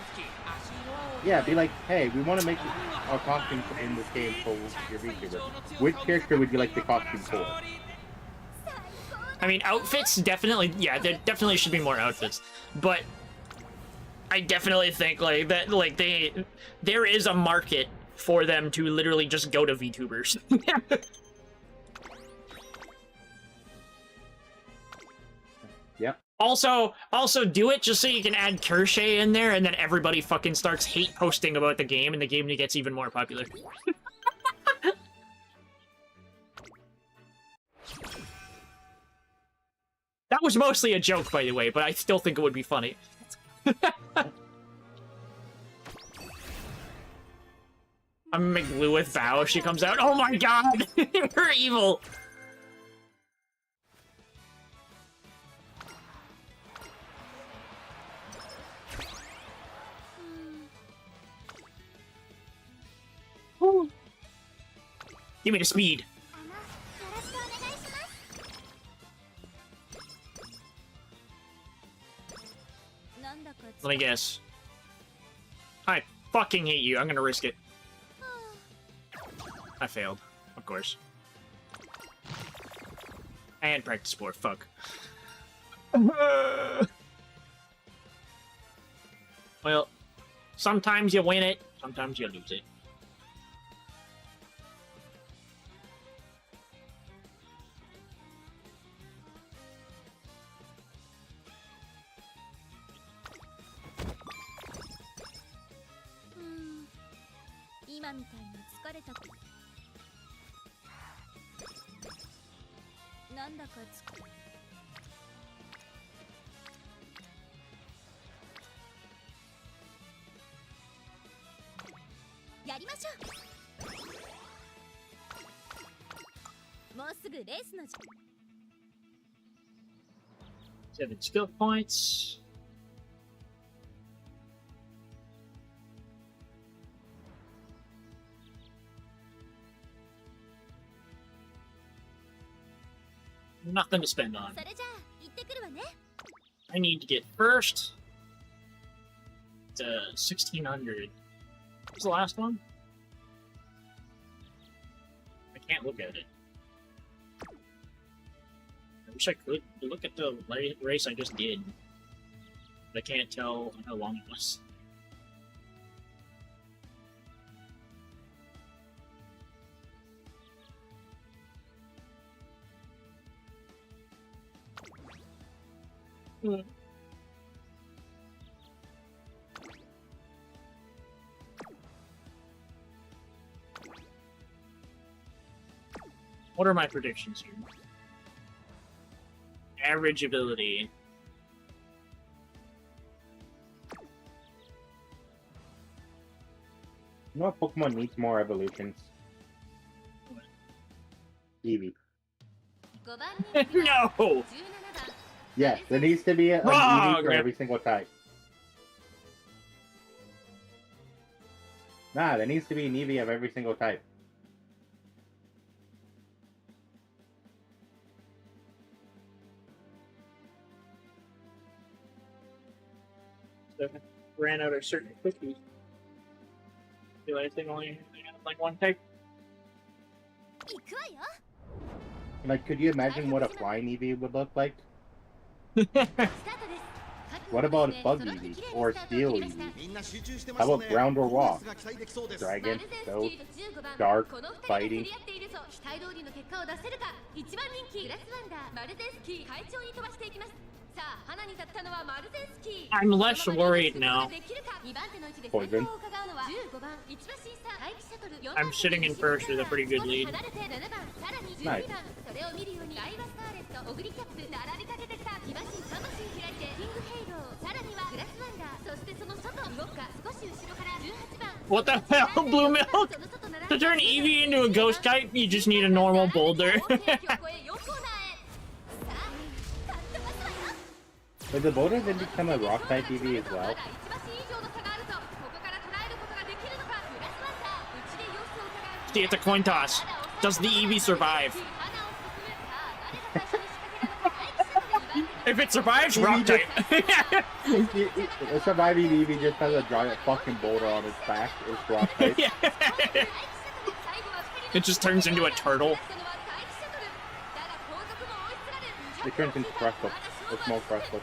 Yeah, be like, hey, we want to make a costume in this game for your VTuber. Which character would you like the costume for? I mean, outfits definitely, yeah, there definitely should be more outfits, but I definitely think like that, like there is a market for them to literally just go to VTubers. Yep. Also do it just so you can add Kershay in there, and then everybody fucking starts hate posting about the game, and the game gets even more popular. That was mostly a joke, by the way, but I still think it would be funny. I'm gonna make Lilith bow if she comes out. Oh my god! You're evil! Give me the speed. Let me guess. I fucking hate you. I'm gonna risk it. I failed, of course. I had practice for it. Fuck. Well, sometimes you win it, sometimes you lose it. Seven skill points. Nothing to spend on. I need to get first to 1600. What's the last one? I can't look at it. I wish I could look at the race I just did. But I can't tell how long it was. What are my predictions here? Average ability. You know what Pokemon needs more evolutions? Eevee. No! Yes, there needs to be an Eevee for every single type. Nah, there needs to be an Eevee of every single type. Ran out of certain cookies. Feel anything only like one type? Like, could you imagine what a flying Eevee would look like? What about a bug Eevee? Or steel Eevee? How about ground or walk? Dragon, ghost, dark, fighting. I'm less worried now. Poison. I'm sitting in first with a pretty good lead. Nice. What the hell, Blue Milk? To turn Eevee into a ghost type, you just need a normal boulder. Would the boulder then become a rock type Eevee as well? See, it's a coin toss. Does the Eevee survive? If it survives, rock type. The surviving Eevee just has a giant fucking boulder on its back. It's rock type. It just turns into a turtle. It turns into Crustle. A small Crustle.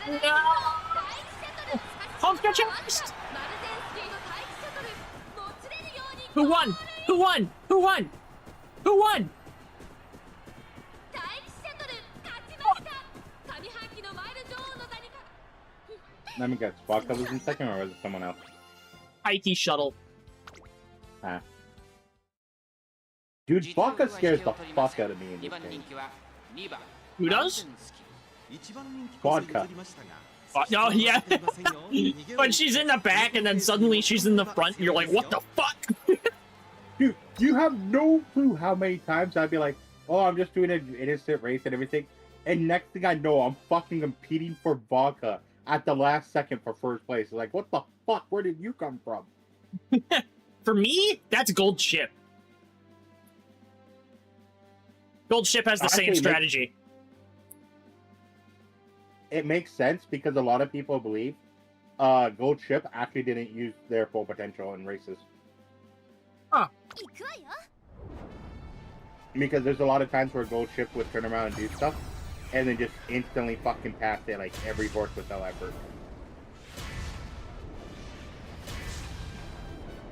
No! Hulk got chased! Who won? Who won? Who won? Who won? Let me guess. Vodka was in second, or was it someone else? IT shuttle. Ah. Dude, Vodka scares the fuck out of me in this game. Who does? Vodka. Oh, yeah. When she's in the back and then suddenly she's in the front, and you're like, what the fuck? Dude, you have no clue how many times I'd be like, oh, I'm just doing an innocent race and everything. And next thing I know, I'm fucking competing for Vodka at the last second for first place. Like, what the fuck? Where did you come from? For me, that's Gold Ship. Gold Ship has the same strategy. it makes sense because a lot of people believe Gold Ship actually didn't use their full potential in races. Huh. Because there's a lot of times where Gold Ship would turn around and do stuff, and then just instantly fucking pass it like every horse without effort.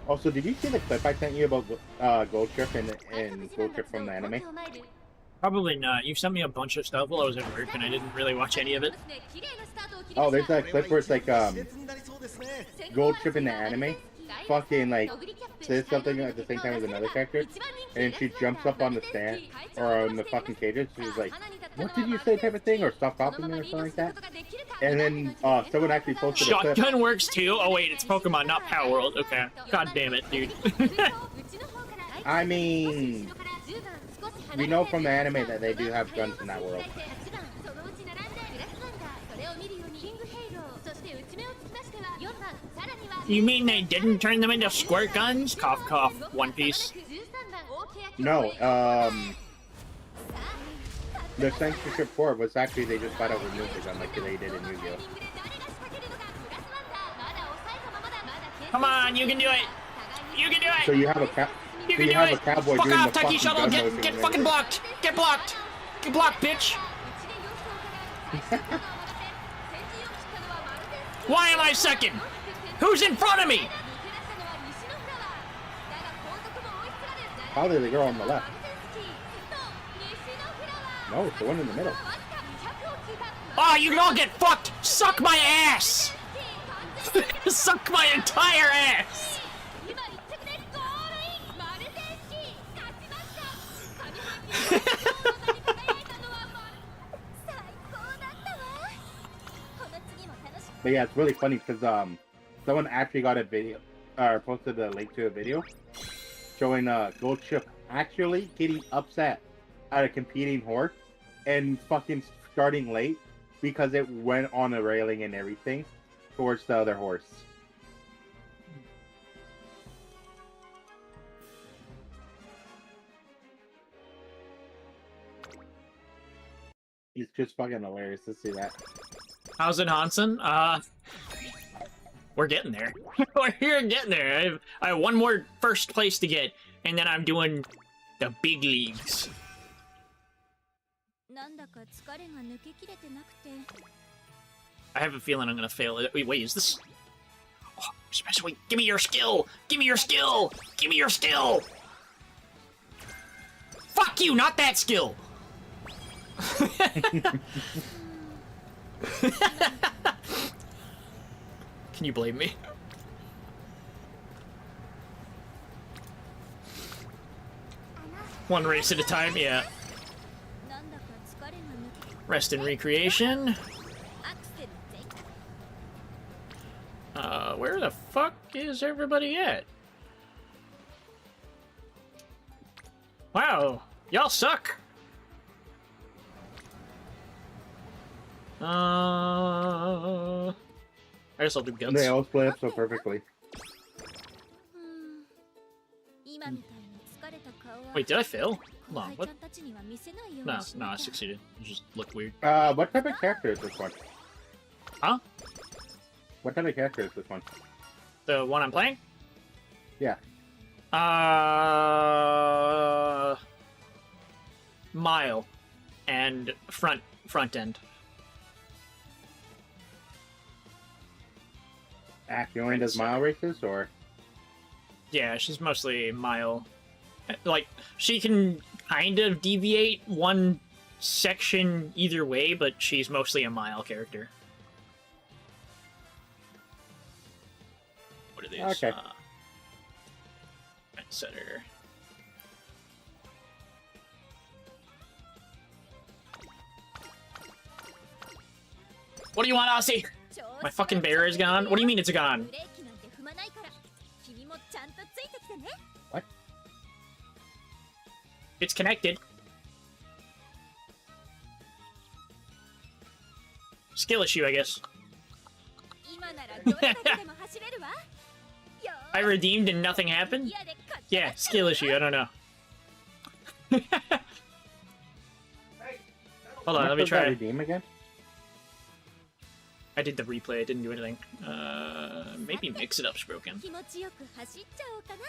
Also, did you see the clip I sent you about Gold Ship and Gold Ship from the anime? Probably not. You sent me a bunch of stuff while I was at work, and I didn't really watch any of it. Oh, there's that clip where it's like Gold Ship in the anime fucking like says something at the same time as another character, and then she jumps up on the stand or on the fucking cages. She's like, "What did you say?" type of thing, or "Stop copying me" or something like that. And then someone actually posted a clip. Shotgun works too. Oh wait, it's Pokemon, not Power World. Okay. God damn it, dude. I mean, we know from the anime that they do have guns in that world. You mean they didn't turn them into squirt guns? Cough, cough. One Piece. No, the censorship for it was actually they just got out removed the gun like they did in Yu-Gi-Oh! Come on, you can do it! You can do it! So you have a cowboy Fuck doing off, the Taki fucking Shuttle! gun Get motion fucking blocked! Get blocked! Get blocked, bitch! Why am I second? Who's in front of me? Probably the girl on the left. No, it's the one in the middle. Oh, you can all get fucked! Suck my ass! Suck my entire ass! But yeah, it's really funny because someone actually got a video, or posted a link to a video showing Gold Ship actually getting upset at a competing horse and fucking starting late because it went on a railing and everything towards the other horse. It's just fucking hilarious to see that. How's it, Hansen? We're getting there. We're getting there. I have one more first place to get, and then I'm doing the big leagues. I have a feeling I'm gonna fail it. Wait, is this? Oh, especially, give me your skill! Give me your skill! Give me your skill! Fuck you, not that skill! Can you blame me? One race at a time, yeah. Rest and recreation. Where the fuck is everybody at? Wow, y'all suck. I guess I'll do guns. They all split up so perfectly. Wait, did I fail? Hold on, what? No, I succeeded. It just looked weird. What type of character is this one? Huh? What type of character is this one? The one I'm playing? Yeah. Mile and front end. She only does mile races, or? Yeah, she's mostly mile. Like, she can kind of deviate one section either way, but she's mostly a mile character. What are these? Okay. Setter. What do you want, Aussie? My fucking bear is gone? What do you mean it's gone? What? It's connected. Skill issue, I guess. I redeemed and nothing happened? Yeah, skill issue, I don't know. Hold on, let me try. Redeem again? I did the replay, I didn't do anything. Maybe Mix It Up's broken. 気持ちよく走っちゃおうかな。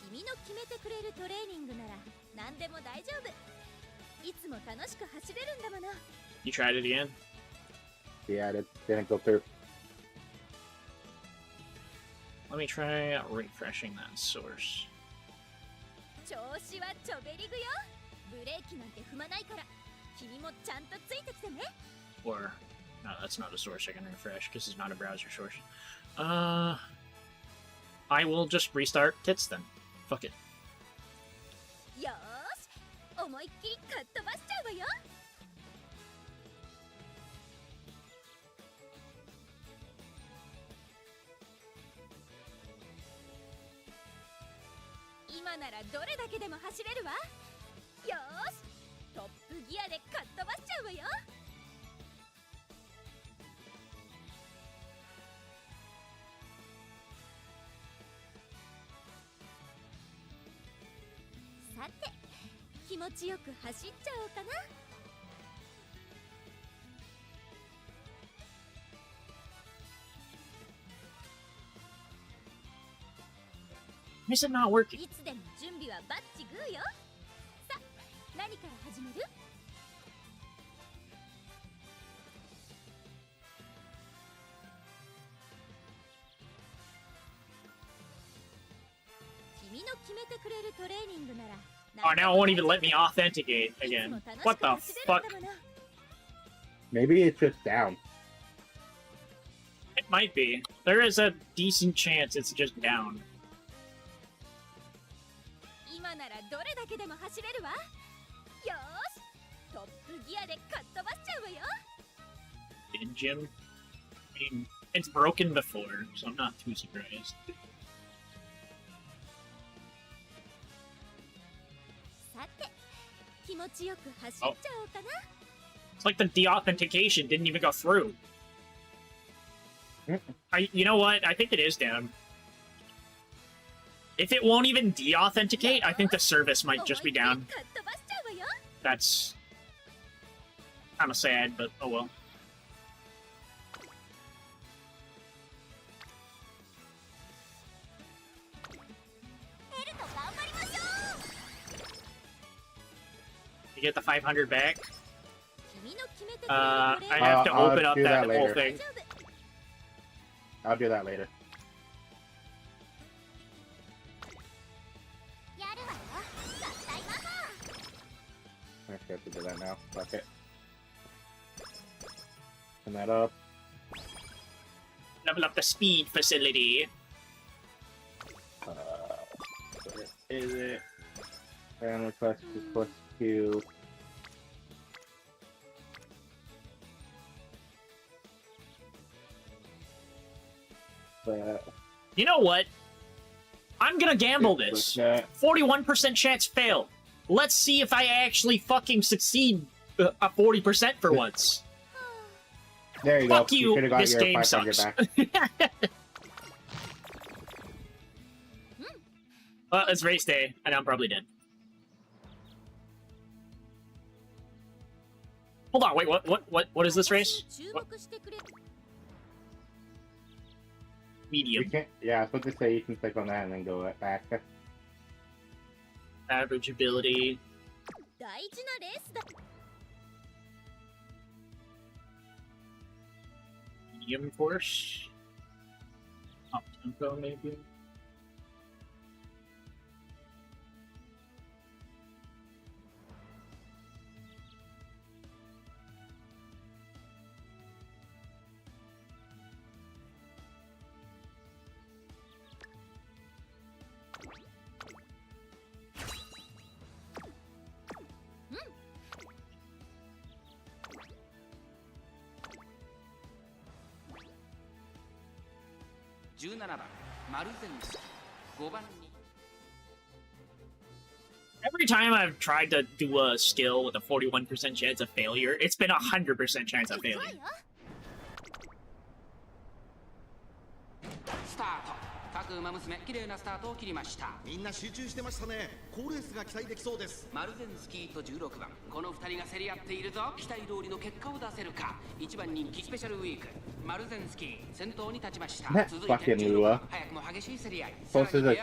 君の決めてくれるトレーニングなら何でも大丈夫。いつも楽しく走れるんだもの。You tried it again? Yeah, it didn't go through. Let me try refreshing that source. 調子はちょべりぐよ。ブレーキなんて踏まないから。君もちゃんとついてきてね。 Or, no, that's not a source I can refresh because it's not a browser source. I will just restart Tits then. Fuck it. よーし、思いっきりかっ飛ばしちゃうわよ。今ならどれだけでも走れるわ。よーし、トップギアでかっ飛ばしちゃうわよ。さて、気持ちよく走っちゃおうかな。Is it not working? いつでも準備はバッチグーよ。さ、何から始める？君の決めてくれるトレーニングなら。 Oh, now it won't even let me authenticate again. What the fuck? Maybe it's just down. It might be. There is a decent chance it's just down. 今ならどれだけでも走れるわ。よーし、トップギアでかっ飛ばしちゃうわよ。 Did Jim? I mean, it's broken before, so I'm not too surprised. さて、気持ちよく走っちゃおうかな。 It's like the deauthentication didn't even go through. You know what? I think it is down. If it won't even deauthenticate, I think the service might just be down. That's kind of sad, but oh well. You get the 500 back. I have to open up that whole thing. I'll do that later. I have to do that now. Fuck it. Turn that up. Level up the speed facility. Where is it? And request to You know what? I'm gonna gamble this. 41% chance fail. Let's see if I actually fucking succeed a 40% for once. There you Fuck go. you, You got this your game 500 sucks. back. Well, it's race day, and I'm probably dead. Hold on, wait, what is this race? What? Medium. You can't, yeah, I was supposed to say you can click on that and then go back. Average ability. 大事なレースだ。 Medium course. Up tempo, maybe. Every time I've tried to do a skill with a 41% chance of failure, it's been a 100% chance of failing. スタート各馬娘綺麗なスタートを切りました。みんな集中してましたね。好レースが期待できそうです。マルゼンスキーと16番、この2人が競り合っているぞ。期待通りの結果を出せるか。1番人気スペシャルウィーク、マルゼンスキー先頭に立ちました。 That 続いて fucking 16 Lua 番、早くも激しい競り合い。 posted a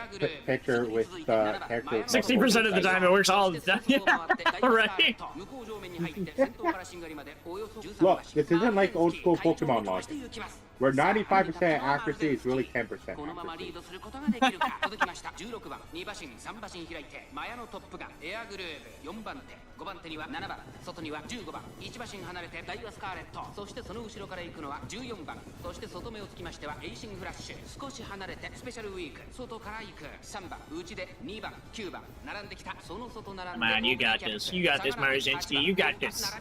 picture with characters. 60% of the time it works all the time. Right? Look, this isn't like old school Pokemon logic, where 95% accuracy is really 10%. このままリードすることができるか。続きました16番、2馬身3馬身開いてマヤのトップガン、エアグルーヴ4番手、5番手には7番、外には15番、1馬身離れてダイワスカーレット、そしてその後ろから行くのは14番、そして外目をつきましてはエイシングフラッシュ、少し離れてスペシャルウィーク、外から行く3番、内で2番、9番並んできた、その外並んで Man, you got this. You got this, Marzinski. You got this.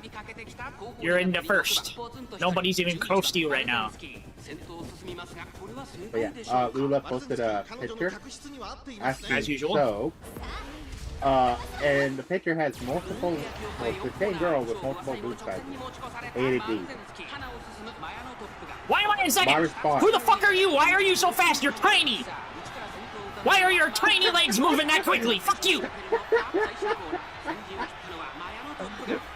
You're in the first. Nobody's even close to you right now. But yeah, Lula posted a picture, as usual. So, and the picture has multiple, well, it's the same girl with multiple boot sizes, A to D. Why am I in second? Who the fuck are you? Why are you so fast? You're tiny. Why are your tiny legs moving that quickly? Fuck you.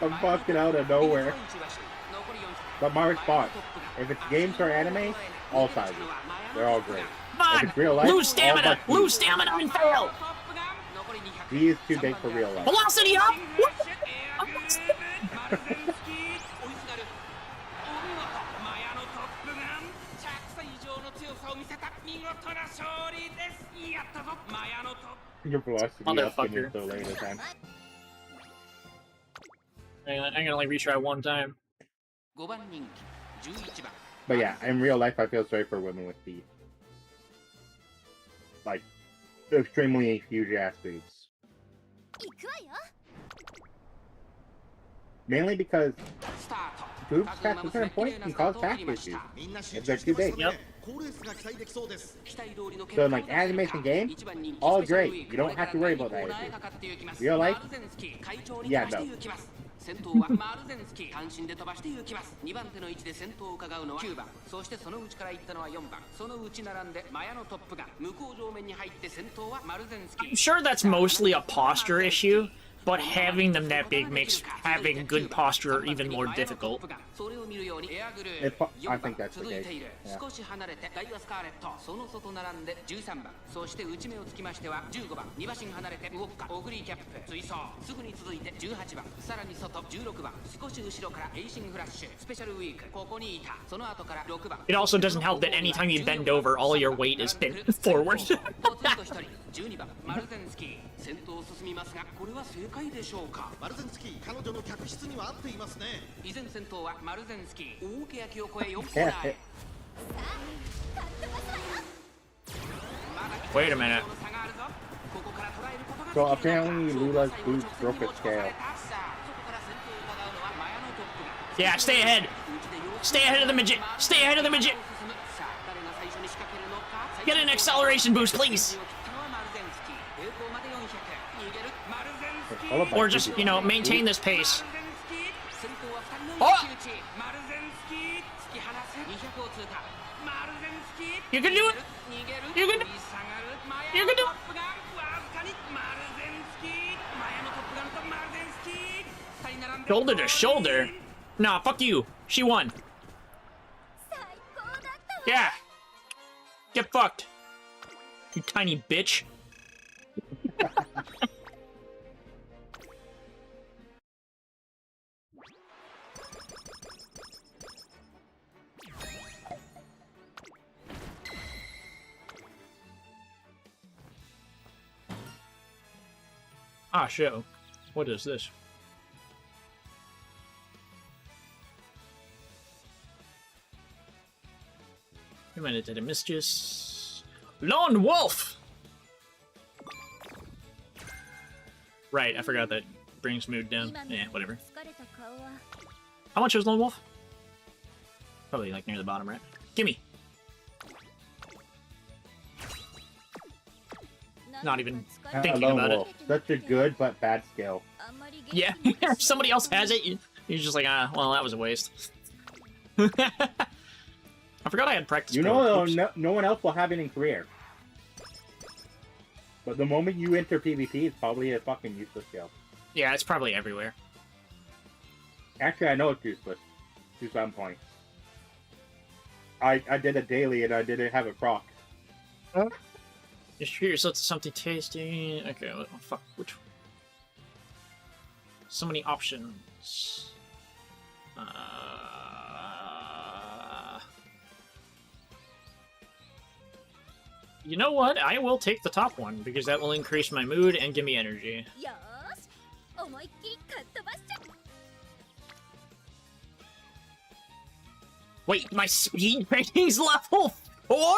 I'm fucking out of nowhere. But my response, if it's games or anime, all sizes. They're all great. Come If it's real life, lose stamina! all but Lose stamina and fail! he is too big for real life. Velocity up! Your velocity up Motherfucker. until later time. I can only retry one time. But yeah, in real life, I feel sorry for women with feet. Like, extremely huge ass boobs. Mainly because boobs past a certain point can cause back issues if they're too big. Yep. So in like animation games, all great. You don't have to worry about that issue. Real life? Yeah, no. 先頭はマルゼンスキー、単身で飛ばして行きます。2番手の位置で先頭を伺うのは9番、そしてその内から行ったのは4番、その内並んでマヤのトップガン、向こう上面に入って先頭はマルゼンスキー。 I'm sure that's mostly a posture issue, but having them that big makes having good posture even more difficult. I think that's the case. Yeah. 少し離れてダイワスカーレット、その外並んで13番、そして内目をつきましては15番、2馬身離れてウォッカ、オグリーキャップ、追走、すぐに続いて18番、さらに外16番、少し後ろからエイシングフラッシュ、スペシャルウィーク、ここにいた、その後から6番。 It also doesn't help that anytime you bend over, all your weight is bent forward. 12番、マルゼンスキー、先頭を進みますが、これは正解でしょうか。マルゼンスキー、彼女の客室には合っていますね。依然先頭はマルゼンスキー、大けやきを越え4コーナーへ。 Wait a minute. So apparently Lula's boobs broke a scale. Yeah, stay ahead. Stay ahead of the midget. Stay ahead of the midget. Get an acceleration boost, please. Or just, you know, maintain this pace. Oh! You can do it! You can do it! You can do it! Shoulder to shoulder? Nah, fuck you. She won. Yeah. Get fucked. You tiny bitch. Ah, show. What is this? Humanity Mischievous. Lone Wolf! Right, I forgot that brings mood down. Yeah, whatever. How much was Lone Wolf? Probably like near the bottom, right? Gimme! Not even thinking Lone about Wolf. it. Such a good but bad skill. Yeah, if somebody else has it, you're just like, ah, well, that was a waste. I forgot I had practice. You know, no one else will have it in career. But the moment you enter PvP, it's probably a fucking useless skill. Yeah, it's probably everywhere. Actually, I know it's useless to some point. I did a daily and I didn't have a proc. Just treat yourself to something tasty. Okay, oh, fuck, which? So many options. You know what? I will take the top one because that will increase my mood and give me energy. Wait, my speed rating's level 4?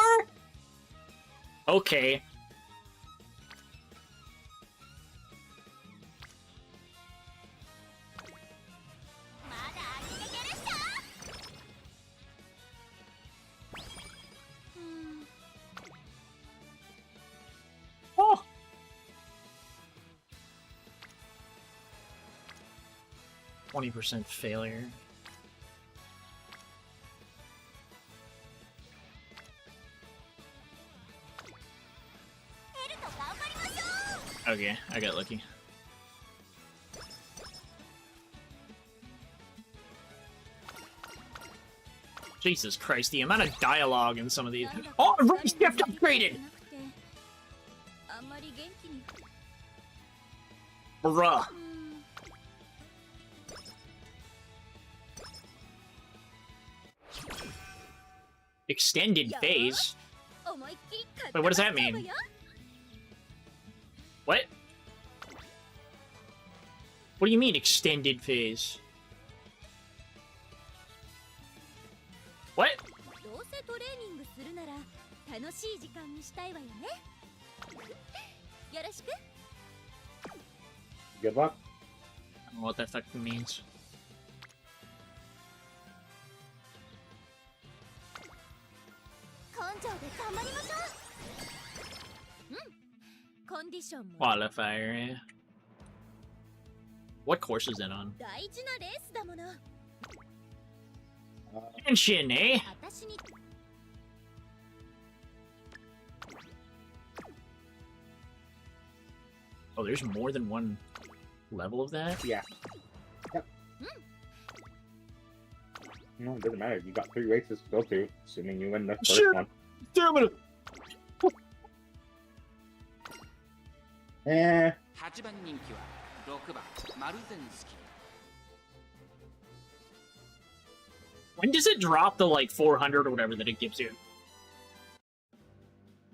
Okay. Oh. 20% failure. Okay, I got lucky. Jesus Christ, the amount of dialogue in some of these. Oh, Rage Gift upgraded! Bruh. Extended phase? Wait, what does that mean? What? What do you mean, extended phase? What? Good luck. I don't know what that fucking means. Qualifier, yeah. What course is it on? Genshin, eh? Oh, there's more than one level of that? Yeah. Yep. No, it doesn't matter. You got 3 races to go through, assuming you win the first one. Damn it! Eh. When does it drop the, like, 400 or whatever that it gives you?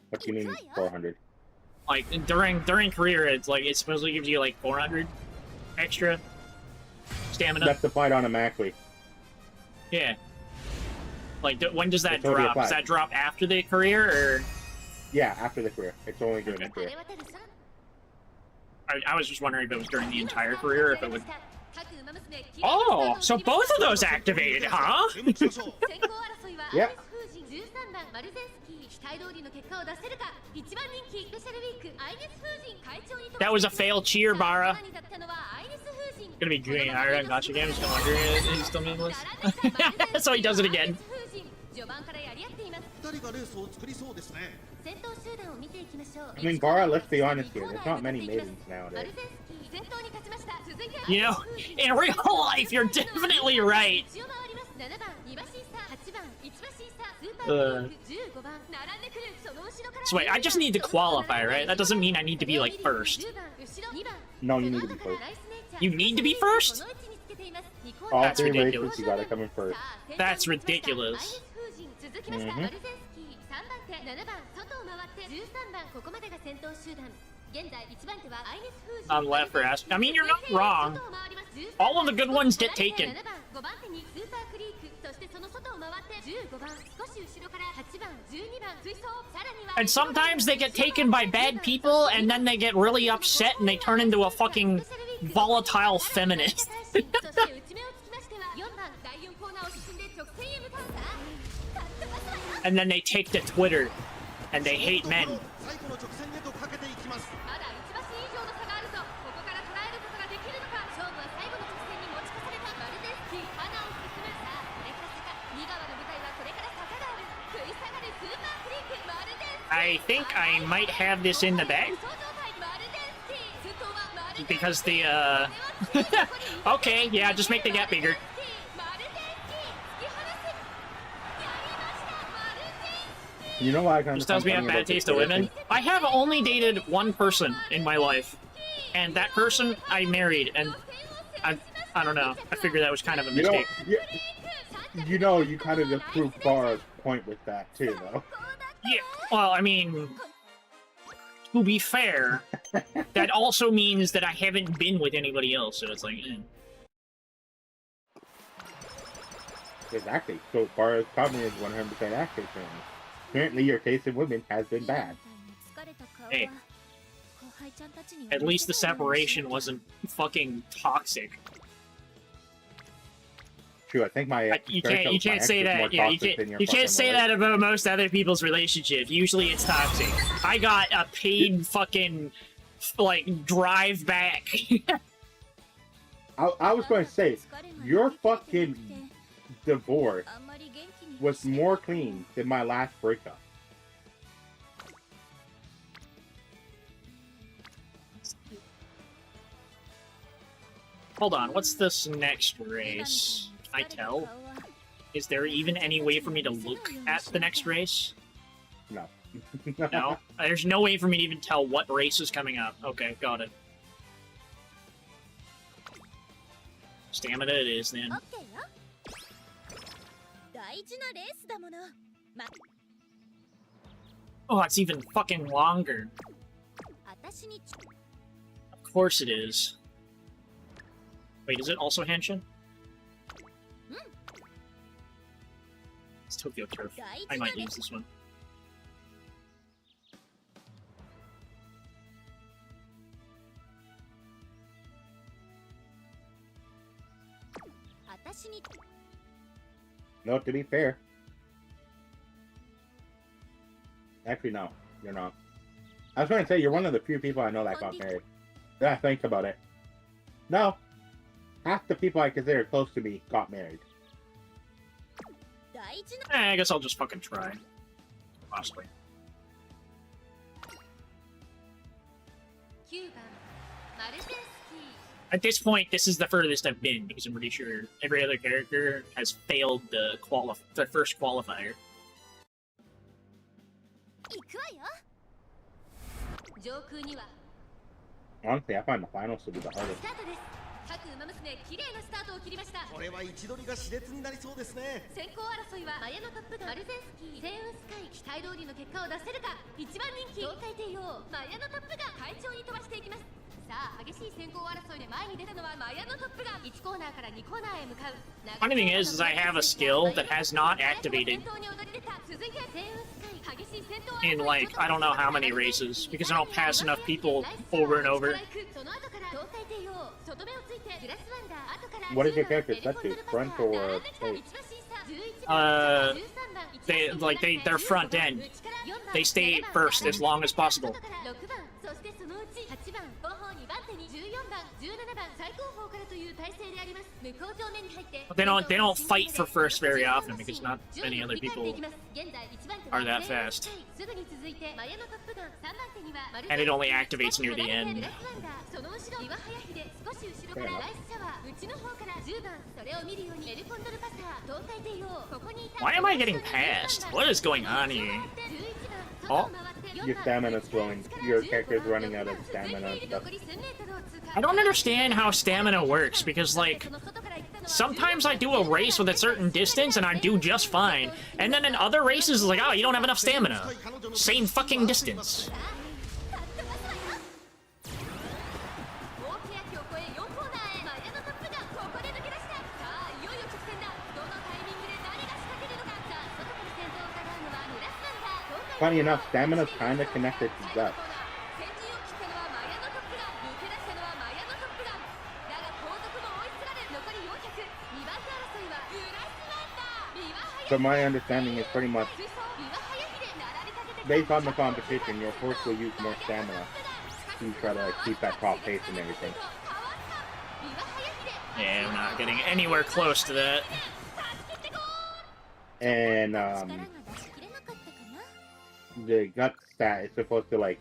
What do you mean 400? Like, during career, it's like, it supposedly gives you, like, 400 extra stamina. That's applied automatically. Yeah. Like, when does that It's already drop? Does applied. that drop after the career, or...? Yeah, after the career. It's only during the career. I was just wondering if it was during the entire career, or if it would... Oh, so both of those activated, huh? Yeah. That was a failed cheer, Bara. Gonna be green. Alright, gotcha game. Just wondering if he's still meaningless. So he does it again. 2人がレースを作りそうですね。 I mean, Bara, let's be honest here. There's not many maidens nowadays. You know, in real life, you're definitely right. So wait, I just need to qualify, right? That doesn't mean I need to be, like, first. No, you need to be first. You need to be first? All That's 3 ridiculous. races, you gotta come in first. That's ridiculous. Mm-hmm. On left for asking. I mean, you're not wrong. All of the good ones get taken. And sometimes they get taken by bad people, and then they get really upset and they turn into a fucking volatile feminist. And then they take to Twitter, and they hate men. 最後の直線へとかけていきます。 I think I might have this in the bag. because the, okay, yeah, just make the gap bigger. You know why I kind Just tells me I have bad taste of women. I have only dated one person in my life, and that person I married, and I don't know. I figured that was kind of a mistake. You know, you kind of just proved Bara's point with that too, though. Yeah, well, I mean, to be fair, that also means that I haven't been with anybody else, so it's like, Exactly. So Bara's comment is 100% accurate. Apparently, your taste in women has been bad. Hey, at least the separation wasn't fucking toxic. True, I think my you can't say that. Yeah, you can't say that about most other people's relationships. Usually it's toxic. I got a paid fucking like drive back. I was going to say your fucking divorce was more clean than my last breakup. Hold on, what's this next race? Can I tell? Is there even any way for me to look at the next race? No. No? There's no way for me to even tell what race is coming up. Okay, got it. Stamina it is, then. Oh, it's even fucking longer. Of course it is. Wait, is it also Henshin? It's Tokyo Turf. I might use this one. No, to be fair. Actually, no. You're not. I was going to say, you're one of the few people I know that got married. Yeah, think about it. No. Half the people I consider close to me got married. I guess I'll just fucking try. Possibly. At this point, this is the furthest I've been, because I'm pretty sure every other character has failed the first qualifier. Honestly, I find the finals to be the hardest. 各馬娘綺麗なスタートを切りました。これは位置取りが熾烈になりそうですね。先行争いはマヤのトップガンマルゼンスキー、セウンスカイ、期待通りの結果を出せるか。一番人気東海帝王マヤのトップガン快調に飛ばしていきます。さあ激しい先行争いで前に出たのはマヤのトップガン。1コーナーから2コーナーへ向かう。 Funny thing is I have a skill that has not activated in like I don't know how many races because I don't pass enough people over and over. What is your character set to? Front or face? They're front end. They stay first as long as possible. But they don't fight for first very often because not many other people are that fast. And it only activates near the end. Why am I getting passed? What is going on here? Oh? Your stamina's flowing. Your character's running out of stamina and stuff. I don't understand how stamina works, because, like, sometimes I do a race with a certain distance and I do just fine, and then in other races it's like, oh, you don't have enough stamina. Same fucking distance. Funny enough, stamina's kinda connected to depth. So my understanding is pretty much, based on the competition, your horse will use more stamina to try to keep that top pace and everything. Yeah, I'm not getting anywhere close to that. And, the gut stat is supposed to, like,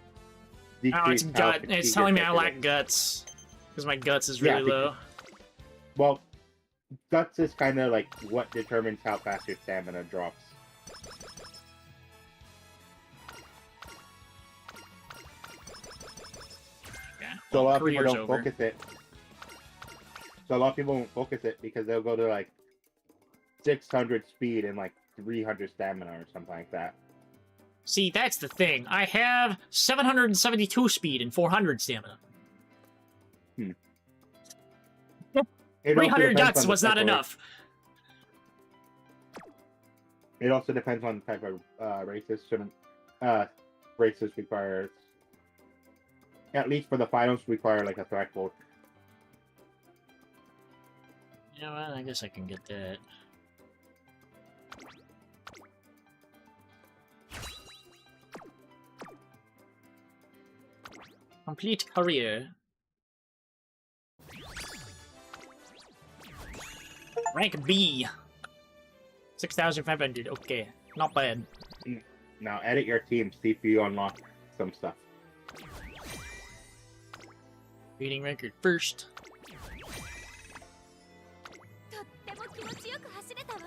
decrease Oh, it's gut. It's telling me I lack guts. Because my guts is Yeah, really low. Well, guts is kind of like what determines how fast your stamina drops. Yeah. So a lot of people career's don't over. focus it. So a lot of people won't focus it because they'll go to like 600 speed and like 300 stamina or something like that. See, that's the thing. I have 772 speed and 400 stamina. It also 300 depends on guts the was type not of enough. It also depends on the type of races. Certain races require, at least for the finals, require like a threshold. Yeah, well, I guess I can get that. Complete career. Rank B. 6,500. Okay, not bad. Now edit your team, see if you unlock some stuff. Beating record first. とっても気持ちよく走れたわ。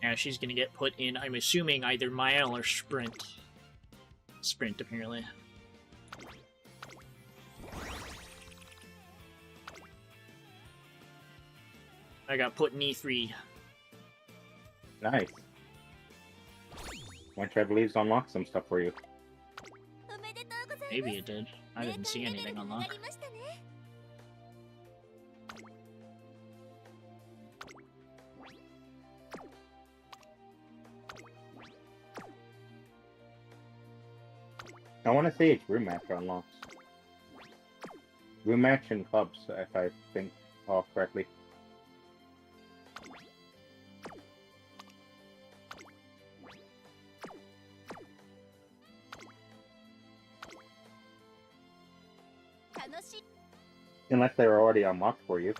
Now she's gonna get put in, I'm assuming, either mile or sprint. Sprint, apparently. I got put in E3. Nice. Which I believe unlock some stuff for you. Maybe it did. I didn't see anything unlock. I want to say it's room match unlocks. Room match and clubs, if I think all correctly. Unless they're already unlocked for you.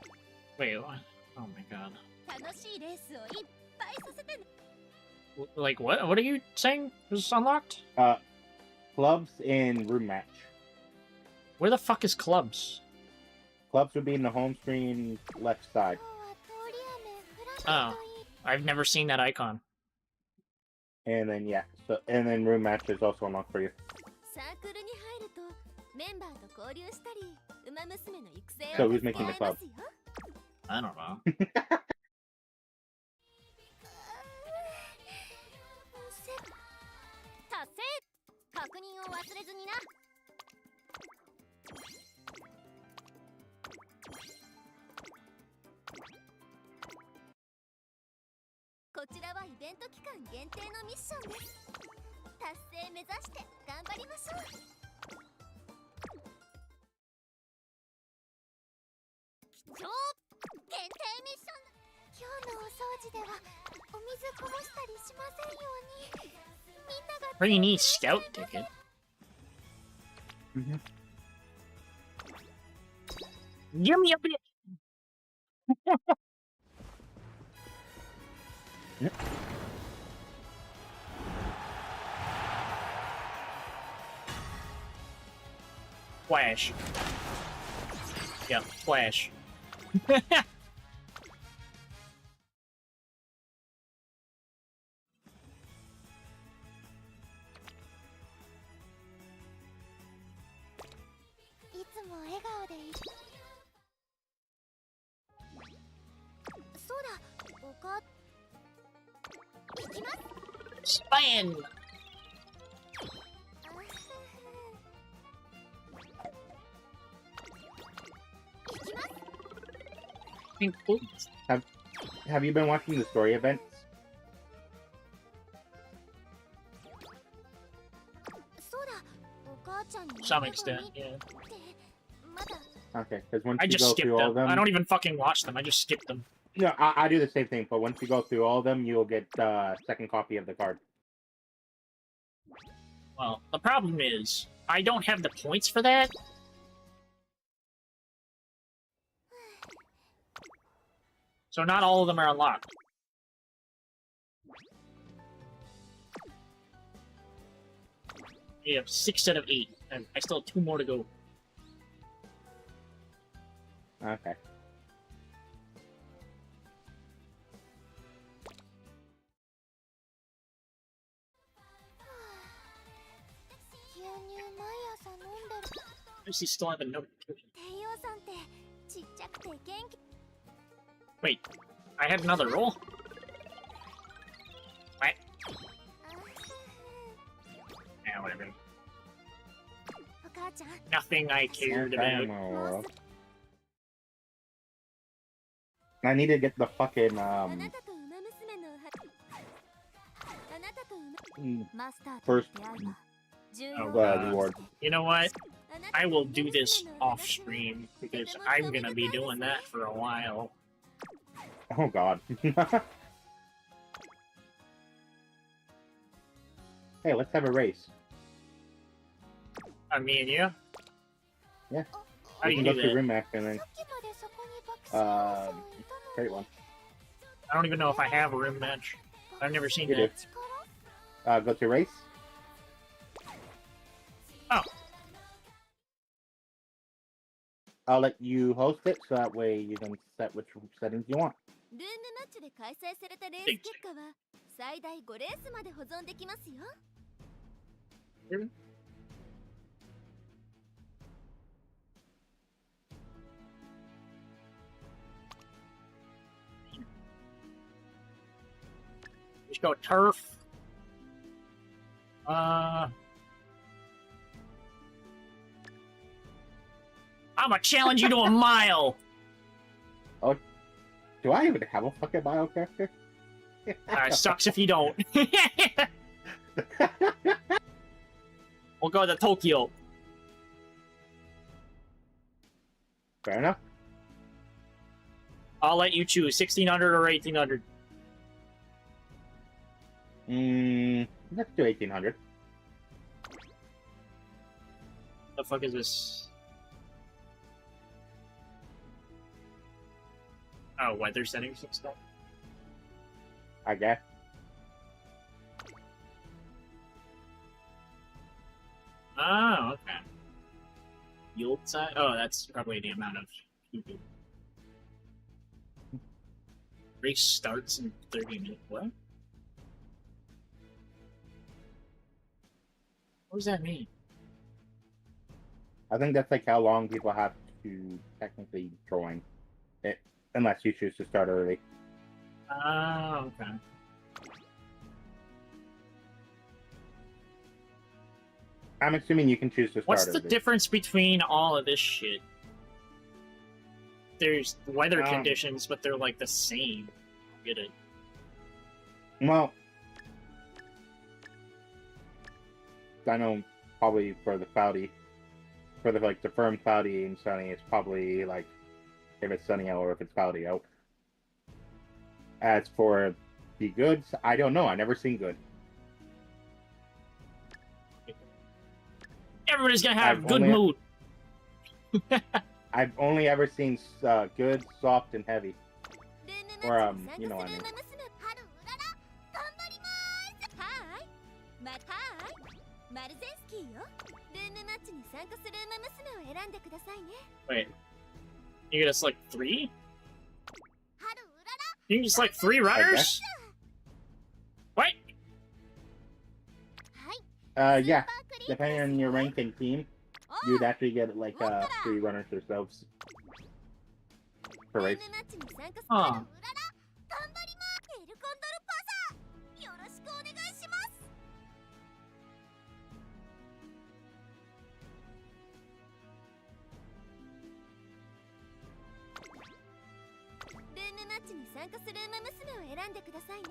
Wait, what? Oh my god. 楽しいレースをいっぱいさせてね。 Like, what? What are you saying was unlocked? Clubs in room match. Where the fuck is clubs? Clubs would be in the home screen left side. Oh, I've never seen that icon. And then yeah, and then room match is also unlocked for you. サークルに入るとメンバーと交流したり、ウマ娘の育成 So を who's 助け making 合 the えま club? すよ。 I don't know. 達成。確認を忘れずにな。こちらはイベント期間限定のミッションです。達成目指して頑張りましょう。貴重限定ミッション。今日のお掃除ではお水こぼしたりしませんように。みんなが Pretty neat scout ticket. Give me a bit. Flash. Yeah, flash. いつも笑顔でいる。そうだ、おか。行きます。Span! Have you been watching the story events? そうだ、お母ちゃんに。 Some extent, yeah. まだ。 Okay, because once I you just go skip through all of them. them, I don't even fucking watch them. I just skip them. No, I do the same thing. But once you go through all of them, you'll get the second copy of the card. Well, the problem is, I don't have the points for that. So not all of them are unlocked. We have 6 out of 8, and I still have 2 more to go. Okay. I see still have a notification. Wait, I had another roll? What? Yeah, whatever. Nothing I cared about. I need to get the fucking first reward. You know what? I will do this off stream because I'm gonna be doing that for a while. Oh god. Hey, let's have a race. Me and you? Yeah. How do We you can do go to that? Rimac and then great one. I don't even know if I have a room match. I've never seen You do. that. Go to race. Oh. I'll let you host it so that way you can set which settings you want. ルームマッチで開催されたレース結果は最大5レースまで保存できますよ。Just go turf. I'm gonna challenge you to a mile. Oh, do I even have a fucking bio character? Sucks if you don't. We'll go to Tokyo. Fair enough. I'll let you choose 1600 or 1800. Let's do 1800. The fuck is this? Oh, weather settings and stuff. I guess. Oh, okay. Yield size? Oh, that's probably the amount of people. Race starts in 30 minutes. What? What does that mean? I think that's like how long people have to technically join it, unless you choose to start early. Oh, okay. I'm assuming you can choose to start What's the early. difference between all of this shit? There's weather Um, conditions, but they're like the same. Get it? Well, I know probably for the cloudy, for the like the firm cloudy and sunny, it's probably like if it's sunny out or if it's cloudy out. As for the goods, I don't know. I've never seen good. Everybody's gonna have I've good only- mood. I've only ever seen good, soft, and heavy. Or you know what I mean. マルゼンスキーよ。ルームマッチに参加するウマ娘を選んでくださいね。 Wait. You get us like 3? You can just like 3 runners? What? Yeah. Depending on your rank and team, you'd actually get like 3 runners yourselves per race. ルームマッチに参加する Huh. 頑張ります。エルコンドルパサー。よろしくお願いします。ルームマッチに参加するウマ娘を選んでくださいね。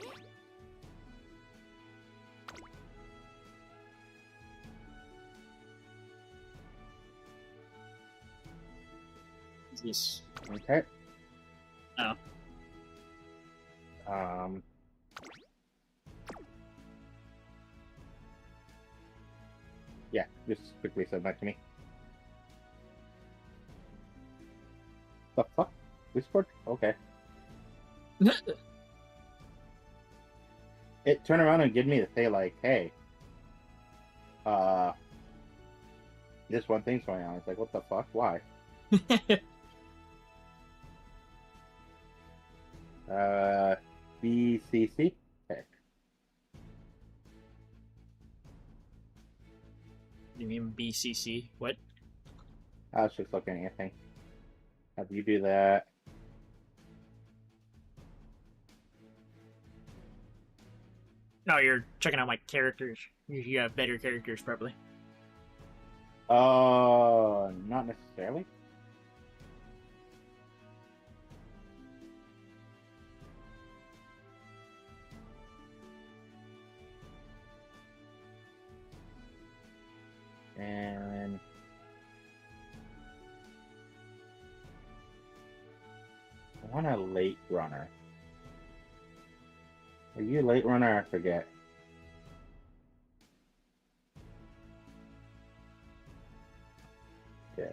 Is this? Okay. Oh. Yeah, just quickly send that to me. The fuck? Discord? Okay. It turned around and give me to say like, hey, this one thing's going on. It's like, what the fuck? Why? BCC pick. You mean BCC? What? I was just looking at your thing. Have you do that? No, you're checking out my characters. You have better characters, probably. Not necessarily. And I want a late runner. Are you a late runner? I forget. Yeah.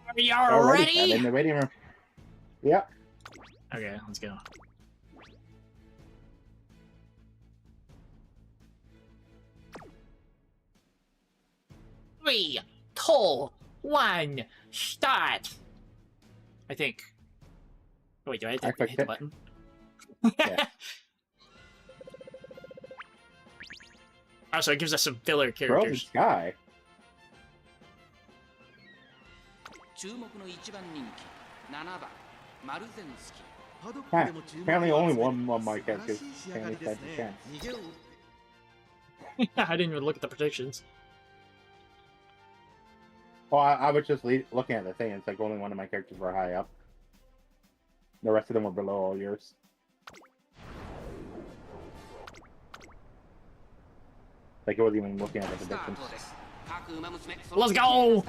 Are y'all ready? I'm in the waiting room. Yep. Okay, let's go. Three, two, one, start. I think. Oh, wait, do I have to hit the button? Yeah. Oh, so it gives us some filler Bro, the characters. sky. 注目の一番人気7番マルゼンスキ Apparently only one of my characters can decide the chance. I didn't even look at the predictions. Oh, I was just looking at the thing. It's like only one of my characters were high up. The rest of them were below all yours. Like, I wasn't even looking at the predictions. Let's go!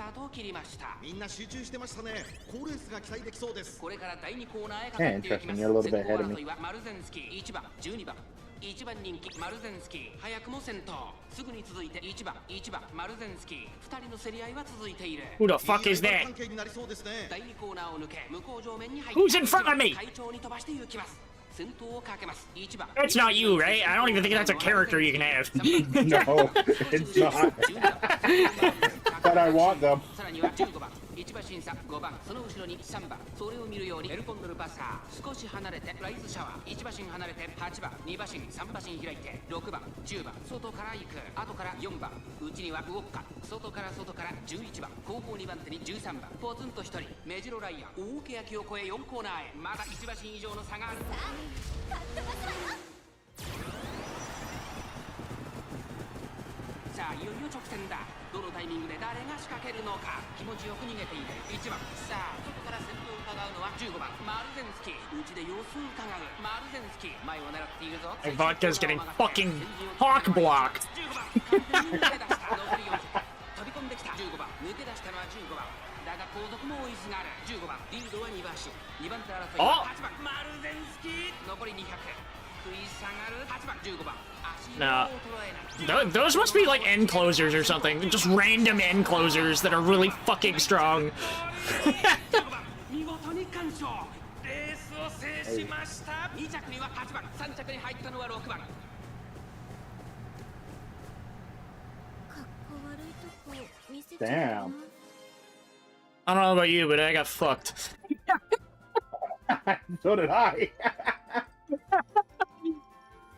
みんな集中してましたね。好レースが期待できそうです。これから第2コーナーへかか Yeah, っていきま interesting. す。 You're a little bit 先 ahead 行 of 争 me. いはマルゼンスキー1番、12番。1番人気マルゼンスキー早くも先頭すぐに続いて1番マルゼンスキー2人の競り合いは続いている Who the fuck is that? 第2コーナーを抜け向こう上面に入 Who's in front of me? 快調に飛ばして行きます先頭をかけます1番 That's not you, right? I don't even think that's a character you can have. No, it's not. But I want them. さらには15番1馬審査5番その後ろに3番それを見るようにエルコンドルバサー少し離れてライズシャワー1馬身離れて8番2馬身3馬身開いて6番10番外から行く後から4番内にはウォッカ外から11番後方2番手に13番ポツンと1人メジロライアン大け焼きを越え4コーナーへまだ1馬身以上の差があるさあいよいよ直線だどのタイミングで誰が仕掛けるのか気持ちよく逃げている1番さあ外から先頭を伺うのは15番マルゼンスキー内で様子を伺うマルゼンスキー前を狙っているぞ My vodka's getting fucking hawk blocked. 15番完全に抜け出した残り40飛び込んできた15番抜け出したのは15番だが後続も追いすがる15番リードは2馬身2番手争いは8番マルゼンスキー残り200食い下がる8番15番 Nah. Those must be like end closers or something. Just random end closers that are really fucking strong. 見事に完勝レースを制しました2着には8番3着に入ったのは6番 Damn. I don't know about you, but I got fucked. So did I.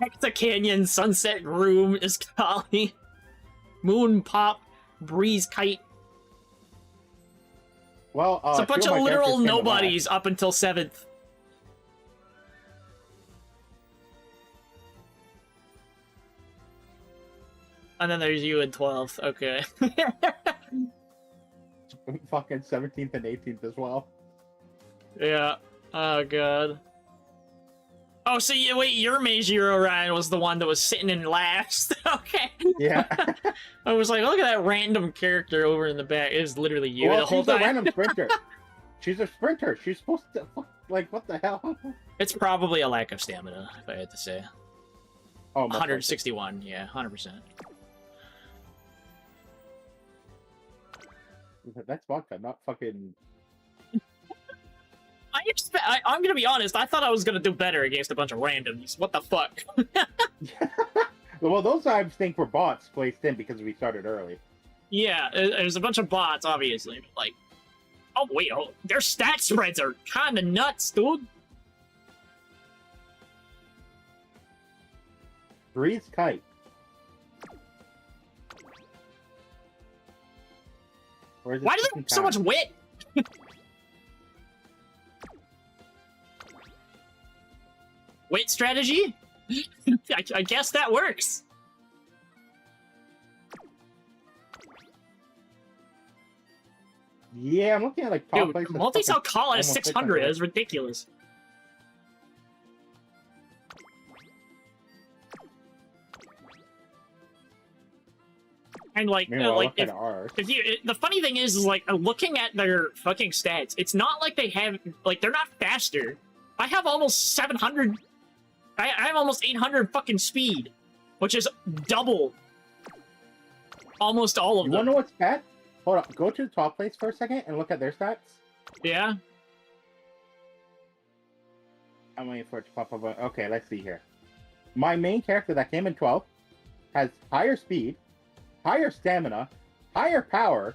Hector Canyon, Sunset Room, Iskali, Moon Pop, Breeze Kite. Well, it's a bunch two of my literal characters came to nobodies up until 7th. And then there's you in 12th. Okay. Fucking 17th and 18th as well. Yeah. Oh god. Oh, so wait, your Meiji Orion was the one that was sitting in last. Okay. Yeah. I was like, look at that random character over in the back. It was literally you Well, the whole she's a time. random sprinter. She's a sprinter. She's supposed to, like, what the hell? It's probably a lack of stamina, if I had to say. Oh, most 161, yeah, 100%. likely. That's vodka, not fucking... I'm gonna be honest, I thought I was gonna do better against a bunch of randoms. What the fuck? Well, those I think were bots placed in because we started early. Yeah, there's a bunch of bots, obviously. But like, oh wait, their stat spreads are kind of nuts, dude. Breeze Kite. Why do they have so much wit? Wait strategy? I guess that works. Yeah, I'm looking at like top places. Multi-cell call at 600 is ridiculous. And like, if you, the funny thing is like looking at their fucking stats, it's not like they have like they're not faster. I have almost 700. I have almost 800 fucking speed, which is double almost all of them. You wanna know what's bad? Hold on, go to the top place for a second and look at their stats. Yeah. I'm waiting for it to pop up. Okay, let's see here. My main character that came in 12th has higher speed, higher stamina, higher power,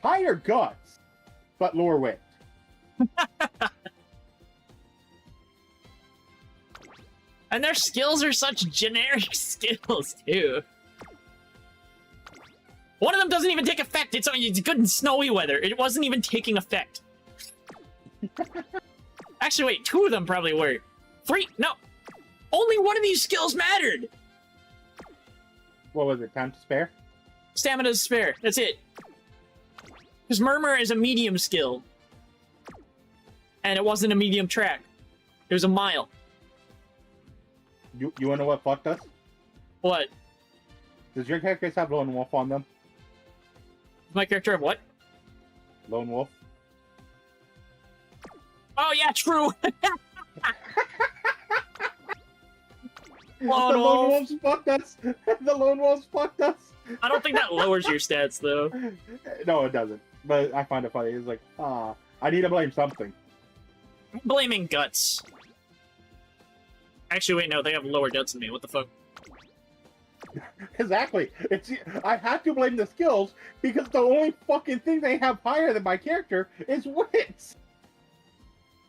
higher guts, but lower wit. And their skills are such generic skills, too. One of them doesn't even take effect. It's good in snowy weather. It wasn't even taking effect. Actually, wait, 2 of them probably were. 3? No. Only one of these skills mattered. What was it? Time to spare? Stamina to spare. That's it. Because Murmur is a medium skill. And it wasn't a medium track. It was a mile. You wanna know what fucked us? What? Does your characters have Lone Wolf on them? My character have what? Lone Wolf. Oh yeah, true. The Lone Wolves fucked us. The Lone Wolves fucked us. I don't think that lowers your stats though. No, it doesn't. But I find it funny. It's like, I need to blame something. I'm blaming guts. Actually, wait, no, they have lower guts than me. What the fuck? Exactly. I have to blame the skills because the only fucking thing they have higher than my character is wits.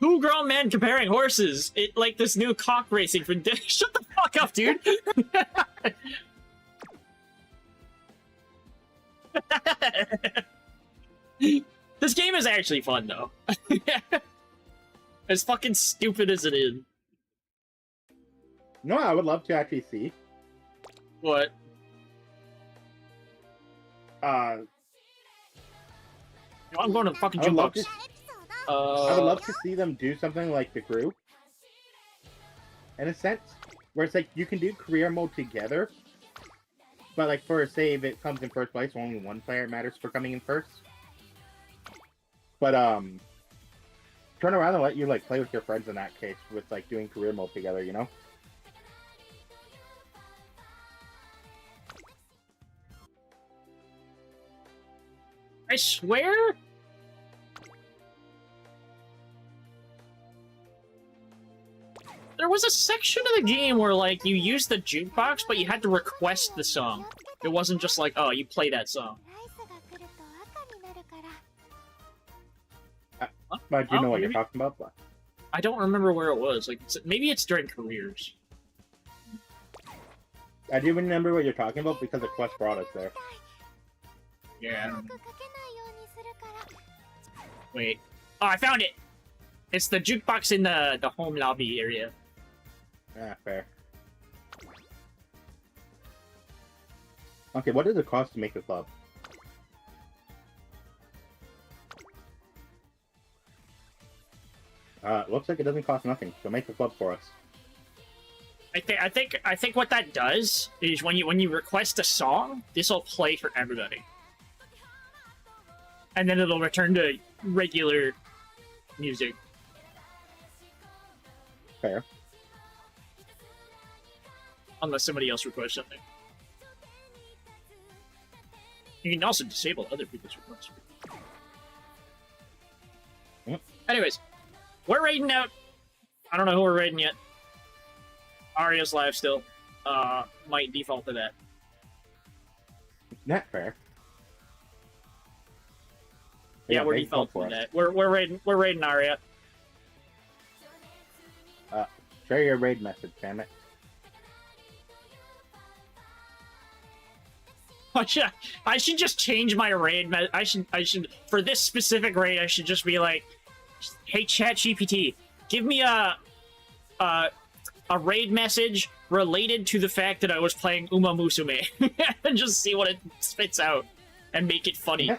2 grown men comparing horses. It like this new cock racing for shut the fuck up, dude. This game is actually fun though. As fucking stupid as it is. No, I would love to actually see. What? I'm going to the fucking jukebox. I would love to see them do something like The Crew. In a sense. Where it's like, you can do career mode together. But like, for say, if it comes in first place, only one player matters for coming in first. But, turn around and let you, like, play with your friends in that case. With, like, doing career mode together, you know? I swear? There was a section of the game where, like, you used the jukebox, but you had to request the song. It wasn't just like, oh, you play that song. But you know what you're talking about? But I don't remember where it was. Like, maybe it's during careers. I do remember what you're talking about because the quest brought us there. Yeah. Wait. Oh, I found it! It's the jukebox in the home lobby area. Ah, fair. Okay, what does it cost to make a club? Looks like it doesn't cost nothing, so make a club for us. I think what that does is when you request a song, this will play for everybody, and then it'll return to regular music. Fair. Unless somebody else requests something. You can also disable other people's requests. Yep. Anyways, we're raiding out. I don't know who we're raiding yet. Aria's live still. Might default to that. Not fair. Yeah, we're they defaulting for to us. that. We're raiding Aria. Share your raid message, damn it. I should just change my raid. I should for this specific raid. I should just be like, "Hey, ChatGPT, give me a raid message related to the fact that I was playing Uma Musume," and just see what it spits out, and make it funny.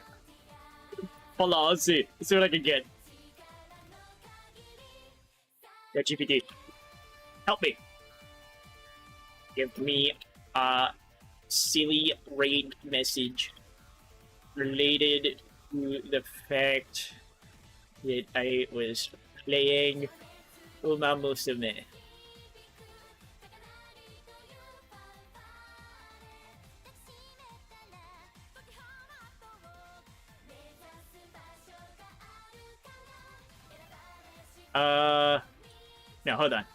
Hold on, let's see what I can get. Yeah, GPT, help me. Give me a silly raid message related to the fact that I was playing Uma Musume. No, hold on.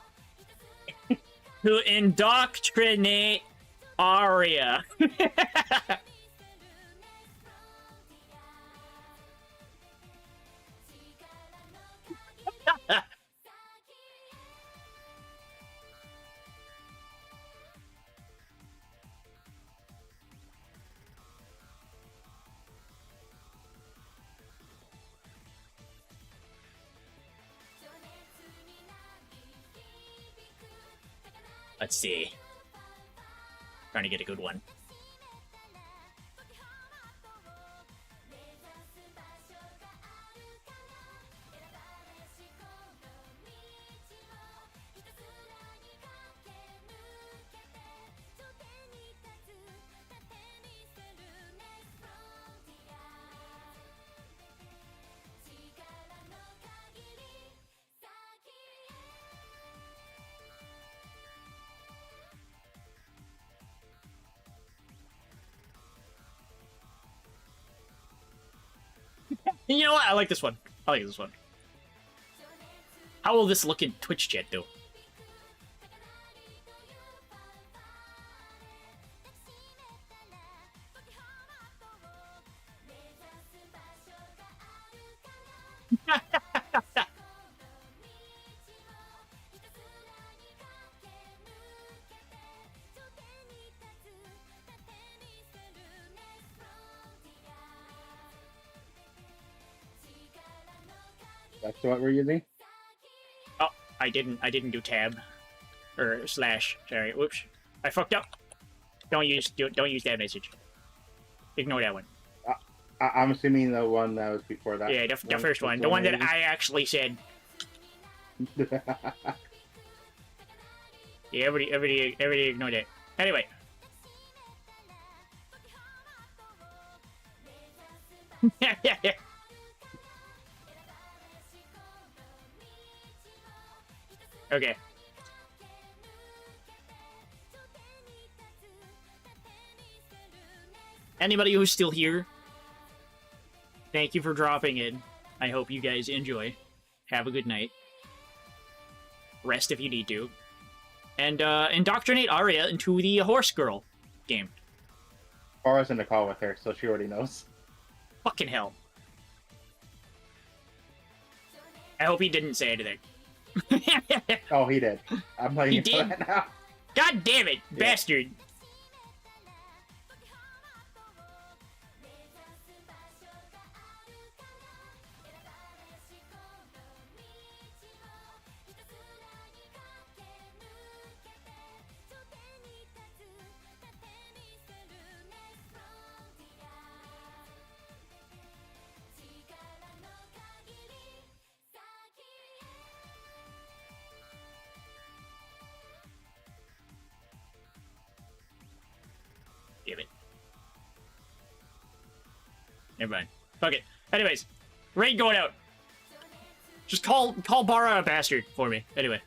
To indoctrinate Aria. Let's see. Trying to get a good one. You know what? I like this one. I like this one. How will this look in Twitch chat, though? That's what we're using? Oh, I didn't do tab or slash. Sorry, whoops, I fucked up. Don't use that message. Ignore that one. I'm assuming the one that was before that. Yeah, the first one, the one that I actually said. Yeah, everybody ignore that. Anyway. Yeah. Okay. Anybody who's still here, thank you for dropping in. I hope you guys enjoy. Have a good night. Rest if you need to. And indoctrinate Aria into the Horse Girl game. Aura's in the call with her, so she already knows. Fucking hell. I hope he didn't say anything. Oh, he did. I'm playing He it did? right now. God damn it, Yeah. bastard. damn it. Never mind. Fuck it. Anyways, rain going out. Just call Bara a bastard for me. Anyway.